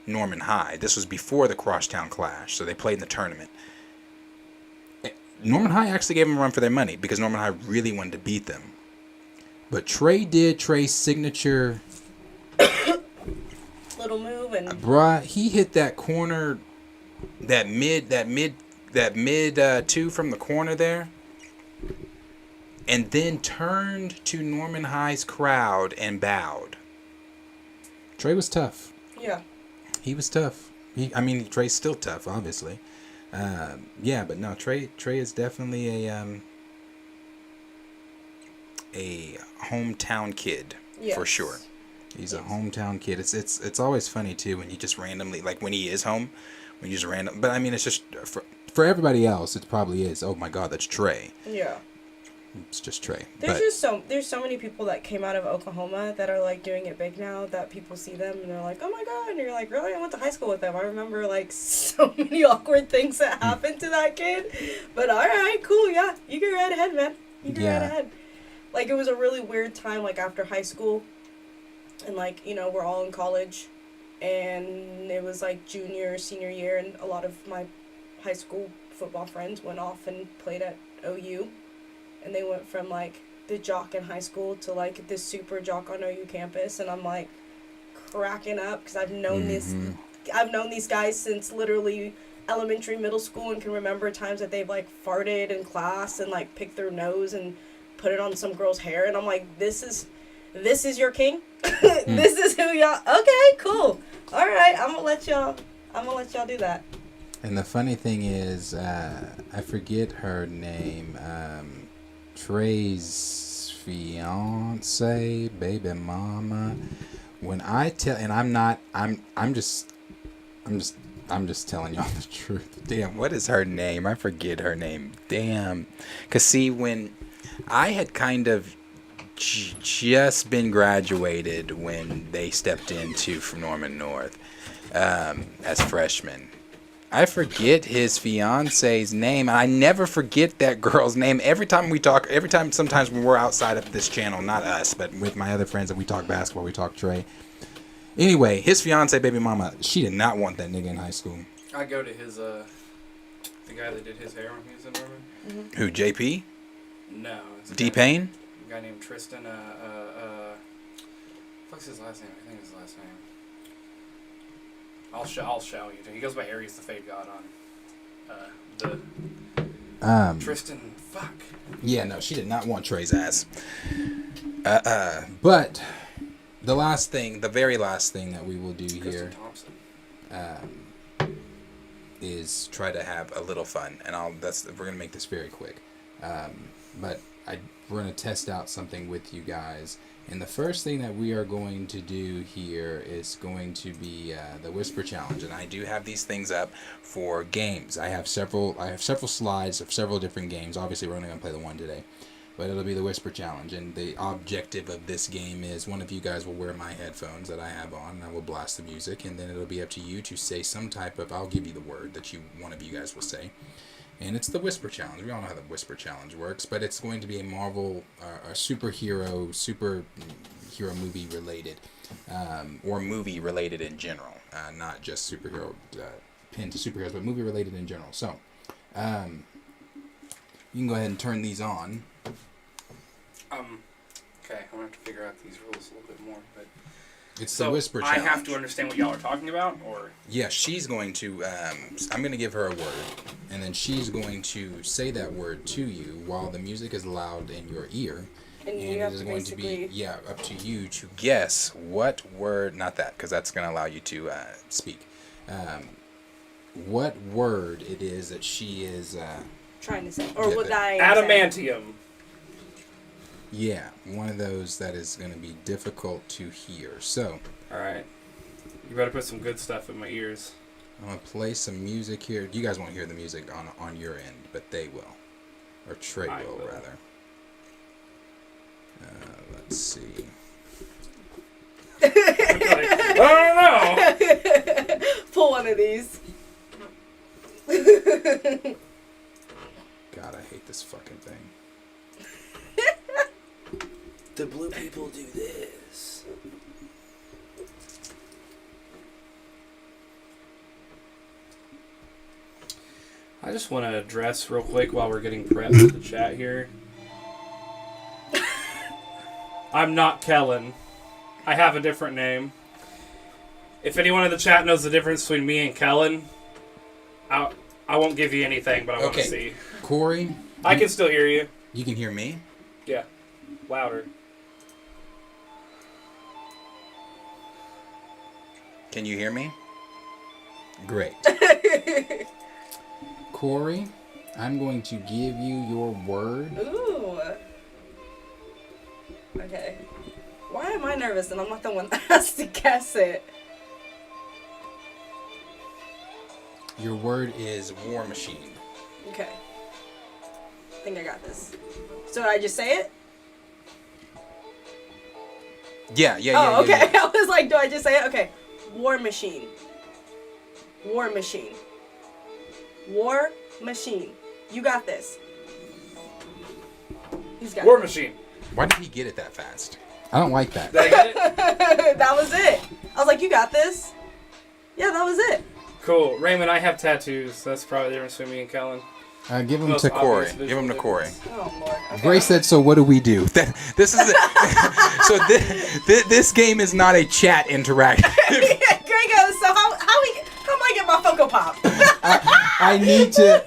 Norman High. This was before the crosstown clash, so they played in the tournament. Norman High actually gave them a run for their money because Norman High really wanted to beat them. But Trey's signature... Little move and... Bruh, He hit that corner, that mid two from the corner there, and then turned to Norman High's crowd and bowed. Trey was tough. Yeah. He was tough. Trey's still tough, obviously. But no, Trey is definitely a hometown kid, Yes. for sure. He's a hometown kid. It's always funny too when you just randomly, like when he is home, when you just random. But I mean, it's just for everybody else, it probably is. Oh my God, that's Trey. Yeah. It's just Trey. There's so many people that came out of Oklahoma that are like doing it big now that people see them and they're like, oh my god, and you're like, really? I went to high school with them. I remember like so many awkward things that happened to that kid. But all right, cool, yeah, you go right ahead, man. You go right ahead. Like, it was a really weird time, like after high school, and like, you know, we're all in college, and it was like junior, senior year, and a lot of my high school football friends went off and played at OU. And they went from, like, the jock in high school to, like, the super jock on OU campus. And I'm, like, cracking up because I've known these guys since literally elementary, middle school, and can remember times that they've, like, farted in class and, like, picked their nose and put it on some girl's hair. And I'm like, this is your king? This is who y'all... Okay, cool. All right, I'm gonna let y'all do that. And the funny thing is, I forget her name. Trey's fiance, baby mama. When I tell, and I'm just telling y'all the truth. Damn, what is her name? I forget her name. Damn. Because, see, when I had kind of just been graduated when they stepped into from Norman North as freshmen. I forget his fiance's name. I never forget that girl's name. Sometimes when we're outside of this channel, not us, but with my other friends that we talk basketball, we talk Trey. Anyway, his fiance, baby mama, she did not want that nigga in high school. I go to his, the guy that did his hair when he was in Norman. Mm-hmm. Who, JP? No. It's D-Pain? A guy named Tristan, what's his last name? I think his last name. I'll show you. He goes by Aries the Fade God on Tristan. Fuck. Yeah, no, she did not want Trey's ass. But the very last thing that we will do here is try to have a little fun, and we're gonna make this very quick. But we're gonna test out something with you guys. And the first thing that we are going to do here is going to be the Whisper Challenge. And I do have these things up for games. I have several slides of several different games. Obviously, we're only going to play the one today. But it'll be the Whisper Challenge. And the objective of this game is one of you guys will wear my headphones that I have on. And I will blast the music. And then it'll be up to you to say some type of... I'll give you the word that one of you guys will say. And it's the Whisper Challenge. We all know how the Whisper Challenge works, but it's going to be a Marvel, a superhero movie related, Or movie related in general. not just superhero pinned to superheroes, but movie related in general. So, you can go ahead and turn these on. Okay, I'm gonna have to figure out these rules a little bit more, but. It's the Whisper Challenge. I have to understand what y'all are talking about, or? Yeah, she's going to, I'm going to give her a word. And then she's going to say that word to you while the music is loud in your ear. And you it have is to going to basically... be, up to you to Guess what word, not that, because that's going to allow you to speak. What word it is that she is... trying to say. Or what I am saying. Adamantium. Yeah, one of those that is going to be difficult to hear. So... Alright. You better put some good stuff in my ears. I'm going to play some music here. You guys won't hear the music on your end, but they will. Or Trey will, rather. Let's see. I don't know! Pull one of these. God, I hate this fucking thing. The blue people do this. I just want to address real quick while we're getting prepped for the chat here. I'm not Kellen. I have a different name. If anyone in the chat knows the difference between me and Kellen, I won't give you anything, but I want to see. Corey? I can still hear you. You can hear me? Yeah. Louder. Can you hear me? Great. Corey, I'm going to give you your word. Ooh. Okay. Why am I nervous and I'm not the one that has to guess it? Your word is War Machine. Okay. think I got this. So did I just say it? Yeah. Oh, okay. I was like, do I just say it? Okay. War machine. War machine. War machine. You got this. He's got War it. Machine. Why did he get it that fast? I don't like that. Did I get it? That was it. I was like, you got this. Yeah, that was it. Cool. Raymond, I have tattoos. That's probably the difference between me and Kellen. Give him Most to Corey. obvious Give him to visual Corey. difference. Oh, Lord. Okay. Grace said, so what do we do? This is so. This game is not a chat interactive. Greg goes, so how am I get my Funko Pop? I need to.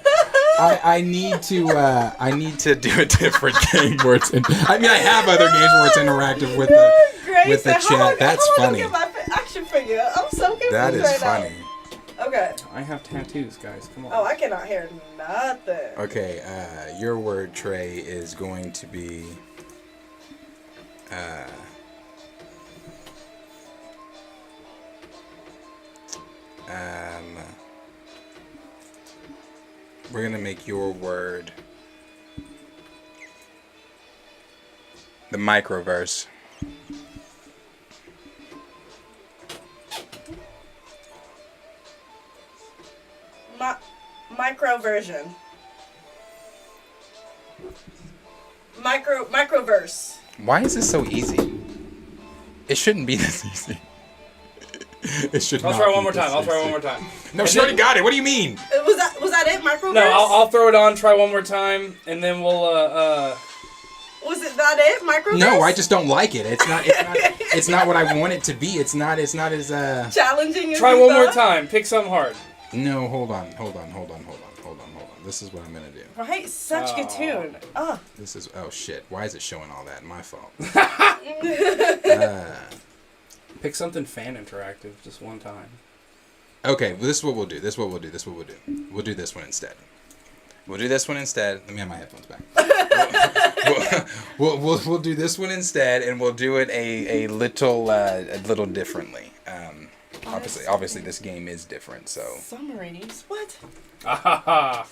I need to do a different game where it's. I mean, I have other games where it's interactive with the Grace with the said, chat. That's how funny. am I gonna get my action figure? I'm so confused That is right funny. now. Okay. I have tattoos, guys. Come on. Oh, I cannot hear nothing. Okay, your word, Trey, is going to be. We're gonna make your word the microverse. Micro version. Microverse. Why is this so easy? It shouldn't be this easy. It should. I'll not try be one more this time. I'll try easy. one more time. No, she already got it. What do you mean? Was that it? Microverse? No, I'll throw it on. Try one more time, and then we'll Was it that it? Microverse? No, I just don't like it. It's not. It's not what I want it to be. It's not as. Challenging. As try you one more thought? time. Pick something hard. No, hold on. This is what I'm gonna do. Right, such good tune. Oh. This is. Oh shit! Why is it showing all that? My fault. Pick something fan interactive, just one time. Okay, well, this is what we'll do. We'll do this one instead. Let me have my headphones back. We'll do this one instead, and we'll do it a little differently. Obviously, this game is different. So. Summaries? What? Ah,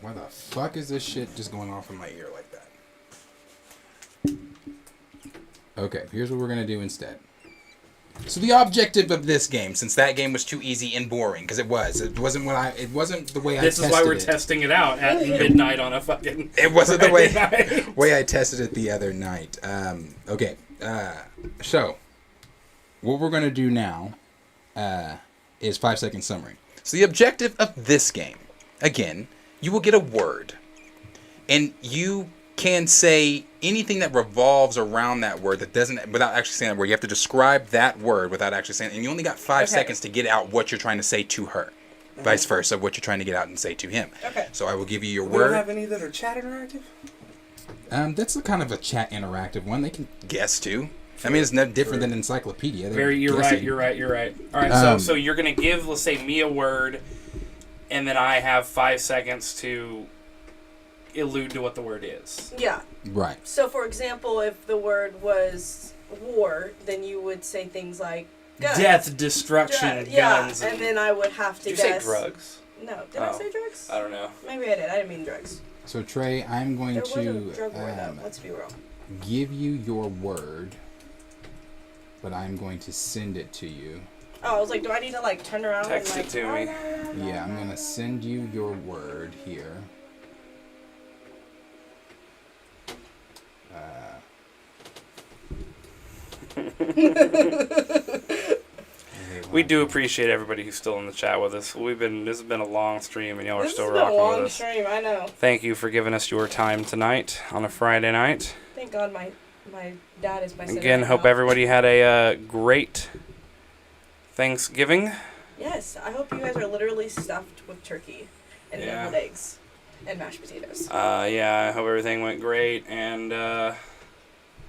Why the fuck is this shit just going off in my ear like that? Okay, here's what we're gonna do instead. So the objective of this game, since that game was too easy and boring, because it wasn't the way I this tested is why we're it. testing it out at midnight on a fucking. It wasn't the Friday night. way I tested it the other night. Okay, so what we're gonna do now is 5-second summary. So the objective of this game, again, you will get a word, and you can say anything that revolves around that word that doesn't, without actually saying that word. You have to describe that word without actually saying it. And you only got 5 seconds to get out what you're trying to say to her. Vice versa, what you're trying to get out and say to him. Okay. So I will give you your We don't word. have any that are chat interactive. That's a kind of a chat interactive one. They can. Guess too. I mean, it's no different than Encyclopedia. They're You're guessing. right. All right, so you're gonna give, let's say, me a word, and then I have 5 seconds to allude to what the word is. Yeah. Right. So, for example, if the word was war, then you would say things like gun. Death, destruction, Yeah, guns. and then I would have to Did you guess. say drugs? No, did I Oh. say drugs? I don't know. Maybe I did. I didn't mean drugs. So Trey, I'm going There was a to drug word though. Let's be real. give you your word, but I'm going to send it to you. Oh, I was like, do I need to like turn around Text and it like? to me. Yeah, I'm gonna send you your word here. We do appreciate everybody who's still in the chat with us. This has been a long stream, and y'all are This still has been a rocking long with us. stream. I know. Thank you for giving us your time tonight on a Friday night. Thank God my dad is my sitter Again, right hope now. everybody had a great Thanksgiving. Yes, I hope you guys are literally stuffed with turkey and Yeah. deviled eggs and mashed potatoes. Yeah, I hope everything went great. And All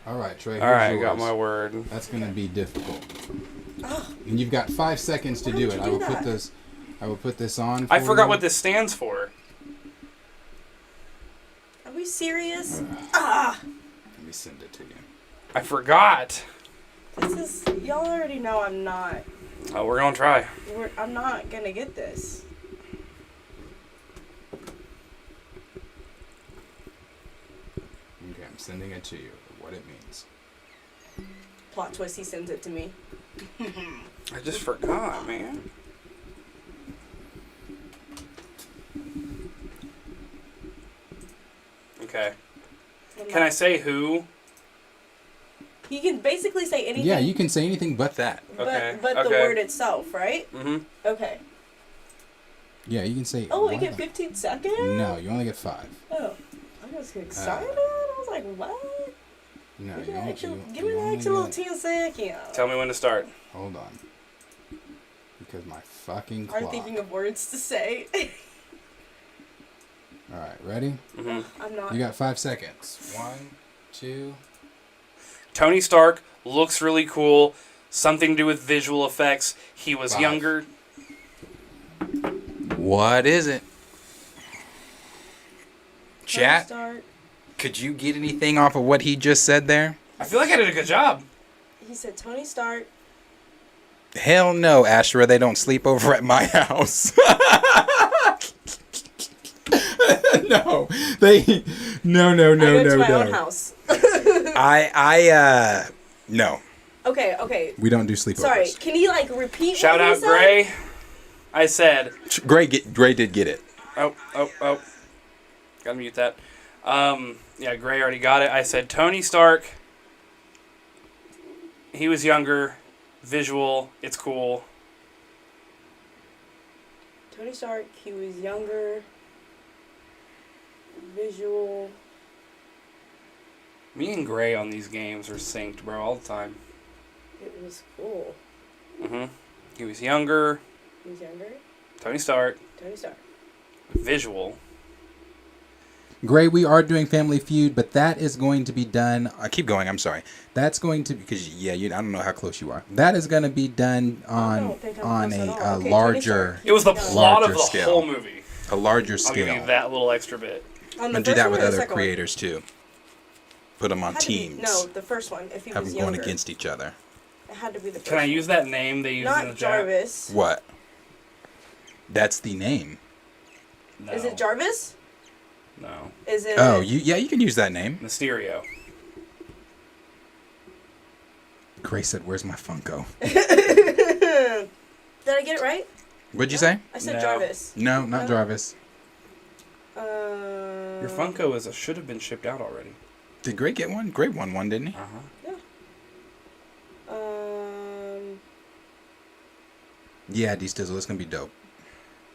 right, Trey. all right, I here's got yours. my word. That's gonna be difficult. Oh, And you've got 5 seconds to Why do would it. you I do will put that? this. I will put this on. I for forgot you. what this stands for. are we serious? Ah, Let me send it to you. I forgot. this is y'all already know I'm not. Oh, we're gonna try. I'm not gonna get this. sending it to you. What it means. Plot twist, he sends it to me. I just forgot, man. Okay. Can I say who? He can basically say anything. Yeah, you can say anything but that. Okay, But the okay. word itself, right? Mm-hmm. Okay. Yeah, you can say. Oh, we one get of them. 15 seconds? No, you only get 5. Oh. I was excited. I was like, what? No, Give you me an only, extra, you, give you me an only extra little get- 10 seconds. Tell me when to start. Hold on. Because my fucking I'm clock. thinking of words to say. All right, ready? Mm-hmm. I'm not. You got 5 seconds. 1, 2. Tony Stark looks really cool. Something to do with visual effects. He was 5. younger. What is it? Chat, Start. could you get anything off of what he just said there? I feel like I did a good job. He said Tony Stark. Hell no, Ashra, they don't sleep over at my house. No, they. No, I go to my own house. No. Okay. We don't do sleepovers. Sorry, can you like repeat Shout what he out said? Gray. I said. Gray did get it. Oh. Gotta mute that. Yeah, Gray already got it. I said Tony Stark. He was younger. Visual. It's cool. Tony Stark, he was younger. Visual. Me and Gray on these games are synced, bro, all the time. It was cool. Mm-hmm. He was younger. He was younger. Tony Stark. Tony Stark. Visual. Gray, we are doing Family Feud, but that is going to be done. Keep going, I'm sorry. That's going to because I don't know how close you are. That is going to be done I on don't think I'm on close at all. a Okay, larger. It was the plot of Larger the scale. whole movie. A larger I'll give you scale. that little extra bit. On I'm the gonna do first that one with or the other second one? creators too. Put them on Had to be- teams. no, the first one. If he Have was them going younger. against each other. It had to be the first Can I one. use that name they used in the Not chat? Jarvis. What? That's the name. No. Is it Jarvis? No. Is it? Oh, you can use that name. Mysterio. Gray said, "Where's my Funko?" Did I get it right? What'd you say? I said No. Jarvis. No, not No. Jarvis. Your Funko should have been shipped out already. Did Gray get one? Gray won one, didn't he? Uh-huh. Yeah, D Stizzle, it's gonna be dope.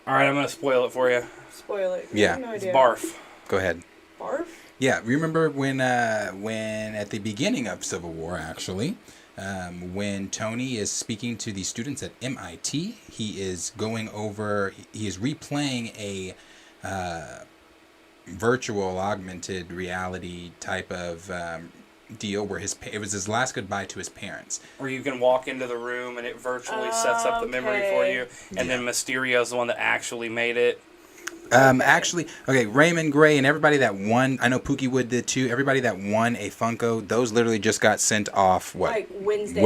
Alright, I'm going to spoil it for you. Spoiler. Yeah. I have no It's idea. Barf. Go ahead. Barf? Yeah, remember when at the beginning of Civil War, actually, when Tony is speaking to the students at MIT, he is replaying a virtual augmented reality type of deal where it was his last goodbye to his parents. Where you can walk into the room and it virtually sets up the memory for you. And then Mysterio's the one that actually made it. Actually, okay, Raymond Gray and everybody that won, I know Pookie Wood did too, everybody that won a Funko, those literally just got sent off, Like Wednesday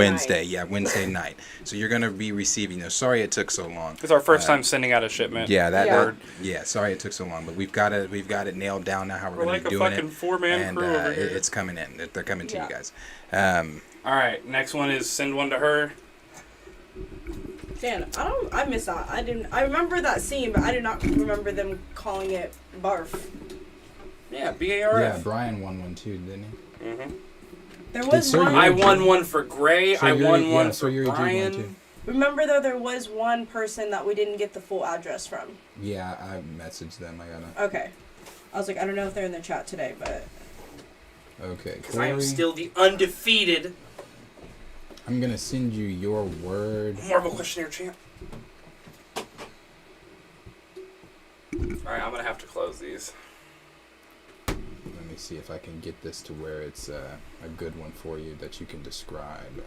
Wednesday night. So you're going to be receiving those. Sorry it took so long. It's our first time sending out a shipment. Yeah, sorry it took so long, but we've got it nailed down now how we're going to be doing it. We're like a fucking four-man And crew over here. it's coming in. They're coming to you guys. Alright, next one is send one to her. Dan, I missed that. I remember that scene, but I do not remember them calling it Barf. Yeah, B-A-R-F. Yeah, Brian won one too, didn't he? Mm-hmm. There was Sir one. Yuri- I won one for Gray. Sir I Yuri- won yeah, one Sir for Yuri G won Brian. too. Remember though, there was one person that we didn't get the full address from. Yeah, I messaged them. I gotta. Okay. I was like, I don't know if they're in the chat today, but Okay, Because I am Corey, still the undefeated I'm gonna send you your word. Marvel Questionnaire champ. Alright, I'm going to have to close these. Let me see if I can get this to where it's a good one for you that you can describe.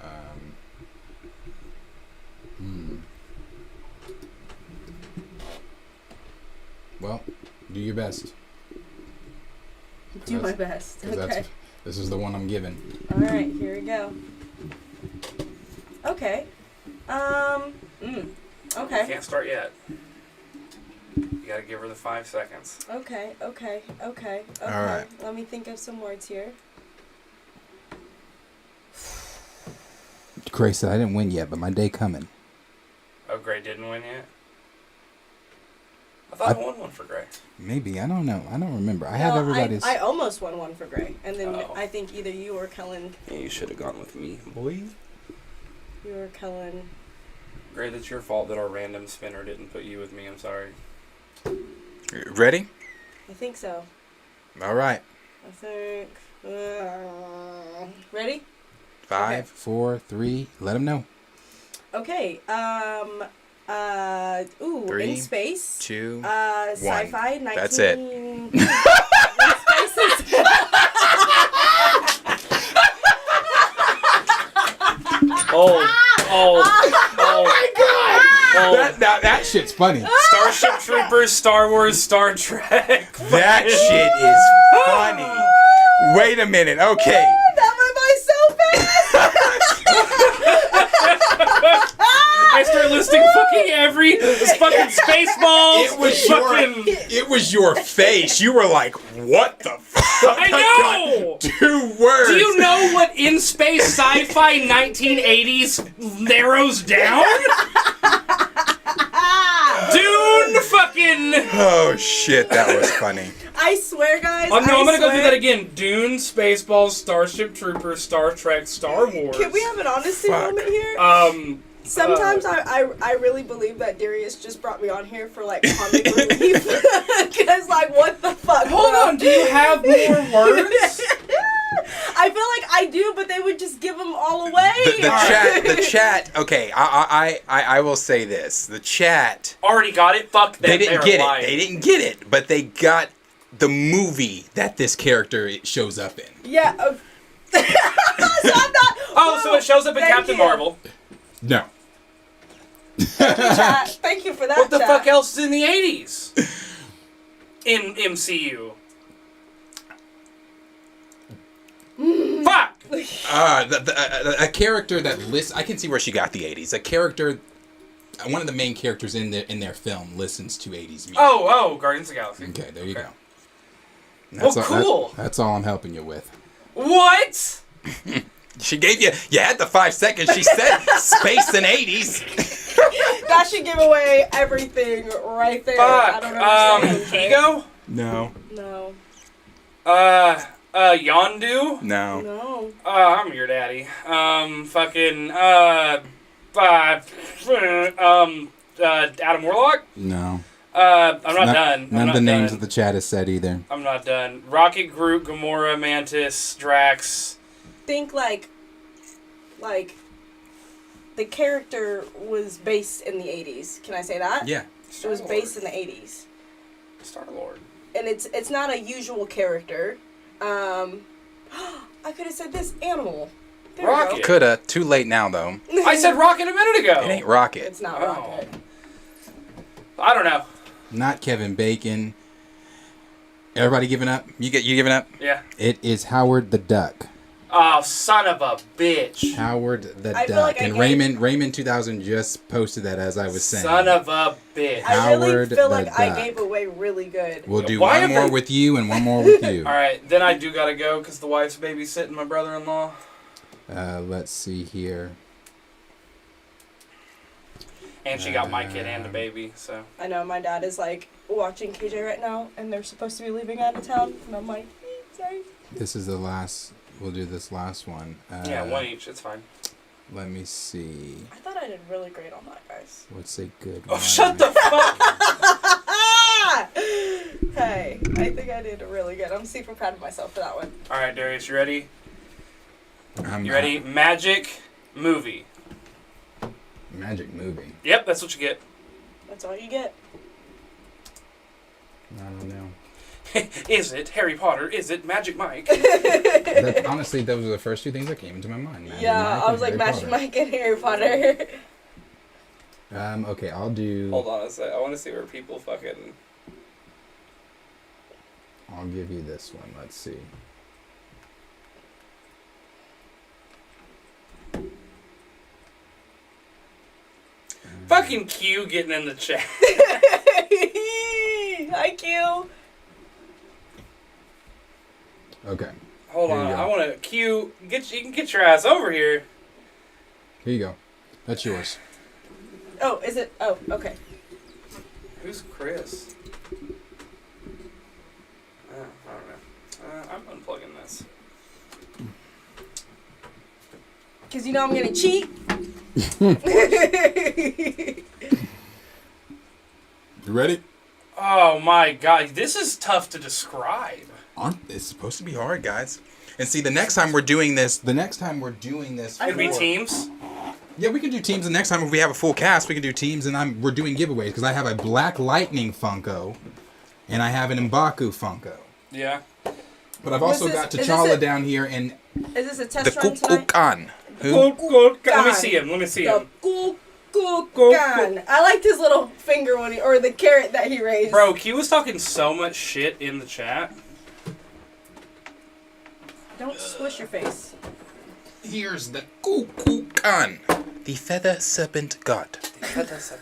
Well, do your best. do my best. 'Cause Okay. This is the one I'm given. All right, here we go. Okay. You Okay. can't start yet. You got to give her the 5 seconds. Okay. All right. Let me think of some words here. Gray said I didn't win yet, but my day coming. Oh, Gray didn't win yet? I thought I won one for Gray. Maybe. I don't know. I don't remember. I have everybody's. I almost won one for Gray, and then Oh. I think either you or Kellen. Yeah, you should have gone with me, boy. You or Kellen. Gray, that's your fault that our random spinner didn't put you with me. I'm sorry. Ready? I think so. All right. I think. Ready? 5. 4, 3. Let them know. Okay. Three, in space. 2. Sci-fi. 19... That's it. In space is... Oh my God! That shit's funny. Starship Troopers, Star Wars, Star Trek. That shit is funny. Wait a minute. Okay. That went by so fast! I start listing fucking every fucking Spaceballs. It was your face. You were like, what the fuck? I know! 2 words. Do you know what in space sci-fi 1980s narrows down? Dune fucking... Oh shit, that was funny. I swear, guys. I'm gonna go swear. through that again. Dune, Spaceballs, Starship Troopers, Star Trek, Star Wars. Can we have an honesty Fuck. moment here? Sometimes I really believe that Darius just brought me on here for like comic relief. Because like what the fuck? Hold bro? on, do you have more words? I feel like I do, but they would just give them all away. The chat. Okay, I will say this. The chat. Already got it? Fuck them. They didn't They're get lying. it. They didn't get it, but they got the movie that this character shows up in. Yeah. So I'm not. Oh, so it shows up in Thank Captain you. Marvel. No. Chat. Thank you for that. What the chat. fuck else is in the 80s? In MCU. Fuck! A character that lists. I can see where she got the 80s. A character. One of the main characters in their film listens to 80s music. Oh, Guardians of the Galaxy. Okay, there you go. Well, cool. That's all I'm helping you with. What? She gave you. You had the 5 seconds. She said space and 80s. That should give away everything right there. Fuck. I don't understand. Ego? No. No. Yondu? No. No. I'm your daddy. Adam Warlock? No. I'm not done. None of the names of the chat is said either. I'm not done. Rocket, Groot, Gamora, Mantis, Drax. Think like the character was based in the 80s. Can I say that? Yeah. It was based in the 80s. Star-Lord. And it's not a usual character. I could have said this animal. There we go. Rocket. Coulda. Too late now though. I said Rocket a minute ago. It ain't Rocket. It's not Oh. Rocket. I don't know. Not Kevin Bacon. Everybody giving up? You giving up? Yeah. It is Howard the Duck. Oh, son of a bitch. Howard the I feel Duck. like I And gave- Raymond 2000 just posted that as I was saying. Son of a bitch. I really Howard feel the like I Duck. gave away really good. We'll do Why one have more they- with you and one more with you. All right, then I do gotta go because the wife's babysitting my brother-in-law. Let's see here. And she got my kid and the baby, so. I know my dad is like watching KJ right now, and they're supposed to be leaving out of town, and I'm like, sorry. This is the last. We'll do this last one. Yeah, one each, it's fine. Let me see. I thought I did really great on that, guys. What's a good Oh, one? shut the fuck Hey, I think I did really good. I'm super proud of myself for that one. Alright, Darius, you ready? I'm You ready? Magic movie. Magic movie. Yep, that's what you get. That's all you get. I don't know. Is it Harry Potter? Is it Magic Mike? Honestly, those were the first two things that came into my mind. Magic Yeah, Mike I and was like Harry Magic Potter. Mike and Harry Potter. Okay, I'll do. Hold on a sec. I want to see where people fucking... I'll give you this one. Let's see. Fucking Q getting in the chat. Hi, Q. Okay. Hold Here on, you go. I want to... Q, you can get your ass over here. Here you go. That's yours. Oh, is it? Oh, okay. Who's Chris? I don't know. I'm unplugging this. Because you know I'm going to cheat. You ready? Oh my god, this is tough to describe. It's supposed to be hard, guys. And see, the next time we're doing this, It'd be teams. Yeah, we can do teams. The next time if we have a full cast, we can do teams, and we're doing giveaways because I have a Black Lightning Funko, and I have an M'Baku Funko. Yeah. But I've also got T'Challa down here, and Is this a The test run tonight? Kukulkan. Let me see him. The Kukulkan. I liked his little finger or the carrot that he raised. Bro, Q was talking so much shit in the chat. Don't squish your face. Here's the Kukulkan, the feather serpent god. I love this.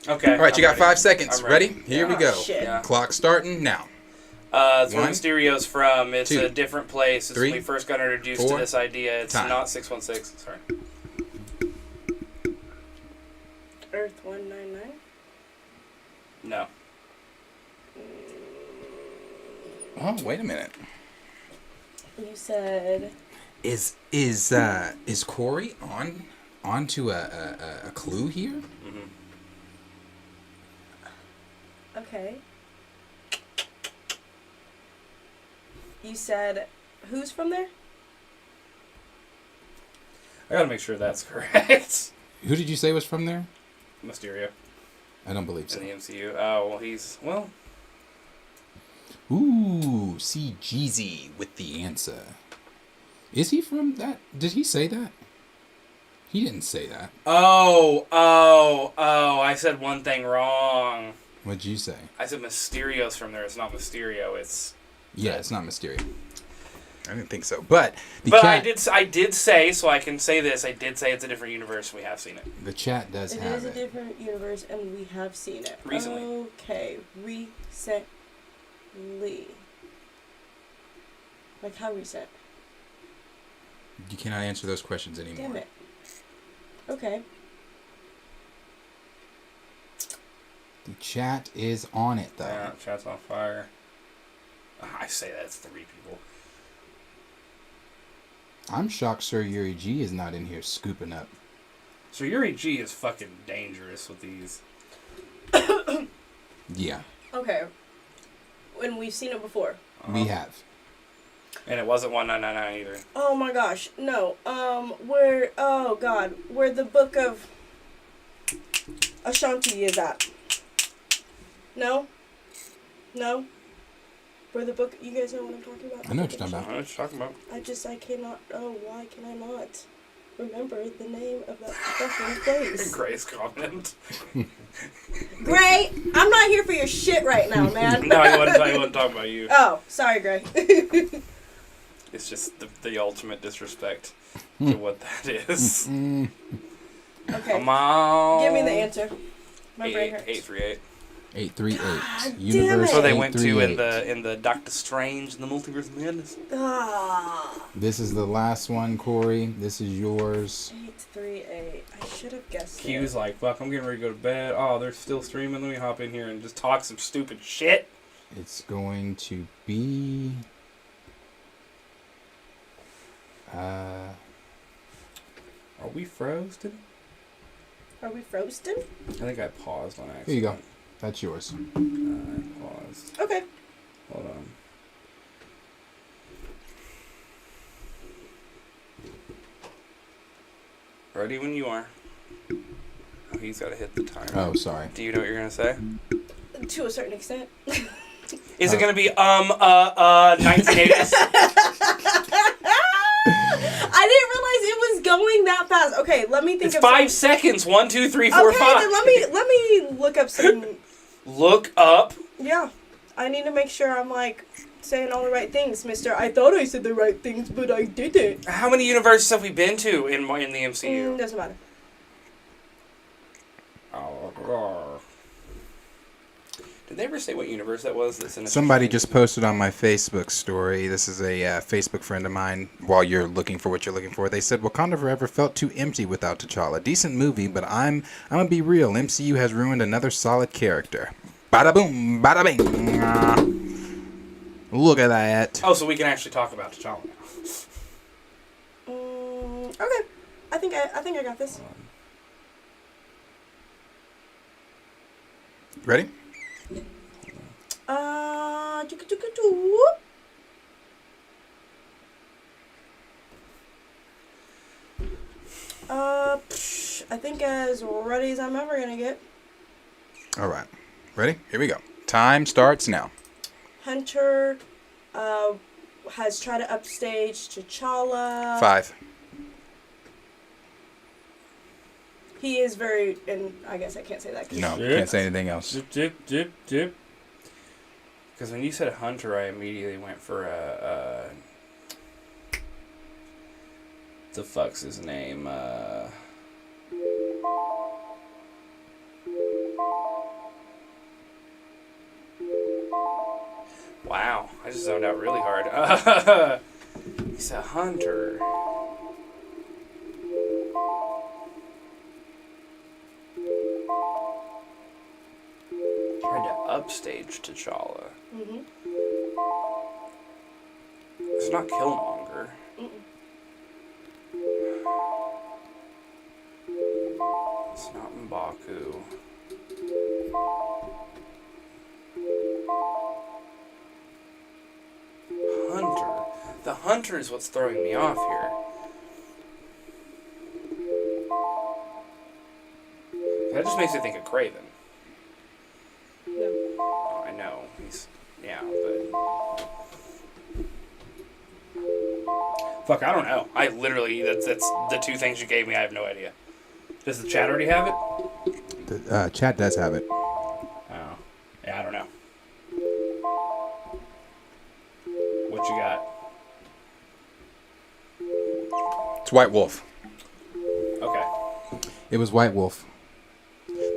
Okay. All right, you got ready. 5 seconds. I'm Ready? ready. Here we Oh, go. shit. Yeah. Clock starting now. It's where One, Mysterio's from. It's 2, a different place. It's 3, when we first got introduced 4, to this idea. It's time. not 616. Sorry. Earth 199. No. Oh, wait a minute. You said. is Corey onto a clue here? Mm-hmm. Okay. You said. Who's from there? I gotta make sure that's correct. Who did you say was from there? Mysterio I don't believe so. in the MCU. Oh, well, he's... Well, Ooh, see Jeezy with the answer. Is he from that? Did he say that? He didn't say that. Oh, I said one thing wrong. What'd you say? I said Mysterio's from there. It's not Mysterio. It's... Yeah, it's not Mysterio. I didn't think so. But But I did say, so I can say this, I did say it's a different universe. We have seen it. The chat does It have is a it. different universe, and we have seen it. Recently. Okay, recently. Like how recent? You cannot answer those questions anymore. Damn it. Okay. The chat is on it though. Yeah, chat's on fire. I say that's 3 people. I'm shocked Sir Yuri G is not in here scooping up. So Yuri G is fucking dangerous with these. Yeah, Okay. When we've seen it before. we have. And it wasn't 1999 either. Oh my gosh, no. Where the book of Ashanti is at. No? No? Where the book, you guys know what I'm talking about? I know what you're talking I about. don't know what you're talking about. I cannot, why can I not remember the name of that fucking place? Gray's comment. Gray, I'm not here for your shit right now, man. No, I wasn't talking about you. Oh, sorry, Gray. It's just the ultimate disrespect to what that is. Okay, Come on. give me the answer. My brain hurts. 838. 838. damn Universe it. That's where they went to 838. in the Doctor Strange and the Multiverse of Madness. Ah, This is the last one, Corey. This is yours. 838. I should have guessed Q's it. like, fuck, I'm getting ready to go to bed. Oh, they're still streaming. Let me hop in here and just talk some stupid shit. It's going to be. Are we frozen? Are we frozen? I think I paused on accident. Here you go. That's yours. I paused. Okay. Hold on. Ready when you are. Oh, he's got to hit the timer. Oh, sorry. Do you know what you're gonna say? To a certain extent. Is it gonna be 1980s? I didn't realize it was going that fast. Okay, let me think It's of 5 seconds. 1, 2, 3, 4, Okay, 5. then let me look up some. Look up. Yeah, I need to make sure I'm like saying all the right things, Mister. I thought I said the right things, but I didn't. How many universes have we been to in the MCU? Doesn't matter. Did they ever say what universe that was? That's in Somebody just posted on my Facebook story. This is a Facebook friend of mine. While you're looking for what you're looking for, they said Wakanda Forever felt too empty without T'Challa. Decent movie, but I'm gonna be real. MCU has ruined another solid character. Bada boom, bada bing. Look at that. Oh, so we can actually talk about T'Challa now. Okay. I think I got this. Ready? I think as ready as I'm ever gonna get. All right. Ready? Here we go. Time starts now. Hunter has tried to upstage T'Challa. 5. He is very, and I guess I can't say that. No, can't say anything else. Dip. Because when you said Hunter, I immediately went for the fuck's his name? Wow, I just zoned out really hard. He's a hunter. Tried to upstage T'Challa. Mhm. It's not Killmonger. It's not M'Baku. Hunter. The Hunter is what's throwing me off here. That just makes me think of Craven. No. Oh, I know. He's... Yeah, but... Fuck, I don't know. I literally... That's the two things you gave me. I have no idea. Does the chat already have it? The chat does have it. Oh. Yeah, I don't know. What you got? It's White Wolf. Okay. It was White Wolf.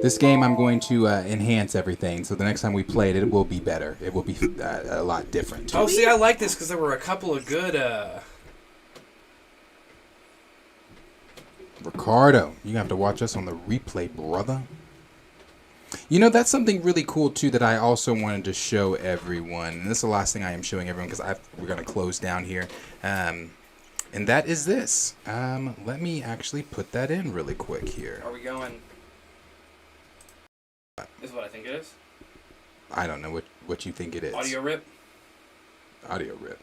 This game, I'm going to enhance everything, so the next time we play it, it will be better. It will be a lot different. Oh, see, I like this because there were a couple of good... Ricardo, you're going to have to watch us on the replay, brother. You know, that's something really cool, too, that I also wanted to show everyone. And this is the last thing I am showing everyone because we're going to close down here. And that is this. Let me actually put that in really quick here. Are we going... Is what I think it is? I don't know what you think it is. Audio rip? Audio rip.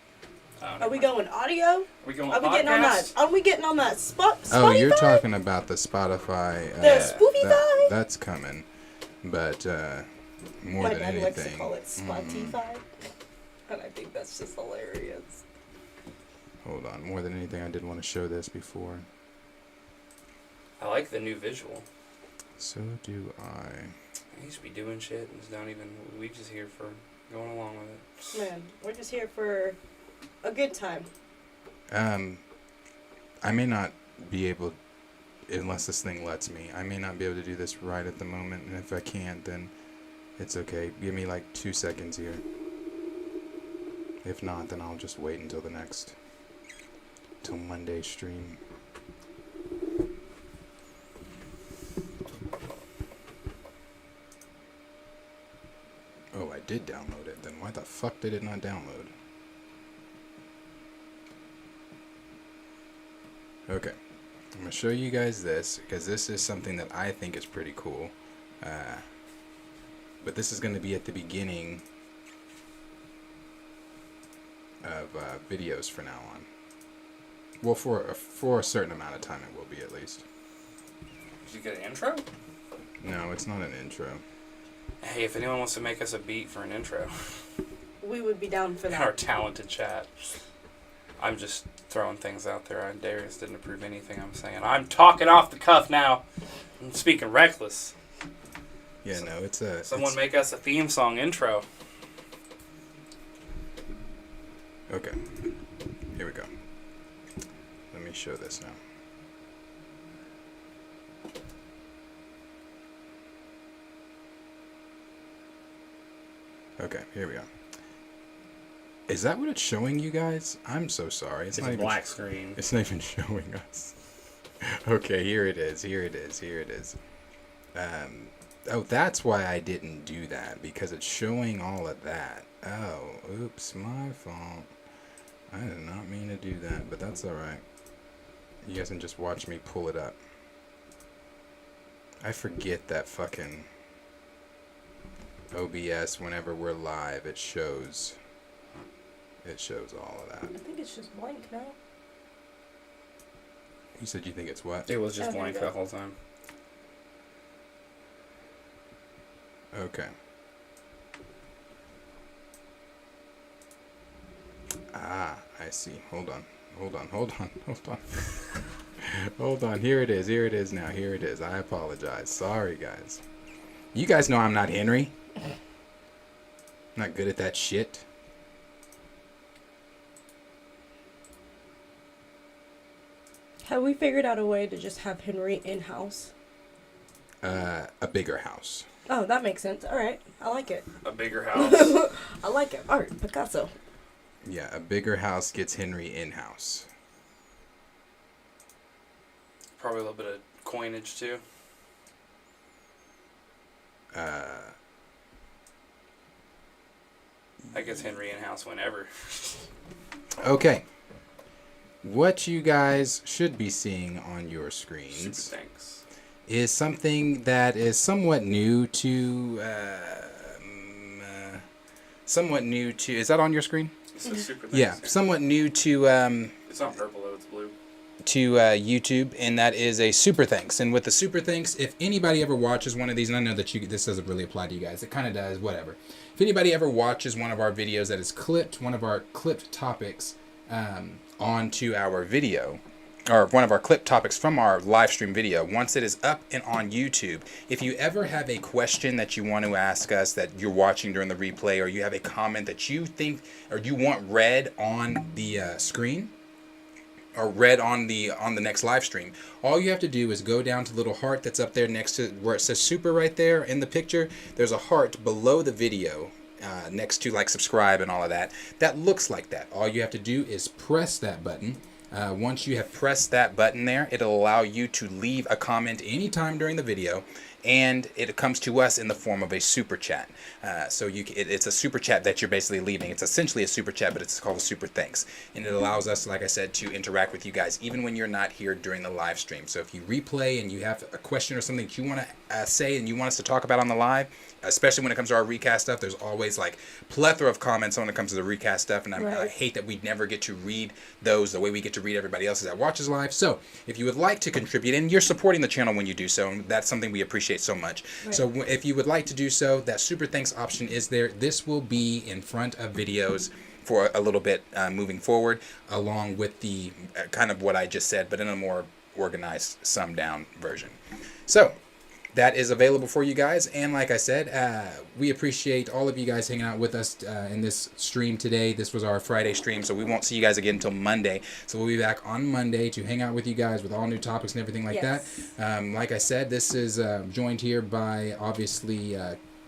Are we going audio? Are we going Are we getting on that? podcast? Are we getting on that Spotify? Oh, you're talking about the Spotify. The Spoofy-fi? That's coming. But more My than dad likes to anything. call it Spotify, and I think that's just hilarious. Hold on. More than anything, I did want to show this before. I like the new visual. So do I. He should be doing shit and it's not even... We just here for going along with it. Man, we're just here for a good time. I may not be able, unless this thing lets me, I may not be able to do this right at the moment, and if I can't, then it's okay. Give me like 2 seconds here. If not, then I'll just wait until till Monday stream. Oh, I did download it. Then why the fuck did it not download? Okay. I'm going to show you guys this, because this is something that I think is pretty cool. But this is going to be at the beginning of videos from now on. Well, for a certain amount of time it will be, at least. Did you get an intro? No, it's not an intro. Hey, if anyone wants to make us a beat for an intro, We would be down for our that. talented chat. I'm just throwing things out there. Darius didn't approve anything I'm saying. I'm talking off the cuff now. I'm speaking reckless. Yeah, no, it's a... Someone make us a theme song intro. Okay. Here we go. Let me show this now. Okay, here we go. Is that what it's showing you guys? I'm so sorry. It's a black screen. It's not even showing us. Okay, here it is. Oh, that's why I didn't do that, because it's showing all of that. Oh, oops, my fault. I did not mean to do that, but that's alright. You guys can just watch me pull it up. I forget that fucking OBS, whenever we're live, it shows all of that. I think it's just blank now. You said you think it's what? It was just Okay, blank go. the whole time. Okay. Ah, I see. Hold on. Hold on. Here it is now. Here it is. I apologize. Sorry, guys. You guys know I'm not Henry. I'm not good at that shit. Have we figured out a way to just have Henry in-house? A bigger house. Oh, that makes sense. All right. I like it. A bigger house. I like it. Art, Picasso. Yeah, a bigger house gets Henry in-house. Probably a little bit of coinage too. That gets Henry in house whenever. Okay. What you guys should be seeing on your Super screens thanks. is something that is somewhat new to is that on your screen? It's a super thanks. Yeah, somewhat new to It's not purple though, it's blue. YouTube, and that is a super thanks. And with the super thanks, if anybody ever watches one of these, and I know that this doesn't really apply to you guys, it kind of does, whatever. If anybody ever watches one of our videos that is clipped, one of our clipped topics onto our video, or one of our clip topics from our live stream video, once it is up and on YouTube, if you ever have a question that you want to ask us that you're watching during the replay, or you have a comment that you think or you want read on the screen, or read on the next live stream, all you have to do is go down to the little heart that's up there next to where it says super right there in the picture. There's a heart below the video next to like subscribe and all of that. That looks like that. All you have to do is press that button. Once you have pressed that button there, it'll allow you to leave a comment anytime during the video, and it comes to us in the form of a super chat. So it's a super chat that you're basically leaving. It's essentially a super chat, but it's called a super thanks, and it allows us, like I said, to interact with you guys even when you're not here during the live stream. So if you replay and you have a question or something that you want to say and you want us to talk about on the live, especially when it comes to our recast stuff, there's always like plethora of comments when it comes to the recast stuff, and I hate that we never get to read those the way we get to read everybody else's that watches live. So if you would like to contribute, and you're supporting the channel when you do so, and that's something we appreciate so much. Right. So if you would like to do so, that super thanks option is there. This will be in front of videos for a little bit moving forward, along with the kind of what I just said, but in a more organized, summed down version. So that is available for you guys, and like I said, we appreciate all of you guys hanging out with us in this stream today. This was our Friday stream, so we won't see you guys again until Monday. So we'll be back on Monday to hang out with you guys with all new topics and everything like that. Like I said, this is joined here by obviously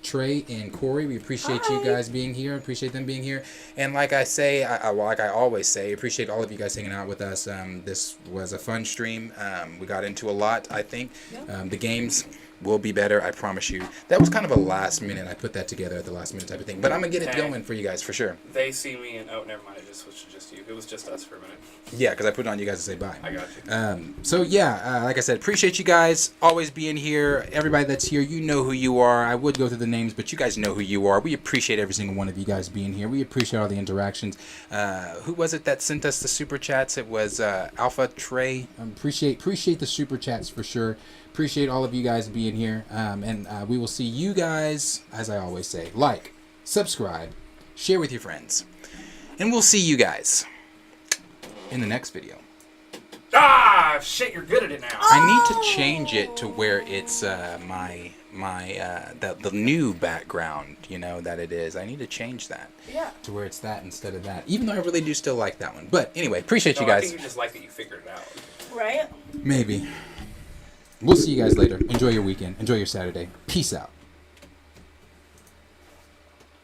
Trey and Corey. We appreciate you guys being here. Appreciate them being here. And like I say, like I always say, appreciate all of you guys hanging out with us. This was a fun stream. We got into a lot, I think. The games will be better, I promise you. That was kind of a last minute. I put that together at the last minute type of thing. But I'm going to get it going for you guys for sure. They see me and, oh, never mind. It just switched to just you. It was just us for a minute. Yeah, because I put it on you guys to say bye. I got you. So yeah, like I said, appreciate you guys always being here. Everybody that's here, you know who you are. I would go through the names, but you guys know who you are. We appreciate every single one of you guys being here. We appreciate all the interactions. Who was it that sent us the super chats? It was Alpha Trey. Appreciate the super chats for sure. Appreciate all of you guys being here. And we will see you guys, as I always say, like, subscribe, share with your friends. And we'll see you guys in the next video. Ah, shit, you're good at it now. I need to change it to where it's the new background, you know, that it is. I need to change that. Yeah. To where it's that instead of that. Even though I really do still like that one. But anyway, appreciate you I guys. think you just like that you figured it out. Right? Maybe. We'll see you guys later. Enjoy your weekend. Enjoy your Saturday. Peace out.